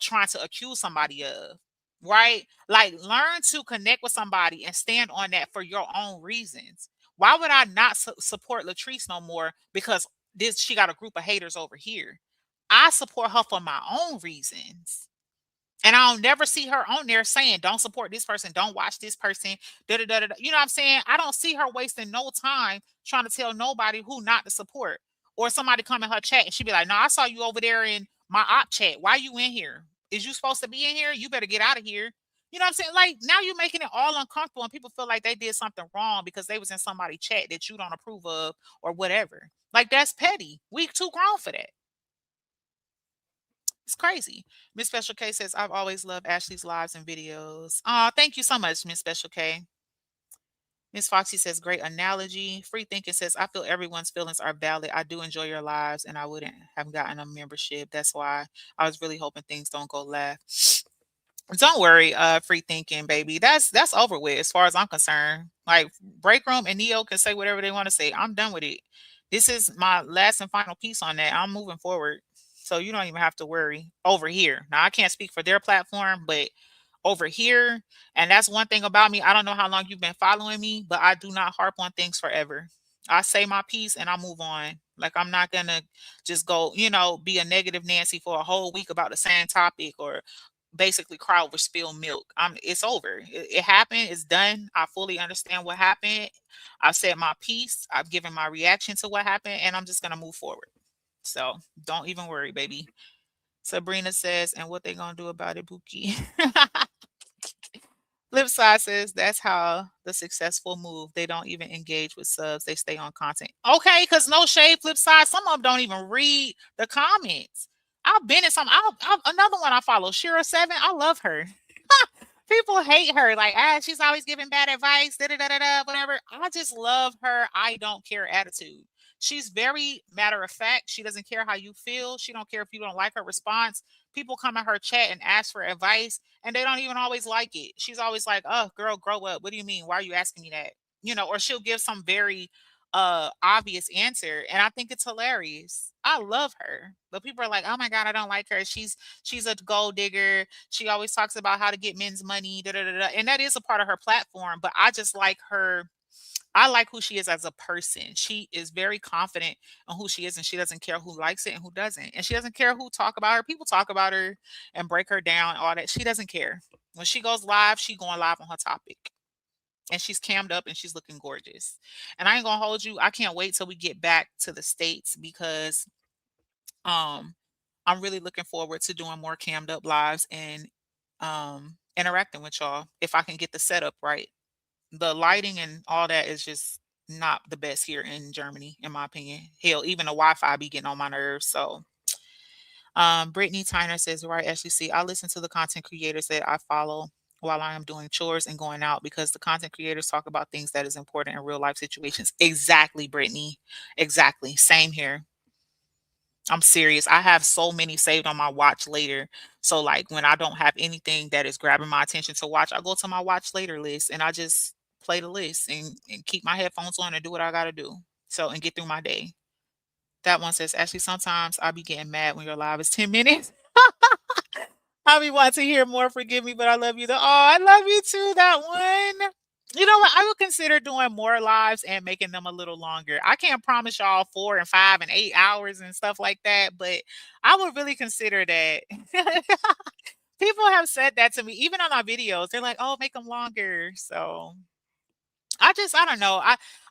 trying to accuse somebody of. Right? Like, learn to connect with somebody and stand on that for your own reasons. Why would I not support Latrice no more because she got a group of haters over here? I support her for my own reasons. And I'll never see her on there saying, don't support this person, don't watch this person, da da da da. You know what I'm saying? I don't see her wasting no time trying to tell nobody who not to support. Or somebody come in her chat and she be like, no, I saw you over there in my op chat. Why you in here? Is you supposed to be in here? You better get out of here. You know what I'm saying? Like, now you're making it all uncomfortable and people feel like they did something wrong because they was in somebody's chat that you don't approve of or whatever. Like, that's petty. We too grown for that. It's crazy. Miss Special K says, I've always loved Ashley's lives and videos. Oh, thank you so much, Miss Special K. Miss Foxy says, great analogy. Free Thinking says, I feel everyone's feelings are valid. I do enjoy your lives, and I wouldn't have gotten a membership. That's why I was really hoping things don't go left. Don't worry, Free Thinking, baby. That's over with as far as I'm concerned. Like, Break Room and Neo can say whatever they want to say. I'm done with it. This is my last and final piece on that. I'm moving forward. So you don't even have to worry over here. Now, I can't speak for their platform, but over here, and that's one thing about me. I don't know how long you've been following me, but I do not harp on things forever. I say my piece and I move on. Like, I'm not gonna just go, be a negative Nancy for a whole week about the same topic or basically cry over spilled milk. It's over. It happened. It's done. I fully understand what happened. I've said my piece. I've given my reaction to what happened, and I'm just gonna move forward. So don't even worry, baby. Sabrina says, and what they gonna do about it, Buki? Flipside says that's how the successful move. They don't even engage with subs. They stay on content. Okay, because no shade, Flipside. Some of them don't even read the comments. I've been in some. Another one I follow, Shira7. I love her. People hate her. Like, she's always giving bad advice, da da da da da, whatever. I just love her. I don't care attitude. She's very matter of fact. She doesn't care how you feel. She don't care if you don't like her response. People come in her chat and ask for advice, and they don't even always like it. She's always like, "Oh, girl, grow up. What do you mean? Why are you asking me that?" Or she'll give some very obvious answer, and I think it's hilarious. I love her. But people are like, "Oh my god, I don't like her. She's a gold digger. She always talks about how to get men's money, da da da da." And that is a part of her platform, but I just like her. I like who she is as a person. She is very confident on who she is, and she doesn't care who likes it and who doesn't. And she doesn't care who talk about her. People talk about her and break her down, all that. She doesn't care. When she goes live, she going live on her topic. And she's cammed up and she's looking gorgeous. And I ain't gonna hold you. I can't wait till we get back to the States because um I'm really looking forward to doing more cammed up lives and interacting with y'all if I can get the setup right. The lighting and all that is just not the best here in Germany, in my opinion. Hell, even the Wi-Fi be getting on my nerves. So, Brittany Tyner says, right, Ashley, see, I listen to the content creators that I follow while I am doing chores and going out because the content creators talk about things that is important in real life situations. Exactly, Brittany. Exactly. Same here. I'm serious. I have so many saved on my watch later. So like when I don't have anything that is grabbing my attention to watch, I go to my watch later list and I just play the list and keep my headphones on and do what I gotta do. So and get through my day. That one says, actually, sometimes I'll be getting mad when your live is 10 minutes. I'll be wanting to hear more. Forgive me, but I love you. I love you too. That one. You know what? I would consider doing more lives and making them a little longer. I can't promise y'all 4 and 5 and 8 hours and stuff like that, but I would really consider that. People have said that to me, even on our videos. They're like, "Oh, make them longer." So I don't know.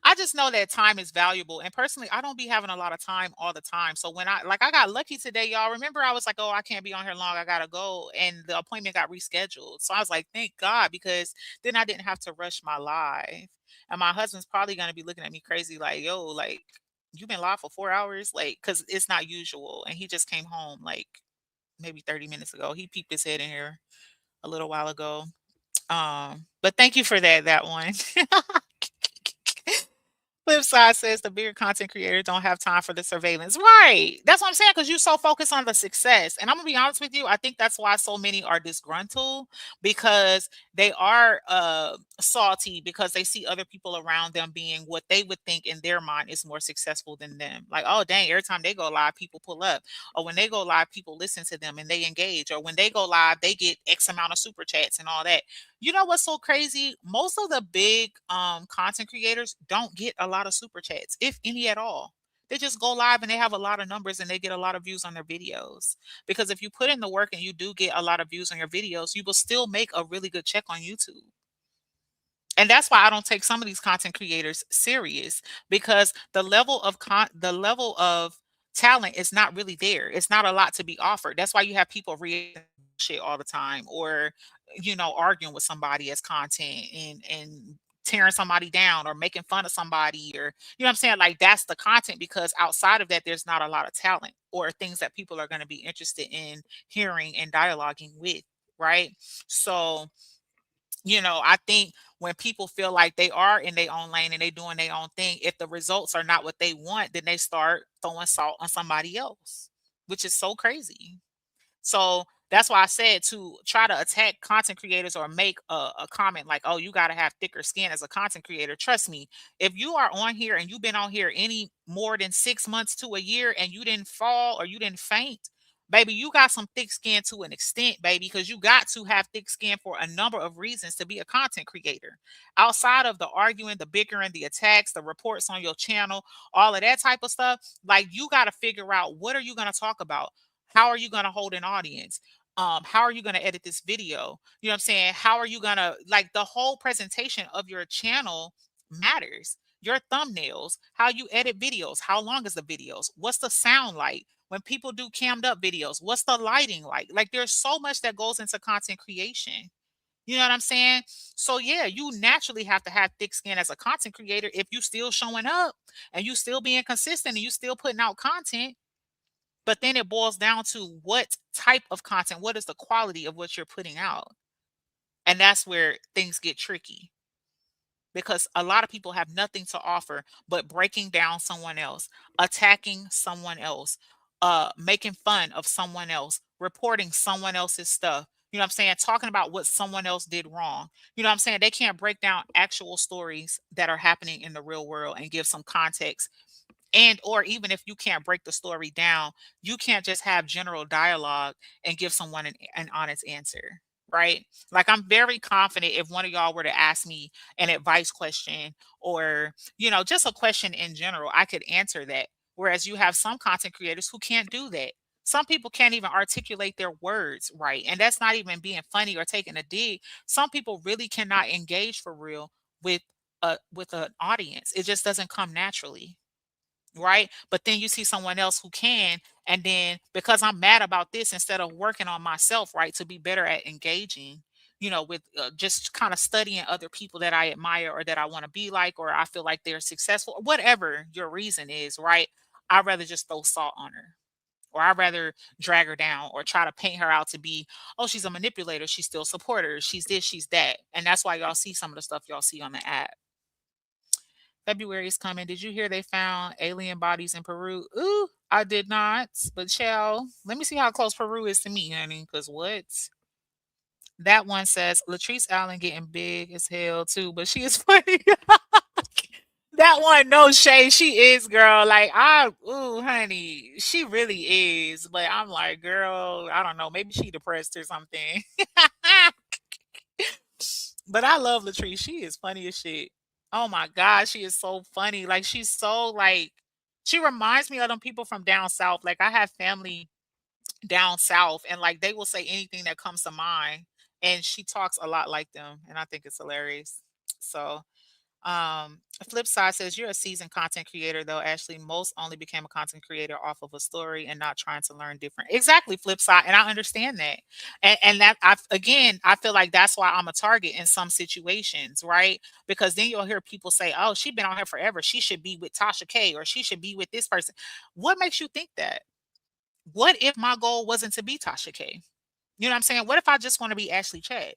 I just know that time is valuable. And personally, I don't be having a lot of time all the time. So when I got lucky today, y'all. Remember, I was like, oh, I can't be on here long. I gotta go. And the appointment got rescheduled. So I was like, thank God, because then I didn't have to rush my live. And my husband's probably gonna be looking at me crazy, like, yo, like you've been live for 4 hours, like, cause it's not usual. And he just came home like maybe 30 minutes ago. He peeped his head in here. a little while ago. But thank you for that one. Flip side says the bigger content creators don't have time for the surveillance. Right. That's what I'm saying. Because you're so focused on the success. And I'm gonna be honest with you, I think that's why so many are disgruntled because they are salty because they see other people around them being what they would think in their mind is more successful than them. Like, oh dang, every time they go live, people pull up. Or when they go live, people listen to them and they engage. Or when they go live, they get X amount of super chats and all that. You know what's so crazy? Most of the big content creators don't get a lot of super chats, if any at all. They just go live and they have a lot of numbers and they get a lot of views on their videos. Because if you put in the work and you do get a lot of views on your videos, you will still make a really good check on YouTube. And that's why I don't take some of these content creators serious because the level of talent is not really there. It's not a lot to be offered. That's why you have people reacting to shit all the time or arguing with somebody as content and tearing somebody down or making fun of somebody or what I'm saying, like that's the content because outside of that there's not a lot of talent or things that people are going to be interested in hearing and dialoguing with, right? So I think when people feel like they are in their own lane and they doing their own thing, if the results are not what they want, then they start throwing salt on somebody else, which is so crazy. So that's why I said to try to attack content creators or make a comment like, oh, you got to have thicker skin as a content creator. Trust me, if you are on here and you've been on here any more than 6 months to a year and you didn't fall or you didn't faint, baby, you got some thick skin to an extent, baby, because you got to have thick skin for a number of reasons to be a content creator. Outside of the arguing, the bickering, the attacks, the reports on your channel, all of that type of stuff, like you got to figure out what are you going to talk about? How are you going to hold an audience? How are you going to edit this video? You know what I'm saying? How are you going to like the whole presentation of your channel matters. Your thumbnails, how you edit videos, how long is the videos? What's the sound like? When people do cammed up videos, what's the lighting like? Like there's so much that goes into content creation. You know what I'm saying? So yeah, you naturally have to have thick skin as a content creator if you still showing up and you still being consistent and you still putting out content. But then it boils down to what type of content, what is the quality of what you're putting out? And that's where things get tricky because a lot of people have nothing to offer but breaking down someone else, attacking someone else, making fun of someone else, reporting someone else's stuff. You know what I'm saying? Talking about what someone else did wrong. You know what I'm saying? They can't break down actual stories that are happening in the real world and give some context and or even if you can't break the story down, you can't just have general dialogue and give someone an honest answer, right? Like I'm very confident if one of y'all were to ask me an advice question or just a question in general, I could answer that. Whereas you have some content creators who can't do that. Some people can't even articulate their words right, and that's not even being funny or taking a dig. Some people really cannot engage for real with an audience. It just doesn't come naturally, right? But then you see someone else who can, and then because I'm mad about this, instead of working on myself, right, to be better at engaging, with just kind of studying other people that I admire or that I want to be like, or I feel like they're successful, or whatever your reason is, right? I'd rather just throw salt on her. Or I'd rather drag her down or try to paint her out to be, oh, she's a manipulator. She's still a supporter. She's this, she's that. And that's why y'all see some of the stuff y'all see on the app. February is coming. Did you hear they found alien bodies in Peru? Ooh, I did not. But child, let me see how close Peru is to me, honey. Because what? That one says Latrice Allen getting big as hell too, but she is funny. That one, no shade. She is, girl. Like ooh, honey, she really is. But I'm like, girl, I don't know. Maybe she depressed or something. But I love Latrice. She is funny as shit. Oh my God, she is so funny. Like she's so like she reminds me of them people from down south. Like I have family down south and like they will say anything that comes to mind. And she talks a lot like them. And I think it's hilarious. So flip side says you're a seasoned content creator though, Ashley. Most only became a content creator off of a story and not trying to learn different. Exactly, flip side. And I understand that. And that I feel like that's why I'm a target in some situations, right? Because then you'll hear people say, oh, she's been on here forever. She should be with Tasha K or she should be with this person. What makes you think that? What if my goal wasn't to be Tasha K? You know what I'm saying? What if I just want to be Ashley Chats?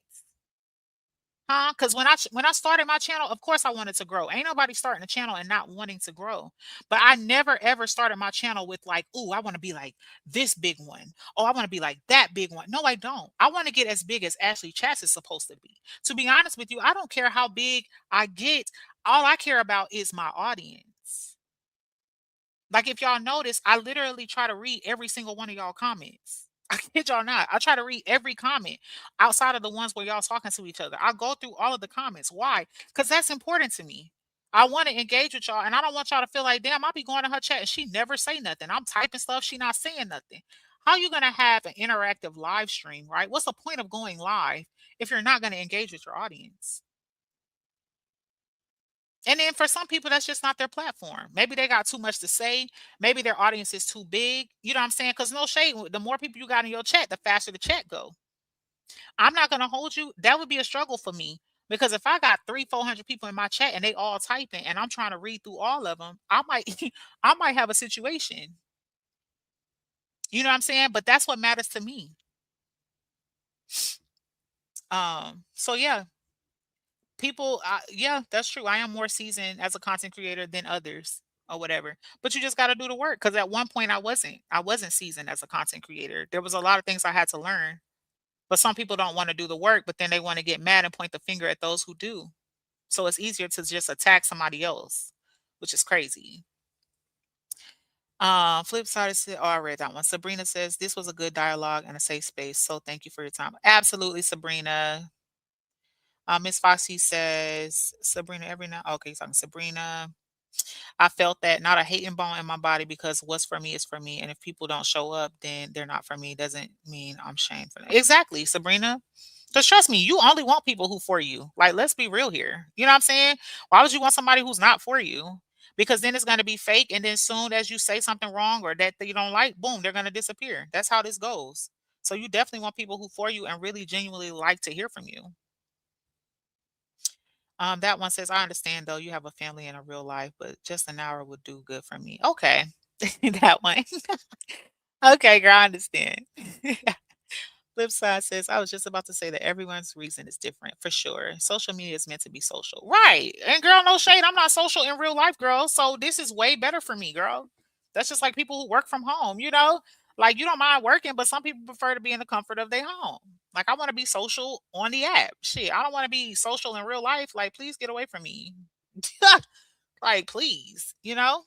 Huh? Because when I started my channel, of course I wanted to grow. Ain't nobody starting a channel and not wanting to grow. But I never ever started my channel with like, "Ooh, I want to be like this big one. Oh, I want to be like that big one." No, I don't. I want to get as big as Ashley Chats is supposed to be. To be honest with you, I don't care how big I get. All I care about is my audience. Like if y'all notice, I literally try to read every single one of y'all comments. I kid y'all not. I try to read every comment outside of the ones where y'all talking to each other. I go through all of the comments. Why? Because that's important to me. I want to engage with y'all, and I don't want y'all to feel like, damn, I'll be going to her chat and she never say nothing. I'm typing stuff, she not saying nothing. How you gonna have an interactive live stream, right? What's the point of going live if you're not gonna engage with your audience? And then for some people, that's just not their platform. Maybe they got too much to say. Maybe their audience is too big. You know what I'm saying? Because no shade, the more people you got in your chat, the faster the chat go. I'm not gonna hold you. That would be a struggle for me because if I got 300-400 people in my chat and they all typing and I'm trying to read through all of them, I might, I might have a situation. You know what I'm saying? But that's what matters to me. So yeah, people, yeah, that's true. I am more seasoned as a content creator than others or whatever. But you just got to do the work because at one point I wasn't. I wasn't seasoned as a content creator. There was a lot of things I had to learn. But some people don't want to do the work, but then they want to get mad and point the finger at those who do. So it's easier to just attack somebody else, which is crazy. Flip side is, oh, I read that one. Sabrina says this was a good dialogue and a safe space. So thank you for your time. Absolutely, Sabrina. Miss Foxy says Sabrina every now. Okay, he's talking Sabrina. I felt that not a hating bone in my body because what's for me is for me. And if people don't show up, then they're not for me. Doesn't mean I'm shamed for them. Exactly, Sabrina. Because trust me, you only want people who for you. Like, let's be real here. You know what I'm saying? Why would you want somebody who's not for you? Because then it's going to be fake. And then soon as you say something wrong or that you don't like, boom, they're going to disappear. That's how this goes. So you definitely want people who for you and really genuinely like to hear from you. That one says, I understand though you have a family and a real life, but just an hour would do good for me. Okay. That one. Okay, girl, I understand. Flip side says, I was just about to say that everyone's reason is different for sure. Social media is meant to be social. Right. And girl, no shade. I'm not social in real life, girl. So this is way better for me, girl. That's just like people who work from home, you know? Like you don't mind working, but some people prefer to be in the comfort of their home. Like I want to be social on the app. Shit, I don't want to be social in real life. Like, please get away from me. Like, please, you know?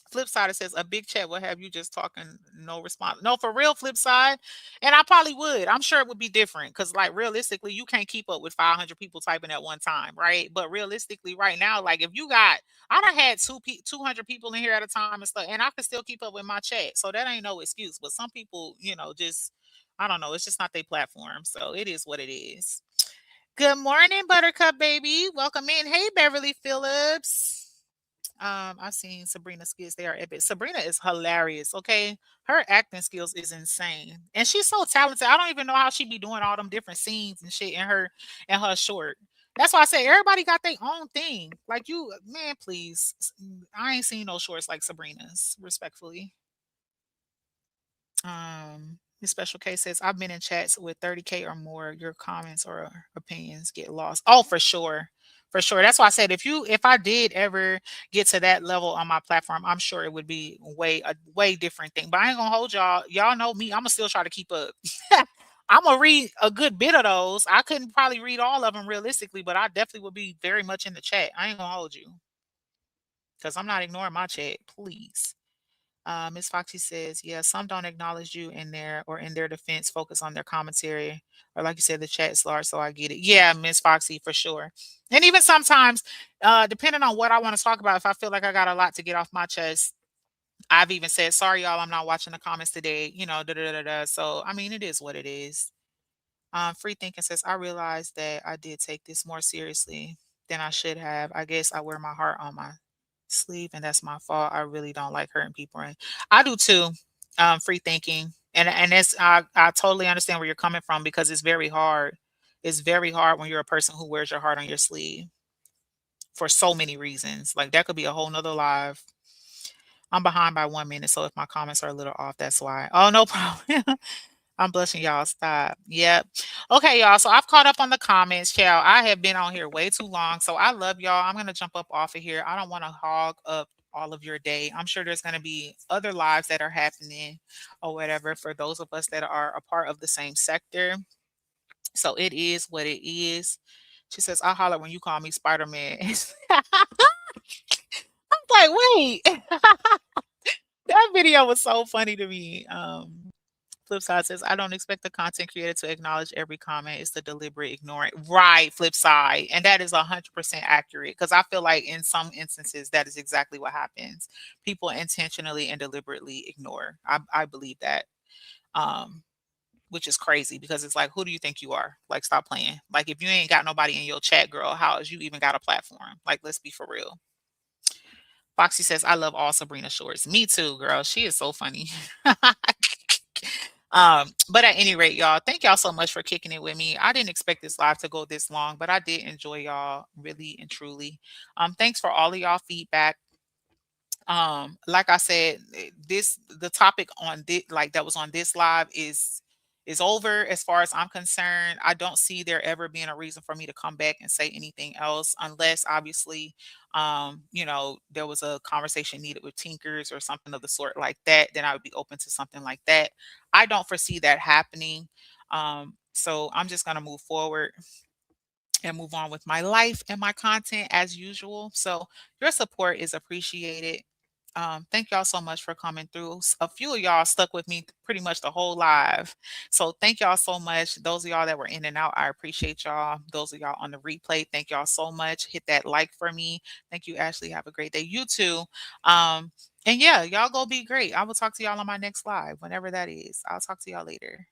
Flip side, it says a big chat will have you just talking, no response. No, for real, flip side. And I probably would. I'm sure it would be different because, like, realistically, you can't keep up with 500 people typing at one time, right? But realistically, right now, like, if you got, I done had 200 people in here at a time and stuff, and I can still keep up with my chat. So that ain't no excuse. But some people, just, I don't know, it's just not their platform. So it is what it is. Good morning, Buttercup baby. Welcome in. Hey, Beverly Phillips. I've seen Sabrina skits. They are epic. Sabrina is hilarious. Okay, her acting skills is insane, and she's so talented. I don't even know how she be doing all them different scenes and shit in her short. That's why I say everybody got their own thing. Like you, man, please. I ain't seen no shorts like Sabrina's. Respectfully. His special case says, I've been in chats with 30K or more. Your comments or opinions get lost. Oh, for sure. For sure. That's why I said if I did ever get to that level on my platform, I'm sure it would be a way different thing. But I ain't gonna hold y'all. Y'all know me. I'm gonna still try to keep up. I'm gonna read a good bit of those. I couldn't probably read all of them realistically, but I definitely would be very much in the chat. I ain't gonna hold you. Because I'm not ignoring my chat, please. Miss Foxy says, yeah, some don't acknowledge you in there or in their defense, focus on their commentary. Or like you said, the chat is large, so I get it. Yeah, Miss Foxy, for sure. And even sometimes, depending on what I want to talk about, if I feel like I got a lot to get off my chest, I've even said, sorry, y'all, I'm not watching the comments today, da da da da. So, I mean, it is what it is. Free Thinking says, I realized that I did take this more seriously than I should have. I guess I wear my heart on my sleeve, and that's my fault. I really don't like hurting people. And I do too. Free Thinking. And it's I totally understand where you're coming from because it's very hard. It's very hard when you're a person who wears your heart on your sleeve for so many reasons. Like that could be a whole nother live. I'm behind by 1 minute, so if my comments are a little off, that's why. Oh, no problem. I'm blushing, y'all. Stop. Yep. Okay, y'all. So I've caught up on the comments, child. I have been on here way too long. So I love y'all. I'm gonna jump up off of here. I don't want to hog up all of your day. I'm sure there's gonna be other lives that are happening or whatever for those of us that are a part of the same sector. So it is what it is. She says, I'll holler when you call me Spider-Man. I'm like, wait. That video was so funny to me. Flip side says, I don't expect the content creator to acknowledge every comment. It's the deliberate ignoring. Right, flip side. And that is 100% accurate because I feel like in some instances, that is exactly what happens. People intentionally and deliberately ignore. I believe that. Um, which is crazy because it's like, who do you think you are? Like, stop playing. Like, if you ain't got nobody in your chat, girl, how is you even got a platform? Like, let's be for real. Foxy says, I love all Sabrina shorts. Me too, girl. She is so funny. But at any rate, y'all, thank y'all so much for kicking it with me. I didn't expect this live to go this long, but I did enjoy y'all really and truly. Thanks for all of y'all feedback. Like I said, this the topic on this, like that was on this live, is over as far as I'm concerned. I don't see there ever being a reason for me to come back and say anything else unless obviously there was a conversation needed with Tinkerz or something of the sort like that, then I would be open to something like that. I don't foresee that happening. So I'm just gonna move forward and move on with my life and my content as usual. So your support is appreciated. Thank y'all so much for coming through. A few of y'all stuck with me pretty much the whole live. So thank y'all so much. Those of y'all that were in and out, I appreciate y'all. Those of y'all on the replay, thank y'all so much. Hit that like for me. Thank you, Ashley. Have a great day. You too. And yeah, y'all go be great. I will talk to y'all on my next live, whenever that is. I'll talk to y'all later.